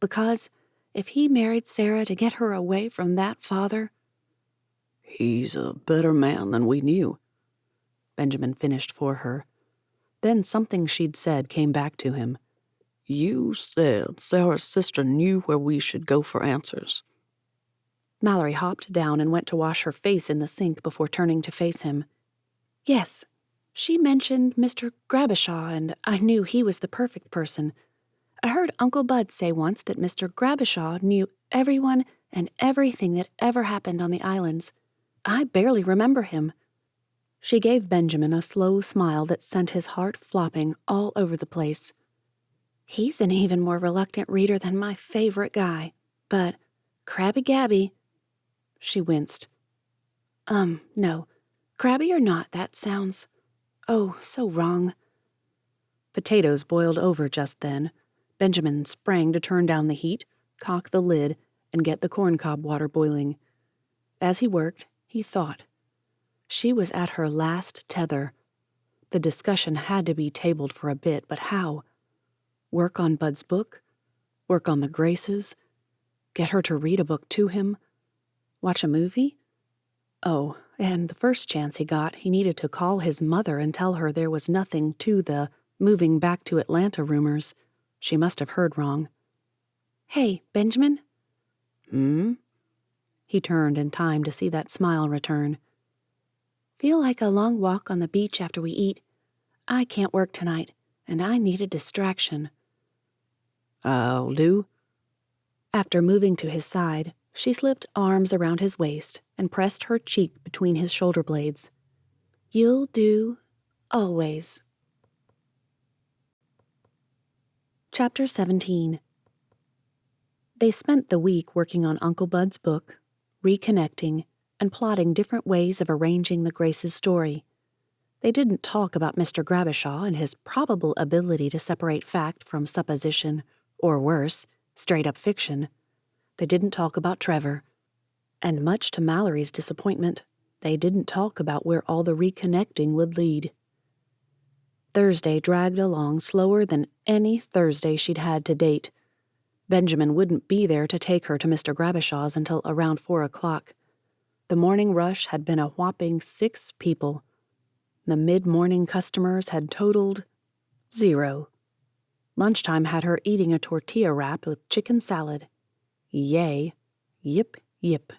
Because if he married Sarah to get her away from that father... He's a better man than we knew, Benjamin finished for her. Then something she'd said came back to him. You said Sarah's sister knew where we should go for answers. Mallory hopped down and went to wash her face in the sink before turning to face him. Yes, she mentioned Mr. Grabishaw, and I knew he was the perfect person. I heard Uncle Bud say once that Mr. Grabishaw knew everyone and everything that ever happened on the islands. I barely remember him. She gave Benjamin a slow smile that sent his heart flopping all over the place. He's an even more reluctant reader than my favorite guy, but Crabby Gabby. She winced. No. Crabby or not, that sounds, so wrong. Potatoes boiled over just then. Benjamin sprang to turn down the heat, cock the lid, and get the corncob water boiling. As he worked, he thought. She was at her last tether. The discussion had to be tabled for a bit, but how? Work on Bud's book? Work on the Graces? Get her to read a book to him? Watch a movie? Oh, and the first chance he got, he needed to call his mother and tell her there was nothing to the moving back to Atlanta rumors. She must have heard wrong. Hey, Benjamin? Hmm? He turned in time to see that smile return. Feel like a long walk on the beach after we eat. I can't work tonight, and I need a distraction. I'll do. After moving to his side, she slipped arms around his waist and pressed her cheek between his shoulder blades. You'll do, always. Chapter 17. They spent the week working on Uncle Bud's book, reconnecting, and plotting different ways of arranging the Grace's story. They didn't talk about Mr. Grabishaw and his probable ability to separate fact from supposition, or worse, straight-up fiction. They didn't talk about Trevor. And much to Mallory's disappointment, they didn't talk about where all the reconnecting would lead. Thursday dragged along slower than any Thursday she'd had to date. Benjamin wouldn't be there to take her to Mr. Grabishaw's until around 4 o'clock. The morning rush had been a whopping 6 people. The mid-morning customers had totaled 0. Lunchtime had her eating a tortilla wrap with chicken salad. Yay. Yip, yip.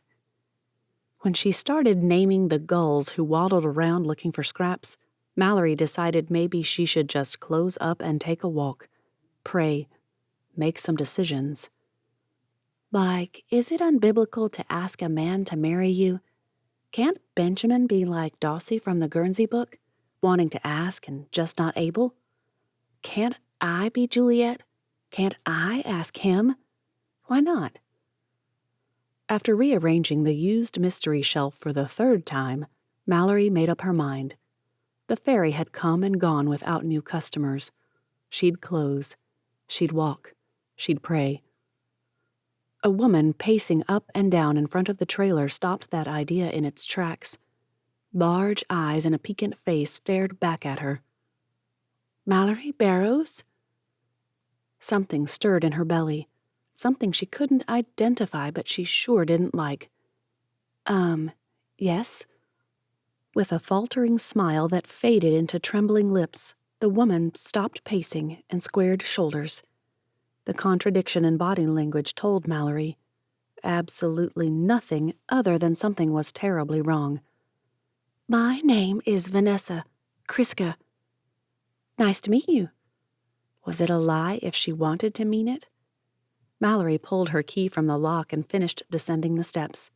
When she started naming the gulls who waddled around looking for scraps, Mallory decided maybe she should just close up and take a walk, pray, make some decisions. Like, is it unbiblical to ask a man to marry you? Can't Benjamin be like Dossie from the Guernsey book, wanting to ask and just not able? Can't I be Juliet? Can't I ask him? Why not? After rearranging the used mystery shelf for the 3rd time, Mallory made up her mind. The ferry had come and gone without new customers. She'd close. She'd walk. She'd pray. A woman pacing up and down in front of the trailer stopped that idea in its tracks. Large eyes and a piquant face stared back at her. Mallory Barrows? Something stirred in her belly. Something she couldn't identify, but she sure didn't like. Yes? With a faltering smile that faded into trembling lips, the woman stopped pacing and squared shoulders. The contradiction in body language told Mallory absolutely nothing other than something was terribly wrong. My name is Vanessa Kriska. Nice to meet you. Was it a lie if she wanted to mean it? Mallory pulled her key from the lock and finished descending the steps.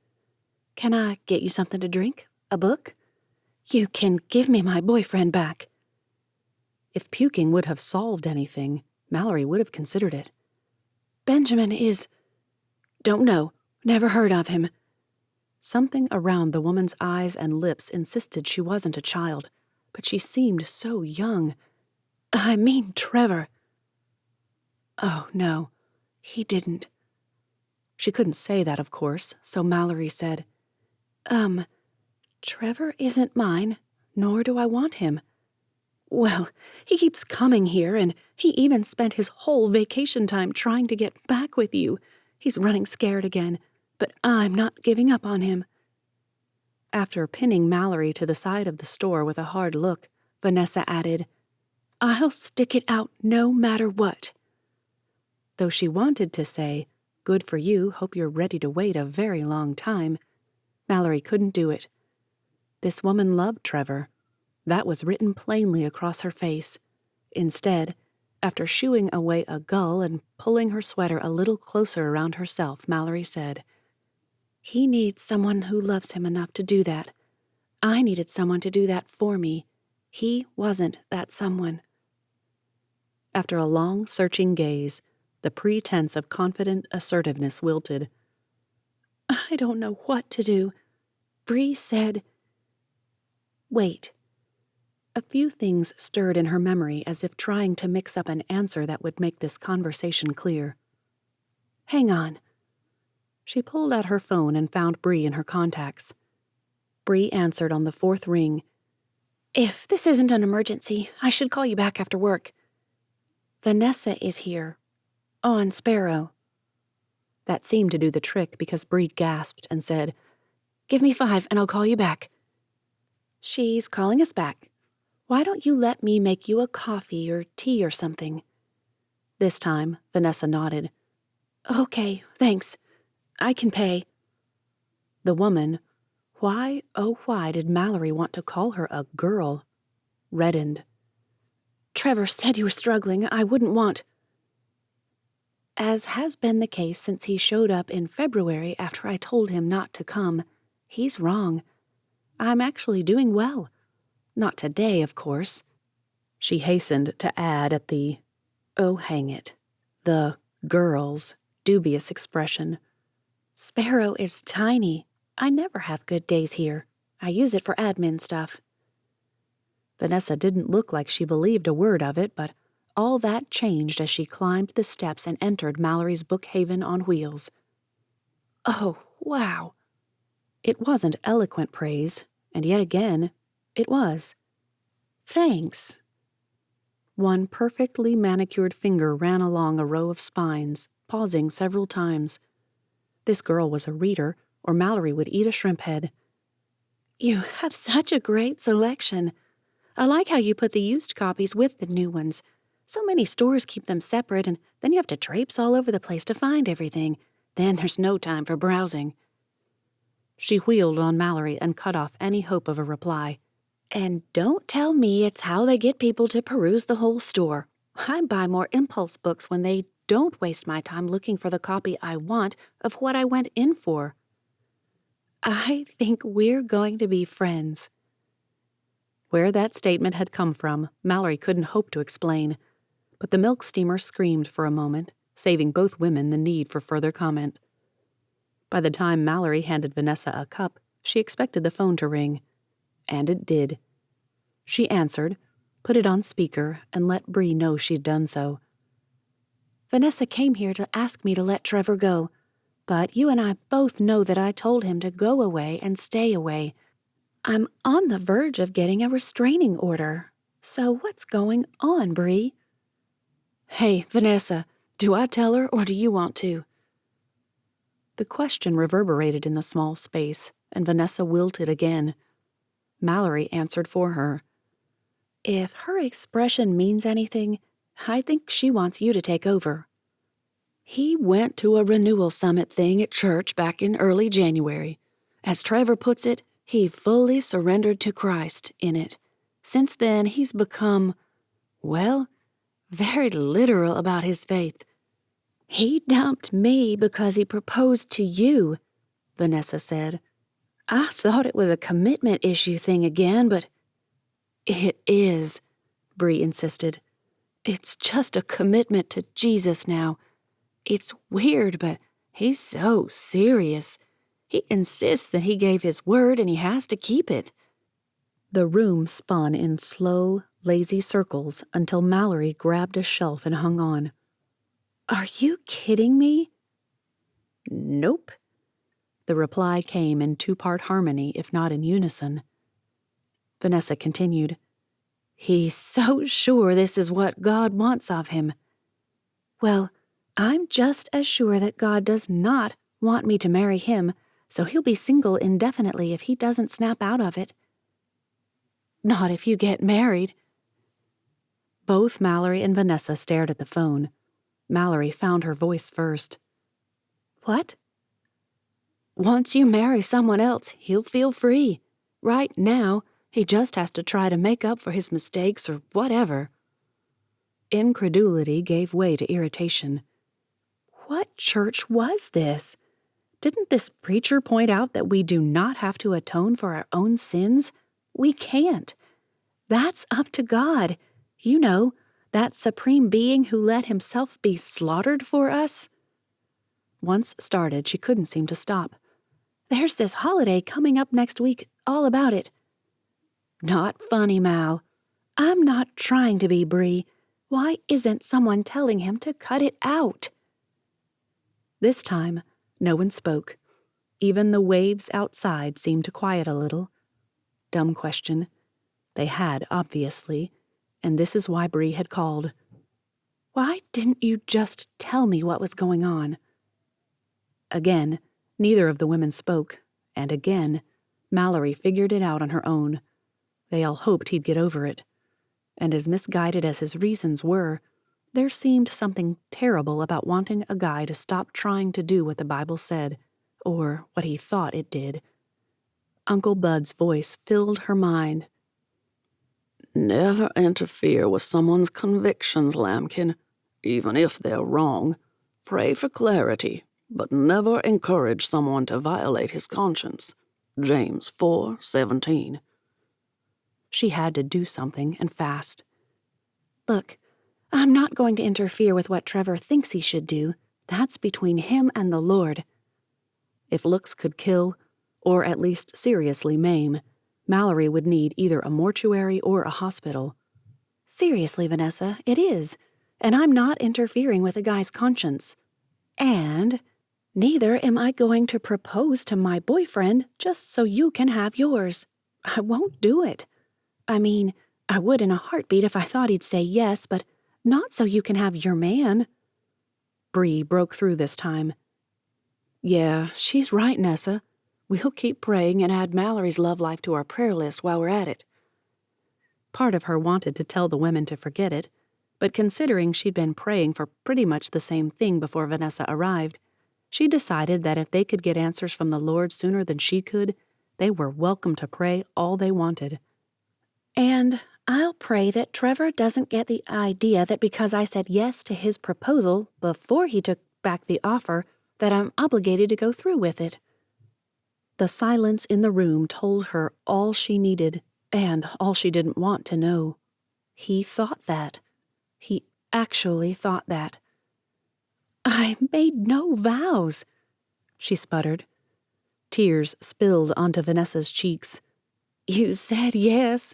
Can I get you something to drink? A book? You can give me my boyfriend back. If puking would have solved anything, Mallory would have considered it. Benjamin is... Don't know. Never heard of him. Something around the woman's eyes and lips insisted she wasn't a child, but she seemed so young. I mean Trevor. Oh, no, he didn't. She couldn't say that, of course, so Mallory said, Trevor isn't mine, nor do I want him. Well, he keeps coming here, and he even spent his whole vacation time trying to get back with you. He's running scared again, but I'm not giving up on him. After pinning Mallory to the side of the store with a hard look, Vanessa added, I'll stick it out no matter what. Though she wanted to say, "Good for you, hope you're ready to wait a very long time," Mallory couldn't do it. This woman loved Trevor. That was written plainly across her face. Instead, after shooing away a gull and pulling her sweater a little closer around herself, Mallory said, "He needs someone who loves him enough to do that. I needed someone to do that for me. He wasn't that someone." After a long, searching gaze, the pretense of confident assertiveness wilted. "I don't know what to do. Bree said—" Wait. A few things stirred in her memory as if trying to mix up an answer that would make this conversation clear. "Hang on." She pulled out her phone and found Bree in her contacts. Bree answered on the fourth ring. "If this isn't an emergency, I should call you back after work. Vanessa is here. On Sparrow." That seemed to do the trick because Bree gasped and said, "Give me 5 and I'll call you back." "She's calling us back. Why don't you let me make you a coffee or tea or something?" This time, Vanessa nodded. "Okay, thanks. I can pay." The woman, why, oh why did Mallory want to call her a girl, reddened. "Trevor said you were struggling. I wouldn't want—" As has been the case since he showed up in February after I told him not to come, he's wrong. I'm actually doing well. Not today, of course. She hastened to add at the, oh hang it, the girl's dubious expression. "Sparrow is tiny. I never have good days here. I use it for admin stuff." Vanessa didn't look like she believed a word of it, but all that changed as she climbed the steps and entered Mallory's book haven on wheels. Oh, wow. It wasn't eloquent praise, and yet again, it was. "Thanks." One perfectly manicured finger ran along a row of spines, pausing several times. This girl was a reader, or Mallory would eat a shrimp head. "You have such a great selection. I like how you put the used copies with the new ones. So many stores keep them separate, and then you have to traipse all over the place to find everything. Then there's no time for browsing." She wheeled on Mallory and cut off any hope of a reply. "And don't tell me it's how they get people to peruse the whole store. I buy more impulse books when they don't waste my time looking for the copy I want of what I went in for. I think we're going to be friends." Where that statement had come from, Mallory couldn't hope to explain, but the milk steamer screamed for a moment, saving both women the need for further comment. By the time Mallory handed Vanessa a cup, she expected the phone to ring. And it did. She answered, put it on speaker, and let Bree know she'd done so. "Vanessa came here to ask me to let Trevor go, but you and I both know that I told him to go away and stay away. I'm on the verge of getting a restraining order. So what's going on, Bree?" "Hey, Vanessa, do I tell her or do you want to?" The question reverberated in the small space, and Vanessa wilted again. Mallory answered for her. "If her expression means anything, I think she wants you to take over. He went to a renewal summit thing at church back in early January. As Trevor puts it, he fully surrendered to Christ in it. Since then, he's become, well, very literal about his faith. He dumped me because he proposed to you," Vanessa said. "I thought it was a commitment issue thing again, but—" "It is," Bree insisted. "It's just a commitment to Jesus now. It's weird, but he's so serious. He insists that he gave his word and he has to keep it." The room spun in slow, lazy circles until Mallory grabbed a shelf and hung on. "Are you kidding me?" "Nope." The reply came in two-part harmony, if not in unison. Vanessa continued, "He's so sure this is what God wants of him." "Well, I'm just as sure that God does not want me to marry him, so he'll be single indefinitely if he doesn't snap out of it." "Not if you get married." Both Mallory and Vanessa stared at the phone. Mallory found her voice first. What? Once you marry someone else, he'll feel free. Right now, he just has to try to make up for his mistakes or whatever. Incredulity gave way to irritation. What church was this? Didn't this preacher point out that we do not have to atone for our own sins? We can't. That's up to God. You know, that supreme being who let himself be slaughtered for us. Once started, she couldn't seem to stop. There's this holiday coming up next week, all about it. Not funny, Mal. I'm not trying to be, Bree. Why isn't someone telling him to cut it out? This time, no one spoke. Even the waves outside seemed to quiet a little. Dumb question. They had, obviously, and this is why Bree had called. Why didn't you just tell me what was going on? Again, neither of the women spoke, and again, Mallory figured it out on her own. They all hoped he'd get over it. And as misguided as his reasons were, there seemed something terrible about wanting a guy to stop trying to do what the Bible said, or what he thought it did. Uncle Bud's voice filled her mind. Never interfere with someone's convictions, Lambkin, even if they're wrong. Pray for clarity, but never encourage someone to violate his conscience. James 4:17. She had to do something, and fast. Look, I'm not going to interfere with what Trevor thinks he should do. That's between him and the Lord. If looks could kill, or at least seriously maim, Mallory would need either a mortuary or a hospital. Seriously, Vanessa, it is. And I'm not interfering with a guy's conscience. And neither am I going to propose to my boyfriend just so you can have yours. I won't do it. I mean, I would in a heartbeat if I thought he'd say yes, but not so you can have your man. Bree broke through this time. Yeah, she's right, Nessa. We'll keep praying and add Mallory's love life to our prayer list while we're at it. Part of her wanted to tell the women to forget it, but considering she'd been praying for pretty much the same thing before Vanessa arrived, she decided that if they could get answers from the Lord sooner than she could, they were welcome to pray all they wanted. And I'll pray that Trevor doesn't get the idea that because I said yes to his proposal before he took back the offer, that I'm obligated to go through with it. The silence in the room told her all she needed and all she didn't want to know. He thought that. He actually thought that. I made no vows, she sputtered. Tears spilled onto Vanessa's cheeks. You said yes.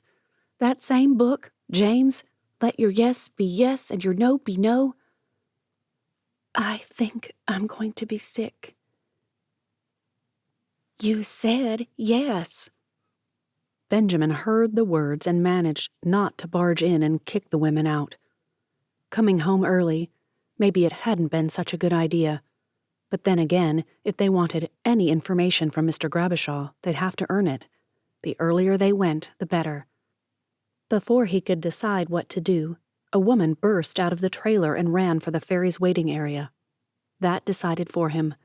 That same book, James, let your yes be yes and your no be no. I think I'm going to be sick. You said yes. Benjamin heard the words and managed not to barge in and kick the women out. Coming home early, maybe it hadn't been such a good idea. But then again, if they wanted any information from Mr. Grabishaw, they'd have to earn it. The earlier they went, the better. Before he could decide what to do, a woman burst out of the trailer and ran for the ferry's waiting area. That decided for him.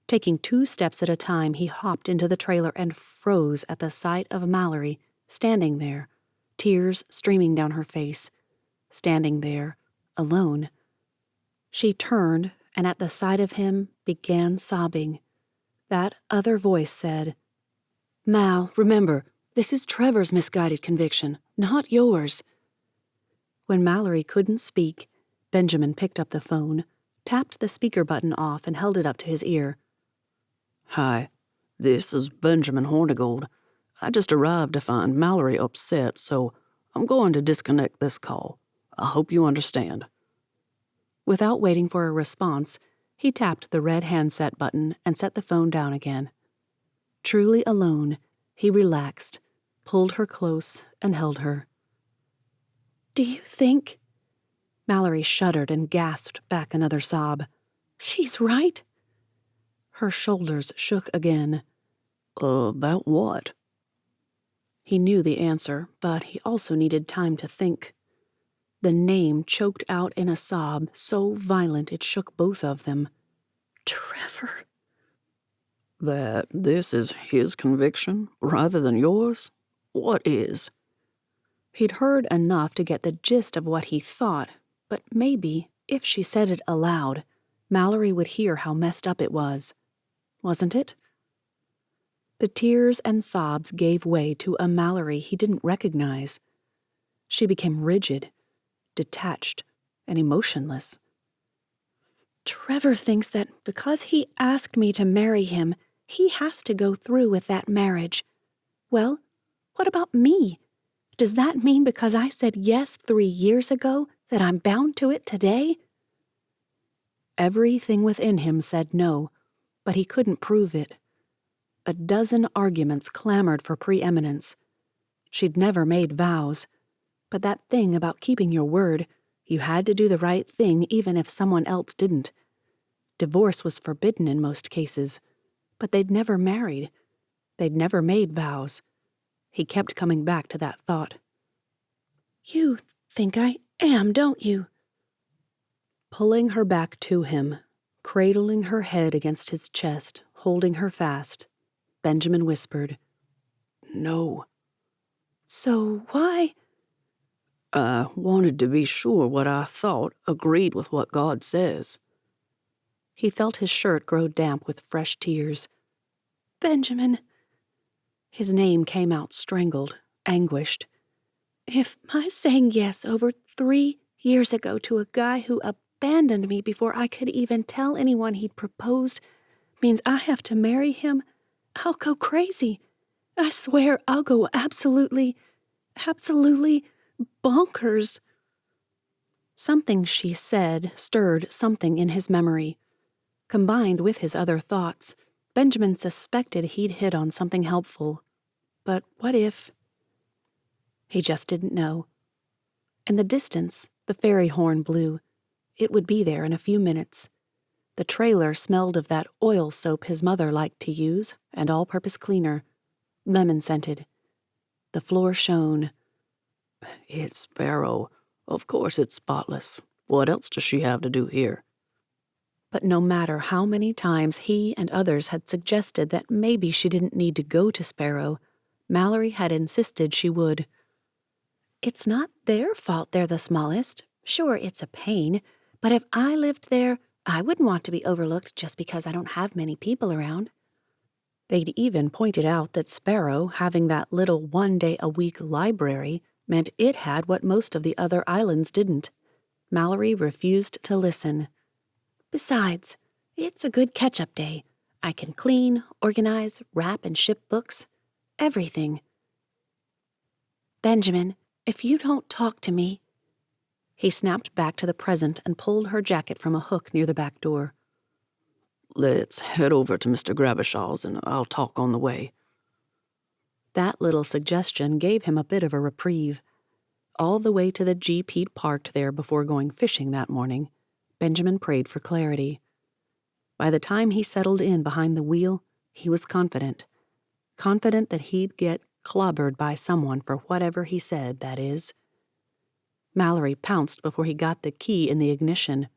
Taking 2 steps at a time, he hopped into the trailer and froze at the sight of Mallory, standing there, tears streaming down her face, standing there, alone. She turned, and at the sight of him, began sobbing. That other voice said, Mal, remember, this is Trevor's misguided conviction, not yours. When Mallory couldn't speak, Benjamin picked up the phone, tapped the speaker button off, and held it up to his ear. Hi, this is Benjamin Hornigold. I just arrived to find Mallory upset, so I'm going to disconnect this call. I hope you understand. Without waiting for a response, he tapped the red handset button and set the phone down again. Truly alone, he relaxed, pulled her close, and held her. Do you think? Mallory shuddered and gasped back another sob. She's right. Her shoulders shook again. About what? He knew the answer, but he also needed time to think. The name choked out in a sob so violent it shook both of them. Trevor. That this is his conviction rather than yours? What is? He'd heard enough to get the gist of what he thought, but maybe, if she said it aloud, Mallory would hear how messed up it was. Wasn't it? The tears and sobs gave way to a Mallory he didn't recognize. She became rigid, detached, and emotionless. Trevor thinks that because he asked me to marry him, he has to go through with that marriage. Well, what about me? Does that mean because I said yes 3 years ago that I'm bound to it today? Everything within him said no, but he couldn't prove it. A dozen arguments clamored for preeminence. She'd never made vows, but that thing about keeping your word, you had to do the right thing even if someone else didn't. Divorce was forbidden in most cases, but they'd never married. They'd never made vows. He kept coming back to that thought. You think I am, don't you? Pulling her back to him, cradling her head against his chest, holding her fast, Benjamin whispered, No. So why? I wanted to be sure what I thought agreed with what God says. He felt his shirt grow damp with fresh tears. Benjamin. His name came out strangled, anguished. If my saying yes over 3 years ago to a guy who abandoned me before I could even tell anyone he'd proposed means I have to marry him, I'll go crazy. I swear I'll go absolutely bonkers. Something she said stirred something in his memory. Combined with his other thoughts, Benjamin suspected he'd hit on something helpful. But what if? He just didn't know. In the distance, the ferry horn blew. It would be there in a few minutes. The trailer smelled of that oil soap his mother liked to use, and all-purpose cleaner, lemon-scented. The floor shone. It's Sparrow. Of course it's spotless. What else does she have to do here? But no matter how many times he and others had suggested that maybe she didn't need to go to Sparrow, Mallory had insisted she would. It's not their fault they're the smallest. Sure, it's a pain, but if I lived there, I wouldn't want to be overlooked just because I don't have many people around. They'd even pointed out that Sparrow, having that little one-day-a-week library, meant it had what most of the other islands didn't. Mallory refused to listen. Besides, it's a good catch-up day. I can clean, organize, wrap, and ship books. Everything. Benjamin, if you don't talk to me... He snapped back to the present and pulled her jacket from a hook near the back door. Let's head over to Mr. Gravishaw's and I'll talk on the way. That little suggestion gave him a bit of a reprieve. All the way to the Jeep he'd parked there before going fishing that morning, Benjamin prayed for clarity. By the time he settled in behind the wheel, he was confident. Confident that he'd get clobbered by someone for whatever he said, that is. Mallory pounced before he got the key in the ignition.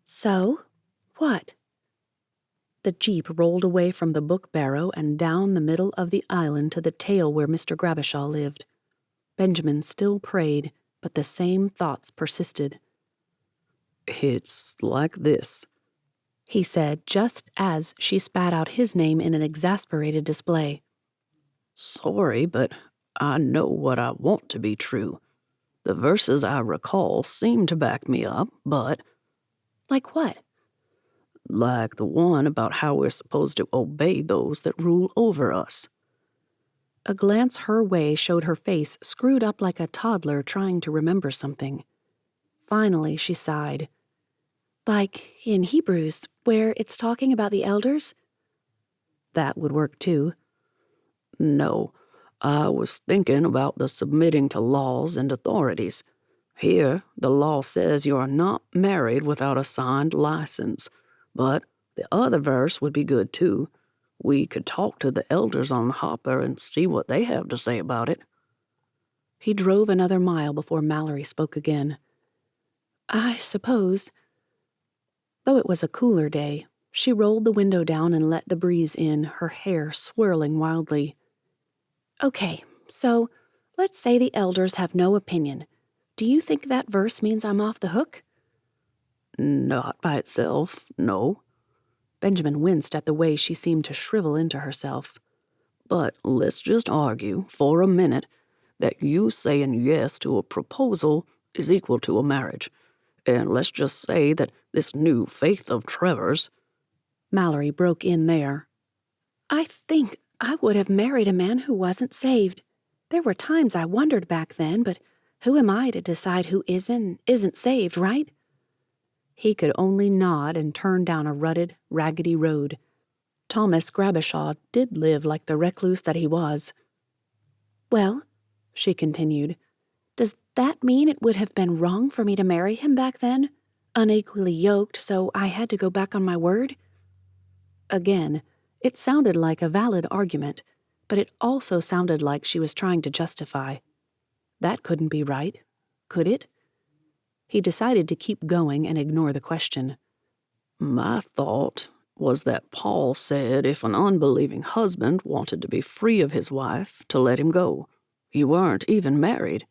So? What? The Jeep rolled away from the book barrow and down the middle of the island to the tail where Mr. Graveshaw lived. Benjamin still prayed, but the same thoughts persisted. It's like this, he said just as she spat out his name in an exasperated display. Sorry, but I know what I want to be true. The verses I recall seem to back me up, but... Like what? Like the one about how we're supposed to obey those that rule over us. A glance her way showed her face screwed up like a toddler trying to remember something. Finally, she sighed. Like in Hebrews, where it's talking about the elders? That would work too. No, I was thinking about the submitting to laws and authorities. Here, the law says you are not married without a signed license. But the other verse would be good too. We could talk to the elders on Hopper and see what they have to say about it. He drove another mile before Mallory spoke again. I suppose. Though it was a cooler day, she rolled the window down and let the breeze in, her hair swirling wildly. Okay, so let's say the elders have no opinion. Do you think that verse means I'm off the hook? Not by itself, no. Benjamin winced at the way she seemed to shrivel into herself. But let's just argue, for a minute, that you saying yes to a proposal is equal to a marriage. And let's just say that this new faith of Trevor's— Mallory broke in there. I think I would have married a man who wasn't saved. There were times I wondered back then, but who am I to decide who is and isn't saved, right? He could only nod and turn down a rutted, raggedy road. Thomas Grabashaw did live like the recluse that he was. Well, she continued, does that mean it would have been wrong for me to marry him back then? Unequally yoked, so I had to go back on my word? Again, it sounded like a valid argument, but it also sounded like she was trying to justify. That couldn't be right, could it? He decided to keep going and ignore the question. My thought was that Paul said if an unbelieving husband wanted to be free of his wife, to let him go. You weren't even married.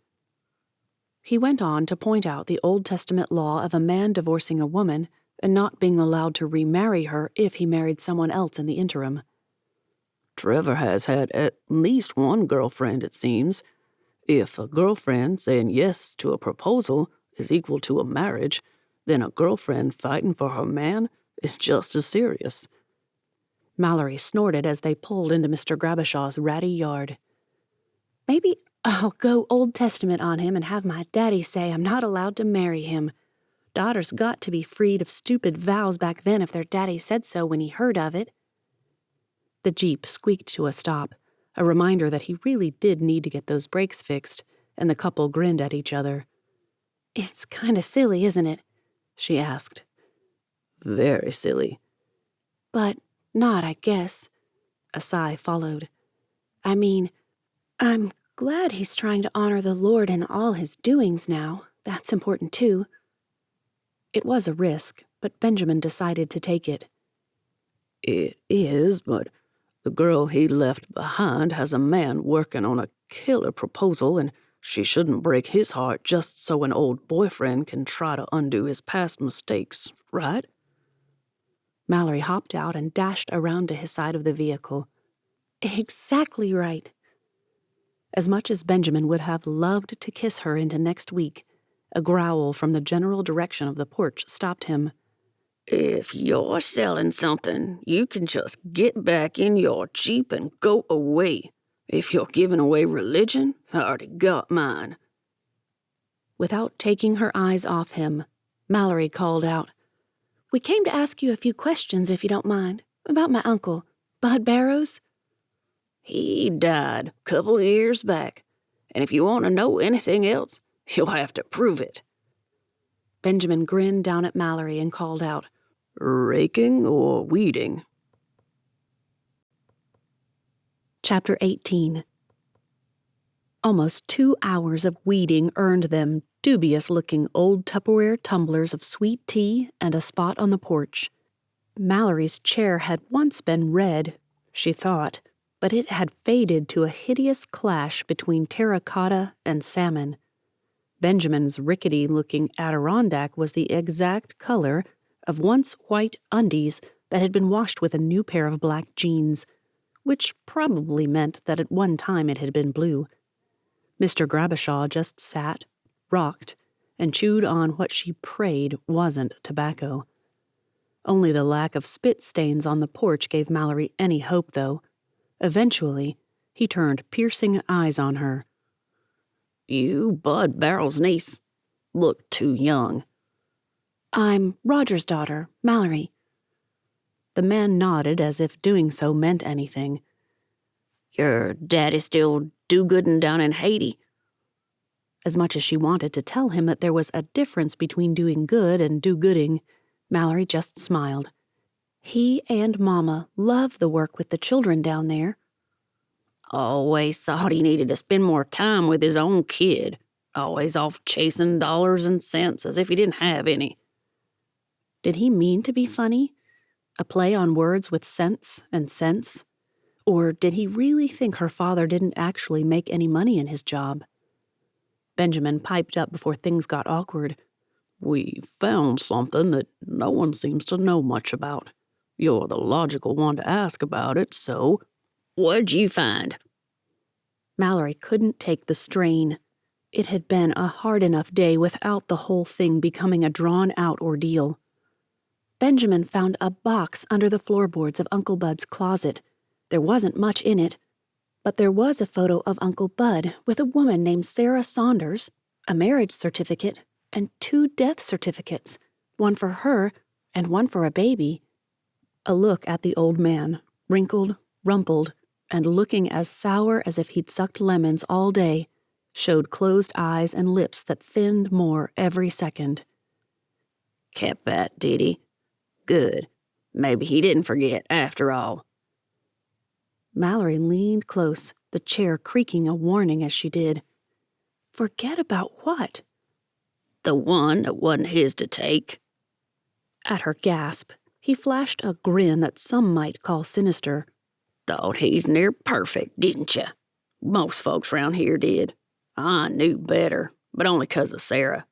He went on to point out the Old Testament law of a man divorcing a woman and not being allowed to remarry her if he married someone else in the interim. Trevor has had at least one girlfriend, it seems. If a girlfriend saying yes to a proposal is equal to a marriage, then a girlfriend fighting for her man is just as serious. Mallory snorted as they pulled into Mr. Grabashaw's ratty yard. Maybe I'll go Old Testament on him and have my daddy say I'm not allowed to marry him. Daughters got to be freed of stupid vows back then if their daddy said so when he heard of it. The Jeep squeaked to a stop, a reminder that he really did need to get those brakes fixed, and the couple grinned at each other. It's kind of silly, isn't it? She asked. Very silly. But not, I guess. A sigh followed. I mean, I'm glad he's trying to honor the Lord in all his doings now. That's important, too. It was a risk, but Benjamin decided to take it. It is, but the girl he left behind has a man working on a killer proposal, and she shouldn't break his heart just so an old boyfriend can try to undo his past mistakes, right? Mallory hopped out and dashed around to his side of the vehicle. Exactly right. As much as Benjamin would have loved to kiss her into next week, a growl from the general direction of the porch stopped him. If you're selling something, you can just get back in your Jeep and go away. If you're giving away religion, I already got mine. Without taking her eyes off him, Mallory called out, We came to ask you a few questions, if you don't mind, about my uncle, Bud Barrows. He died a couple years back, and if you want to know anything else, you'll have to prove it. Benjamin grinned down at Mallory and called out, Raking or weeding? Chapter 18. Almost 2 hours of weeding earned them dubious-looking old Tupperware tumblers of sweet tea and a spot on the porch. Mallory's chair had once been red, she thought, but it had faded to a hideous clash between terracotta and salmon. Benjamin's rickety-looking Adirondack was the exact color of once white undies that had been washed with a new pair of black jeans, which probably meant that at one time it had been blue. Mr. Grabashaw just sat, rocked, and chewed on what she prayed wasn't tobacco. Only the lack of spit stains on the porch gave Mallory any hope, though. Eventually, he turned piercing eyes on her. You Bud Barrow's niece. Look too young. I'm Roger's daughter, Mallory. The man nodded as if doing so meant anything. Your daddy still do-gooding down in Haiti? As much as she wanted to tell him that there was a difference between doing good and do-gooding, Mallory just smiled. He and Mama love the work with the children down there. Always thought he needed to spend more time with his own kid. Always off chasing dollars and cents as if he didn't have any. Did he mean to be funny? A play on words with sense and sense? Or did he really think her father didn't actually make any money in his job? Benjamin piped up before things got awkward. We found something that no one seems to know much about. You're the logical one to ask about it, so what'd you find? Mallory couldn't take the strain. It had been a hard enough day without the whole thing becoming a drawn-out ordeal. Benjamin found a box under the floorboards of Uncle Bud's closet. There wasn't much in it, but there was a photo of Uncle Bud with a woman named Sarah Saunders, a marriage certificate, and 2 death certificates, one for her and one for a baby. A look at the old man, wrinkled, rumpled, and looking as sour as if he'd sucked lemons all day, showed closed eyes and lips that thinned more every second. Kept that, did he? Good. Maybe he didn't forget, after all. Mallory leaned close, the chair creaking a warning as she did. Forget about what? The one that wasn't his to take. At her gasp, he flashed a grin that some might call sinister. Thought he's near perfect, didn't you? Most folks round here did. I knew better, but only 'cause of Sarah.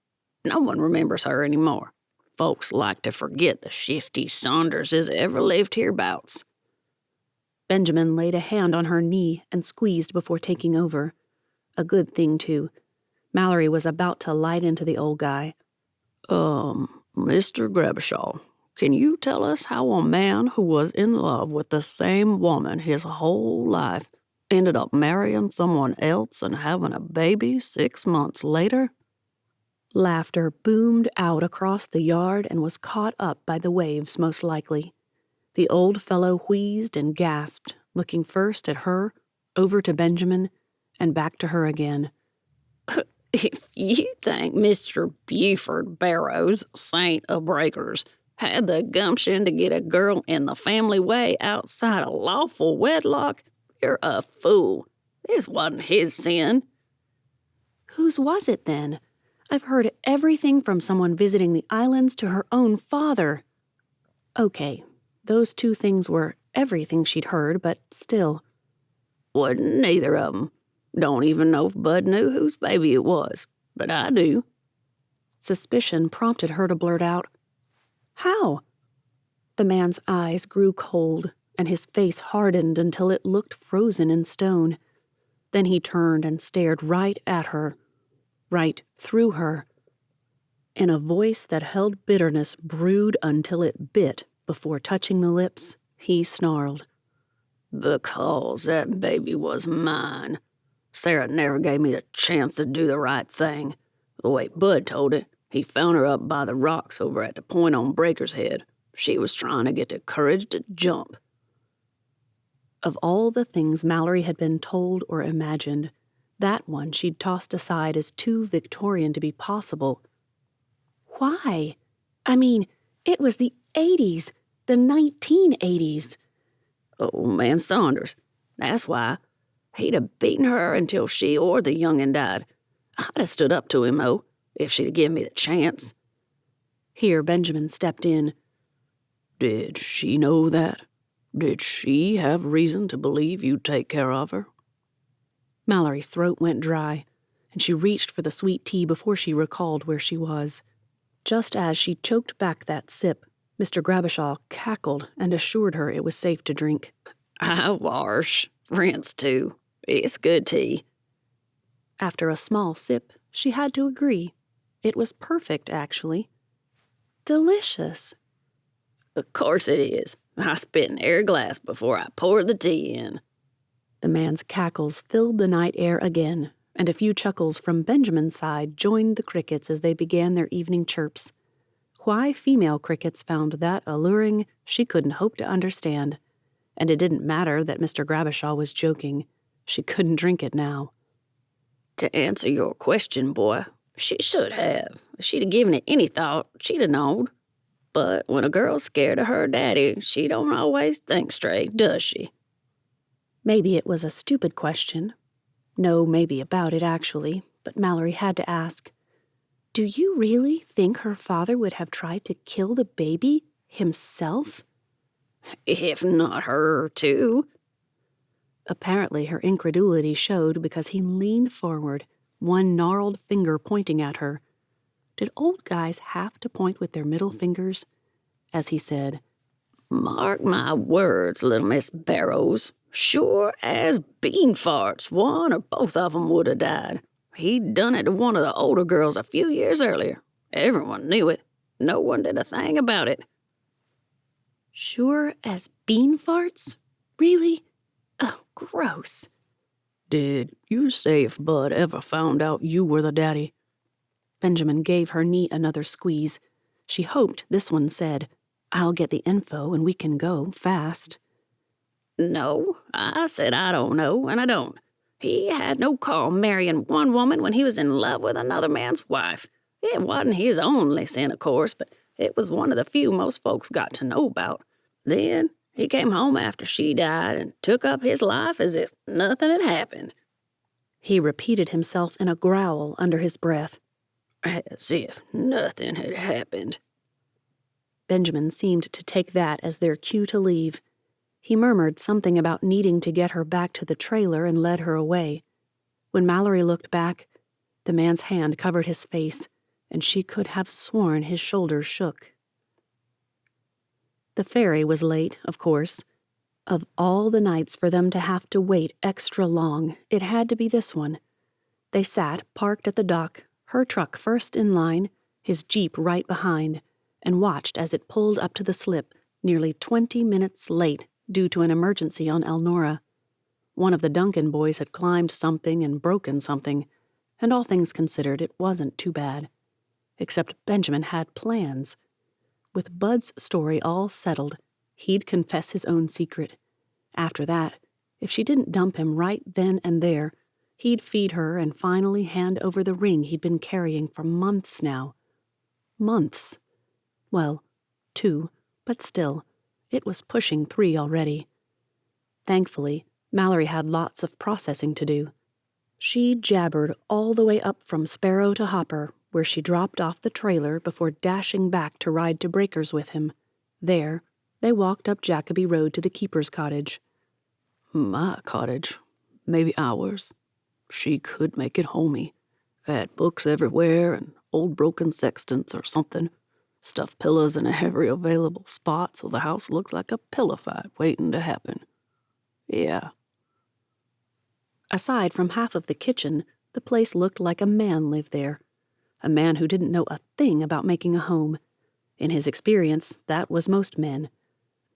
No one remembers her anymore. Folks like to forget the shifty Saunderses ever lived hereabouts. Benjamin laid a hand on her knee and squeezed before taking over. A good thing, too. Mallory was about to light into the old guy. Mr. Grabashaw, can you tell us how a man who was in love with the same woman his whole life ended up marrying someone else and having a baby 6 months later? Laughter boomed out across the yard and was caught up by the waves, most likely. The old fellow wheezed and gasped, looking first at her, over to Benjamin, and back to her again. If you think Mr. Buford Barrows, Saint of Breakers, had the gumption to get a girl in the family way outside of lawful wedlock, you're a fool. This wasn't his sin. Whose was it, then? I've heard everything from someone visiting the islands to her own father. Okay, those 2 things were everything she'd heard, but still. Wasn't neither of 'em. Don't even know if Bud knew whose baby it was, but I do. Suspicion prompted her to blurt out, "How?" The man's eyes grew cold, and his face hardened until it looked frozen in stone. Then he turned and stared right at her, right through her. In a voice that held bitterness brewed until it bit before touching the lips, he snarled, "Because that baby was mine. Sarah never gave me the chance to do the right thing. The way Bud told it, he found her up by the rocks over at the point on Breaker's Head. She was trying to get the courage to jump." Of all the things Mallory had been told or imagined, that one she'd tossed aside as too Victorian to be possible. Why? I mean, it was the 80s, the 1980s. Old man Saunders. That's why. He'd have beaten her until she or the young'un died. I'd have stood up to him, though, if she'd have given me the chance. Here Benjamin stepped in. Did she know that? Did she have reason to believe you'd take care of her? Mallory's throat went dry, and she reached for the sweet tea before she recalled where she was. Just as she choked back that sip, Mr. Grabashaw cackled and assured her it was safe to drink. I wash. Rinse, too. It's good tea. After a small sip, she had to agree. It was perfect, actually. Delicious. Of course it is. I spit in every glass before I pour the tea in. The man's cackles filled the night air again, and a few chuckles from Benjamin's side joined the crickets as they began their evening chirps. Why female crickets found that alluring, she couldn't hope to understand. And it didn't matter that Mr. Grabashaw was joking. She couldn't drink it now. To answer your question, boy, she should have. If she'd have given it any thought, she'd have known. But when a girl's scared of her daddy, she don't always think straight, does she? Maybe it was a stupid question. No maybe about it, actually, but Mallory had to ask, "Do you really think her father would have tried to kill the baby himself?" If not her, too. Apparently her incredulity showed because he leaned forward, one gnarled finger pointing at her. Did old guys have to point with their middle fingers? As he said, Mark my words, little Miss Barrows. Sure as bean farts, one or both of 'em would have died. He'd done it to one of the older girls a few years earlier. Everyone knew it. No one did a thing about it. "Sure as bean farts? Really? Oh, gross." Did you say if Bud ever found out you were the daddy? Benjamin gave her knee another squeeze. She hoped this one said, "I'll get the info and we can go fast." No, I said I don't know, and I don't. He had no call marrying one woman when he was in love with another man's wife. It wasn't his only sin, of course, but it was one of the few most folks got to know about. Then he came home after she died and took up his life as if nothing had happened. He repeated himself in a growl under his breath. As if nothing had happened. Benjamin seemed to take that as their cue to leave. He murmured something about needing to get her back to the trailer and led her away. When Mallory looked back, the man's hand covered his face, and she could have sworn his shoulders shook. The ferry was late, of course. Of all the nights for them to have to wait extra long, it had to be this one. They sat, parked at the dock, her truck first in line, his Jeep right behind, and watched as it pulled up to the slip, nearly 20 minutes late due to an emergency on Elnora. One of the Duncan boys had climbed something and broken something, and all things considered, it wasn't too bad. Except Benjamin had plans. With Bud's story all settled, he'd confess his own secret. After that, if she didn't dump him right then and there, he'd feed her and finally hand over the ring he'd been carrying for months now. Months. Well, 2, but still, it was pushing 3 already. Thankfully, Mallory had lots of processing to do. She jabbered all the way up from Sparrow to Hopper, where she dropped off the trailer before dashing back to ride to Breakers with him. There, they walked up Jacoby Road to the keeper's cottage. My cottage. Maybe ours. She could make it homey. Had books everywhere and old broken sextants or something. Stuffed pillows in every available spot so the house looks like a pillow fight waiting to happen. Yeah. Aside from half of the kitchen, the place looked like a man lived there. A man who didn't know a thing about making a home. In his experience, that was most men.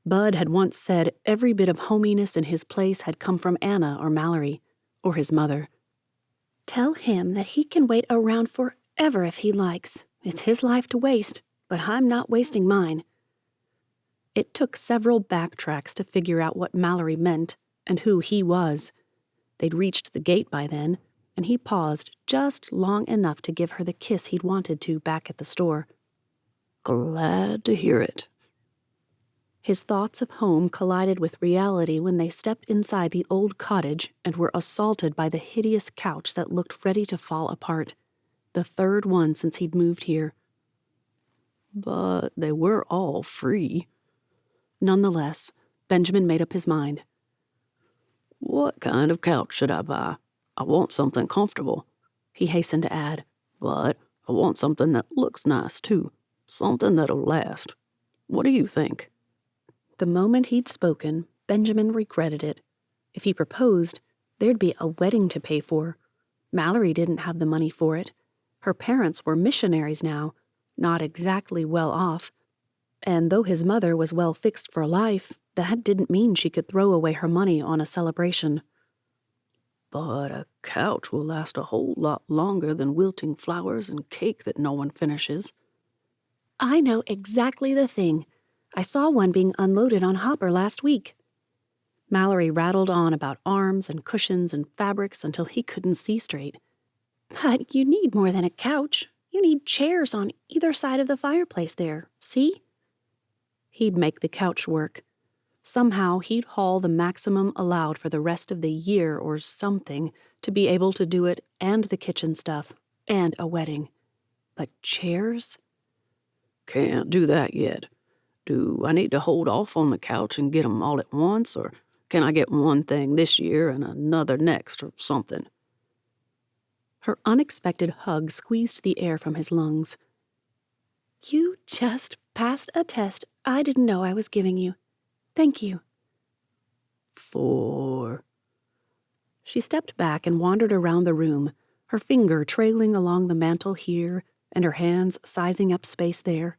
Bud had once said every bit of hominess in his place had come from Anna or Mallory, or his mother. "Tell him that he can wait around forever if he likes. It's his life to waste, but I'm not wasting mine." It took several backtracks to figure out what Mallory meant and who he was. They'd reached the gate by then, and he paused just long enough to give her the kiss he'd wanted to back at the store. Glad to hear it. His thoughts of home collided with reality when they stepped inside the old cottage and were assaulted by the hideous couch that looked ready to fall apart. The third one since he'd moved here. But they were all free. Nonetheless, Benjamin made up his mind. What kind of couch should I buy? I want something comfortable, he hastened to add. But I want something that looks nice, too. Something that'll last. What do you think? The moment he'd spoken, Benjamin regretted it. If he proposed, there'd be a wedding to pay for. Mallory didn't have the money for it. Her parents were missionaries now, not exactly well off. And though his mother was well fixed for life, that didn't mean she could throw away her money on a celebration. But a couch will last a whole lot longer than wilting flowers and cake that no one finishes. I know exactly the thing. I saw one being unloaded on Hopper last week. Mallory rattled on about arms and cushions and fabrics until he couldn't see straight. But you need more than a couch. You need chairs on either side of the fireplace there, see? He'd make the couch work. Somehow he'd haul the maximum allowed for the rest of the year or something to be able to do it and the kitchen stuff and a wedding. But chairs? Can't do that yet. Do I need to hold off on the couch and get 'em all at once, or can I get one thing this year and another next or something? Her unexpected hug squeezed the air from his lungs. You just passed a test I didn't know I was giving you. Thank you. For... She stepped back and wandered around the room, her finger trailing along the mantel here and her hands sizing up space there.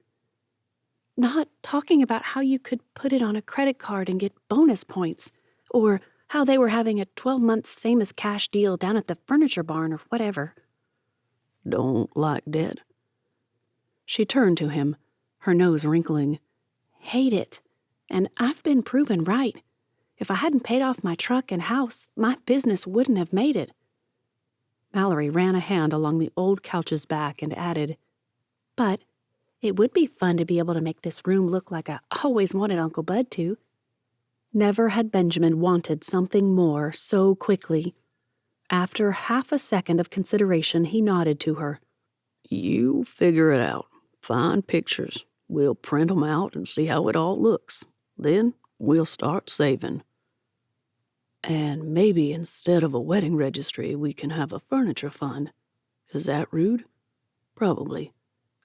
Not talking about how you could put it on a credit card and get bonus points, or how they were having a 12-month same-as-cash deal down at the furniture barn or whatever. Don't like debt? She turned to him, her nose wrinkling. Hate it. And I've been proven right. If I hadn't paid off my truck and house, my business wouldn't have made it. Mallory ran a hand along the old couch's back and added, But it would be fun to be able to make this room look like I always wanted Uncle Bud to. Never had Benjamin wanted something more so quickly. After half a second of consideration, he nodded to her. You figure it out. Find pictures. We'll print 'em out and see how it all looks. Then we'll start saving. And maybe instead of a wedding registry, we can have a furniture fund. Is that rude? Probably.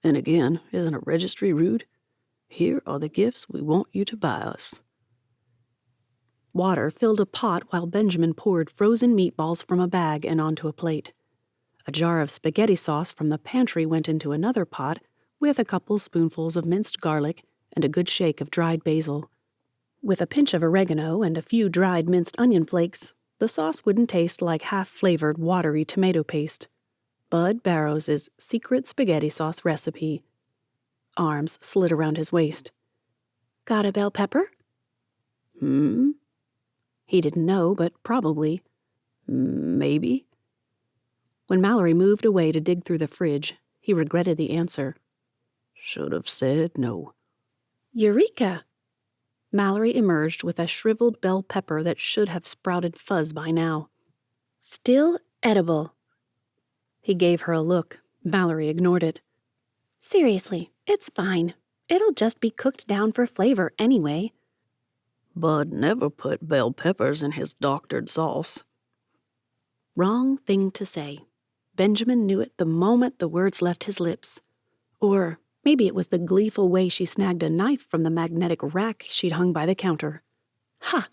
And again, isn't a registry rude? Here are the gifts we want you to buy us. Water filled a pot while Benjamin poured frozen meatballs from a bag and onto a plate. A jar of spaghetti sauce from the pantry went into another pot with a couple spoonfuls of minced garlic and a good shake of dried basil. With a pinch of oregano and a few dried minced onion flakes, the sauce wouldn't taste like half-flavored, watery tomato paste. Bud Barrows's secret spaghetti sauce recipe. Arms slid around his waist. Got a bell pepper? He didn't know, but probably. Maybe. When Mallory moved away to dig through the fridge, he regretted the answer. Should have said no. Eureka! Mallory emerged with a shriveled bell pepper that should have sprouted fuzz by now. Still edible. He gave her a look. Mallory ignored it. Seriously, it's fine. It'll just be cooked down for flavor anyway. Bud never put bell peppers in his doctored sauce. Wrong thing to say. Benjamin knew it the moment the words left his lips. Or maybe it was the gleeful way she snagged a knife from the magnetic rack she'd hung by the counter. Ha!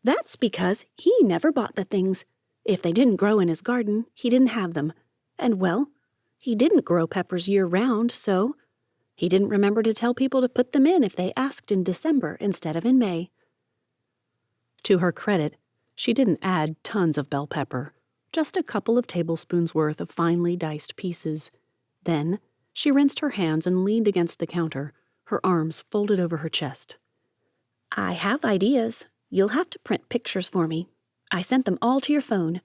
That's because he never bought the things. If they didn't grow in his garden, he didn't have them. And, well, he didn't grow peppers year-round, so he didn't remember to tell people to put them in if they asked in December instead of in May. To her credit, she didn't add tons of bell pepper, just a couple of tablespoons worth of finely diced pieces. Then she rinsed her hands and leaned against the counter, her arms folded over her chest. I have ideas. You'll have to print pictures for me. I sent them all to your phone.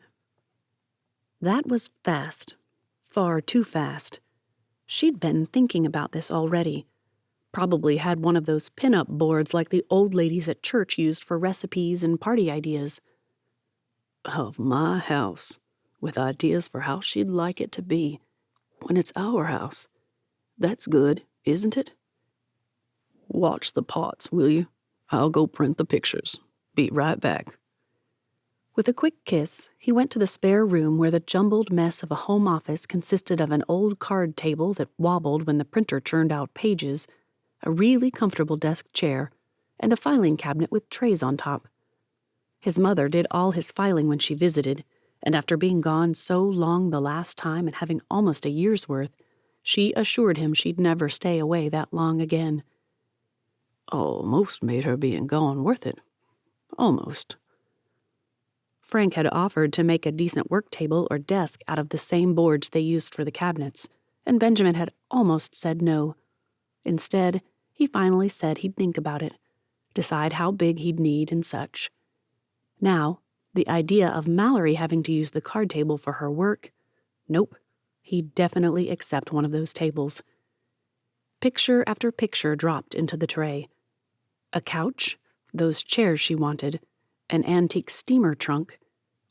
That was fast. Far too fast. She'd been thinking about this already. Probably had one of those pin-up boards like the old ladies at church used for recipes and party ideas. Of my house, with ideas for how she'd like it to be, when it's our house. That's good, isn't it? Watch the pots, will you? I'll go print the pictures. Be right back. With a quick kiss, he went to the spare room where the jumbled mess of a home office consisted of an old card table that wobbled when the printer churned out pages, a really comfortable desk chair, and a filing cabinet with trays on top. His mother did all his filing when she visited, and after being gone so long the last time and having almost a year's worth, she assured him she'd never stay away that long again. Almost made her being gone worth it. Almost. Frank had offered to make a decent work table or desk out of the same boards they used for the cabinets, and Benjamin had almost said no. Instead, he finally said he'd think about it, decide how big he'd need and such. Now, the idea of Mallory having to use the card table for her work, nope, he'd definitely accept one of those tables. Picture after picture dropped into the tray. A couch, those chairs she wanted, an antique steamer trunk,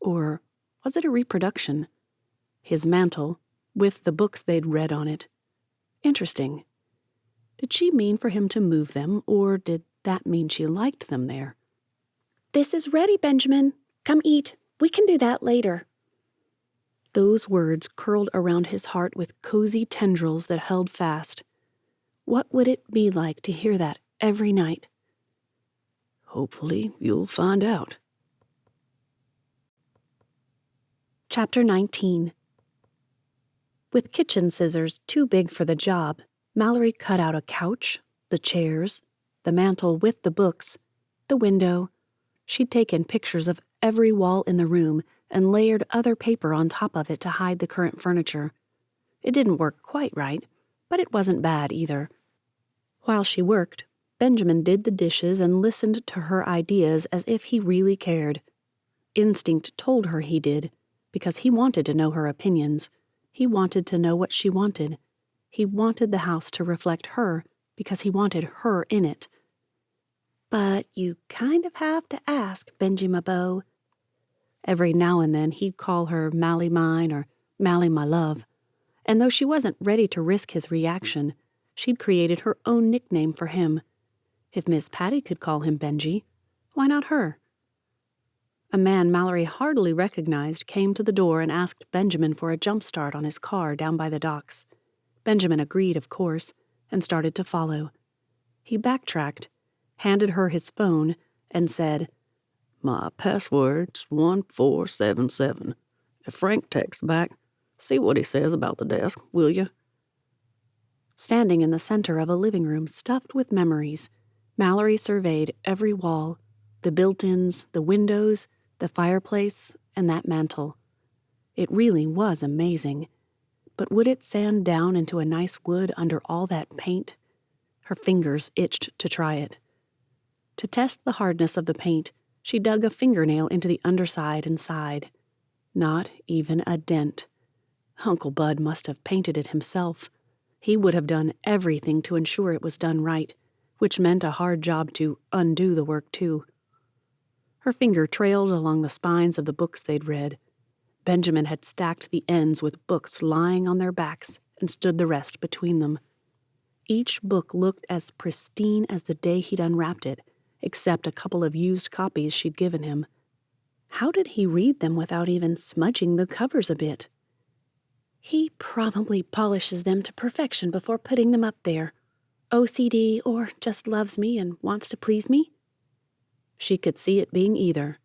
or was it a reproduction? His mantle, with the books they'd read on it. Interesting. Did she mean for him to move them, or did that mean she liked them there? "This is ready, Benjamin. Come eat. We can do that later." Those words curled around his heart with cozy tendrils that held fast. What would it be like to hear that every night? Hopefully, you'll find out. Chapter 19. With kitchen scissors too big for the job, Mallory cut out a couch, the chairs, the mantel with the books, the window. She'd taken pictures of every wall in the room and layered other paper on top of it to hide the current furniture. It didn't work quite right, but it wasn't bad either. While she worked, Benjamin did the dishes and listened to her ideas as if he really cared. Instinct told her he did, because he wanted to know her opinions. He wanted to know what she wanted. He wanted the house to reflect her, because he wanted her in it. "But you kind of have to ask, Benji, my beau." Every now and then he'd call her Mally mine or Mally my love, and though she wasn't ready to risk his reaction, she'd created her own nickname for him. If Miss Patty could call him Benji, why not her? A man Mallory hardly recognized came to the door and asked Benjamin for a jump start on his car down by the docks. Benjamin agreed, of course, and started to follow. He backtracked, handed her his phone, and said, My password's 1477. If Frank texts back, see what he says about the desk, will you? Standing in the center of a living room stuffed with memories, Mallory surveyed every wall, the built-ins, the windows, the fireplace, and that mantel. It really was amazing. But would it sand down into a nice wood under all that paint? Her fingers itched to try it. To test the hardness of the paint, she dug a fingernail into the underside and sighed. Not even a dent. Uncle Bud must have painted it himself. He would have done everything to ensure it was done right, which meant a hard job to undo the work, too. Her finger trailed along the spines of the books they'd read. Benjamin had stacked the ends with books lying on their backs and stood the rest between them. Each book looked as pristine as the day he'd unwrapped it, except a couple of used copies she'd given him. How did he read them without even smudging the covers a bit? "He probably polishes them to perfection before putting them up there. OCD, or just loves me and wants to please me?" She could see it being either.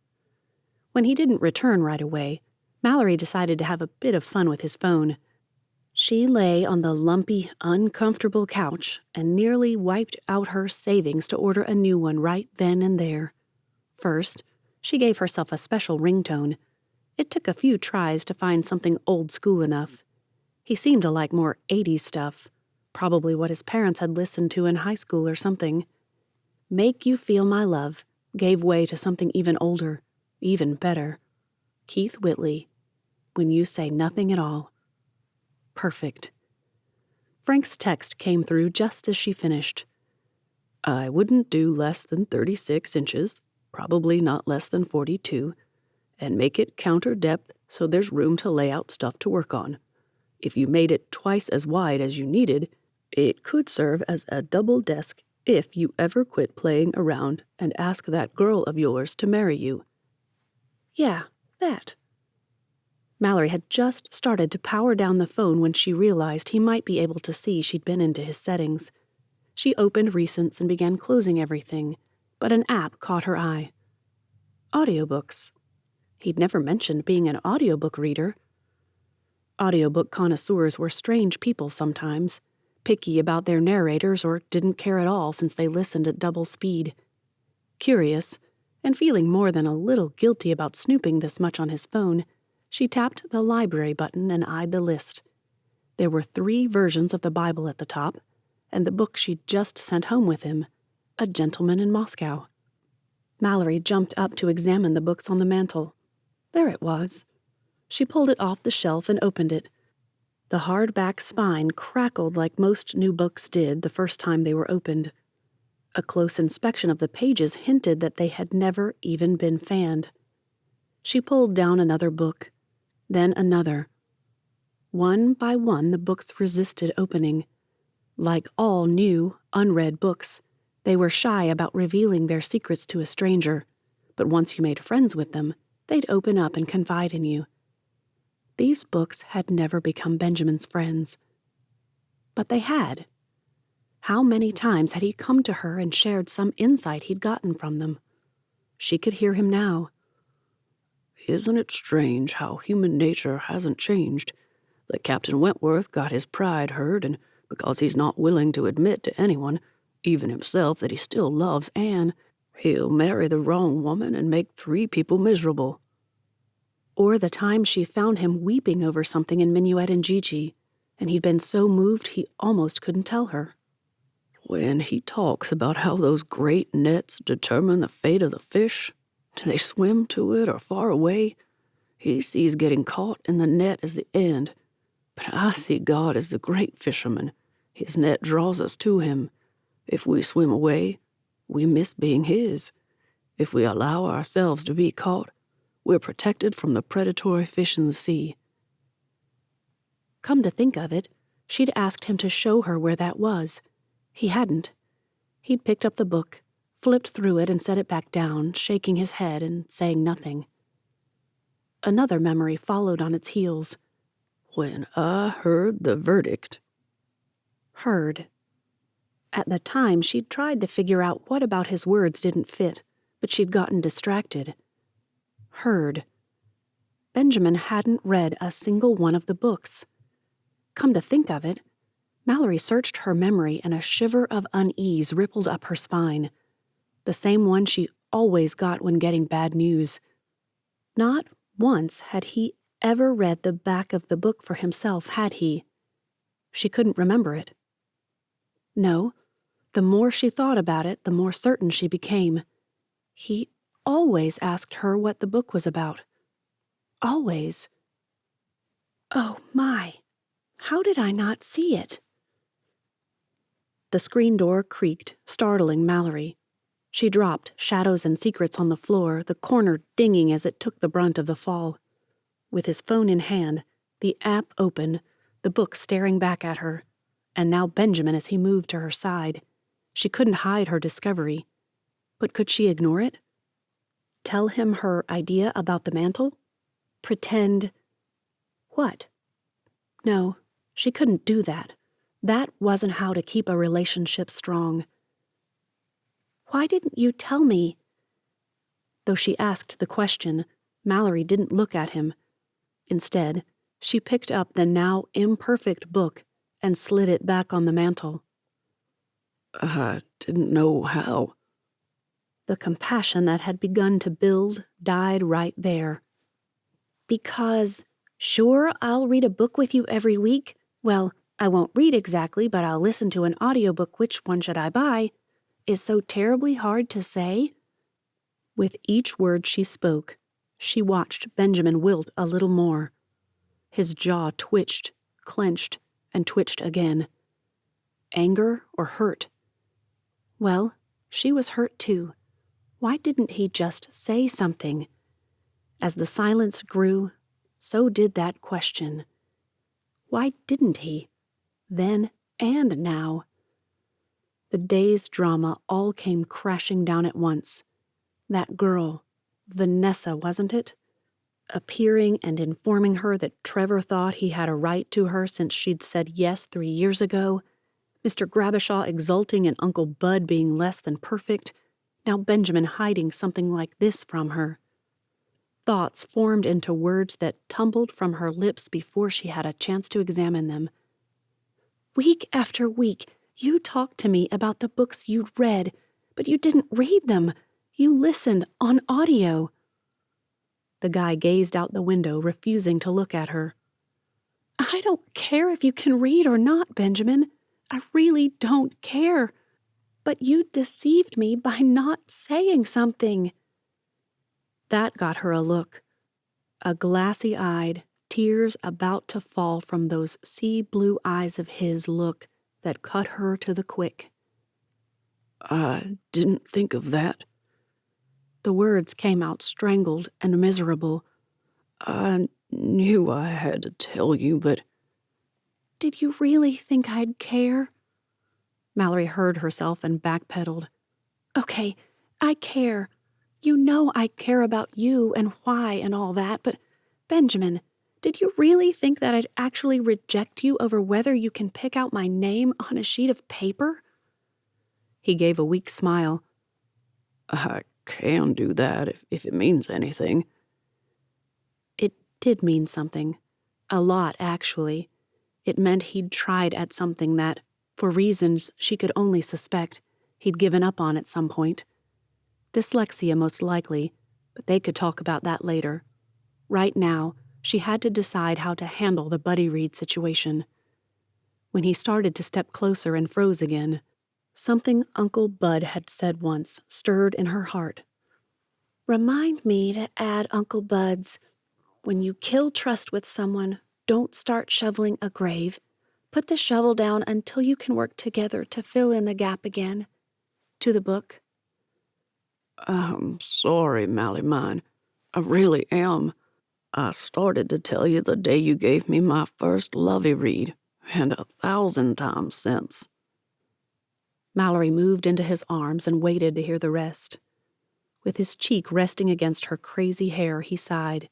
When he didn't return right away, Mallory decided to have a bit of fun with his phone. She lay on the lumpy, uncomfortable couch and nearly wiped out her savings to order a new one right then and there. First, she gave herself a special ringtone. It took a few tries to find something old school enough. He seemed to like more 80s stuff, probably what his parents had listened to in high school or something. Make You Feel My Love gave way to something even older, even better. Keith Whitley, When You Say Nothing at All. Perfect. Frank's text came through just as she finished. I wouldn't do less than 36 inches, probably not less than 42, and make it counter depth so there's room to lay out stuff to work on. If you made it twice as wide as you needed, it could serve as a double desk if you ever quit playing around and ask that girl of yours to marry you. Yeah, that. Mallory had just started to power down the phone when she realized he might be able to see she'd been into his settings. She opened Recents and began closing everything, but an app caught her eye. Audiobooks. He'd never mentioned being an audiobook reader. Audiobook connoisseurs were strange people sometimes, picky about their narrators or didn't care at all since they listened at double speed. Curious, and feeling more than a little guilty about snooping this much on his phone, she tapped the library button and eyed the list. There were 3 versions of the Bible at the top, and the book she'd just sent home with him, A Gentleman in Moscow. Mallory jumped up to examine the books on the mantel. There it was. She pulled it off the shelf and opened it. The hardback spine crackled like most new books did the first time they were opened. A close inspection of the pages hinted that they had never even been fanned. She pulled down another book, then another. One by one, the books resisted opening. Like all new, unread books, they were shy about revealing their secrets to a stranger, but once you made friends with them, they'd open up and confide in you. These books had never become Benjamin's friends. But they had. How many times had he come to her and shared some insight he'd gotten from them? She could hear him now. Isn't it strange how human nature hasn't changed? That Captain Wentworth got his pride hurt, and because he's not willing to admit to anyone, even himself, that he still loves Anne, he'll marry the wrong woman and make 3 people miserable. Or the time she found him weeping over something in Minuet and Gigi, and he'd been so moved he almost couldn't tell her. When he talks about how those great nets determine the fate of the fish, do they swim to it or far away? He sees getting caught in the net as the end, but I see God as the great fisherman. His net draws us to him. If we swim away, we miss being his. If we allow ourselves to be caught, we're protected from the predatory fish in the sea. Come to think of it, she'd asked him to show her where that was. He hadn't. He'd picked up the book, flipped through it and set it back down, shaking his head and saying nothing. Another memory followed on its heels. When I heard the verdict. Heard. At the time, she'd tried to figure out what about his words didn't fit, but she'd gotten distracted. Heard. Benjamin hadn't read a single one of the books. Come to think of it, Mallory searched her memory and a shiver of unease rippled up her spine. The same one she always got when getting bad news. Not once had he ever read the back of the book for himself, had he? She couldn't remember it. No, the more she thought about it, the more certain she became. He always asked her what the book was about. Always. Oh, my. How did I not see it? The screen door creaked, startling Mallory. She dropped Shadows and Secrets on the floor, the corner dinging as it took the brunt of the fall. With his phone in hand, the app open, the book staring back at her, and now Benjamin as he moved to her side. She couldn't hide her discovery. But could she ignore it? Tell him her idea about the mantle? Pretend... What? No, she couldn't do that. That wasn't how to keep a relationship strong. Why didn't you tell me? Though she asked the question, Mallory didn't look at him. Instead, she picked up the now imperfect book and slid it back on the mantel. I didn't know how. The compassion that had begun to build died right there. Because, sure, I'll read a book with you every week. Well, I won't read exactly, but I'll listen to an audiobook. Which one should I buy? Is so terribly hard to say. With each word she spoke, she watched Benjamin wilt a little more. His jaw twitched, clenched, and twitched again. Anger or hurt? Well, she was hurt too. Why didn't he just say something? As the silence grew, so did that question. Why didn't he? Then and now. The day's drama all came crashing down at once. That girl, Vanessa, wasn't it? Appearing and informing her that Trevor thought he had a right to her since she'd said yes 3 years ago. Mr. Grabishaw exulting in Uncle Bud being less than perfect. Now Benjamin hiding something like this from her. Thoughts formed into words that tumbled from her lips before she had a chance to examine them. Week after week, you talked to me about the books you'd read, but you didn't read them. You listened on audio. The guy gazed out the window, refusing to look at her. I don't care if you can read or not, Benjamin. I really don't care. But you deceived me by not saying something. That got her a look. A glassy-eyed, tears about to fall from those sea-blue eyes of his look that cut her to the quick. I didn't think of that. The words came out strangled and miserable. I knew I had to tell you, but Did you really think I'd care? Mallory heard herself and backpedaled. Okay, I care. You know I care about you and why and all that, but Benjamin, did you really think that I'd actually reject you over whether you can pick out my name on a sheet of paper? He gave a weak smile. I can do that if it means anything. It did mean something. A lot, actually. It meant he'd tried at something that, for reasons she could only suspect, he'd given up on at some point. Dyslexia, most likely, but they could talk about that later. Right now, she had to decide how to handle the Buddy Reed situation. When he started to step closer and froze again, something Uncle Bud had said once stirred in her heart. Remind me to add Uncle Bud's, when you kill trust with someone, don't start shoveling a grave. Put the shovel down until you can work together to fill in the gap again. To the book. I'm sorry, Mally mine. I really am. I started to tell you the day you gave me my first lovey read, and 1,000 times since. Mallory moved into his arms and waited to hear the rest. With his cheek resting against her crazy hair, he sighed.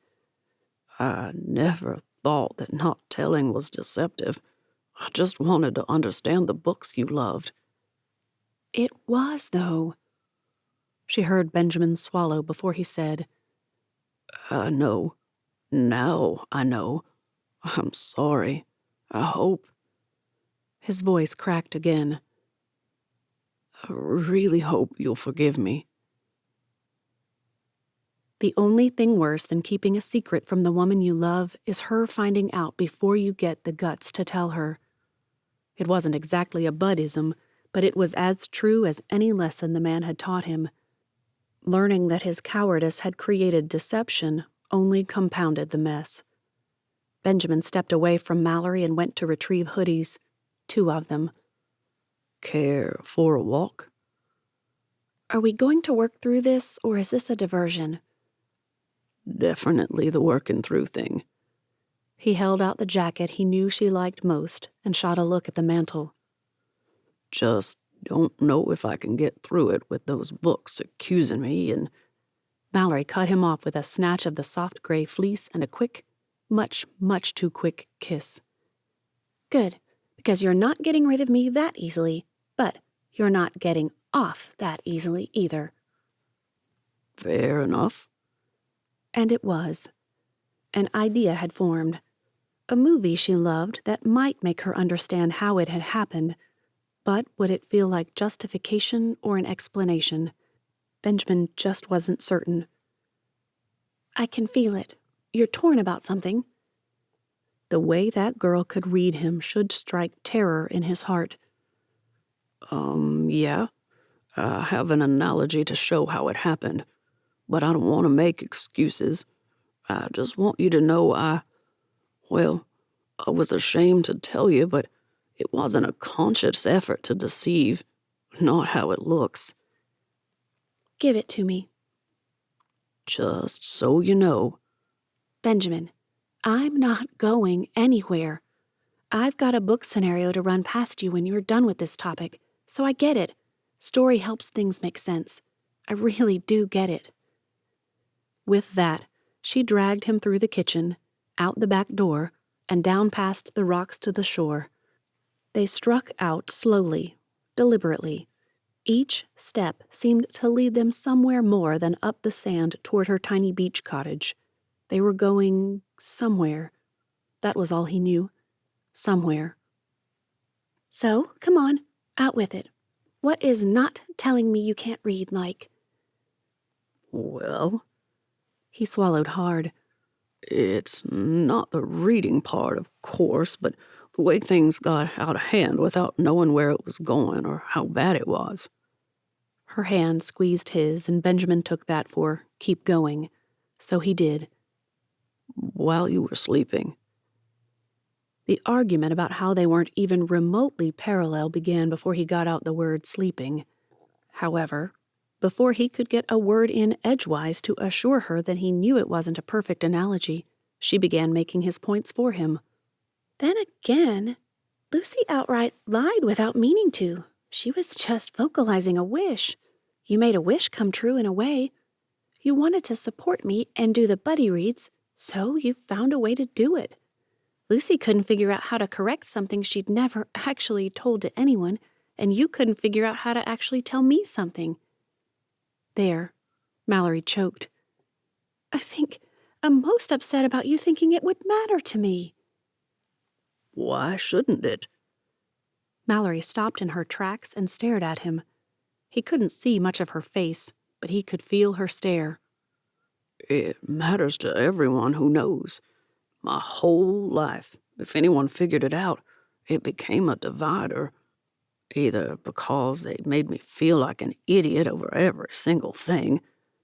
I never thought that not telling was deceptive. I just wanted to understand the books you loved. It was, though. She heard Benjamin swallow before he said, I know. Now I know. I'm sorry. I hope. His voice cracked again. I really hope you'll forgive me. The only thing worse than keeping a secret from the woman you love is her finding out before you get the guts to tell her. It wasn't exactly a Buddhism, but it was as true as any lesson the man had taught him. Learning that his cowardice had created deception only compounded the mess. Benjamin stepped away from Mallory and went to retrieve hoodies, 2 of them. Care for a walk? Are we going to work through this, or is this a diversion? Definitely the working through thing. He held out the jacket he knew she liked most and shot a look at the mantel. Just don't know if I can get through it with those books accusing me and... Mallory cut him off with a snatch of the soft gray fleece and a quick, much, much too quick kiss. Good, because you're not getting rid of me that easily, but you're not getting off that easily either. Fair enough. And it was. An idea had formed. A movie she loved that might make her understand how it had happened, but would it feel like justification or an explanation? Benjamin just wasn't certain. I can feel it. You're torn about something. The way that girl could read him should strike terror in his heart. Yeah. I have an analogy to show how it happened, but I don't want to make excuses. I just want you to know I was ashamed to tell you, but it wasn't a conscious effort to deceive. Not how it looks. Give it to me. Just so you know. Benjamin, I'm not going anywhere. I've got a book scenario to run past you when you're done with this topic, so I get it. Story helps things make sense. I really do get it. With that, she dragged him through the kitchen, out the back door, and down past the rocks to the shore. They struck out slowly, deliberately. Each step seemed to lead them somewhere more than up the sand toward her tiny beach cottage. They were going somewhere. That was all he knew. Somewhere. So, come on, out with it. What is not telling me you can't read like? Well, He swallowed hard. it's not the reading part, of course, but the way things got out of hand without knowing where it was going or how bad it was. Her hand squeezed his, and Benjamin took that for keep going. So he did. While you were sleeping. The argument about how they weren't even remotely parallel began before he got out the word sleeping. However, before he could get a word in edgewise to assure her that he knew it wasn't a perfect analogy, she began making his points for him. Then again, Lucy outright lied without meaning to. She was just vocalizing a wish. You made a wish come true in a way. You wanted to support me and do the buddy reads, so you found a way to do it. Lucy couldn't figure out how to correct something she'd never actually told to anyone, and you couldn't figure out how to actually tell me something. There, Mallory choked. I think I'm most upset about you thinking it would matter to me. Why shouldn't it? Mallory stopped in her tracks and stared at him. He couldn't see much of her face, but he could feel her stare. It matters to everyone who knows. My whole life, if anyone figured it out, it became a divider. Either because they made me feel like an idiot over every single thing,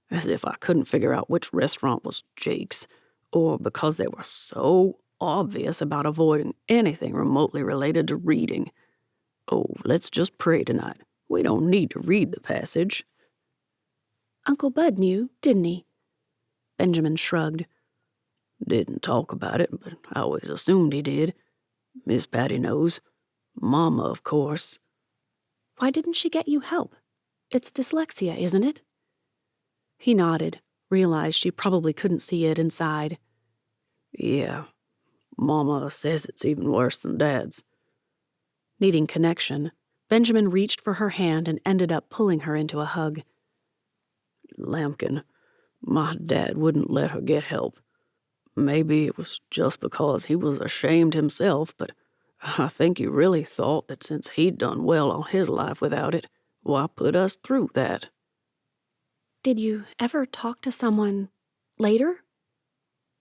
as if I couldn't figure out which restaurant was Jake's, or because they were so obvious about avoiding anything remotely related to reading. Oh, let's just pray tonight. We don't need to read the passage. Uncle Bud knew, didn't he? Benjamin shrugged. Didn't talk about it, but I always assumed he did. Miss Patty knows. Mama, of course. Why didn't she get you help? It's dyslexia, isn't it? He nodded, realized she probably couldn't see it inside. Yeah, Mama says it's even worse than Dad's. Needing connection, Benjamin reached for her hand and ended up pulling her into a hug. Lambkin, my dad wouldn't let her get help. Maybe it was just because he was ashamed himself, but I think he really thought that since he'd done well all his life without it, why put us through that? Did you ever talk to someone later?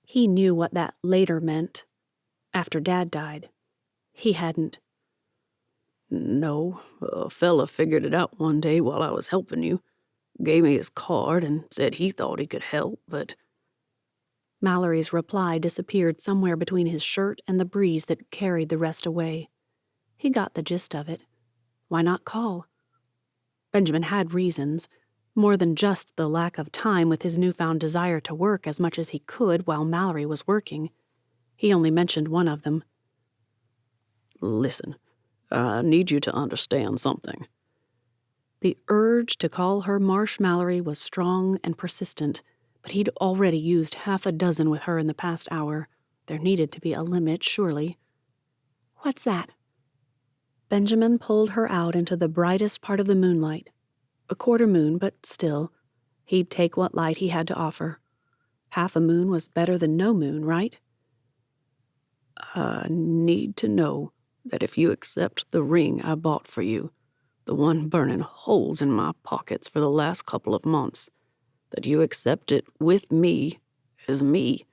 He knew what that later meant. After Dad died. He hadn't. No, a fella figured it out one day while I was helping you. Gave me his card and said he thought he could help, but... Mallory's reply disappeared somewhere between his shirt and the breeze that carried the rest away. He got the gist of it. Why not call? Benjamin had reasons, more than just the lack of time with his newfound desire to work as much as he could while Mallory was working. He only mentioned one of them. Listen, I need you to understand something. The urge to call her Marsh Mallory was strong and persistent, but he'd already used half a dozen with her in the past hour. There needed to be a limit, surely. What's that? Benjamin pulled her out into the brightest part of the moonlight. A quarter moon, but still, he'd take what light he had to offer. Half a moon was better than no moon, right? I need to know that if you accept the ring I bought for you, the one burning holes in my pockets for the last couple of months, that you accept it with me as me,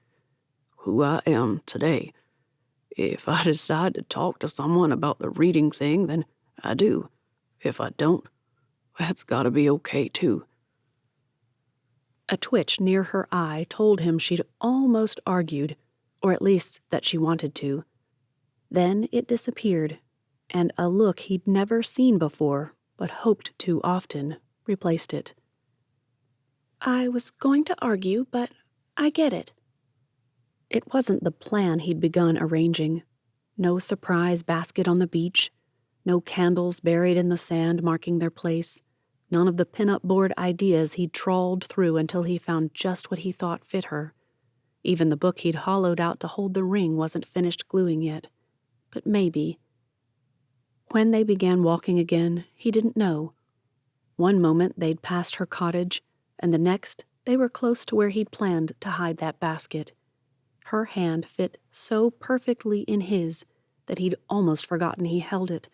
who I am today. If I decide to talk to someone about the reading thing, then I do. If I don't, that's gotta be okay too. A twitch near her eye told him she'd almost argued, or at least that she wanted to. Then it disappeared, and a look he'd never seen before, but hoped to often, replaced it. I was going to argue, but I get it. It wasn't the plan he'd begun arranging. No surprise basket on the beach, no candles buried in the sand marking their place, none of the pin-up board ideas he'd trawled through until he found just what he thought fit her. Even the book he'd hollowed out to hold the ring wasn't finished gluing yet. But maybe. When they began walking again, he didn't know. One moment they'd passed her cottage, and the next they were close to where he'd planned to hide that basket. Her hand fit so perfectly in his that he'd almost forgotten he held it.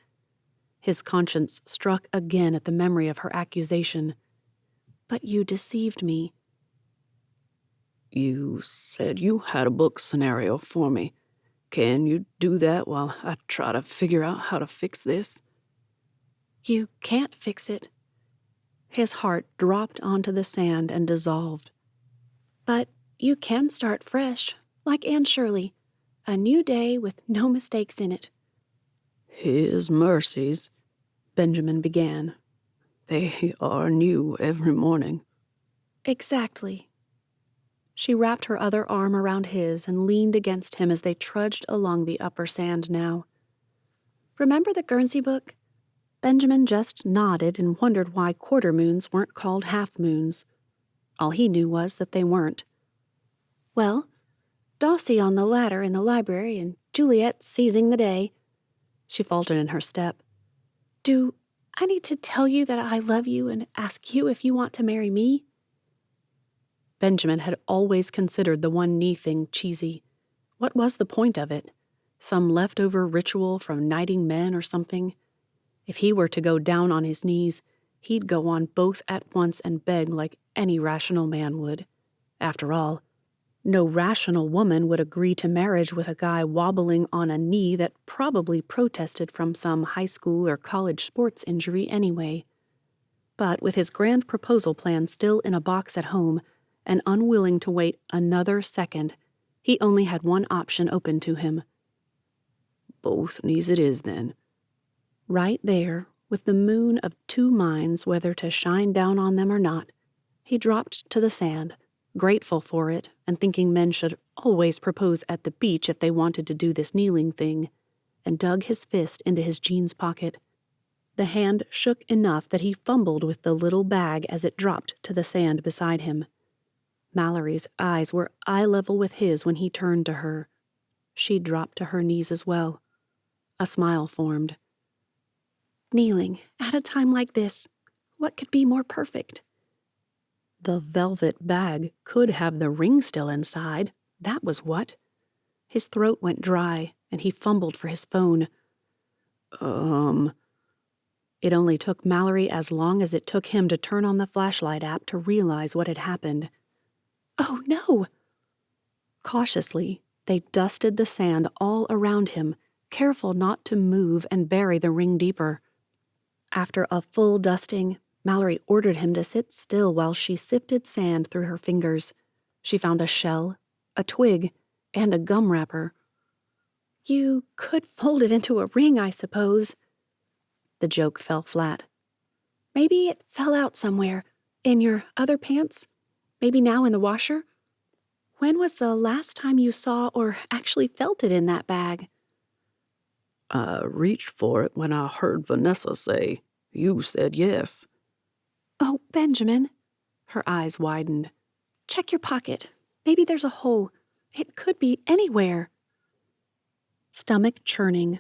His conscience struck again at the memory of her accusation. But you deceived me. You said you had a book scenario for me. Can you do that while I try to figure out how to fix this? You can't fix it. His heart dropped onto the sand and dissolved. But you can start fresh, like Anne Shirley. A new day with no mistakes in it. His mercies, Benjamin began. They are new every morning. Exactly. She wrapped her other arm around his and leaned against him as they trudged along the upper sand now. Remember the Guernsey book? Benjamin just nodded and wondered why quarter moons weren't called half moons. All he knew was that they weren't. Well, Dossie on the ladder in the library and Juliet seizing the day. She faltered in her step. Do I need to tell you that I love you and ask you if you want to marry me? Benjamin had always considered the one knee thing cheesy. What was the point of it? Some leftover ritual from knighting men or something? If he were to go down on his knees, he'd go on both at once and beg like any rational man would. After all, no rational woman would agree to marriage with a guy wobbling on a knee that probably protested from some high school or college sports injury anyway. But with his grand proposal plan still in a box at home, and unwilling to wait another second, he only had one option open to him. Both knees it is, then. Right there, with the moon of two minds whether to shine down on them or not, he dropped to the sand, grateful for it and thinking men should always propose at the beach if they wanted to do this kneeling thing, and dug his fist into his jeans pocket. The hand shook enough that he fumbled with the little bag as it dropped to the sand beside him. Mallory's eyes were eye level with his when he turned to her. She dropped to her knees as well. A smile formed. Kneeling, at a time like this, what could be more perfect? The velvet bag could have the ring still inside, that was what. His throat went dry, and he fumbled for his phone. It only took Mallory as long as it took him to turn on the flashlight app to realize what had happened. Oh, no! Cautiously, they dusted the sand all around him, careful not to move and bury the ring deeper. After a full dusting, Mallory ordered him to sit still while she sifted sand through her fingers. She found a shell, a twig, and a gum wrapper. You could fold it into a ring, I suppose. The joke fell flat. Maybe it fell out somewhere. In your other pants? Maybe now in the washer? When was the last time you saw or actually felt it in that bag? I reached for it when I heard Vanessa say, "You said yes." Oh, Benjamin. Her eyes widened. Check your pocket. Maybe there's a hole. It could be anywhere. Stomach churning,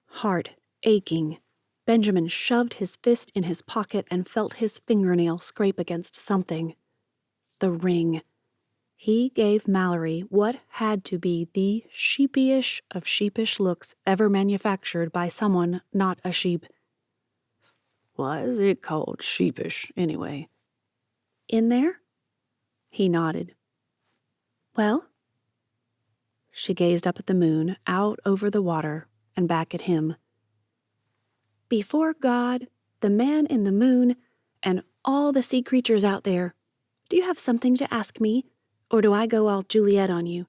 heart aching, Benjamin shoved his fist in his pocket and felt his fingernail scrape against something. The ring. He gave Mallory what had to be the sheepish of sheepish looks ever manufactured by someone not a sheep. Why is it called sheepish, anyway? In there? He nodded. Well? She gazed up at the moon, out over the water, and back at him. Before God, the man in the moon, and all the sea creatures out there, do you have something to ask me, or do I go all Juliet on you?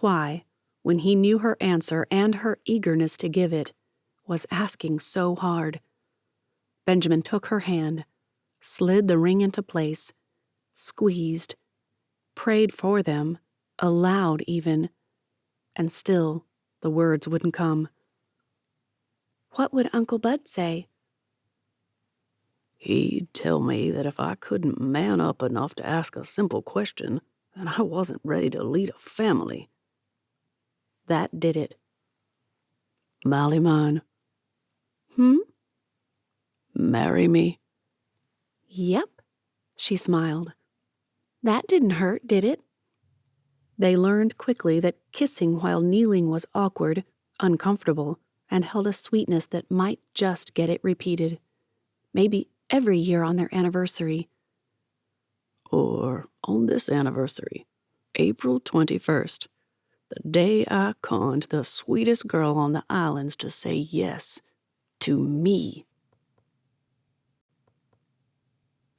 Why, when he knew her answer and her eagerness to give it, was asking so hard? Benjamin took her hand, slid the ring into place, squeezed, prayed for them, aloud even, and still the words wouldn't come. What would Uncle Bud say? He'd tell me that if I couldn't man up enough to ask a simple question, then I wasn't ready to lead a family. That did it. Mally mine, marry me? Yep, she smiled. That didn't hurt, did it? They learned quickly that kissing while kneeling was awkward, uncomfortable, and held a sweetness that might just get it repeated. Maybe every year on their anniversary. Or on this anniversary, April 21st, the day I conned the sweetest girl on the islands to say yes to me.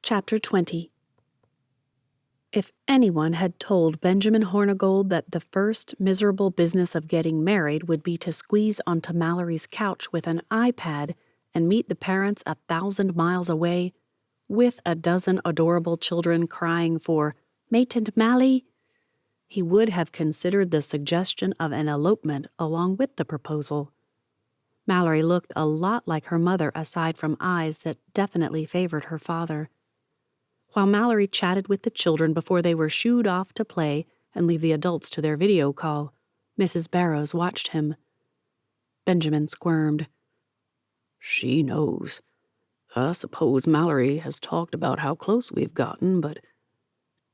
Chapter 20. If anyone had told Benjamin Hornigold that the first miserable business of getting married would be to squeeze onto Mallory's couch with an iPad and meet the parents 1,000 miles away with a dozen adorable children crying for Mate and Mally, he would have considered the suggestion of an elopement along with the proposal. Mallory looked a lot like her mother aside from eyes that definitely favored her father. While Mallory chatted with the children before they were shooed off to play and leave the adults to their video call, Mrs. Barrows watched him. Benjamin squirmed. She knows. I suppose Mallory has talked about how close we've gotten, but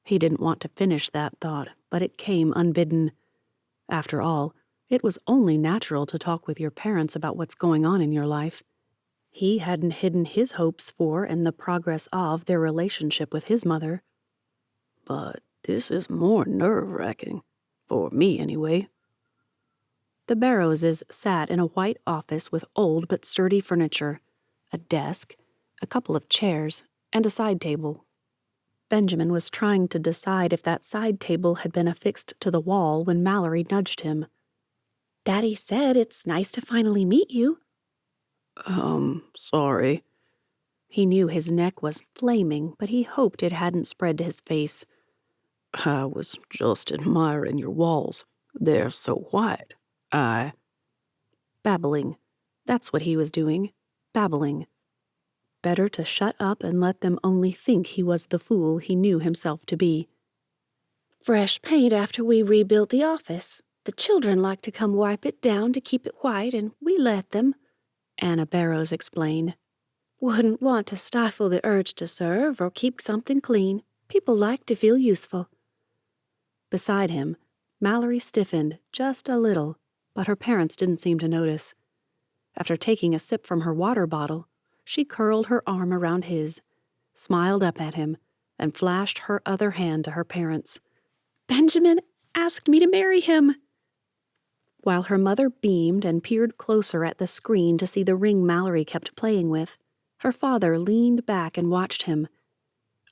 he didn't want to finish that thought, but it came unbidden. After all, it was only natural to talk with your parents about what's going on in your life. He hadn't hidden his hopes for and the progress of their relationship with his mother. But this is more nerve-wracking. For me, anyway. The Barrowses sat in a white office with old but sturdy furniture, a desk, a couple of chairs, and a side table. Benjamin was trying to decide if that side table had been affixed to the wall when Mallory nudged him. "Daddy said it's nice to finally meet you." Sorry. He knew his neck was flaming, but he hoped it hadn't spread to his face. I was just admiring your walls. They're so white. Babbling. That's what he was doing. Babbling. Better to shut up and let them only think he was the fool he knew himself to be. "Fresh paint after we rebuilt the office. The children like to come wipe it down to keep it white, and we let them," Anna Barrows explained. "Wouldn't want to stifle the urge to serve or keep something clean. People like to feel useful." Beside him, Mallory stiffened just a little, but her parents didn't seem to notice. After taking a sip from her water bottle, she curled her arm around his, smiled up at him, and flashed her other hand to her parents. "Benjamin asked me to marry him." While her mother beamed and peered closer at the screen to see the ring Mallory kept playing with, her father leaned back and watched him.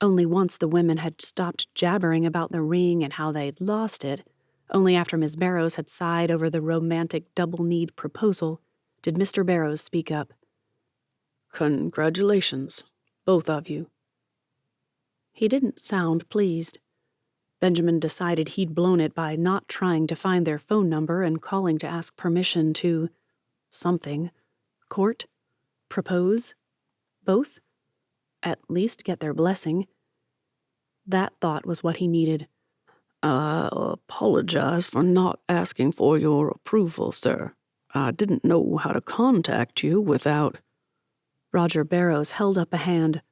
Only once the women had stopped jabbering about the ring and how they'd lost it, only after Miss Barrows had sighed over the romantic double-kneed proposal, did Mr. Barrows speak up. Congratulations, both of you. He didn't sound pleased. Benjamin decided he'd blown it by not trying to find their phone number and calling to ask permission to something. Court? Propose? Both? At least get their blessing. That thought was what he needed. I apologize for not asking for your approval, sir. I didn't know how to contact you without... Roger Barrows held up a hand.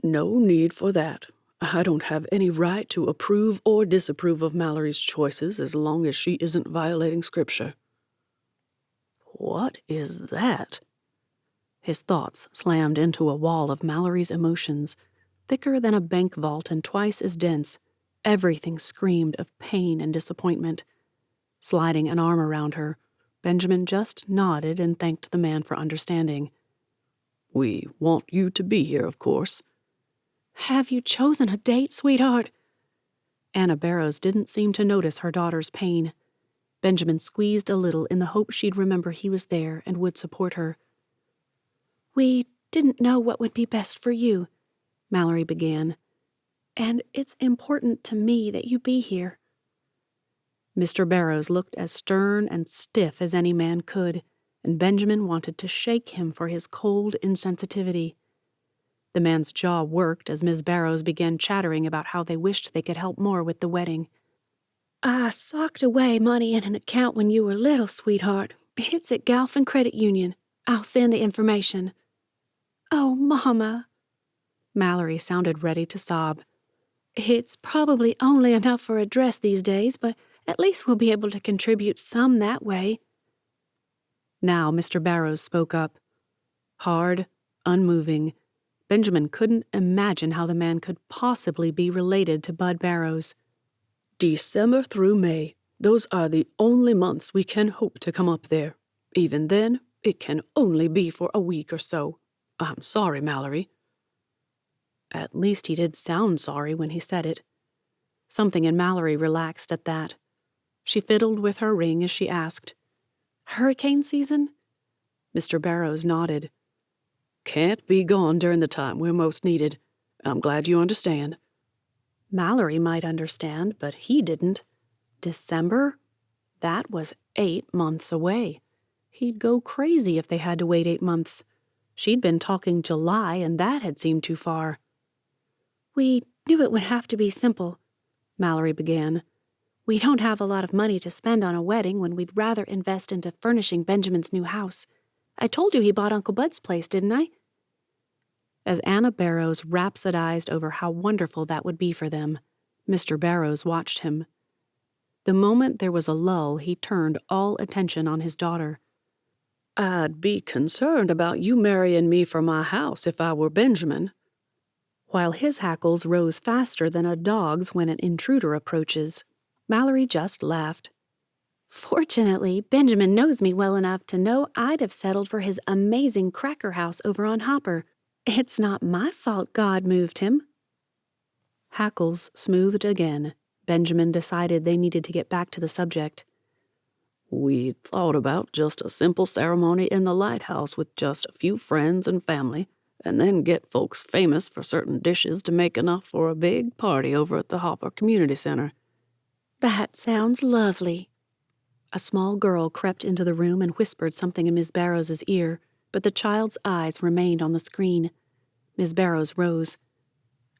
No need for that. I don't have any right to approve or disapprove of Mallory's choices as long as she isn't violating scripture. What is that? His thoughts slammed into a wall of Mallory's emotions, thicker than a bank vault and twice as dense. Everything screamed of pain and disappointment. Sliding an arm around her, Benjamin just nodded and thanked the man for understanding. We want you to be here, of course. "Have you chosen a date, sweetheart?" Anna Barrows didn't seem to notice her daughter's pain. Benjamin squeezed a little in the hope she'd remember he was there and would support her. "We didn't know what would be best for you," Mallory began. "And it's important to me that you be here." Mr. Barrows looked as stern and stiff as any man could, and Benjamin wanted to shake him for his cold insensitivity. The man's jaw worked as Miss Barrows began chattering about how they wished they could help more with the wedding. "I socked away money in an account when you were little, sweetheart. It's at Galphin Credit Union. I'll send the information." "Oh, Mama." Mallory sounded ready to sob. "It's probably only enough for a dress these days, but at least we'll be able to contribute some that way." Now Mr. Barrows spoke up. Hard, unmoving, Benjamin couldn't imagine how the man could possibly be related to Bud Barrows. December through May, those are the only months we can hope to come up there. Even then, it can only be for a week or so. I'm sorry, Mallory. At least he did sound sorry when he said it. Something in Mallory relaxed at that. She fiddled with her ring as she asked, "Hurricane season?" Mr. Barrows nodded. can't be gone during the time we're most needed. I'm glad you understand. Mallory might understand, but he didn't. December? That was 8 months away. He'd go crazy if they had to wait 8 months. She'd been talking July, and that had seemed too far. We knew it would have to be simple, Mallory began. We don't have a lot of money to spend on a wedding when we'd rather invest into furnishing Benjamin's new house. I told you he bought Uncle Bud's place, didn't I? As Anna Barrows rhapsodized over how wonderful that would be for them, Mr. Barrows watched him. The moment there was a lull, he turned all attention on his daughter. I'd be concerned about you marrying me for my house if I were Benjamin. While his hackles rose faster than a dog's when an intruder approaches, Mallory just laughed. Fortunately, Benjamin knows me well enough to know I'd have settled for his amazing cracker house over on Hopper. It's not my fault God moved him. Hackles smoothed again. Benjamin decided they needed to get back to the subject. We thought about just a simple ceremony in the lighthouse with just a few friends and family, and then get folks famous for certain dishes to make enough for a big party over at the Hopper Community Center. That sounds lovely. A small girl crept into the room and whispered something in Miss Barrows's ear, but the child's eyes remained on the screen. Miss Barrows rose.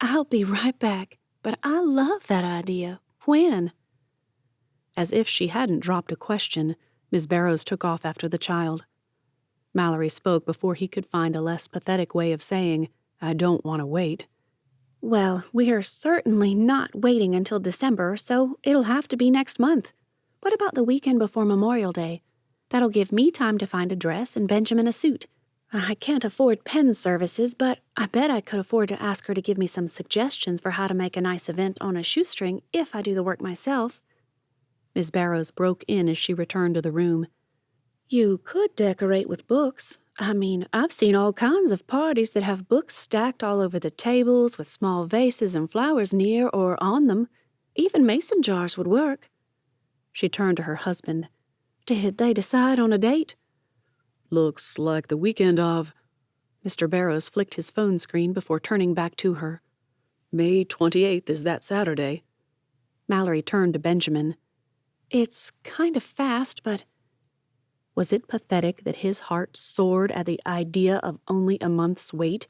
I'll be right back, but I love that idea. When? As if she hadn't dropped a question, Miss Barrows took off after the child. Mallory spoke before he could find a less pathetic way of saying, I don't want to wait. Well, we're certainly not waiting until December, so it'll have to be next month. What about the weekend before Memorial Day? That'll give me time to find a dress and Benjamin a suit. I can't afford pen services, but I bet I could afford to ask her to give me some suggestions for how to make a nice event on a shoestring if I do the work myself. Miss Barrows broke in as she returned to the room. You could decorate with books. I've seen all kinds of parties that have books stacked all over the tables with small vases and flowers near or on them. Even mason jars would work. She turned to her husband. Did they decide on a date? Looks like the weekend of... Mr. Barrows flicked his phone screen before turning back to her. May 28th is that Saturday. Mallory turned to Benjamin. It's kind of fast, but... Was it pathetic that his heart soared at the idea of only a month's wait?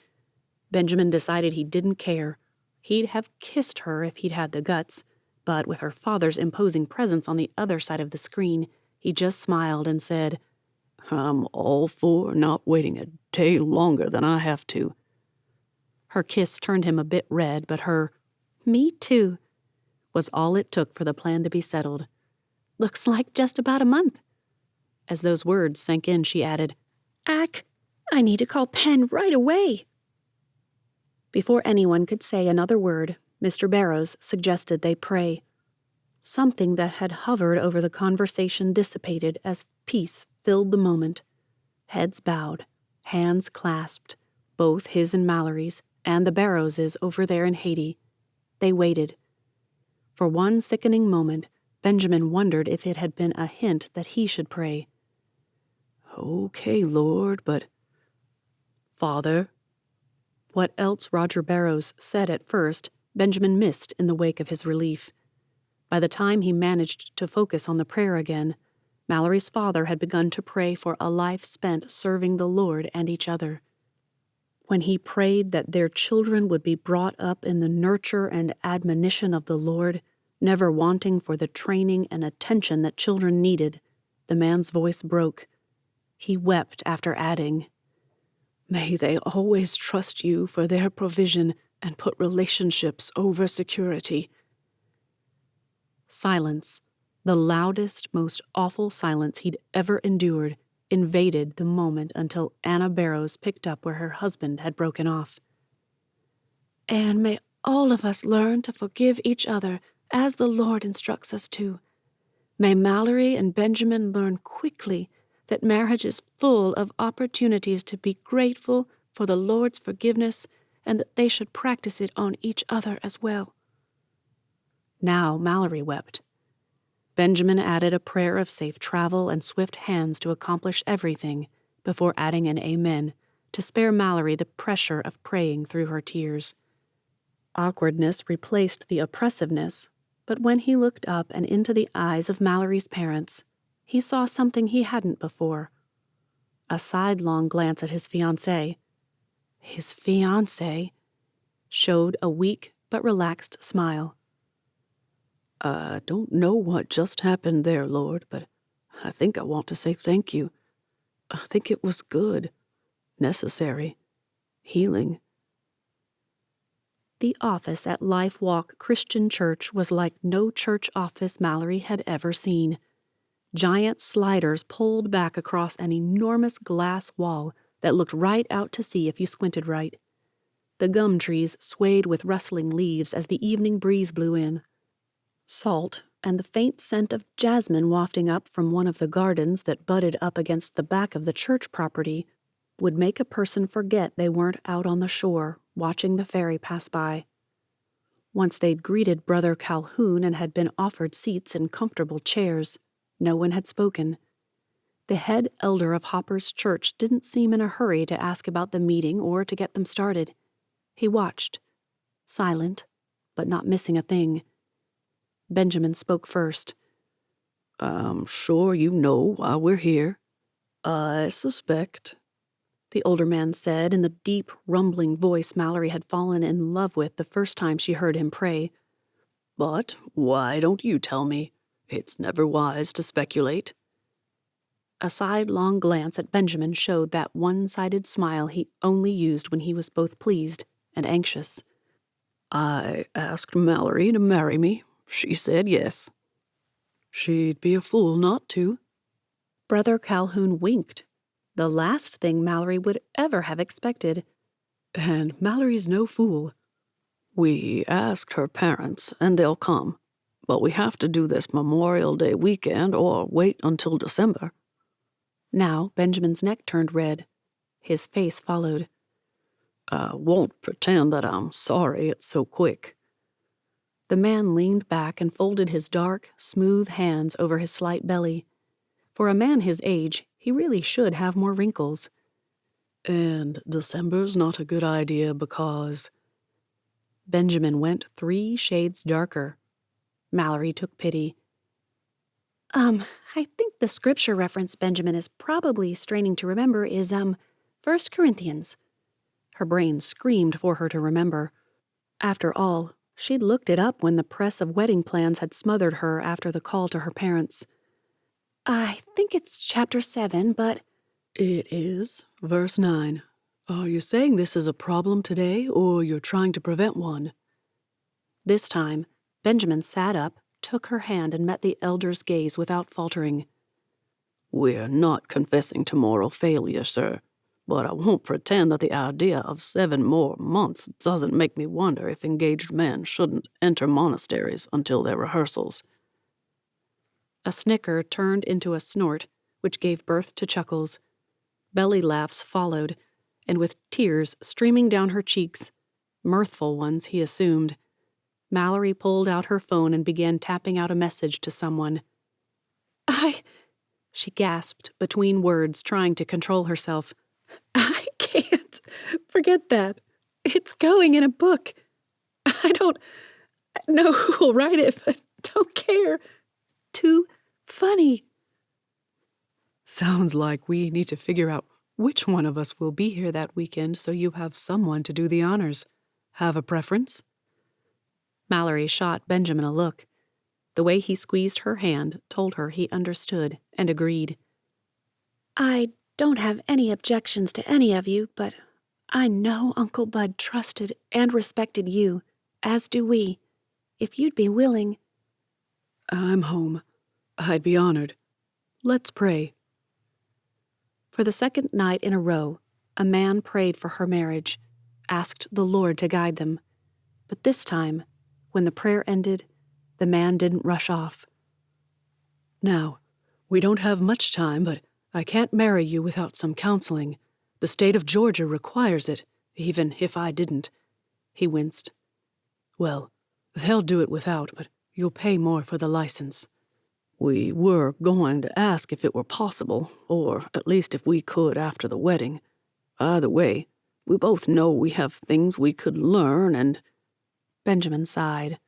Benjamin decided he didn't care. He'd have kissed her if he'd had the guts, but with her father's imposing presence on the other side of the screen, he just smiled and said, I'm all for not waiting a day longer than I have to. Her kiss turned him a bit red, but her, me too, was all it took for the plan to be settled. Looks like just about a month. As those words sank in, she added, Ack, I need to call Penn right away. Before anyone could say another word, Mr. Barrows suggested they pray. Something that had hovered over the conversation dissipated as peace filled the moment. Heads bowed, hands clasped, both his and Mallory's, and the Barrowses over there in Haiti. They waited. For one sickening moment, Benjamin wondered if it had been a hint that he should pray. Okay, Lord, but... Father. What else Roger Barrows said at first, Benjamin missed in the wake of his relief. By the time he managed to focus on the prayer again, Mallory's father had begun to pray for a life spent serving the Lord and each other. When he prayed that their children would be brought up in the nurture and admonition of the Lord, never wanting for the training and attention that children needed, the man's voice broke. He wept after adding, May they always trust you for their provision and put relationships over security. Silence, the loudest, most awful silence he'd ever endured, invaded the moment until Anna Barrows picked up where her husband had broken off. And may all of us learn to forgive each other as the Lord instructs us to. May Mallory and Benjamin learn quickly that marriage is full of opportunities to be grateful for the Lord's forgiveness and that they should practice it on each other as well. Now Mallory wept. Benjamin added a prayer of safe travel and swift hands to accomplish everything before adding an amen to spare Mallory the pressure of praying through her tears. Awkwardness replaced the oppressiveness, but when he looked up and into the eyes of Mallory's parents, he saw something he hadn't before. A sidelong glance at his fiancée. His fiancée showed a weak but relaxed smile. I don't know what just happened there, Lord, but I think I want to say thank you. I think it was good, necessary, healing. The office at Life Walk Christian Church was like no church office Mallory had ever seen. Giant sliders pulled back across an enormous glass wall that looked right out to sea if you squinted right. The gum trees swayed with rustling leaves as the evening breeze blew in. Salt and the faint scent of jasmine wafting up from one of the gardens that butted up against the back of the church property would make a person forget they weren't out on the shore watching the ferry pass by. Once they'd greeted Brother Calhoun and had been offered seats in comfortable chairs, no one had spoken. The head elder of Hopper's church didn't seem in a hurry to ask about the meeting or to get them started. He watched, silent, but not missing a thing. Benjamin spoke first. I'm sure you know why we're here. I suspect, The older man said in the deep, rumbling voice Mallory had fallen in love with the first time she heard him pray. but why don't you tell me? It's never wise to speculate. A sidelong glance at Benjamin showed that one-sided smile he only used when he was both pleased and anxious. I asked Mallory to marry me. She said yes. She'd be a fool not to. Brother Calhoun winked, the last thing Mallory would ever have expected. And Mallory's no fool. We asked her parents, and they'll come. But we have to do this Memorial Day weekend or wait until December. Now Benjamin's neck turned red. His face followed. I won't pretend that I'm sorry it's so quick. The man leaned back and folded his dark, smooth hands over his slight belly. For a man his age, he really should have more wrinkles. And December's not a good idea because... Benjamin went 3 shades darker. Mallory took pity. I think the scripture reference Benjamin is probably straining to remember is, 1 Corinthians. Her brain screamed for her to remember. After all, she'd looked it up when the press of wedding plans had smothered her after the call to her parents. I think it's chapter 7, but... It is, verse 9. Are you saying this is a problem today, or you're trying to prevent one? This time, Benjamin sat up, took her hand, and met the elder's gaze without faltering. We're not confessing to moral failure, sir. But I won't pretend that the idea of 7 more months doesn't make me wonder if engaged men shouldn't enter monasteries until their rehearsals. A snicker turned into a snort, which gave birth to chuckles. Belly laughs followed, and with tears streaming down her cheeks, mirthful ones, he assumed, Mallory pulled out her phone and began tapping out a message to someone. She gasped between words, trying to control herself. I can't. Forget that. It's going in a book. I don't know who will write it, but don't care. Too funny. Sounds like we need to figure out which one of us will be here that weekend so you have someone to do the honors. Have a preference? Mallory shot Benjamin a look. The way he squeezed her hand told her he understood and agreed. I don't have any objections to any of you, but I know Uncle Bud trusted and respected you, as do we. If you'd be willing... I'm home. I'd be honored. Let's pray. For the second night in a row, a man prayed for her marriage, asked the Lord to guide them. But this time, when the prayer ended, the man didn't rush off. Now, we don't have much time, but I can't marry you without some counseling. The state of Georgia requires it, even if I didn't. He winced. Well, they'll do it without, but you'll pay more for the license. We were going to ask if it were possible, or at least if we could after the wedding. Either way, we both know we have things we could learn, and Benjamin sighed.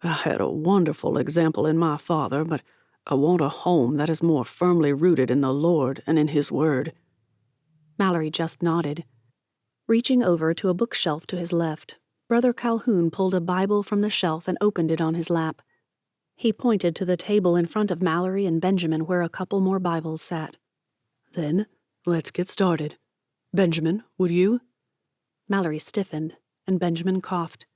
I had a wonderful example in my father, but I want a home that is more firmly rooted in the Lord and in His Word. Mallory just nodded. Reaching over to a bookshelf to his left, Brother Calhoun pulled a Bible from the shelf and opened it on his lap. He pointed to the table in front of Mallory and Benjamin where a couple more Bibles sat. Then, let's get started. Benjamin, would you? Mallory stiffened, and Benjamin coughed.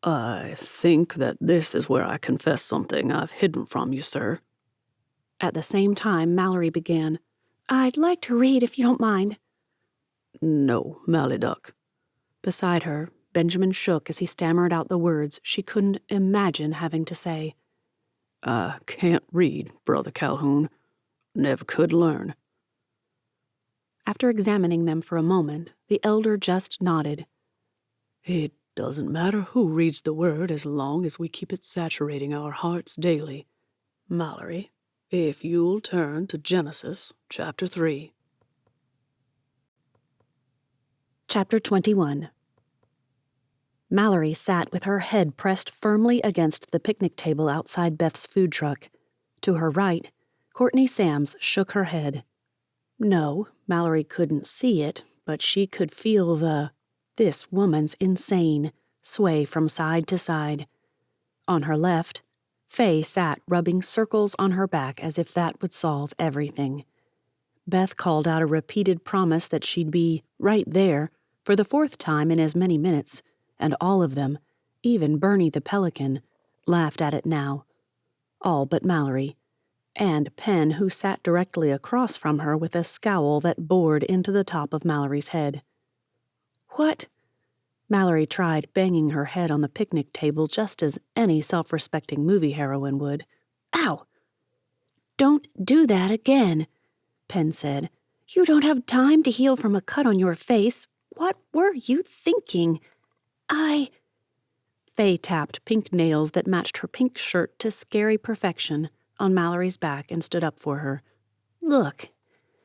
I think that this is where I confess something I've hidden from you, sir. At the same time, Mallory began, I'd like to read if you don't mind. No, Mallyduck. Beside her, Benjamin shook as he stammered out the words she couldn't imagine having to say. I can't read, Brother Calhoun. Never could learn. After examining them for a moment, the elder just nodded. It doesn't matter who reads the Word as long as we keep it saturating our hearts daily. Mallory, if you'll turn to Genesis chapter 3. Chapter 21. Mallory sat with her head pressed firmly against the picnic table outside Beth's food truck. To her right, Courtney Sams shook her head. No, Mallory couldn't see it, but she could feel this woman's insane sway from side to side. On her left, Faye sat rubbing circles on her back as if that would solve everything. Beth called out a repeated promise that she'd be right there for the fourth time in as many minutes, and all of them, even Bernie the pelican, laughed at it now. All but Mallory, and Penn, who sat directly across from her with a scowl that bored into the top of Mallory's head. What? Mallory tried banging her head on the picnic table just as any self-respecting movie heroine would. Ow! Don't do that again, Penn said. You don't have time to heal from a cut on your face. What were you thinking? Faye tapped pink nails that matched her pink shirt to scary perfection on Mallory's back and stood up for her. Look,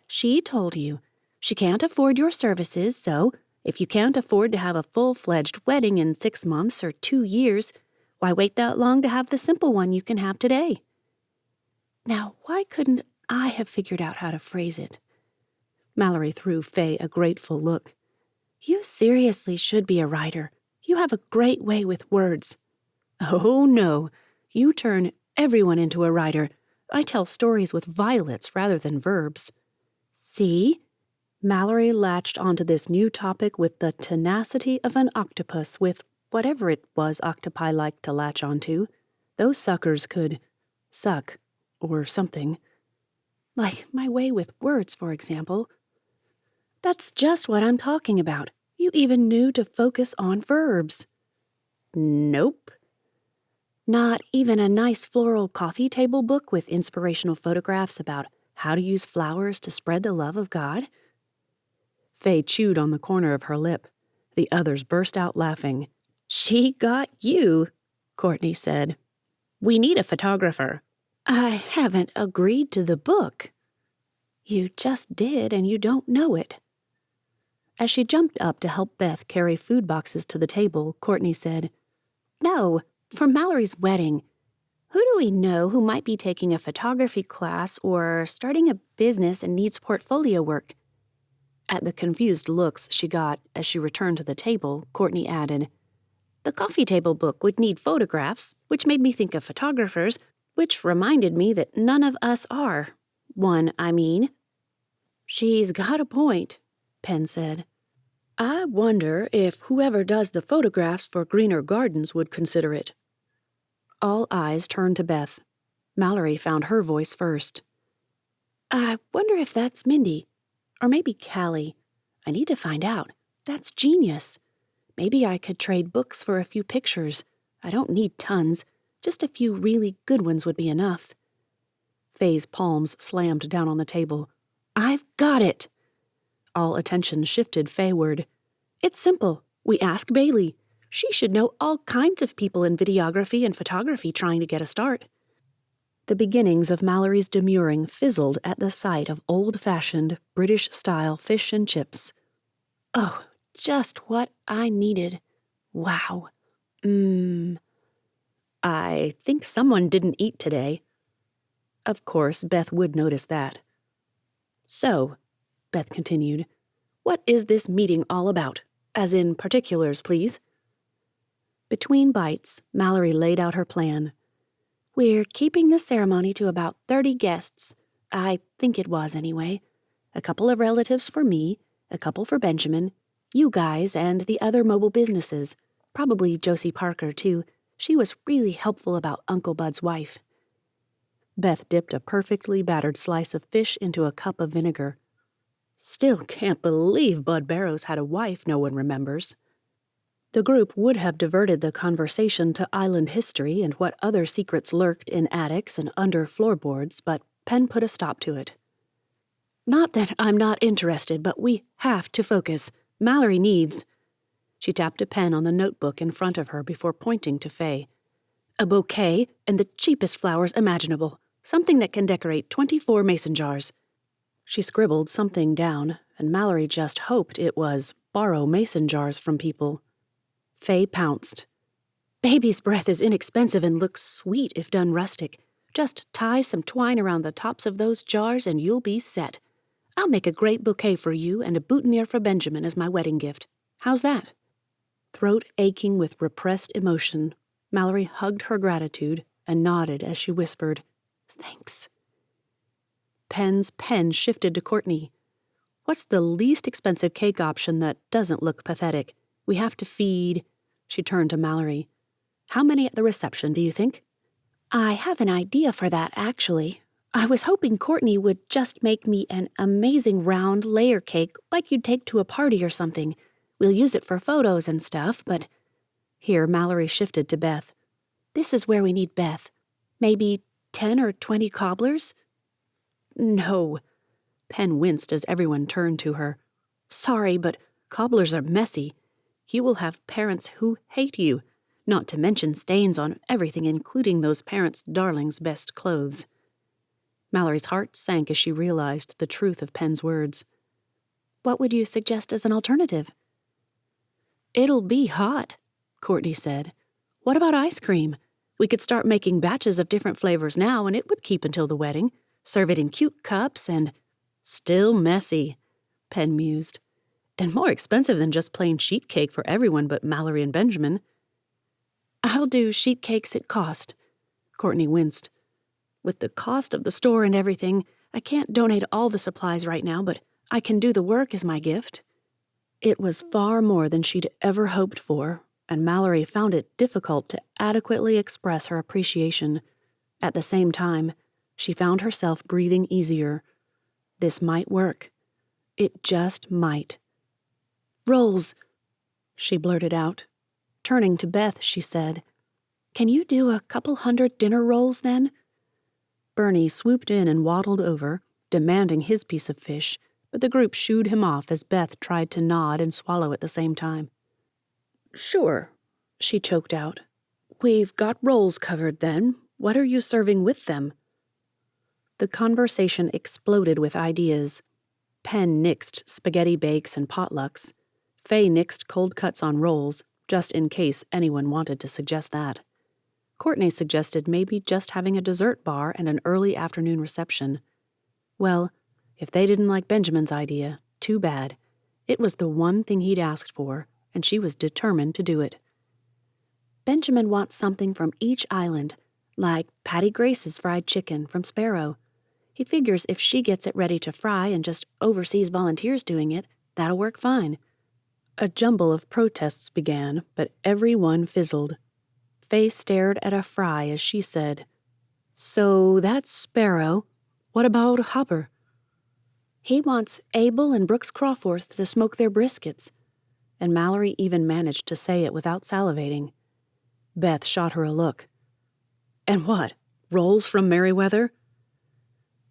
she told you she can't afford your services, so if you can't afford to have a full-fledged wedding in 6 months or 2 years, why wait that long to have the simple one you can have today? Now, why couldn't I have figured out how to phrase it? Mallory threw Faye a grateful look. You seriously should be a writer. You have a great way with words. Oh, no. You turn everyone into a writer. I tell stories with violets rather than verbs. See? Mallory latched onto this new topic with the tenacity of an octopus with whatever it was octopi like to latch onto. Those suckers could suck or something. Like my way with words, for example. That's just what I'm talking about. You even knew to focus on verbs. Nope. Not even a nice floral coffee table book with inspirational photographs about how to use flowers to spread the love of God? Faye chewed on the corner of her lip. The others burst out laughing. She got you, Courtney said. We need a photographer. I haven't agreed to the book. You just did, and you don't know it. As she jumped up to help Beth carry food boxes to the table, Courtney said, No, for Mallory's wedding. Who do we know who might be taking a photography class or starting a business and needs portfolio work? At the confused looks she got as she returned to the table, Courtney added, The coffee table book would need photographs, which made me think of photographers, which reminded me that none of us are. One, I mean. She's got a point, Penn said. I wonder if whoever does the photographs for Greener Gardens would consider it. All eyes turned to Beth. Mallory found her voice first. I wonder if that's Mindy. Or maybe Callie. I need to find out. That's genius. Maybe I could trade books for a few pictures. I don't need tons. Just a few really good ones would be enough. Faye's palms slammed down on the table. I've got it! All attention shifted Fayward. It's simple. We ask Bailey. She should know all kinds of people in videography and photography trying to get a start. The beginnings of Mallory's demurring fizzled at the sight of old-fashioned, British-style fish and chips. Oh, just what I needed. Wow. I think someone didn't eat today. Of course, Beth would notice that. So, Beth continued, what is this meeting all about? As in particulars, please. Between bites, Mallory laid out her plan. We're keeping the ceremony to about 30 guests. I think it was, anyway. A couple of relatives for me, a couple for Benjamin, you guys, and the other mobile businesses. Probably Josie Parker, too. She was really helpful about Uncle Bud's wife. Beth dipped a perfectly battered slice of fish into a cup of vinegar. Still can't believe Bud Barrows had a wife no one remembers. The group would have diverted the conversation to island history and what other secrets lurked in attics and under floorboards, but Penn put a stop to it. Not that I'm not interested, but we have to focus. Mallory needs... She tapped a pen on the notebook in front of her before pointing to Faye. A bouquet and the cheapest flowers imaginable. Something that can decorate 24 mason jars. She scribbled something down, and Mallory just hoped it was borrow mason jars from people. Faye pounced. Baby's breath is inexpensive and looks sweet if done rustic. Just tie some twine around the tops of those jars and you'll be set. I'll make a great bouquet for you and a boutonniere for Benjamin as my wedding gift. How's that? Throat aching with repressed emotion, Mallory hugged her gratitude and nodded as she whispered, "Thanks." Penn's pen shifted to Courtney. "What's the least expensive cake option that doesn't look pathetic? We have to feed..." She turned to Mallory. "How many at the reception, do you think?" I have an idea for that, actually. I was hoping Courtney would just make me an amazing round layer cake like you'd take to a party or something. We'll use it for photos and stuff, but... Here, Mallory shifted to Beth. This is where we need Beth. Maybe 10 or 20 cobblers? No. Penn winced as everyone turned to her. Sorry, but cobblers are messy. You will have parents who hate you, not to mention stains on everything, including those parents' darlings' best clothes. Mallory's heart sank as she realized the truth of Penn's words. What would you suggest as an alternative? It'll be hot, Courtney said. What about ice cream? We could start making batches of different flavors now, and it would keep until the wedding. Serve it in cute cups and... Still messy, Penn mused. And more expensive than just plain sheet cake for everyone but Mallory and Benjamin. I'll do sheet cakes at cost. Courtney winced. With the cost of the store and everything, I can't donate all the supplies right now, but I can do the work as my gift. It was far more than she'd ever hoped for, and Mallory found it difficult to adequately express her appreciation. At the same time, she found herself breathing easier. This might work. It just might. Rolls, she blurted out. Turning to Beth, she said, "Can you do a couple 100 dinner rolls, then?" Bernie swooped in and waddled over, demanding his piece of fish, but the group shooed him off as Beth tried to nod and swallow at the same time. "Sure," she choked out. "We've got rolls covered, then. What are you serving with them?" The conversation exploded with ideas. Penn nixed spaghetti bakes and potlucks. Faye nixed cold cuts on rolls, just in case anyone wanted to suggest that. Courtney suggested maybe just having a dessert bar and an early afternoon reception. Well, if they didn't like Benjamin's idea, too bad. It was the one thing he'd asked for, and she was determined to do it. Benjamin wants something from each island, like Patty Grace's fried chicken from Sparrow. He figures if she gets it ready to fry and just oversees volunteers doing it, that'll work fine. A jumble of protests began, but every one fizzled. Faye stared at a fry as she said, "So that's Sparrow. What about Hopper?" "He wants Abel and Brooks Crawforth to smoke their briskets." And Mallory even managed to say it without salivating. Beth shot her a look. "And what, rolls from Merriweather?"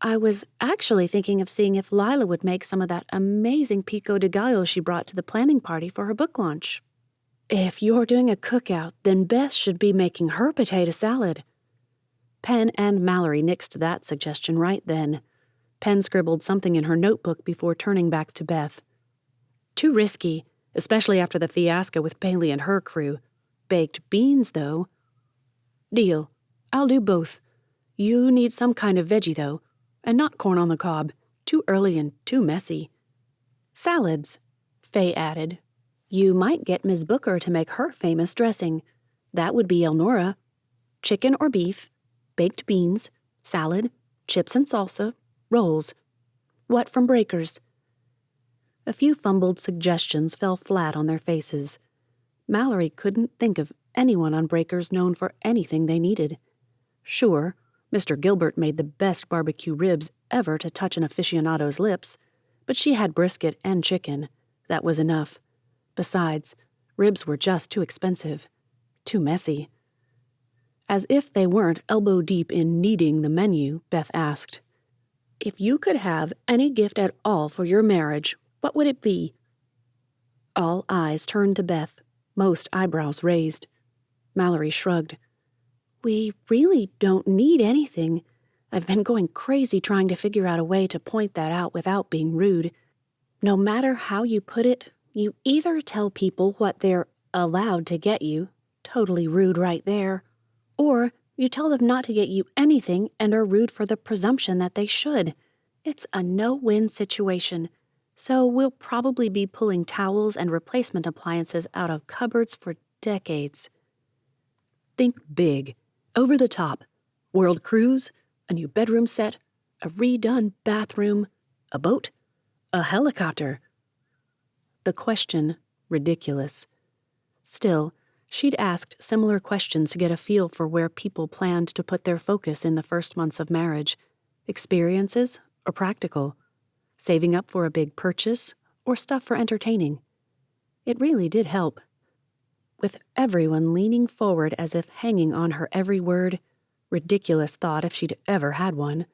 "I was actually thinking of seeing if Lila would make some of that amazing pico de gallo she brought to the planning party for her book launch." "If you're doing a cookout, then Beth should be making her potato salad." Penn and Mallory nixed that suggestion right then. Penn scribbled something in her notebook before turning back to Beth. Too risky, especially after the fiasco with Bailey and her crew. Baked beans, though. Deal. I'll do both. You need some kind of veggie, though, and not corn on the cob. Too early and too messy. Salads, Faye added. You might get Ms. Booker to make her famous dressing. That would be Elnora. Chicken or beef, baked beans, salad, chips and salsa, rolls. What from Breakers? A few fumbled suggestions fell flat on their faces. Mallory couldn't think of anyone on Breakers known for anything they needed. Sure, Mr. Gilbert made the best barbecue ribs ever to touch an aficionado's lips, but she had brisket and chicken. That was enough. Besides, ribs were just too expensive. Too messy. As if they weren't elbow-deep in kneading the menu, Beth asked, "If you could have any gift at all for your marriage, what would it be?" All eyes turned to Beth, most eyebrows raised. Mallory shrugged. "We really don't need anything. I've been going crazy trying to figure out a way to point that out without being rude. No matter how you put it, you either tell people what they're allowed to get you, totally rude right there, or you tell them not to get you anything and are rude for the presumption that they should. It's a no-win situation, so we'll probably be pulling towels and replacement appliances out of cupboards for decades." Think big, over the top. World cruise, a new bedroom set, a redone bathroom, a boat, a helicopter. The question, ridiculous. Still, she'd asked similar questions to get a feel for where people planned to put their focus in the first months of marriage. Experiences or practical? Saving up for a big purchase or stuff for entertaining? It really did help. With everyone leaning forward as if hanging on her every word, ridiculous thought if she'd ever had one,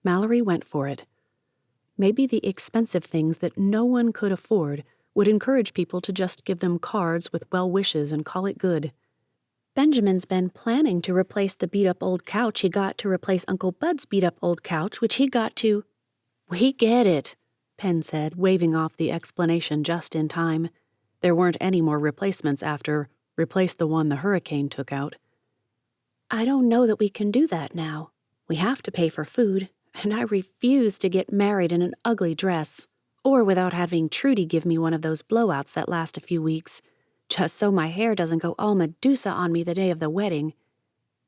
Mallory went for it. Maybe the expensive things that no one could afford would encourage people to just give them cards with well wishes and call it good. Benjamin's been planning to replace the beat-up old couch he got to replace Uncle Bud's beat-up old couch, which he got to— "We get it," Penn said, waving off the explanation just in time. There weren't any more replacements after replace the one the hurricane took out. "I don't know that we can do that now. We have to pay for food, and I refuse to get married in an ugly dress, or without having Trudy give me one of those blowouts that last a few weeks, just so my hair doesn't go all Medusa on me the day of the wedding."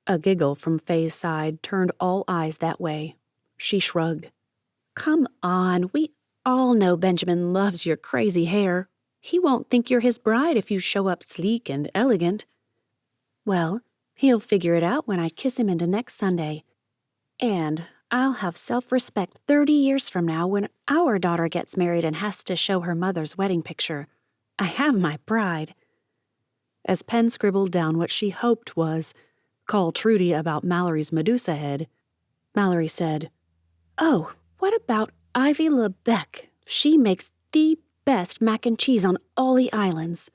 A giggle from Faye's side turned all eyes that way. She shrugged. "Come on, we all know Benjamin loves your crazy hair. He won't think you're his bride if you show up sleek and elegant." "Well, he'll figure it out when I kiss him into next Sunday. And I'll have self-respect 30 years from now when our daughter gets married and has to show her mother's wedding picture. I have my pride." As Penn scribbled down what she hoped was, "Call Trudy about Mallory's Medusa head," Mallory said, "Oh, what about Ivy LeBeck? She makes the best mac and cheese on all the islands."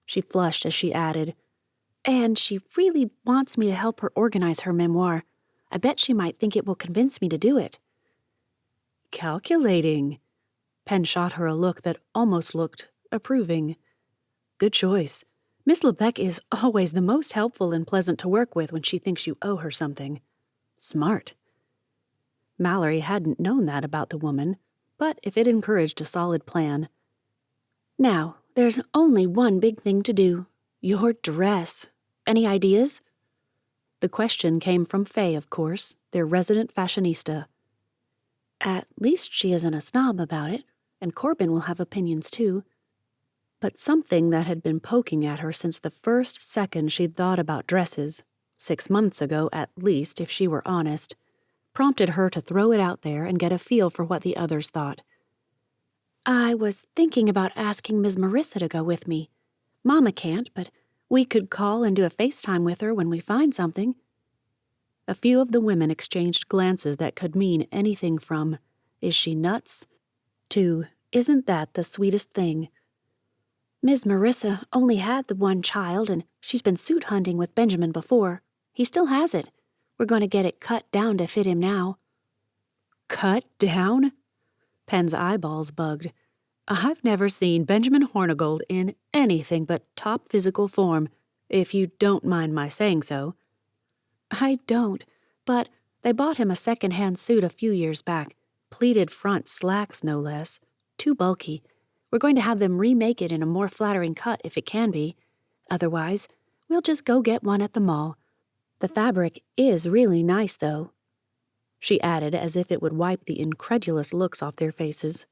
She flushed as she added, "And she really wants me to help her organize her memoir. I bet she might think it will convince me to do it." "Calculating." Penn shot her a look that almost looked approving. "Good choice. Miss LeBeck is always the most helpful and pleasant to work with when she thinks you owe her something. Smart." Mallory hadn't known that about the woman, but if it encouraged a solid plan. "Now, there's only one big thing to do. Your dress. Any ideas?" The question came from Faye, of course, their resident fashionista. "At least she isn't a snob about it, and Corbin will have opinions too." But something that had been poking at her since the first second she'd thought about dresses, 6 months ago at least if she were honest, prompted her to throw it out there and get a feel for what the others thought. "I was thinking about asking Ms. Marissa to go with me. Mama can't, but we could call and do a FaceTime with her when we find something." A few of the women exchanged glances that could mean anything from, "Is she nuts?" to, "Isn't that the sweetest thing?" "Ms. Marissa only had the one child, and she's been suit hunting with Benjamin before. He still has it. We're going to get it cut down to fit him now." "Cut down?" Penn's eyeballs bugged. I've never seen Benjamin Hornigold in anything but top physical form, if you don't mind my saying so. I don't, but they bought him a second-hand suit a few years back. Pleated front slacks, no less. Too bulky. We're going to have them remake it in a more flattering cut if it can be. Otherwise, we'll just go get one at the mall. The fabric is really nice, though," she added as if it would wipe the incredulous looks off their faces.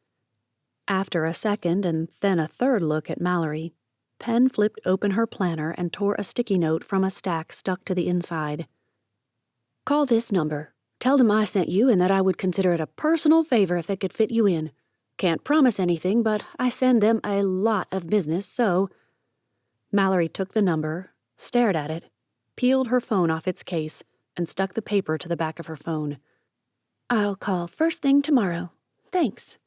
After a second and then a third look at Mallory, Pen flipped open her planner and tore a sticky note from a stack stuck to the inside. "Call this number. Tell them I sent you and that I would consider it a personal favor if they could fit you in. Can't promise anything, but I send them a lot of business, so—" Mallory took the number, stared at it, peeled her phone off its case, and stuck the paper to the back of her phone. "I'll call first thing tomorrow. Thanks."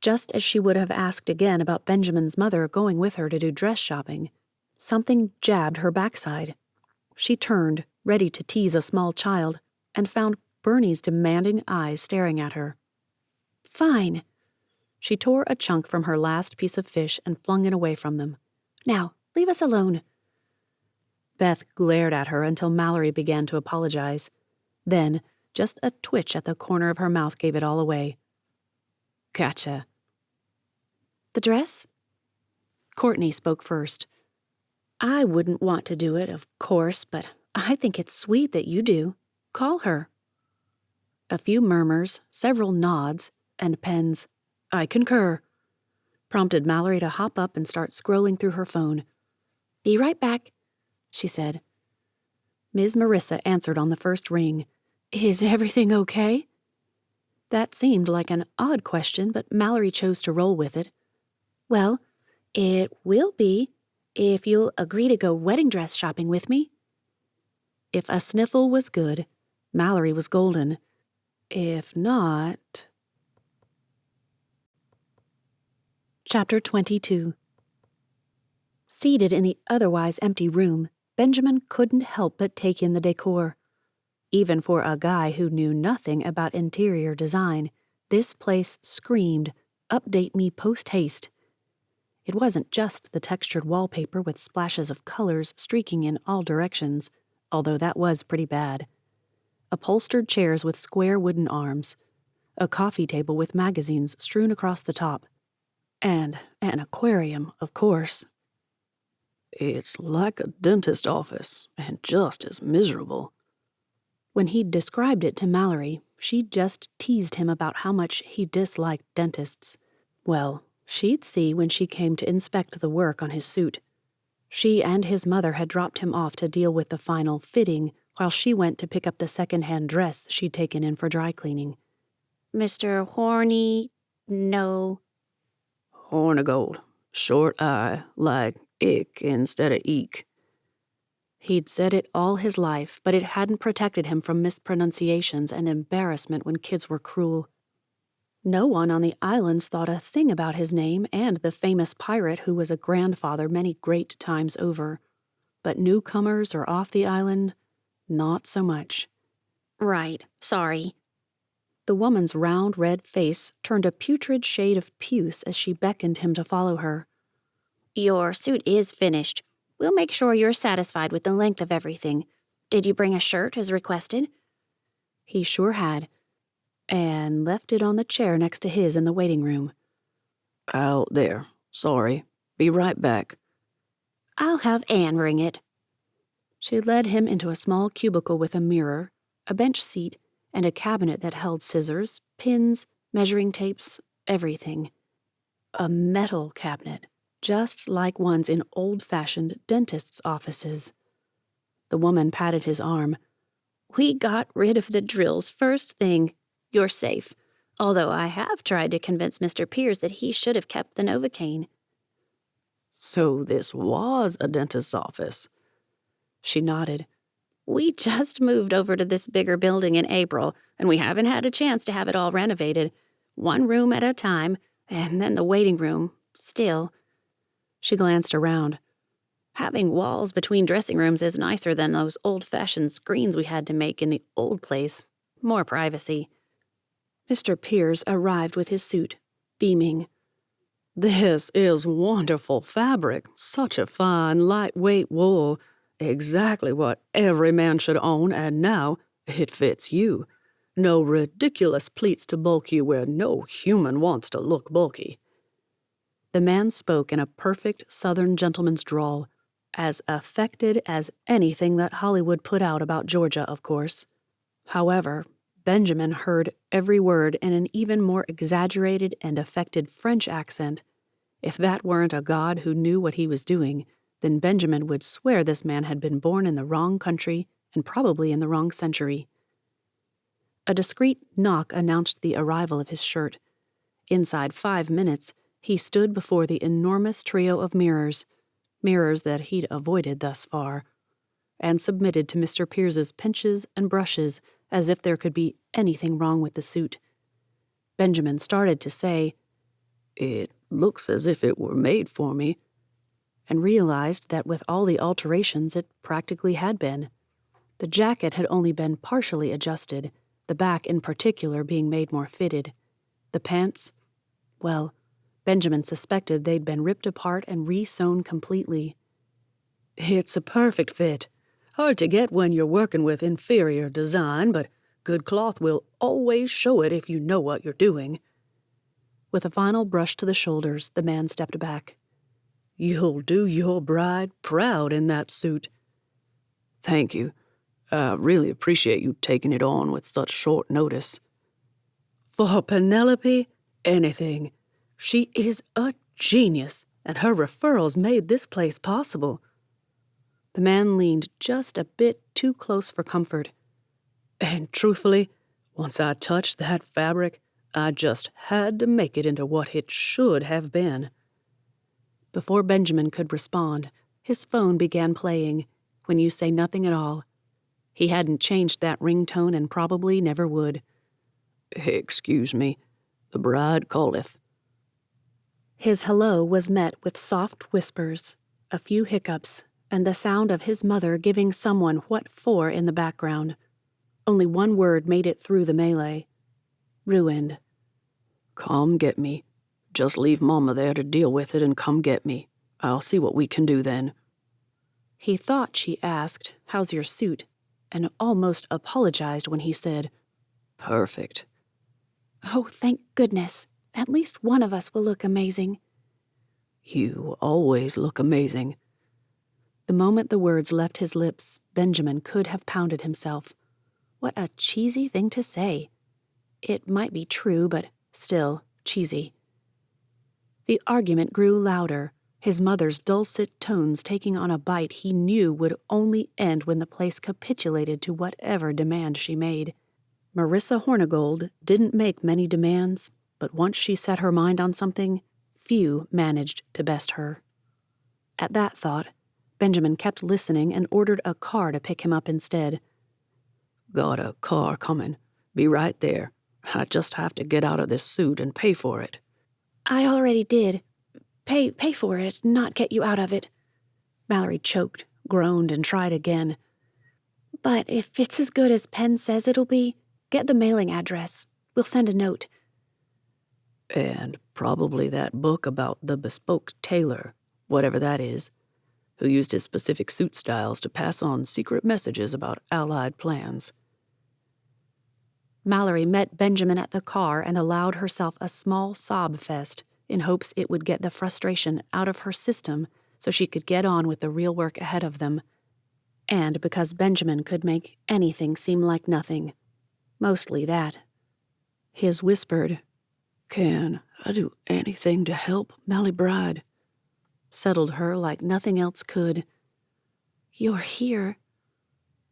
Just as she would have asked again about Benjamin's mother going with her to do dress shopping, something jabbed her backside. She turned, ready to tease a small child, and found Bernie's demanding eyes staring at her. "Fine." She tore a chunk from her last piece of fish and flung it away from them. "Now, leave us alone." Beth glared at her until Mallory began to apologize. Then, just a twitch at the corner of her mouth gave it all away. "Gotcha." "The dress?" Courtney spoke first. "I wouldn't want to do it, of course, but I think it's sweet that you do. Call her." A few murmurs, several nods, and Pen's "I concur," prompted Mallory to hop up and start scrolling through her phone. "Be right back," she said. Ms. Marissa answered on the first ring. "Is everything okay?" That seemed like an odd question, but Mallory chose to roll with it. "Well, it will be, if you'll agree to go wedding dress shopping with me." If a sniffle was good, Mallory was golden. If not... Chapter 22. Seated in the otherwise empty room, Benjamin couldn't help but take in the decor. Even for a guy who knew nothing about interior design, this place screamed, "Update me post-haste." It wasn't just the textured wallpaper with splashes of colors streaking in all directions, although that was pretty bad. Upholstered chairs with square wooden arms, a coffee table with magazines strewn across the top, and an aquarium, of course. "It's like a dentist office, and just as miserable." When he'd described it to Mallory, she just teased him about how much he disliked dentists. Well, she'd see when she came to inspect the work on his suit. She and his mother had dropped him off to deal with the final fitting while she went to pick up the second-hand dress she'd taken in for dry cleaning. "Mr. Horny... no." "Hornigold. Short I, like ick instead of eek." He'd said it all his life, but it hadn't protected him from mispronunciations and embarrassment when kids were cruel. No one on the islands thought a thing about his name and the famous pirate who was a grandfather many great times over. But newcomers or off the island, not so much. "Right, sorry." The woman's round red face turned a putrid shade of puce as she beckoned him to follow her. "Your suit is finished. We'll make sure you're satisfied with the length of everything. Did you bring a shirt as requested?" He sure had, and left it on the chair next to his in the waiting room. "Out there. Sorry. Be right back." "I'll have Anne bring it." She led him into a small cubicle with a mirror, a bench seat, and a cabinet that held scissors, pins, measuring tapes, everything. A metal cabinet, just like ones in old-fashioned dentists' offices. The woman patted his arm. "We got rid of the drills first thing. You're safe, although I have tried to convince Mr. Pierce that he should have kept the Novocaine." "So this was a dentist's office?" She nodded. "We just moved over to this bigger building in April, and we haven't had a chance to have it all renovated. One room at a time, and then the waiting room, still." She glanced around. "Having walls between dressing rooms is nicer than those old-fashioned screens we had to make in the old place. More privacy." Mr. Pierce arrived with his suit, beaming. This is wonderful fabric, such a fine, lightweight wool, exactly what every man should own, and now it fits you. No ridiculous pleats to bulk you where no human wants to look bulky." The man spoke in a perfect Southern gentleman's drawl, as affected as anything that Hollywood put out about Georgia, of course. However, Benjamin heard every word in an even more exaggerated and affected French accent. If that weren't a god who knew what he was doing, then Benjamin would swear this man had been born in the wrong country and probably in the wrong century. A discreet knock announced the arrival of his shirt. Inside 5 minutes, he stood before the enormous trio of mirrors that he'd avoided thus far, and submitted to Mr. Pierce's pinches and brushes as if there could be anything wrong with the suit. Benjamin started to say, "It looks as if it were made for me," and realized that with all the alterations it practically had been. The jacket had only been partially adjusted, the back in particular being made more fitted. The pants, well, Benjamin suspected they'd been ripped apart and re-sewn completely. "It's a perfect fit. Hard to get when you're working with inferior design, but good cloth will always show it if you know what you're doing." With a final brush to the shoulders, the man stepped back. "You'll do your bride proud in that suit." "Thank you. I really appreciate you taking it on with such short notice." "For Penelope, anything. She is a genius, and her referrals made this place possible." The man leaned just a bit too close for comfort. "And truthfully, once I touched that fabric, I just had to make it into what it should have been." Before Benjamin could respond, his phone began playing, When You Say Nothing at All. He hadn't changed that ringtone and probably never would. "Excuse me, the bride calleth." His hello was met with soft whispers, a few hiccups, and the sound of his mother giving someone what for in the background. Only one word made it through the melee. Ruined. "Come get me. Just leave Mama there to deal with it and come get me. I'll see what we can do then." He thought she asked, "How's your suit?" and almost apologized when he said, "Perfect." "Oh, thank goodness. At least one of us will look amazing." "You always look amazing." The moment the words left his lips, Benjamin could have pounded himself. What a cheesy thing to say. It might be true, but still cheesy. The argument grew louder, his mother's dulcet tones taking on a bite he knew would only end when the place capitulated to whatever demand she made. Marissa Hornigold didn't make many demands, but once she set her mind on something, few managed to best her. At that thought, Benjamin kept listening and ordered a car to pick him up instead. "Got a car coming. Be right there. I just have to get out of this suit and pay for it." "I already did. Pay for it, not get you out of it." Mallory choked, groaned, and tried again. "But if it's as good as Penn says it'll be, get the mailing address. We'll send a note." "And probably that book about the bespoke tailor, whatever that is, who used his specific suit styles to pass on secret messages about Allied plans." Mallory met Benjamin at the car and allowed herself a small sob fest in hopes it would get the frustration out of her system so she could get on with the real work ahead of them. And because Benjamin could make anything seem like nothing. Mostly that. His whispered, "Can I do anything to help, Mally Bride?" settled her like nothing else could. "You're here."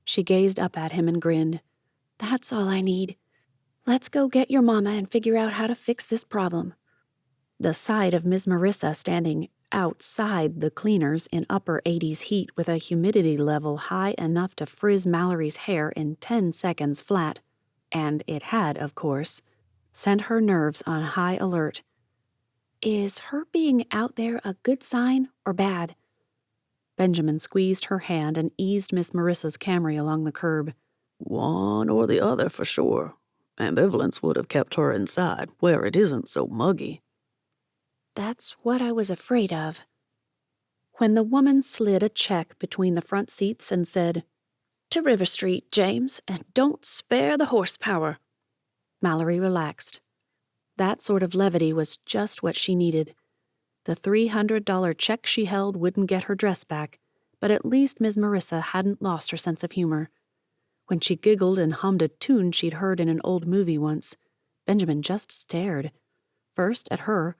She gazed up at him and grinned. "That's all I need. Let's go get your mama and figure out how to fix this problem." The sight of Miss Marissa standing outside the cleaners in upper 80s heat with a humidity level high enough to frizz Mallory's hair in 10 seconds flat, and it had, of course, sent her nerves on high alert. Is her being out there a good sign or bad? Benjamin squeezed her hand and eased Miss Marissa's Camry along the curb. "One or the other for sure. Ambivalence would have kept her inside, where it isn't so muggy." That's what I was afraid of. When the woman slid a check between the front seats and said, "To River Street, James, and don't spare the horsepower," Mallory relaxed. That sort of levity was just what she needed. The $300 check she held wouldn't get her dress back, but at least Ms. Marissa hadn't lost her sense of humor. When she giggled and hummed a tune she'd heard in an old movie once, Benjamin just stared, first at her,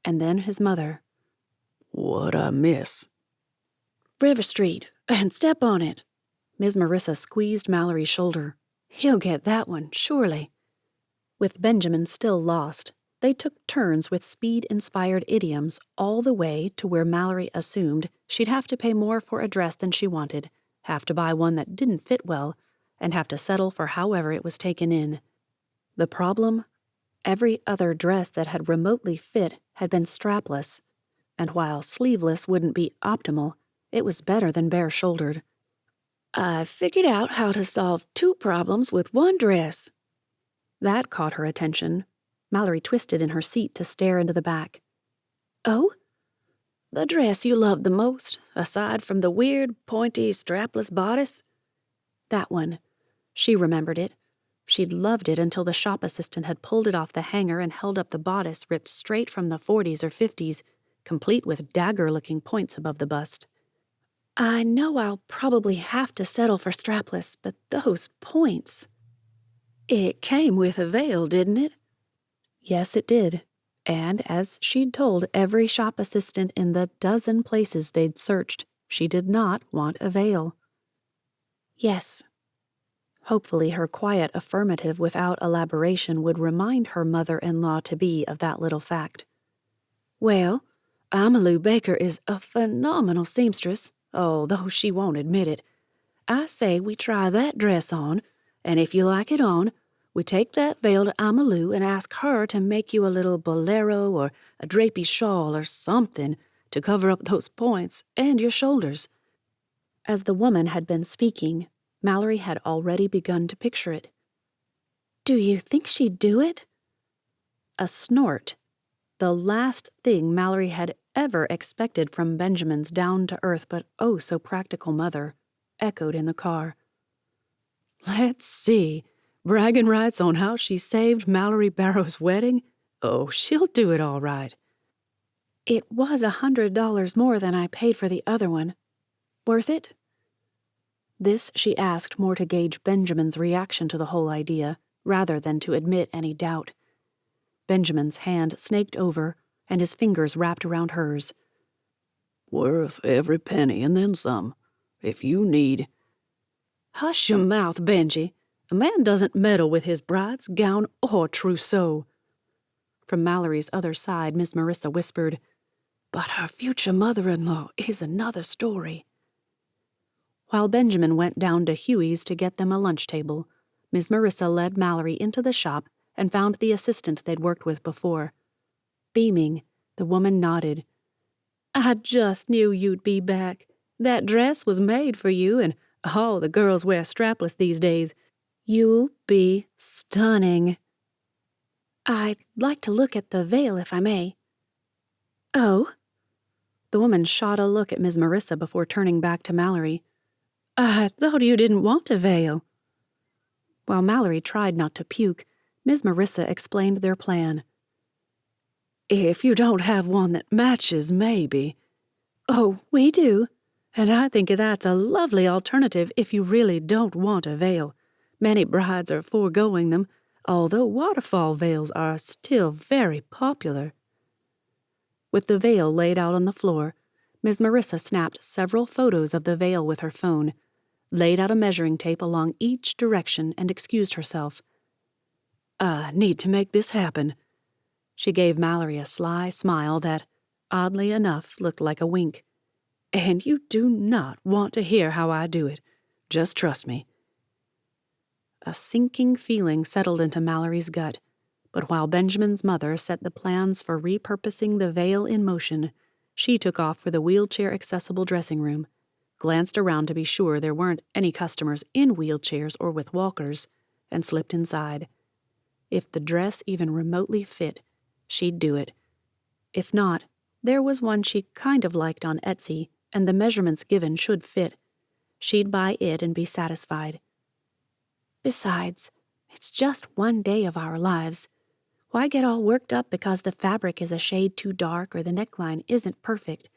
and then his mother. "What'd I miss?" "River Street, and step on it." Ms. Marissa squeezed Mallory's shoulder. "He'll get that one, surely." With Benjamin still lost, they took turns with speed-inspired idioms all the way to where Mallory assumed she'd have to pay more for a dress than she wanted, have to buy one that didn't fit well, and have to settle for however it was taken in. The problem? Every other dress that had remotely fit had been strapless, and while sleeveless wouldn't be optimal, it was better than bare-shouldered. "I figured out how to solve 2 problems with 1 dress." That caught her attention. Mallory twisted in her seat to stare into the back. "Oh?" "The dress you loved the most, aside from the weird, pointy, strapless bodice?" That one. She remembered it. She'd loved it until the shop assistant had pulled it off the hanger and held up the bodice ripped straight from the 40s or 50s, complete with dagger-looking points above the bust. "I know I'll probably have to settle for strapless, but those points." "It came with a veil, didn't it?" Yes, it did. And as she'd told every shop assistant in the dozen places they'd searched, she did not want a veil. Yes. Hopefully her quiet affirmative without elaboration would remind her mother-in-law-to-be of that little fact. "Well, Amalou Baker is a phenomenal seamstress, although she won't admit it. I say we try that dress on, and if you like it on, we take that veil to Amalou and ask her to make you a little bolero or a drapey shawl or something to cover up those points and your shoulders." As the woman had been speaking, Mallory had already begun to picture it. "Do you think she'd do it?" A snort, the last thing Mallory had ever expected from Benjamin's down-to-earth but oh-so-practical mother, echoed in the car. "Let's see. Bragging rights on how she saved Mallory Barrow's wedding? Oh, she'll do it all right." "It was $100 more than I paid for the other one. Worth it?" This she asked more to gauge Benjamin's reaction to the whole idea, rather than to admit any doubt. Benjamin's hand snaked over, and his fingers wrapped around hers. "Worth every penny and then some. If you need—" "Hush your mouth, Benji. A man doesn't meddle with his bride's gown or trousseau." From Mallory's other side, Miss Marissa whispered, "But her future mother-in-law is another story." While Benjamin went down to Huey's to get them a lunch table, Miss Marissa led Mallory into the shop and found the assistant they'd worked with before. Beaming, the woman nodded. "I just knew you'd be back. That dress was made for you, and all the girls wear strapless these days. You'll be stunning." "I'd like to look at the veil, if I may." "Oh?" The woman shot a look at Ms. Marissa before turning back to Mallory. "I thought you didn't want a veil." While Mallory tried not to puke, Ms. Marissa explained their plan. "If you don't have one that matches, maybe." "Oh, we do. And I think that's a lovely alternative if you really don't want a veil. Many brides are foregoing them, although waterfall veils are still very popular." With the veil laid out on the floor, Ms. Marissa snapped several photos of the veil with her phone, laid out a measuring tape along each direction, and excused herself. "I need to make this happen." She gave Mallory a sly smile that, oddly enough, looked like a wink. "And you do not want to hear how I do it. Just trust me." A sinking feeling settled into Mallory's gut, but while Benjamin's mother set the plans for repurposing the veil in motion, she took off for the wheelchair-accessible dressing room, glanced around to be sure there weren't any customers in wheelchairs or with walkers, and slipped inside. If the dress even remotely fit, she'd do it. If not, there was one she kind of liked on Etsy, and the measurements given should fit. She'd buy it and be satisfied. Besides, it's just one day of our lives. Why get all worked up because the fabric is a shade too dark or the neckline isn't perfect?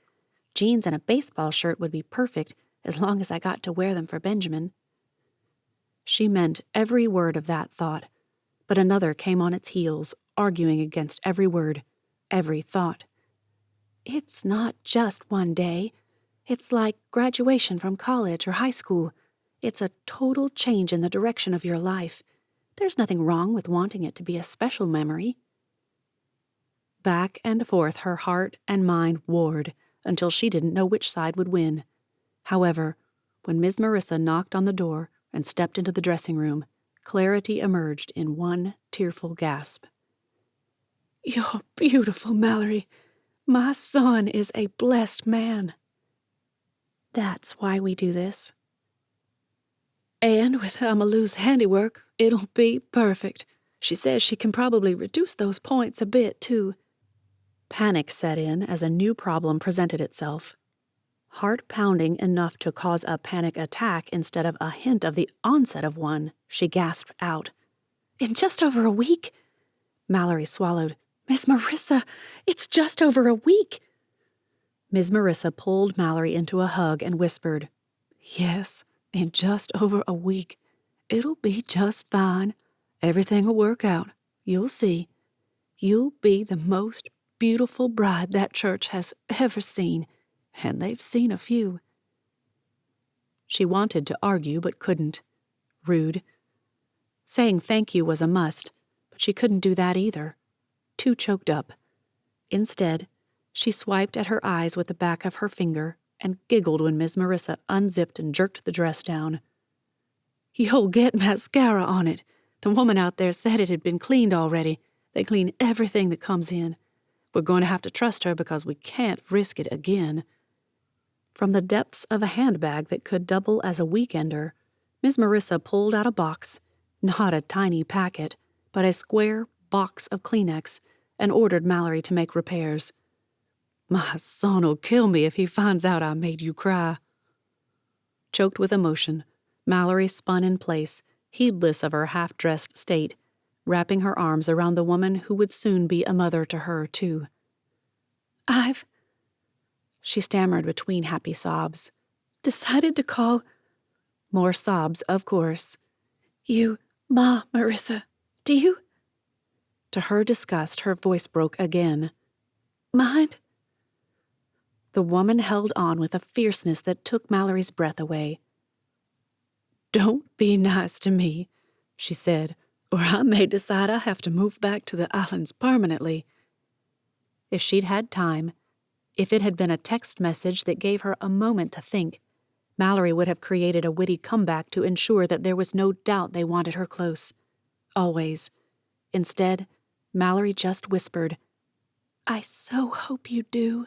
Jeans and a baseball shirt would be perfect as long as I got to wear them for Benjamin. She meant every word of that thought, but another came on its heels, arguing against every word, every thought. It's not just one day. It's like graduation from college or high school. It's a total change in the direction of your life. There's nothing wrong with wanting it to be a special memory. Back and forth her heart and mind warred until she didn't know which side would win. However, when Ms. Marissa knocked on the door and stepped into the dressing room, clarity emerged in one tearful gasp. "You're beautiful, Mallory. My son is a blessed man." "That's why we do this." "And with Amalu's handiwork, it'll be perfect. She says she can probably reduce those points a bit, too." Panic set in as a new problem presented itself. Heart pounding enough to cause a panic attack instead of a hint of the onset of one, she gasped out. "In just over a week?" Mallory swallowed. "Miss Marissa, it's just over a week." Ms. Marissa pulled Mallory into a hug and whispered, "Yes, in just over a week. It'll be just fine. Everything'll work out. You'll see. You'll be the most beautiful bride that church has ever seen, and they've seen a few." She wanted to argue but couldn't. Rude. Saying thank you was a must, but she couldn't do that either. Too choked up. Instead, she swiped at her eyes with the back of her finger and giggled when Ms. Marissa unzipped and jerked the dress down. "You'll get mascara on it. The woman out there said it had been cleaned already. They clean everything that comes in. We're going to have to trust her because we can't risk it again." From the depths of a handbag that could double as a weekender, Ms. Marissa pulled out a box, not a tiny packet, but a square box of Kleenex, and ordered Mallory to make repairs. "My son'll kill me if he finds out I made you cry." Choked with emotion, Mallory spun in place, heedless of her half-dressed state, wrapping her arms around the woman who would soon be a mother to her, too. She stammered between happy sobs. "Decided to call—" More sobs, of course. "You, Ma, Marissa, do you—" To her disgust, her voice broke again. "Mind?" The woman held on with a fierceness that took Mallory's breath away. "Don't be nice to me," she said, "or I may decide I have to move back to the islands permanently." If she'd had time, if it had been a text message that gave her a moment to think, Mallory would have created a witty comeback to ensure that there was no doubt they wanted her close. Always. Instead, Mallory just whispered, "I so hope you do."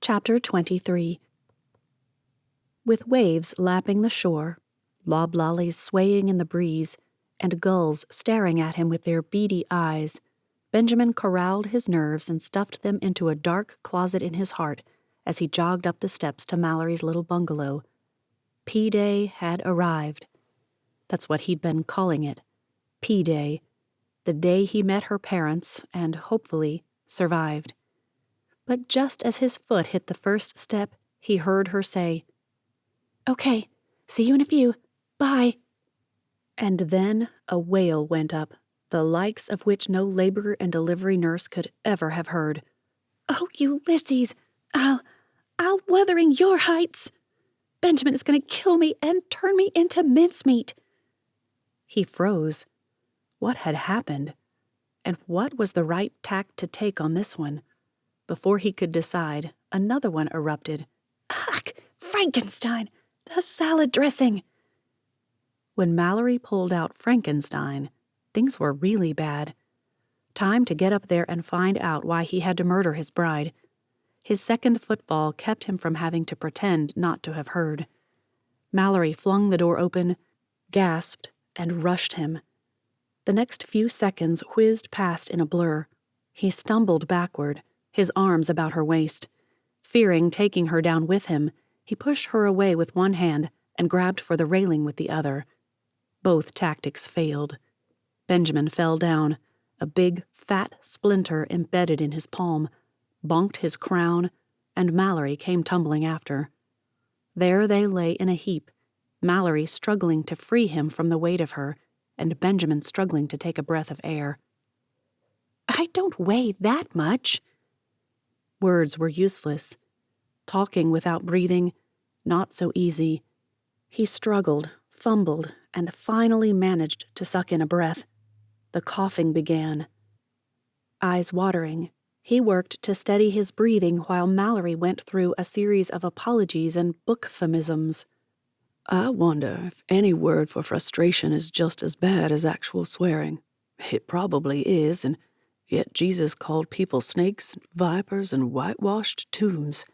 Chapter 23. With waves lapping the shore, loblollies swaying in the breeze, and gulls staring at him with their beady eyes, Benjamin corralled his nerves and stuffed them into a dark closet in his heart as he jogged up the steps to Mallory's little bungalow. P-Day had arrived. That's what he'd been calling it. P-Day. The day he met her parents and, hopefully, survived. But just as his foot hit the first step, he heard her say, "Okay, see you in a few. Bye." And then a wail went up, the likes of which no labor and delivery nurse could ever have heard. "Oh, Ulysses! I'll wuthering your heights! Benjamin is going to kill me and turn me into mincemeat." He froze. What had happened? And what was the right tack to take on this one? Before he could decide, another one erupted. "Ugh, Frankenstein! The salad dressing!" When Mallory pulled out Frankenstein, things were really bad. Time to get up there and find out why he had to murder his bride. His second footfall kept him from having to pretend not to have heard. Mallory flung the door open, gasped, and rushed him. The next few seconds whizzed past in a blur. He stumbled backward, his arms about her waist. Fearing taking her down with him, he pushed her away with one hand and grabbed for the railing with the other. Both tactics failed. Benjamin fell down, a big, fat splinter embedded in his palm, bonked his crown, and Mallory came tumbling after. There they lay in a heap, Mallory struggling to free him from the weight of her, and Benjamin struggling to take a breath of air. "I don't weigh that much." Words were useless. Talking without breathing, not so easy. He struggled, fumbled, and finally managed to suck in a breath. The coughing began. Eyes watering, he worked to steady his breathing while Mallory went through a series of apologies and book-phemisms. I wonder if any word for frustration is just as bad as actual swearing. It probably is, and yet Jesus called people snakes, vipers, and whitewashed tombs,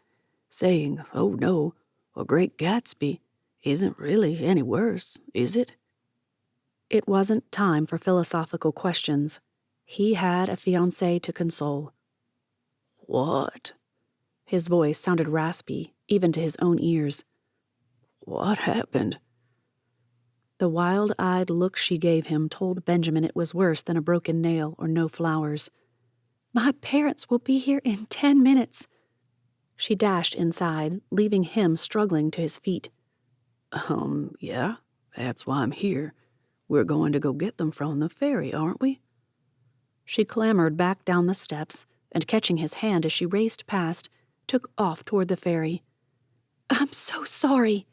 saying, "Oh no, a Great Gatsby isn't really any worse, is it?" It wasn't time for philosophical questions. He had a fiancée to console. What? His voice sounded raspy, even to his own ears. What happened? The wild-eyed look she gave him told Benjamin it was worse than a broken nail or no flowers. "My parents will be here in 10 minutes." She dashed inside, leaving him struggling to his feet. Yeah, that's why I'm here. We're going to go get them from the ferry, aren't we? She clambered back down the steps, and catching his hand as she raced past, took off toward the ferry. "I'm so sorry,"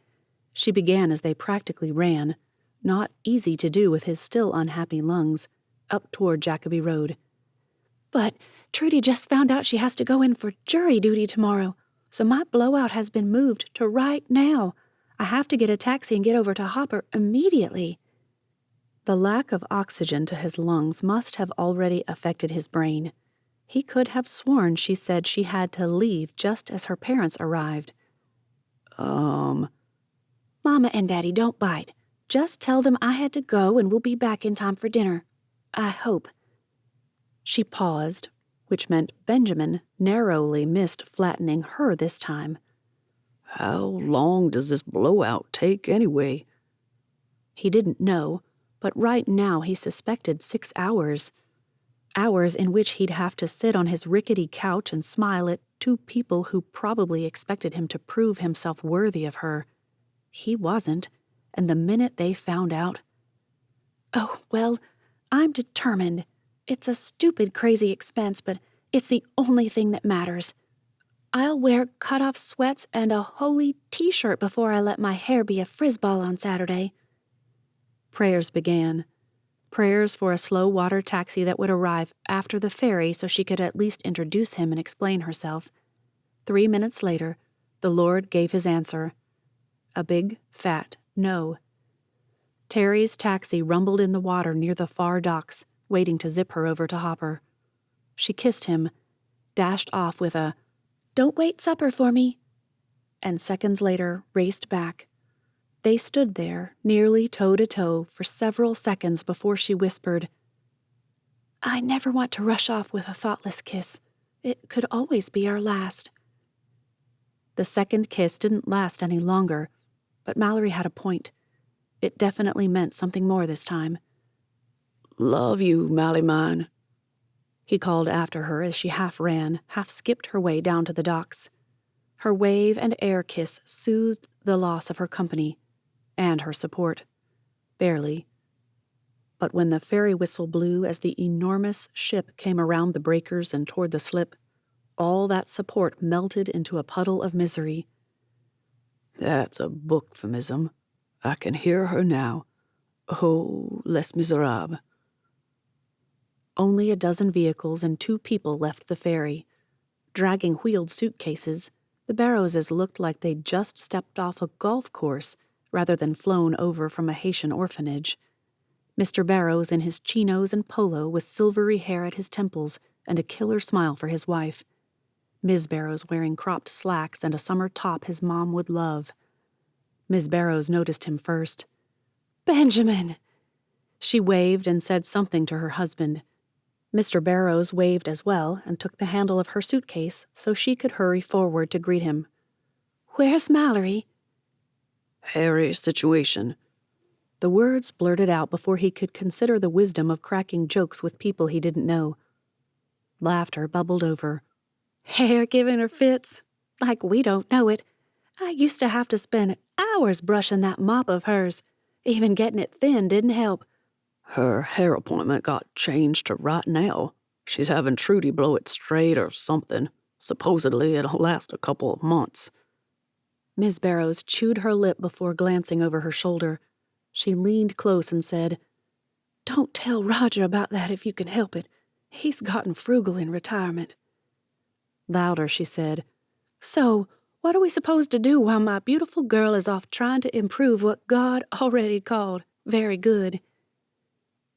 she began as they practically ran, not easy to do with his still unhappy lungs, up toward Jacoby Road. "But Trudy just found out she has to go in for jury duty tomorrow, so my blowout has been moved to right now. I have to get a taxi and get over to Hopper immediately." The lack of oxygen to his lungs must have already affected his brain. He could have sworn she said she had to leave just as her parents arrived. "Mama and Daddy don't bite. Just tell them I had to go and we'll be back in time for dinner. I hope." She paused, which meant Benjamin narrowly missed flattening her this time. How long does this blowout take anyway? He didn't know, but right now he suspected 6 hours. Hours in which he'd have to sit on his rickety couch and smile at two people who probably expected him to prove himself worthy of her. He wasn't, and the minute they found out... "Oh, well, I'm determined. It's a stupid, crazy expense, but it's the only thing that matters. I'll wear cut-off sweats and a holy t-shirt before I let my hair be a frizzball on Saturday." Prayers began. Prayers for a slow-water taxi that would arrive after the ferry so she could at least introduce him and explain herself. 3 minutes later, the Lord gave his answer. A big, fat no. Terry's taxi rumbled in the water near the far docks, waiting to zip her over to Hopper. She kissed him, dashed off with a, "Don't wait supper for me," and seconds later raced back. They stood there, nearly toe-to-toe, for several seconds before she whispered, "I never want to rush off with a thoughtless kiss. It could always be our last." The second kiss didn't last any longer, but Mallory had a point. It definitely meant something more this time. "Love you, Mally mine," he called after her as she half ran, half skipped her way down to the docks. Her wave and air kiss soothed the loss of her company and her support. Barely. But when the ferry whistle blew as the enormous ship came around the breakers and toward the slip, all that support melted into a puddle of misery. That's a book-phemism. I can hear her now. Oh, Les Miserables. Only a dozen vehicles and 2 people left the ferry. Dragging wheeled suitcases, the Barrowses looked like they'd just stepped off a golf course rather than flown over from a Haitian orphanage. Mr. Barrows in his chinos and polo with silvery hair at his temples and a killer smile for his wife. Ms. Barrows wearing cropped slacks and a summer top his mom would love. Ms. Barrows noticed him first. "Benjamin!" She waved and said something to her husband. Mr. Barrows waved as well and took the handle of her suitcase so she could hurry forward to greet him. "Where's Mallory?" Hairy situation. The words blurted out before he could consider the wisdom of cracking jokes with people he didn't know. Laughter bubbled over. "Hair giving her fits? Like we don't know it. I used to have to spend hours brushing that mop of hers. Even getting it thin didn't help." Her hair appointment got changed to right now. She's having Trudy blow it straight or something. Supposedly it'll last a couple of months. Ms. Barrows chewed her lip before glancing over her shoulder. She leaned close and said, "Don't tell Roger about that if you can help it. He's gotten frugal in retirement." Louder, she said, "So, what are we supposed to do while my beautiful girl is off trying to improve what God already called very good?"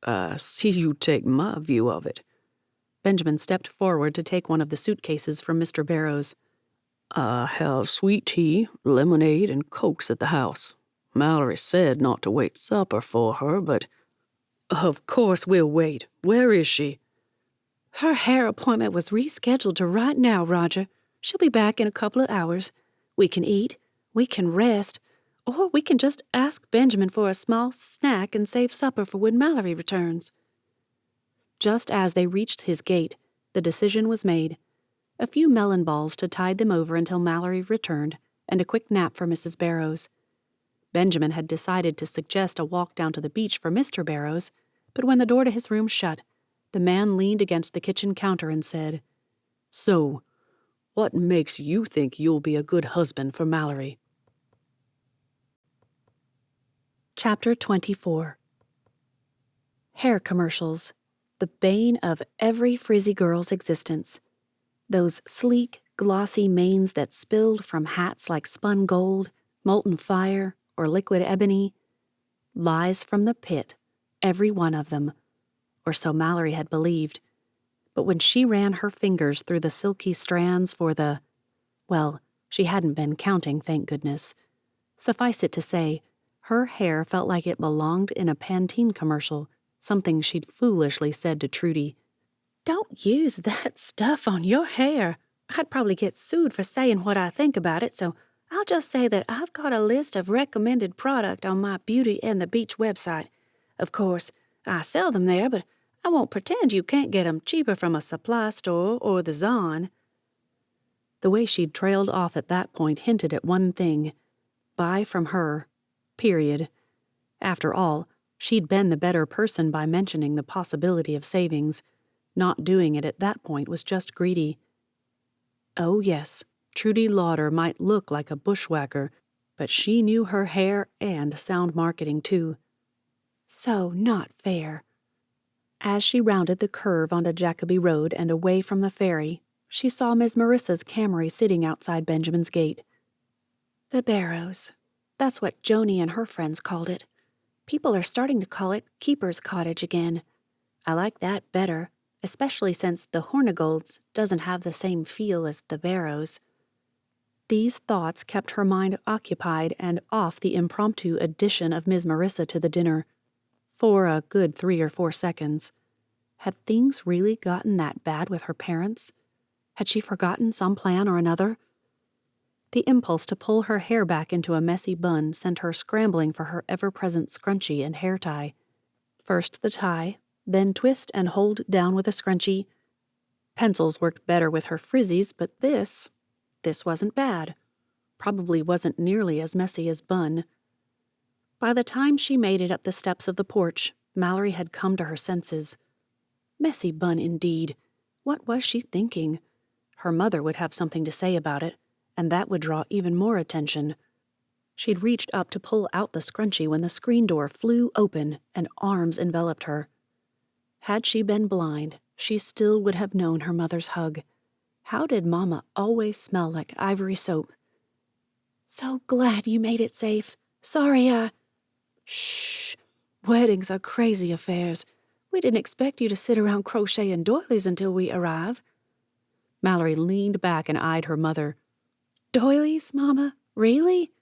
I see you take my view of it. Benjamin stepped forward to take one of the suitcases from Mr. Barrows. I have sweet tea, lemonade, and cokes at the house. Mallory said not to wait supper for her, but... Of course we'll wait. Where is she? "Her hair appointment was rescheduled to right now, Roger. She'll be back in a couple of hours. We can eat, we can rest, or we can just ask Benjamin for a small snack and save supper for when Mallory returns." Just as they reached his gate, the decision was made. A few melon balls to tide them over until Mallory returned, and a quick nap for Mrs. Barrows. Benjamin had decided to suggest a walk down to the beach for Mr. Barrows, but when the door to his room shut, the man leaned against the kitchen counter and said, So, what makes you think you'll be a good husband for Mallory? Chapter 24. Hair commercials, the bane of every frizzy girl's existence. Those sleek, glossy manes that spilled from hats like spun gold, molten fire, or liquid ebony. Lies from the pit, every one of them. Or so Mallory had believed. But when she ran her fingers through the silky strands for well, she hadn't been counting, thank goodness. Suffice it to say, her hair felt like it belonged in a Pantene commercial, something she'd foolishly said to Trudy. "Don't use that stuff on your hair. I'd probably get sued for saying what I think about it, so I'll just say that I've got a list of recommended product on my Beauty and the Beach website. Of course, I sell them there, but I won't pretend you can't get 'em cheaper from a supply store or the Zon." The way she'd trailed off at that point hinted at one thing. Buy from her. Period. After all, she'd been the better person by mentioning the possibility of savings. Not doing it at that point was just greedy. Oh yes, Trudy Lauder might look like a bushwhacker, but she knew her hair and sound marketing too. So not fair. As she rounded the curve onto Jacoby Road and away from the ferry, she saw Miss Marissa's Camry sitting outside Benjamin's gate. The Barrows. That's what Joni and her friends called it. People are starting to call it Keeper's Cottage again. I like that better, especially since the Hornigolds doesn't have the same feel as the Barrows. These thoughts kept her mind occupied and off the impromptu addition of Miss Marissa to the dinner. For a good 3 or 4 seconds. Had things really gotten that bad with her parents? Had she forgotten some plan or another? The impulse to pull her hair back into a messy bun sent her scrambling for her ever-present scrunchie and hair tie. First the tie, then twist and hold down with a scrunchie. Pencils worked better with her frizzies, but this wasn't bad. Probably wasn't nearly as messy as bun. By the time she made it up the steps of the porch, Mallory had come to her senses. Messy bun indeed. What was she thinking? Her mother would have something to say about it, and that would draw even more attention. She'd reached up to pull out the scrunchie when the screen door flew open and arms enveloped her. Had she been blind, she still would have known her mother's hug. How did Mama always smell like ivory soap? "So glad you made it safe. Sorry Shh. Weddings are crazy affairs. We didn't expect you to sit around crocheting doilies until we arrive." Mallory leaned back and eyed her mother. "Doilies, Mama? Really?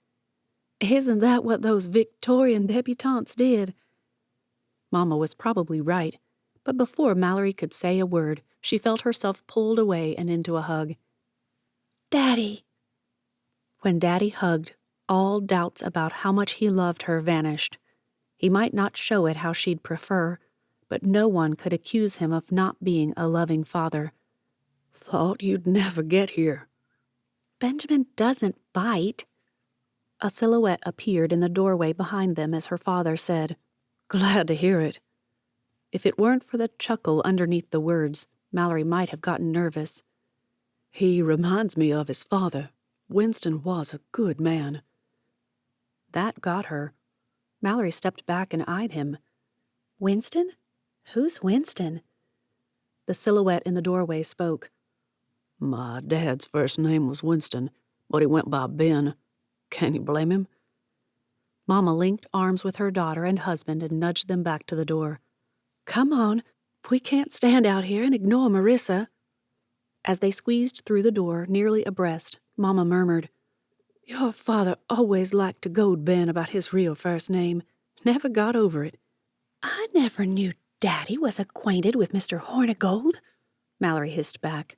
Isn't that what those Victorian debutantes did?" Mama was probably right, but before Mallory could say a word, she felt herself pulled away and into a hug. "Daddy!" When Daddy hugged, all doubts about how much he loved her vanished. He might not show it how she'd prefer, but no one could accuse him of not being a loving father. Thought you'd never get here. Benjamin doesn't bite. A silhouette appeared in the doorway behind them as her father said, Glad to hear it. If it weren't for the chuckle underneath the words, Mallory might have gotten nervous. He reminds me of his father. Winston was a good man. That got her. Mallory stepped back and eyed him. Winston? Who's Winston? The silhouette in the doorway spoke. My dad's first name was Winston, but he went by Ben. Can you blame him? Mama linked arms with her daughter and husband and nudged them back to the door. Come on, we can't stand out here and ignore Marissa. As they squeezed through the door, nearly abreast, Mama murmured, Your father always liked to goad Ben about his real first name. Never got over it. I never knew Daddy was acquainted with Mr. Hornigold, Mallory hissed back.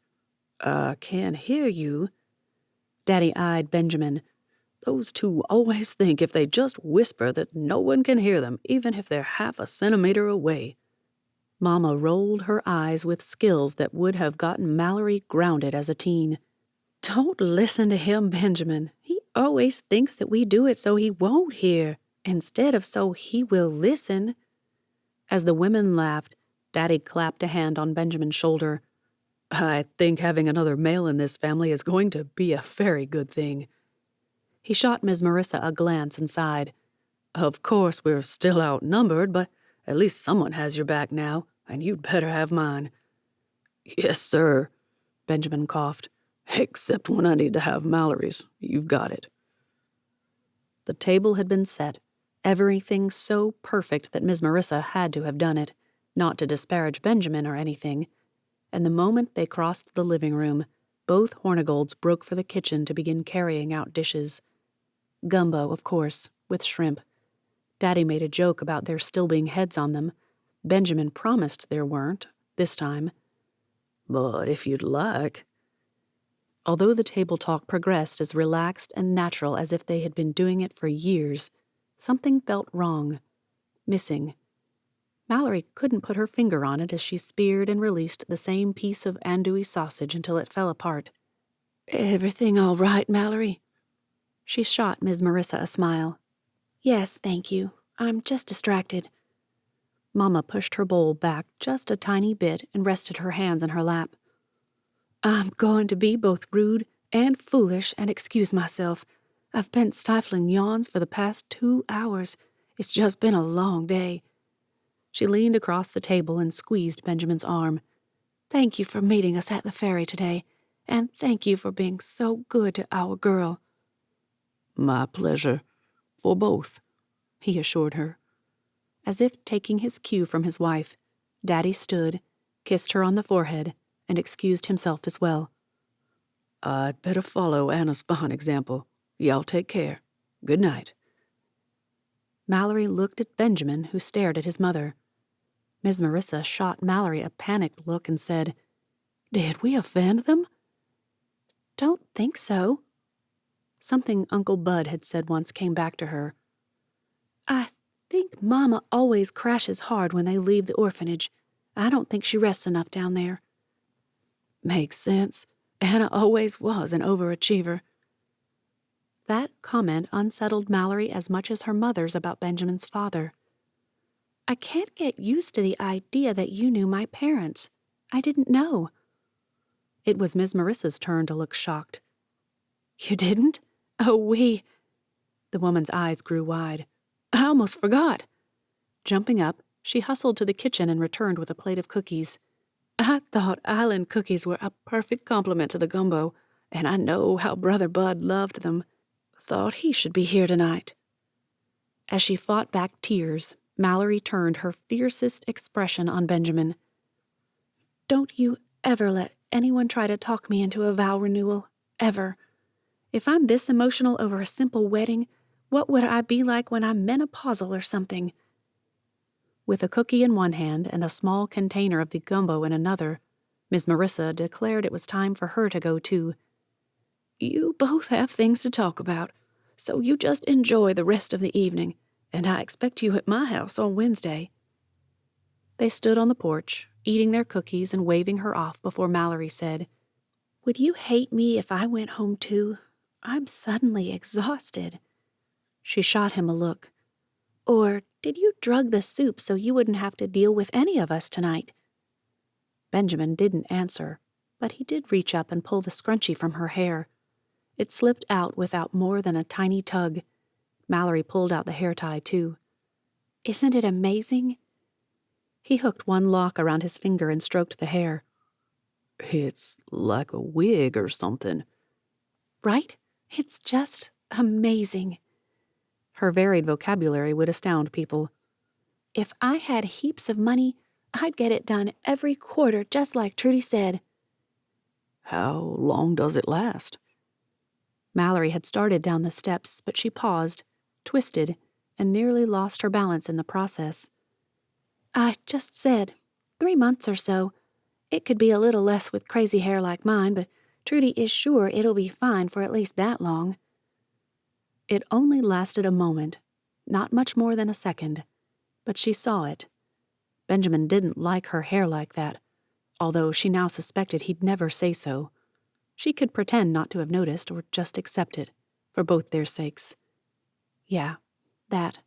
I can't hear you. Daddy eyed Benjamin. Those two always think if they just whisper that no one can hear them, even if they're half a centimeter away. Mama rolled her eyes with skills that would have gotten Mallory grounded as a teen. Don't listen to him, Benjamin. He always thinks that we do it so he won't hear, instead of so he will listen. As the women laughed, Daddy clapped a hand on Benjamin's shoulder. I think having another male in this family is going to be a very good thing. He shot Ms. Marissa a glance and sighed. Of course, we're still outnumbered, but at least someone has your back now, and you'd better have mine. Yes, sir, Benjamin coughed. Except when I need to have Mallory's. You've got it. The table had been set, everything so perfect that Ms. Marissa had to have done it, not to disparage Benjamin or anything. And the moment they crossed the living room, both Hornigolds broke for the kitchen to begin carrying out dishes. Gumbo, of course, with shrimp. Daddy made a joke about there still being heads on them. Benjamin promised there weren't, this time. But if you'd like... Although the table talk progressed as relaxed and natural as if they had been doing it for years, something felt wrong, missing. Mallory couldn't put her finger on it as she speared and released the same piece of andouille sausage until it fell apart. Everything all right, Mallory? She shot Ms. Marissa a smile. Yes, thank you. I'm just distracted. Mama pushed her bowl back just a tiny bit and rested her hands in her lap. I'm going to be both rude and foolish and excuse myself. I've been stifling yawns for the past 2 hours. It's just been a long day. She leaned across the table and squeezed Benjamin's arm. Thank you for meeting us at the ferry today, and thank you for being so good to our girl. My pleasure. For both, he assured her. As if taking his cue from his wife, Daddy stood, kissed her on the forehead, and excused himself as well. I'd better follow Anna's fine example. Y'all take care. Good night. Mallory looked at Benjamin, who stared at his mother. Ms. Marissa shot Mallory a panicked look and said, Did we offend them? Don't think so. Something Uncle Bud had said once came back to her. I think Mama always crashes hard when they leave the orphanage. I don't think she rests enough down there. Makes sense. Anna always was an overachiever. That comment unsettled Mallory as much as her mother's about Benjamin's father. I can't get used to the idea that you knew my parents. I didn't know. It was Ms. Marissa's turn to look shocked. You didn't? Oh, The woman's eyes grew wide. I almost forgot. Jumping up, she hustled to the kitchen and returned with a plate of cookies. I thought island cookies were a perfect complement to the gumbo, and I know how Brother Bud loved them. Thought he should be here tonight. As she fought back tears, Mallory turned her fiercest expression on Benjamin. Don't you ever let anyone try to talk me into a vow renewal. Ever. If I'm this emotional over a simple wedding, what would I be like when I'm menopausal or something? With a cookie in one hand and a small container of the gumbo in another, Miss Marissa declared it was time for her to go too. You both have things to talk about, so you just enjoy the rest of the evening, and I expect you at my house on Wednesday. They stood on the porch, eating their cookies and waving her off before Mallory said, "Would you hate me if I went home too? I'm suddenly exhausted." She shot him a look. "Or did you drug the soup so you wouldn't have to deal with any of us tonight?" Benjamin didn't answer, but he did reach up and pull the scrunchie from her hair. It slipped out without more than a tiny tug. Mallory pulled out the hair tie, too. "Isn't it amazing?" He hooked one lock around his finger and stroked the hair. It's like a wig or something. Right? It's just amazing. Her varied vocabulary would astound people. "If I had heaps of money, I'd get it done every quarter just like Trudy said." How long does it last? Mallory had started down the steps, but she paused, twisted, and nearly lost her balance in the process. "I just said 3 months or so. It could be a little less with crazy hair like mine, but Trudy is sure it'll be fine for at least that long." It only lasted a moment, not much more than a second, but she saw it. Benjamin didn't like her hair like that, although she now suspected he'd never say so. She could pretend not to have noticed or just accept it, for both their sakes. Yeah, that.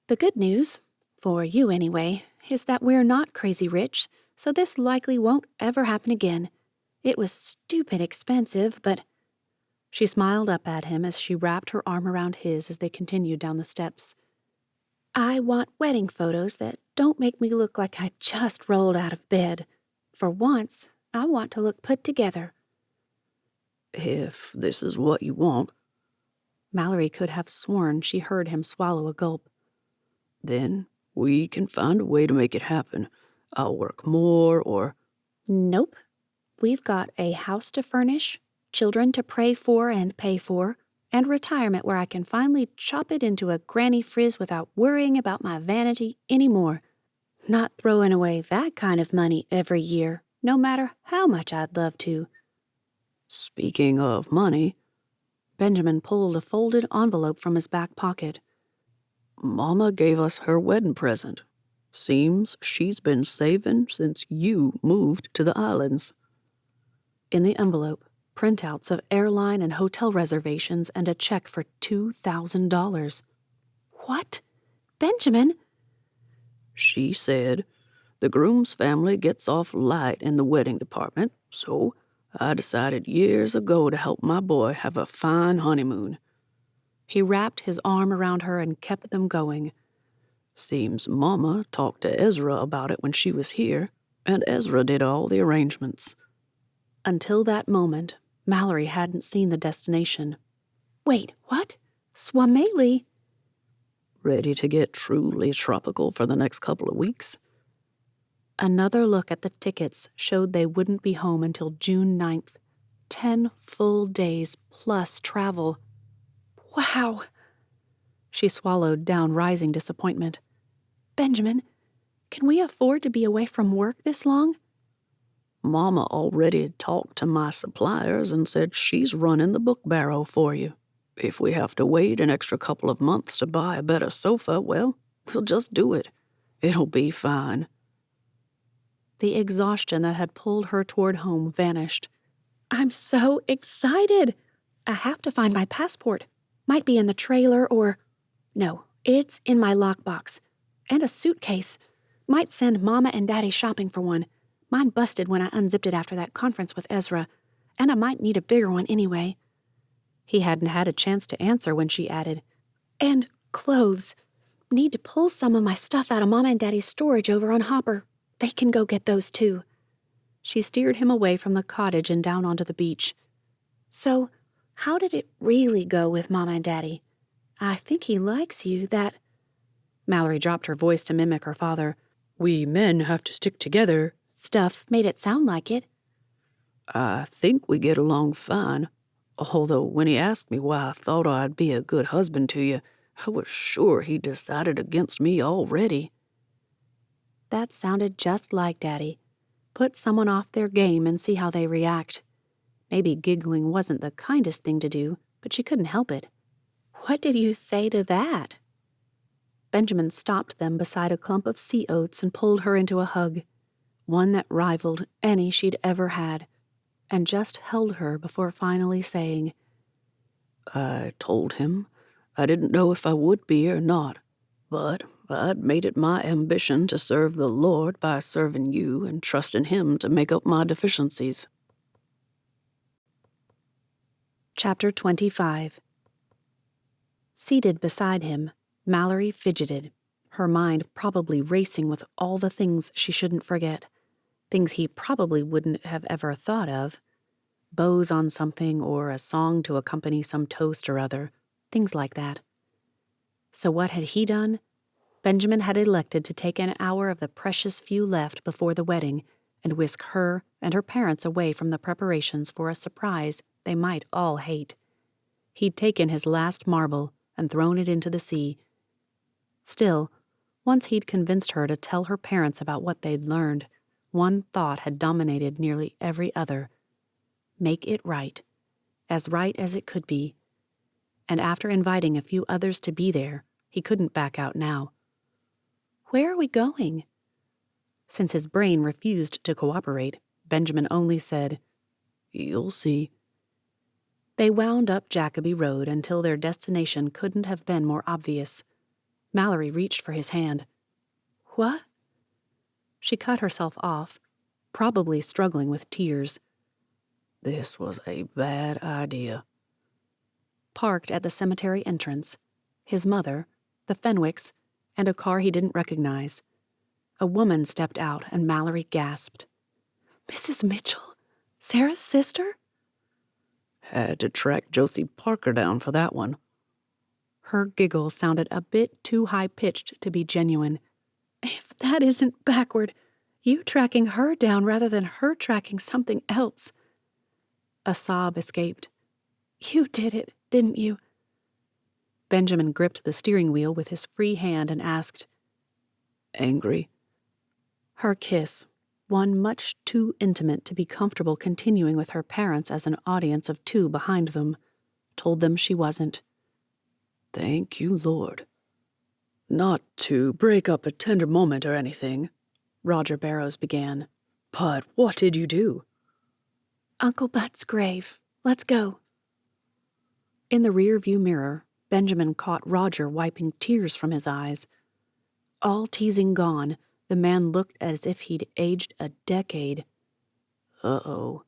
"The good news, for you anyway, is that we're not crazy rich, so this likely won't ever happen again. It was stupid expensive, but—" She smiled up at him as she wrapped her arm around his as they continued down the steps. "I want wedding photos that don't make me look like I just rolled out of bed. For once, I want to look put together." If this is what you want, Mallory could have sworn she heard him swallow a gulp. then we can find a way to make it happen. I'll work more or... "Nope. We've got a house to furnish, children to pray for and pay for, and retirement where I can finally chop it into a granny frizz without worrying about my vanity anymore. Not throwing away that kind of money every year, no matter how much I'd love to." Speaking of money, Benjamin pulled a folded envelope from his back pocket. Mama gave us her wedding present. Seems she's been saving since you moved to the islands. In the envelope, printouts of airline and hotel reservations and a check for $2,000. "What? Benjamin?" She said, the groom's family gets off light in the wedding department, so I decided years ago to help my boy have a fine honeymoon. He wrapped his arm around her and kept them going. Seems Mama talked to Ezra about it when she was here, and Ezra did all the arrangements. Until that moment, Mallory hadn't seen the destination. "Wait, what? Swameli?" Ready to get truly tropical for the next couple of weeks? Another look at the tickets showed they wouldn't be home until June 9th. 10 full days plus travel. Wow! She swallowed down rising disappointment. "Benjamin, can we afford to be away from work this long?" Mama already talked to my suppliers and said she's running the book barrow for you. If we have to wait an extra couple of months to buy a better sofa, well, we'll just do it. It'll be fine. The exhaustion that had pulled her toward home vanished. "I'm so excited! I have to find my passport. Might be in the trailer or... No, it's in my lockbox. And a suitcase. Might send Mama and Daddy shopping for one. Mine busted when I unzipped it after that conference with Ezra. And I might need a bigger one anyway." He hadn't had a chance to answer when she added, "And clothes. Need to pull some of my stuff out of Mama and Daddy's storage over on Hopper. They can go get those too." She steered him away from the cottage and down onto the beach. "So, how did it really go with Mama and Daddy? I think he likes you, that—" Mallory dropped her voice to mimic her father. "We men have to stick together." Stuff made it sound like it. I think we get along fine. Although when he asked me why I thought I'd be a good husband to you, I was sure he decided against me already. That sounded just like Daddy. Put someone off their game and see how they react. Maybe giggling wasn't the kindest thing to do, but she couldn't help it. What did you say to that? Benjamin stopped them beside a clump of sea oats and pulled her into a hug, one that rivaled any she'd ever had, and just held her before finally saying, I told him I didn't know if I would be or not, but I'd made it my ambition to serve the Lord by serving you and trusting Him to make up my deficiencies. Chapter 25. Seated beside him, Mallory fidgeted, her mind probably racing with all the things she shouldn't forget, things he probably wouldn't have ever thought of. Bows on something or a song to accompany some toast or other, things like that. So what had he done? Benjamin had elected to take an hour of the precious few left before the wedding and whisk her and her parents away from the preparations for a surprise they might all hate. He'd taken his last marble and thrown it into the sea. Still, once he'd convinced her to tell her parents about what they'd learned, one thought had dominated nearly every other. Make it right as it could be. And after inviting a few others to be there, he couldn't back out now. Where are we going? Since his brain refused to cooperate, Benjamin only said, You'll see. They wound up Jacoby Road until their destination couldn't have been more obvious. Mallory reached for his hand. What? She cut herself off, probably struggling with tears. This was a bad idea. Parked at the cemetery entrance, his mother, the Fenwicks, and a car he didn't recognize. A woman stepped out and Mallory gasped. Mrs. Mitchell? Sarah's sister? Had to track Josie Parker down for that one. Her giggle sounded a bit too high-pitched to be genuine. If that isn't backward, you tracking her down rather than her tracking something else. A sob escaped. You did it, didn't you? Benjamin gripped the steering wheel with his free hand and asked, Angry? Her kiss, one much too intimate to be comfortable continuing with her parents as an audience of two behind them, told them she wasn't. Thank you, Lord. Not to break up a tender moment or anything, Roger Barrows began, but what did you do? Uncle Bud's grave. Let's go. In the rear-view mirror, Benjamin caught Roger wiping tears from his eyes. All teasing gone, the man looked as if he'd aged a decade. Uh-oh.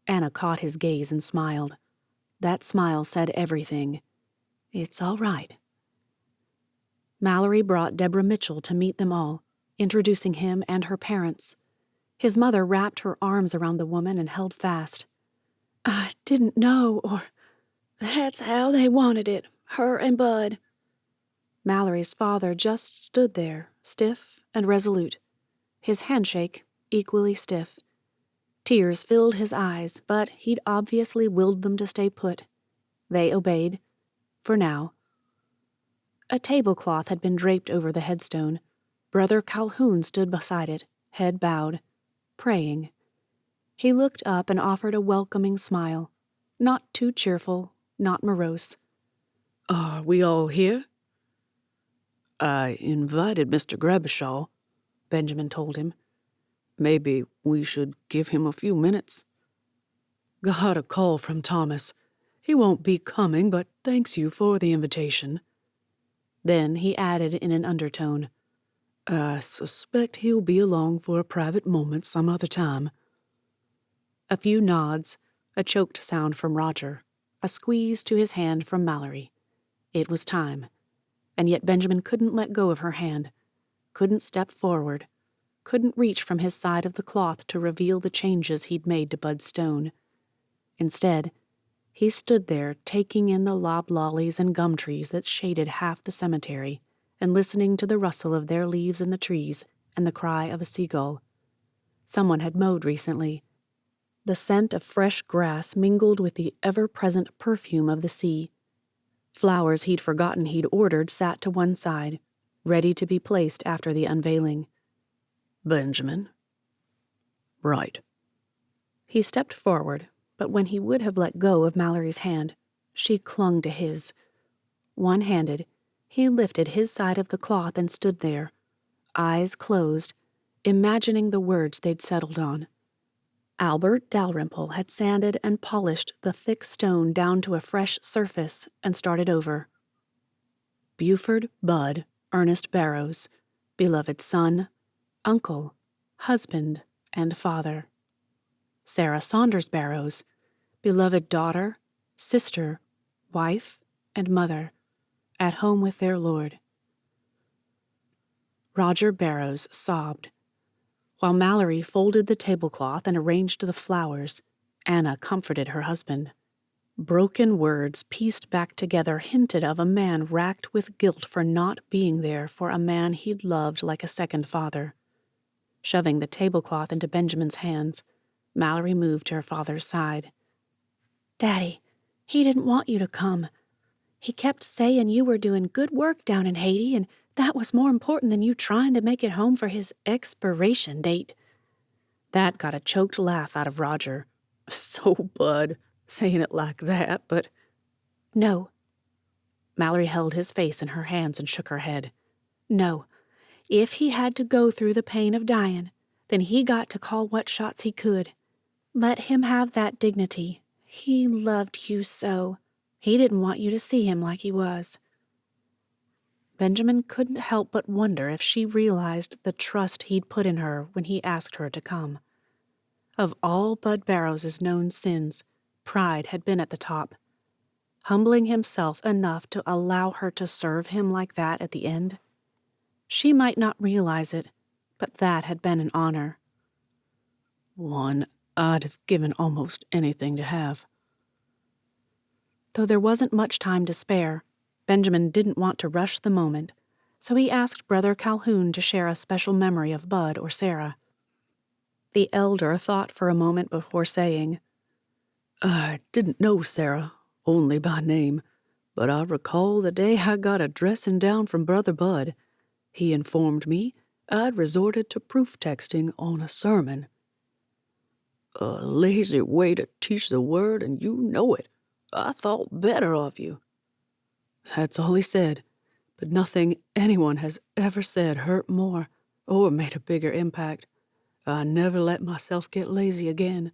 Anna caught his gaze and smiled. That smile said everything. It's all right. Mallory brought Deborah Mitchell to meet them all, introducing him and her parents. His mother wrapped her arms around the woman and held fast. I didn't know, or... That's how they wanted it, her and Bud. Mallory's father just stood there, stiff and resolute, his handshake equally stiff. Tears filled his eyes, but he'd obviously willed them to stay put. They obeyed, for now. A tablecloth had been draped over the headstone. Brother Calhoun stood beside it, head bowed, praying. He looked up and offered a welcoming smile, not too cheerful, not morose. Are we all here? I invited Mr. Grabishaw, Benjamin told him. Maybe we should give him a few minutes. Got a call from Thomas. He won't be coming, but thanks you for the invitation. Then he added in an undertone, I suspect he'll be along for a private moment some other time. A few nods, a choked sound from Roger, a squeeze to his hand from Mallory. It was time. And yet Benjamin couldn't let go of her hand, couldn't step forward, couldn't reach from his side of the cloth to reveal the changes he'd made to Bud's stone. Instead, he stood there taking in the loblollies and gum trees that shaded half the cemetery and listening to the rustle of their leaves in the trees and the cry of a seagull. Someone had mowed recently. The scent of fresh grass mingled with the ever-present perfume of the sea. Flowers he'd forgotten he'd ordered sat to one side, ready to be placed after the unveiling. Benjamin. Right. He stepped forward, but when he would have let go of Mallory's hand, she clung to his. One-handed, he lifted his side of the cloth and stood there, eyes closed, imagining the words they'd settled on. Albert Dalrymple had sanded and polished the thick stone down to a fresh surface and started over. Buford Bud Ernest Barrows, beloved son, uncle, husband, and father. Sarah Saunders Barrows, beloved daughter, sister, wife, and mother, at home with their Lord. Roger Barrows sobbed. While Mallory folded the tablecloth and arranged the flowers, Anna comforted her husband. Broken words pieced back together hinted of a man racked with guilt for not being there for a man he'd loved like a second father. Shoving the tablecloth into Benjamin's hands, Mallory moved to her father's side. "Daddy, he didn't want you to come. He kept saying you were doing good work down in Haiti, and that was more important than you trying to make it home for his expiration date." That got a choked laugh out of Roger. So, Bud, saying it like that, but... "No." Mallory held his face in her hands and shook her head. "No. If he had to go through the pain of dying, then he got to call what shots he could. Let him have that dignity. He loved you so. He didn't want you to see him like he was." Benjamin couldn't help but wonder if she realized the trust he'd put in her when he asked her to come. Of all Bud Barrows's known sins, pride had been at the top. Humbling himself enough to allow her to serve him like that at the end. She might not realize it, but that had been an honor. One I'd have given almost anything to have. Though there wasn't much time to spare, Benjamin didn't want to rush the moment, so he asked Brother Calhoun to share a special memory of Bud or Sarah. The elder thought for a moment before saying, "I didn't know Sarah, only by name, but I recall the day I got a dressing down from Brother Bud. He informed me I'd resorted to proof texting on a sermon. A lazy way to teach the word, and you know it. I thought better of you." That's all he said, but nothing anyone has ever said hurt more or made a bigger impact. I never let myself get lazy again.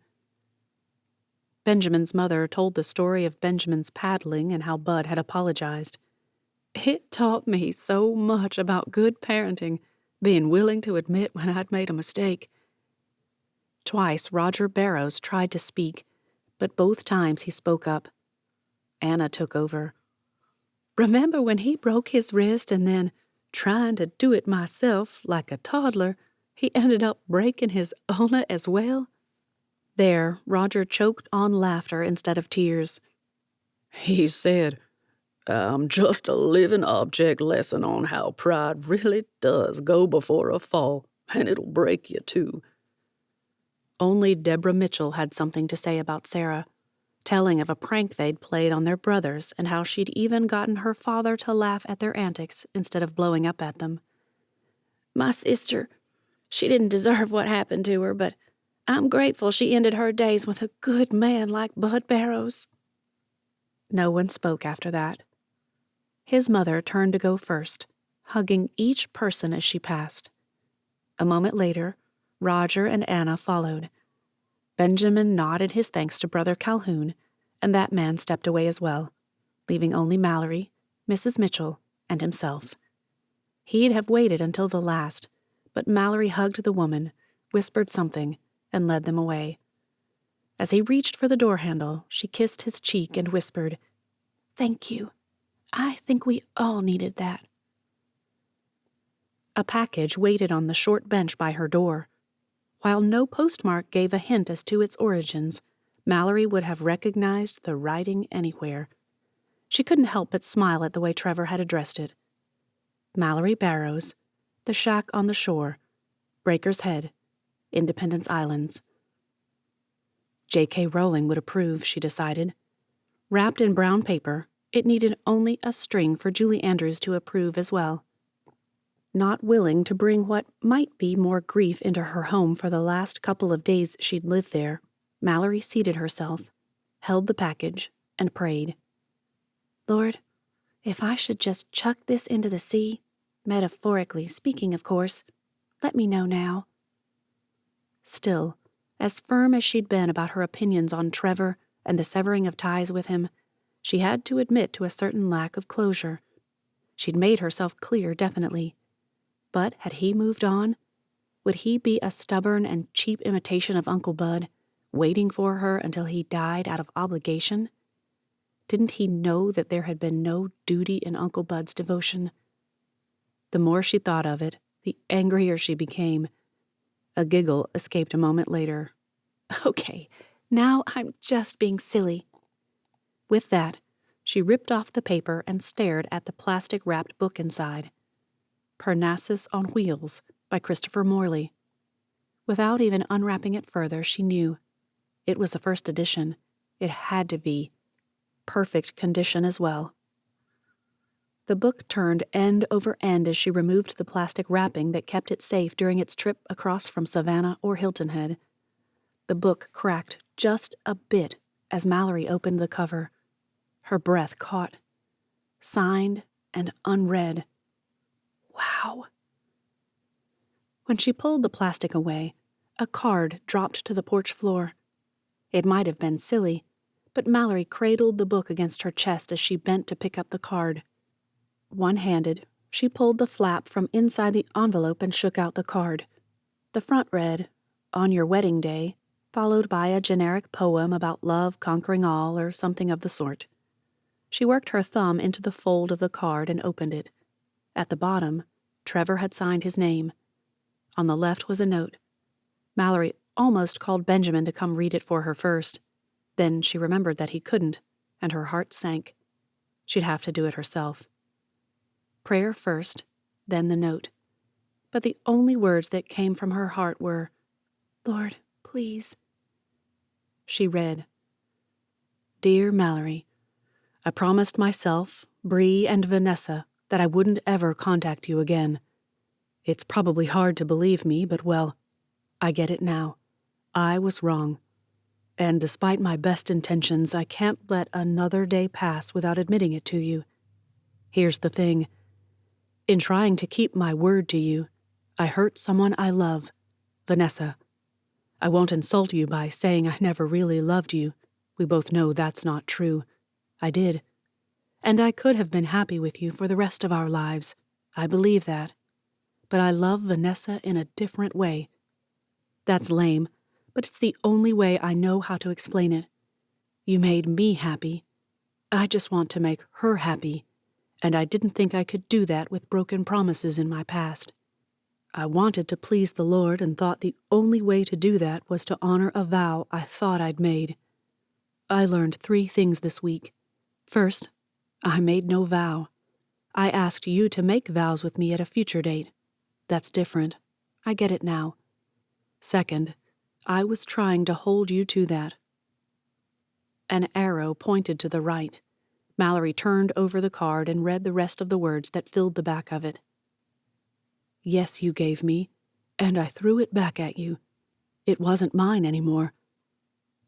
Benjamin's mother told the story of Benjamin's paddling and how Bud had apologized. "It taught me so much about good parenting, being willing to admit when I'd made a mistake." Twice Roger Barrows tried to speak, but both times he spoke up. Anna took over. "Remember when he broke his wrist and then, trying to do it myself like a toddler, he ended up breaking his ulna as well?" There, Roger choked on laughter instead of tears. He said, "I'm just a living object lesson on how pride really does go before a fall, and it'll break you too." Only Deborah Mitchell had something to say about Sarah, telling of a prank they'd played on their brothers and how she'd even gotten her father to laugh at their antics instead of blowing up at them. "My sister, she didn't deserve what happened to her, but I'm grateful she ended her days with a good man like Bud Barrows." No one spoke after that. His mother turned to go first, hugging each person as she passed. A moment later, Roger and Anna followed. Benjamin nodded his thanks to Brother Calhoun, and that man stepped away as well, leaving only Mallory, Mrs. Mitchell, and himself. He'd have waited until the last, but Mallory hugged the woman, whispered something, and led them away. As he reached for the door handle, she kissed his cheek and whispered, "Thank you. I think we all needed that." A package waited on the short bench by her door. While no postmark gave a hint as to its origins, Mallory would have recognized the writing anywhere. She couldn't help but smile at the way Trevor had addressed it. Mallory Barrows, The Shack on the Shore, Breaker's Head, Independence Islands. J.K. Rowling would approve, she decided. Wrapped in brown paper, it needed only a string for Julie Andrews to approve as well. Not willing to bring what might be more grief into her home for the last couple of days she'd lived there, Mallory seated herself, held the package, and prayed. Lord, if I should just chuck this into the sea, metaphorically speaking, of course, let me know now. Still, as firm as she'd been about her opinions on Trevor and the severing of ties with him, she had to admit to a certain lack of closure. She'd made herself clear definitely. But had he moved on? Would he be a stubborn and cheap imitation of Uncle Bud, waiting for her until he died out of obligation? Didn't he know that there had been no duty in Uncle Bud's devotion? The more she thought of it, the angrier she became. A giggle escaped a moment later. Okay, now I'm just being silly. With that, she ripped off the paper and stared at the plastic-wrapped book inside. Parnassus on Wheels by Christopher Morley. Without even unwrapping it further, she knew. It was the first edition. It had to be. Perfect condition as well. The book turned end over end as she removed the plastic wrapping that kept it safe during its trip across from Savannah or Hilton Head. The book cracked just a bit as Mallory opened the cover. Her breath caught. Signed and unread. Wow. When she pulled the plastic away, a card dropped to the porch floor. It might have been silly, but Mallory cradled the book against her chest as she bent to pick up the card. One-handed, she pulled the flap from inside the envelope and shook out the card. The front read, "On your wedding day," followed by a generic poem about love conquering all or something of the sort. She worked her thumb into the fold of the card and opened it. At the bottom, Trevor had signed his name. On the left was a note. Mallory almost called Benjamin to come read it for her first. Then she remembered that he couldn't, and her heart sank. She'd have to do it herself. Prayer first, then the note. But the only words that came from her heart were, "Lord, please." She read, "Dear Mallory, I promised myself, Bree, and Vanessa that I wouldn't ever contact you again. It's probably hard to believe me, but well, I get it now. I was wrong. And despite my best intentions, I can't let another day pass without admitting it to you. Here's the thing. In trying to keep my word to you, I hurt someone I love, Vanessa. I won't insult you by saying I never really loved you. We both know that's not true. I did. And I could have been happy with you for the rest of our lives. I believe that. But I love Vanessa in a different way. That's lame, but it's the only way I know how to explain it. You made me happy. I just want to make her happy, and I didn't think I could do that with broken promises in my past. I wanted to please the Lord and thought the only way to do that was to honor a vow I thought I'd made. I learned 3 things this week. First, I made no vow. I asked you to make vows with me at a future date. That's different. I get it now. Second, I was trying to hold you to that." An arrow pointed to the right. Mallory turned over the card and read the rest of the words that filled the back of it. "Yes, you gave me, and I threw it back at you. It wasn't mine anymore.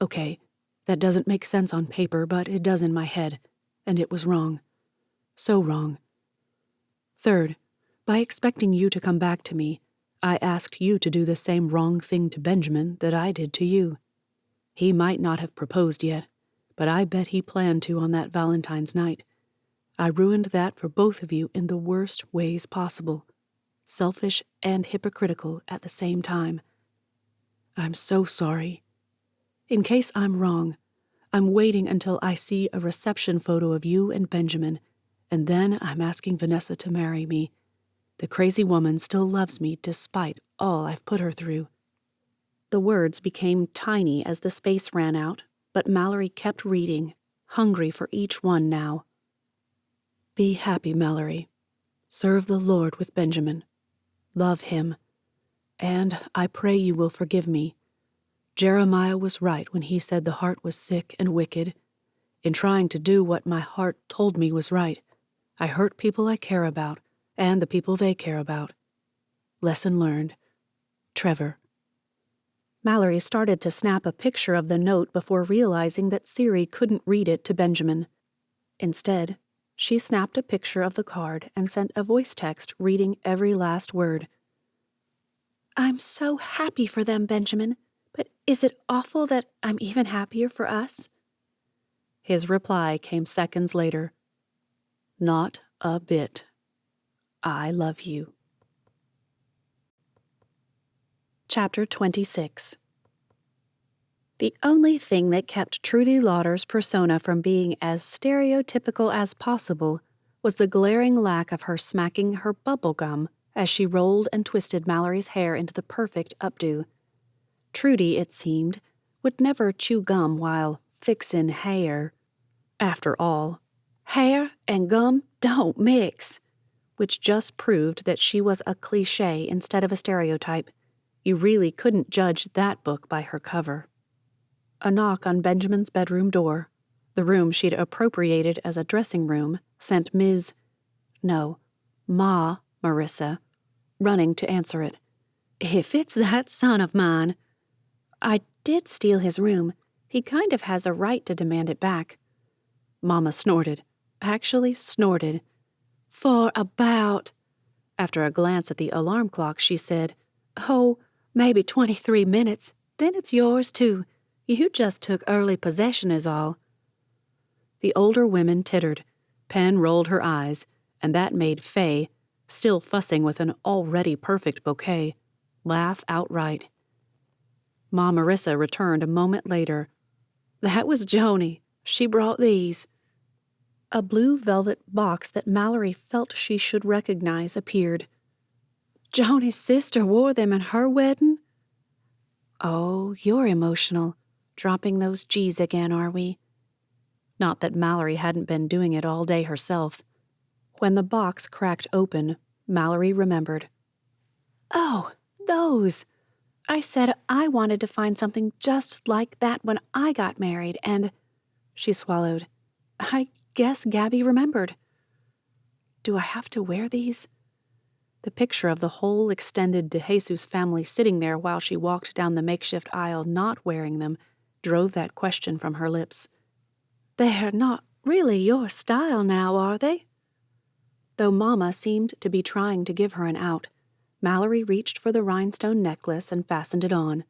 Okay, that doesn't make sense on paper, but it does in my head, and it was wrong. So wrong. Third, by expecting you to come back to me, I asked you to do the same wrong thing to Benjamin that I did to you. He might not have proposed yet, but I bet he planned to on that Valentine's night. I ruined that for both of you in the worst ways possible, selfish and hypocritical at the same time. I'm so sorry. In case I'm wrong, I'm waiting until I see a reception photo of you and Benjamin, and then I'm asking Vanessa to marry me. The crazy woman still loves me despite all I've put her through." The words became tiny as the space ran out, but Mallory kept reading, hungry for each one now. "Be happy, Mallory. Serve the Lord with Benjamin. Love him. And I pray you will forgive me. Jeremiah was right when he said the heart was sick and wicked. In trying to do what my heart told me was right, I hurt people I care about and the people they care about. Lesson learned. Trevor. Mallory started to snap a picture of the note before realizing that Siri couldn't read it to Benjamin. Instead, she snapped a picture of the card and sent a voice text reading every last word. I'm so happy for them, Benjamin, but is it awful that I'm even happier for us? His reply came seconds later. Not a bit. I love you. Chapter 26. The only thing that kept Trudy Lauder's persona from being as stereotypical as possible was the glaring lack of her smacking her bubble gum as she rolled and twisted Mallory's hair into the perfect updo. Trudy, it seemed, would never chew gum while fixin' hair. After all, hair and gum don't mix, which just proved that she was a cliché instead of a stereotype. You really couldn't judge that book by her cover. A knock on Benjamin's bedroom door, the room she'd appropriated as a dressing room, sent Ma Marissa, running to answer it. If it's that son of mine. I did steal his room. He kind of has a right to demand it back. Mama snorted. Actually snorted. For about... After a glance at the alarm clock, she said, Oh, maybe 23 minutes. Then it's yours, too. You just took early possession is all. The older women tittered. Pen rolled her eyes, and that made Faye, still fussing with an already perfect bouquet, laugh outright. Ma Marissa returned a moment later. That was Joni. She brought these. A blue velvet box that Mallory felt she should recognize appeared. Joni's sister wore them at her wedding? Oh, you're emotional. Dropping those G's again, are we? Not that Mallory hadn't been doing it all day herself. When the box cracked open, Mallory remembered. Oh, those! I said I wanted to find something just like that when I got married, and... She swallowed. I guess Gabby remembered. Do I have to wear these? The picture of the whole extended De Jesus family sitting there while she walked down the makeshift aisle not wearing them drove that question from her lips. They're not really your style now, are they? Though Mama seemed to be trying to give her an out, Mallory reached for the rhinestone necklace and fastened it on.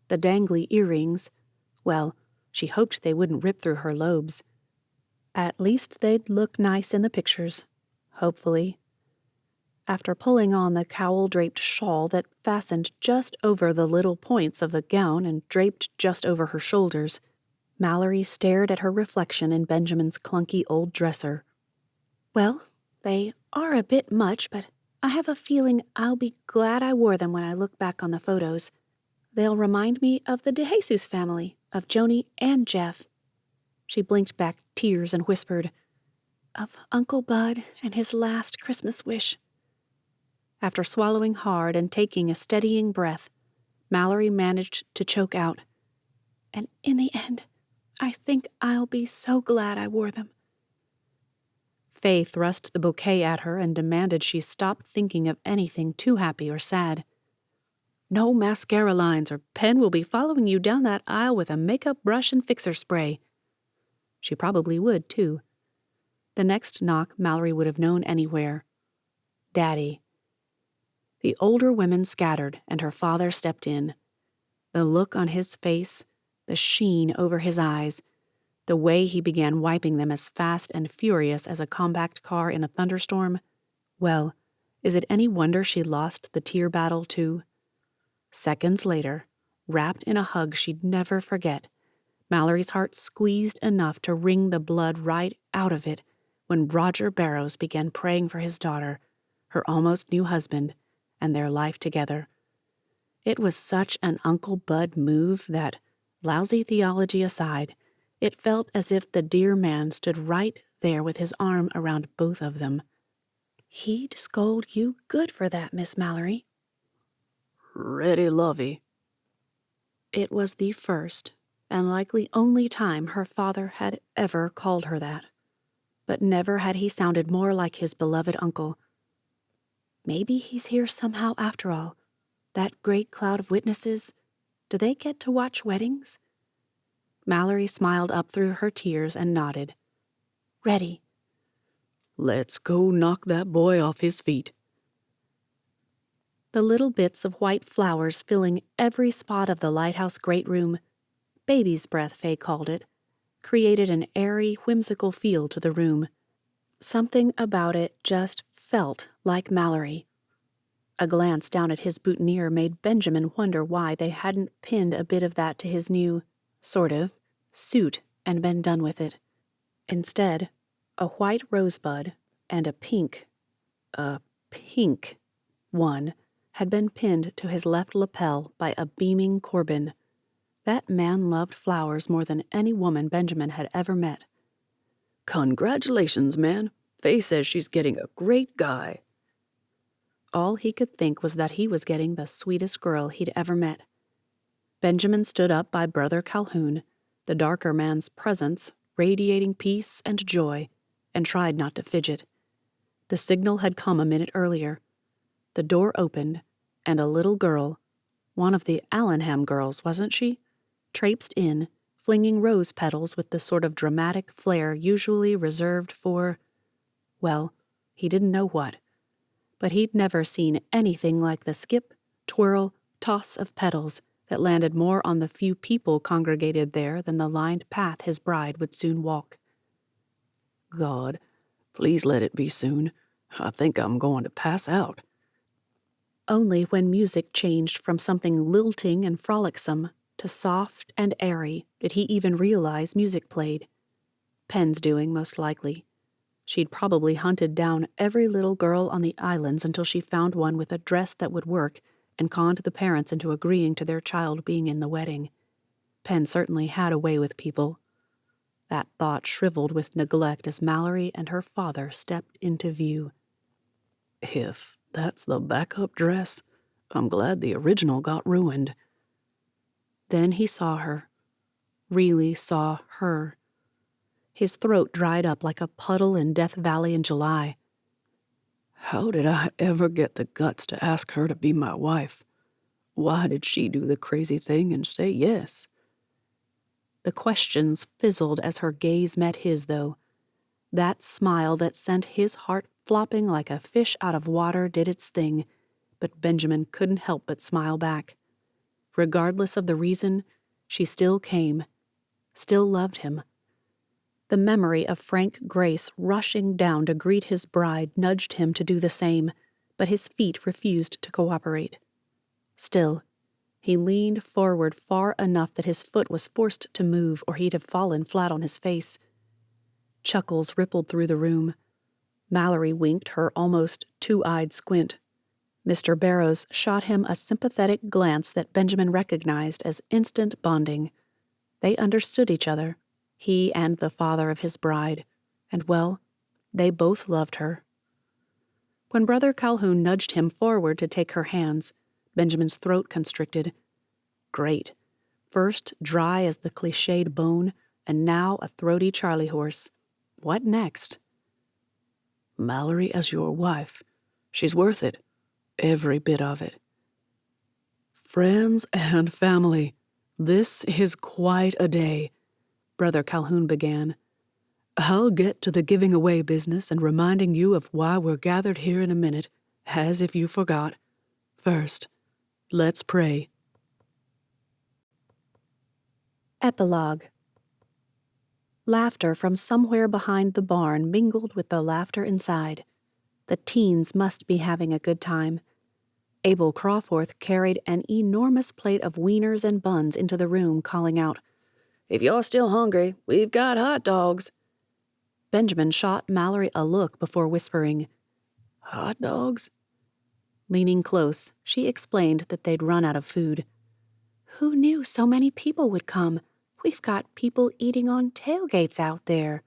The dangly earrings, well, she hoped they wouldn't rip through her lobes. At least they'd look nice in the pictures, hopefully. After pulling on the cowl-draped shawl that fastened just over the little points of the gown and draped just over her shoulders, Mallory stared at her reflection in Benjamin's clunky old dresser. Well, they are a bit much, but I have a feeling I'll be glad I wore them when I look back on the photos. They'll remind me of the De Jesus family, of Joni and Jeff. She blinked back tears and whispered, of Uncle Bud and his last Christmas wish. After swallowing hard and taking a steadying breath, Mallory managed to choke out, and in the end, I think I'll be so glad I wore them. Faye thrust the bouquet at her and demanded she stop thinking of anything too happy or sad. No mascara lines, or Pen will be following you down that aisle with a makeup brush and fixer spray. She probably would, too. The next knock Mallory would have known anywhere. Daddy. The older women scattered, and her father stepped in. The look on his face, the sheen over his eyes, the way he began wiping them as fast and furious as a compact car in a thunderstorm. Well, is it any wonder she lost the tear battle, too? Seconds later, wrapped in a hug she'd never forget, Mallory's heart squeezed enough to wring the blood right out of it when Roger Barrows began praying for his daughter, her almost new husband, and their life together. It was such an Uncle Bud move that, lousy theology aside, it felt as if the dear man stood right there with his arm around both of them. He'd scold you good for that, Miss Mallory. Ready, lovey. It was the first and likely only time her father had ever called her that. But never had he sounded more like his beloved uncle. Maybe he's here somehow after all. That great cloud of witnesses. Do they get to watch weddings? Mallory smiled up through her tears and nodded. Ready. Let's go knock that boy off his feet. The little bits of white flowers filling every spot of the lighthouse great room, baby's breath Fay called it, created an airy, whimsical feel to the room. Something about it just felt like Mallory. A glance down at his boutonniere made Benjamin wonder why they hadn't pinned a bit of that to his new, sort of, suit and been done with it. Instead, a white rosebud and a pink one, had been pinned to his left lapel by a beaming Corbin. That man loved flowers more than any woman Benjamin had ever met. Congratulations, man. Faye says she's getting a great guy. All he could think was that he was getting the sweetest girl he'd ever met. Benjamin stood up by Brother Calhoun, the darker man's presence radiating peace and joy, and tried not to fidget. The signal had come a minute earlier. The door opened, and a little girl, one of the Allenham girls, wasn't she, traipsed in, flinging rose petals with the sort of dramatic flair usually reserved for, well, he didn't know what. But he'd never seen anything like the skip, twirl, toss of petals that landed more on the few people congregated there than the lined path his bride would soon walk. God, please let it be soon. I think I'm going to pass out. Only when music changed from something lilting and frolicsome to soft and airy did he even realize music played. Pen's doing, most likely. She'd probably hunted down every little girl on the islands until she found one with a dress that would work and conned the parents into agreeing to their child being in the wedding. Pen certainly had a way with people. That thought shriveled with neglect as Mallory and her father stepped into view. If that's the backup dress, I'm glad the original got ruined. Then he saw her. Really saw her. His throat dried up like a puddle in Death Valley in July. How did I ever get the guts to ask her to be my wife? Why did she do the crazy thing and say yes? The questions fizzled as her gaze met his, though. That smile that sent his heart flopping like a fish out of water did its thing, but Benjamin couldn't help but smile back. Regardless of the reason, she still came, still loved him. The memory of Frank Grace rushing down to greet his bride nudged him to do the same, but his feet refused to cooperate. Still, he leaned forward far enough that his foot was forced to move or he'd have fallen flat on his face. Chuckles rippled through the room. Mallory winked her almost two-eyed squint. Mr. Barrows shot him a sympathetic glance that Benjamin recognized as instant bonding. They understood each other, he and the father of his bride, and, well, they both loved her. When Brother Calhoun nudged him forward to take her hands, Benjamin's throat constricted. Great. First dry as the cliched bone, and now a throaty Charlie horse. What next? Mallory as your wife. She's worth it. Every bit of it. Friends and family, this is quite a day, Brother Calhoun began. I'll get to the giving away business and reminding you of why we're gathered here in a minute, as if you forgot. First, let's pray. Epilogue. Laughter from somewhere behind the barn mingled with the laughter inside. The teens must be having a good time. Abel Crawforth carried an enormous plate of wieners and buns into the room, calling out, If you're still hungry, we've got hot dogs. Benjamin shot Mallory a look before whispering, Hot dogs? Leaning close, she explained that they'd run out of food. Who knew so many people would come? We've got people eating on tailgates out there.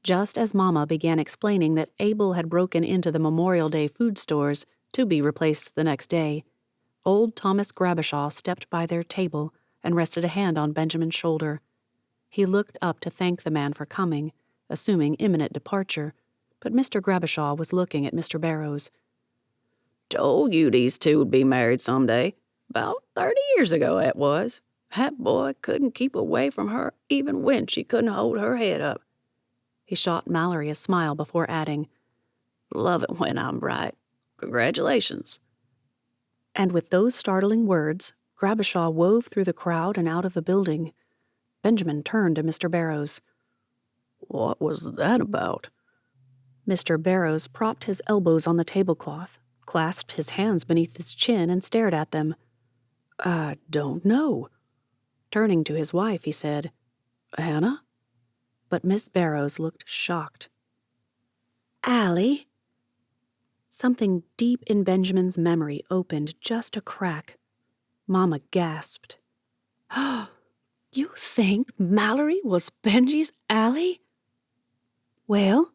Just as Mama began explaining that Abel had broken into the Memorial Day food stores, to be replaced the next day, old Thomas Grabishaw stepped by their table and rested a hand on Benjamin's shoulder. He looked up to thank the man for coming, assuming imminent departure, but Mr. Grabishaw was looking at Mr. Barrows. Told you these two would be married someday. About 30 years ago, it was. That boy couldn't keep away from her even when she couldn't hold her head up. He shot Mallory a smile before adding, Love it when I'm right. Congratulations. and with those startling words, Grabashaw wove through the crowd and out of the building. Benjamin turned to Mr. Barrows. What was that about? Mr. Barrows propped his elbows on the tablecloth, clasped his hands beneath his chin, and stared at them. I don't know. Turning to his wife, he said, Hannah? but Miss Barrows looked shocked. Allie? Something deep in Benjamin's memory opened just a crack. Mama gasped. You think Mallory was Benji's Allie? Well,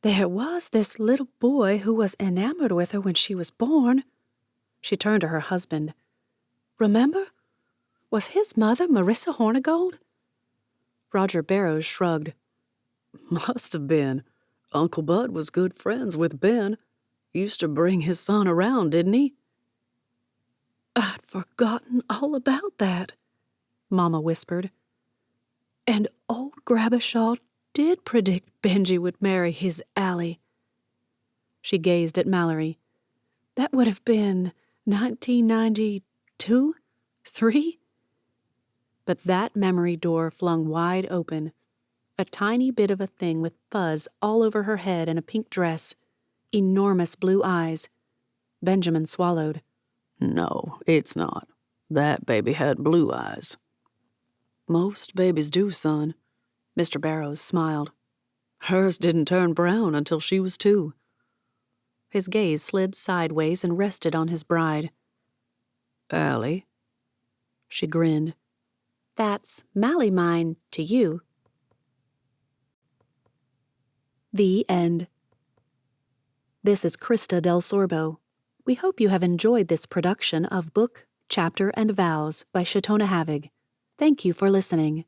there was this little boy who was enamored with her when she was born. She turned to her husband. Remember? Was his mother Marissa Hornigold? Roger Barrows shrugged. Must have been. Uncle Bud was good friends with Ben. Used to bring his son around, didn't he? I'd forgotten all about that, Mama whispered. And old Grabashaw did predict Benji would marry his Allie. She gazed at Mallory. That would have been 1992? 3? But that memory door flung wide open. A tiny bit of a thing with fuzz all over her head and a pink dress. Enormous blue eyes. Benjamin swallowed. No, it's not. That baby had blue eyes. Most babies do, son. Mr. Barrows smiled. Hers didn't turn brown until she was 2. His gaze slid sideways and rested on his bride. Allie? She grinned. That's Mally mine to you. The end. This is Krista Del Sorbo. We hope you have enjoyed this production of Book, Chapter, and Vows by Chautona Havig. Thank you for listening.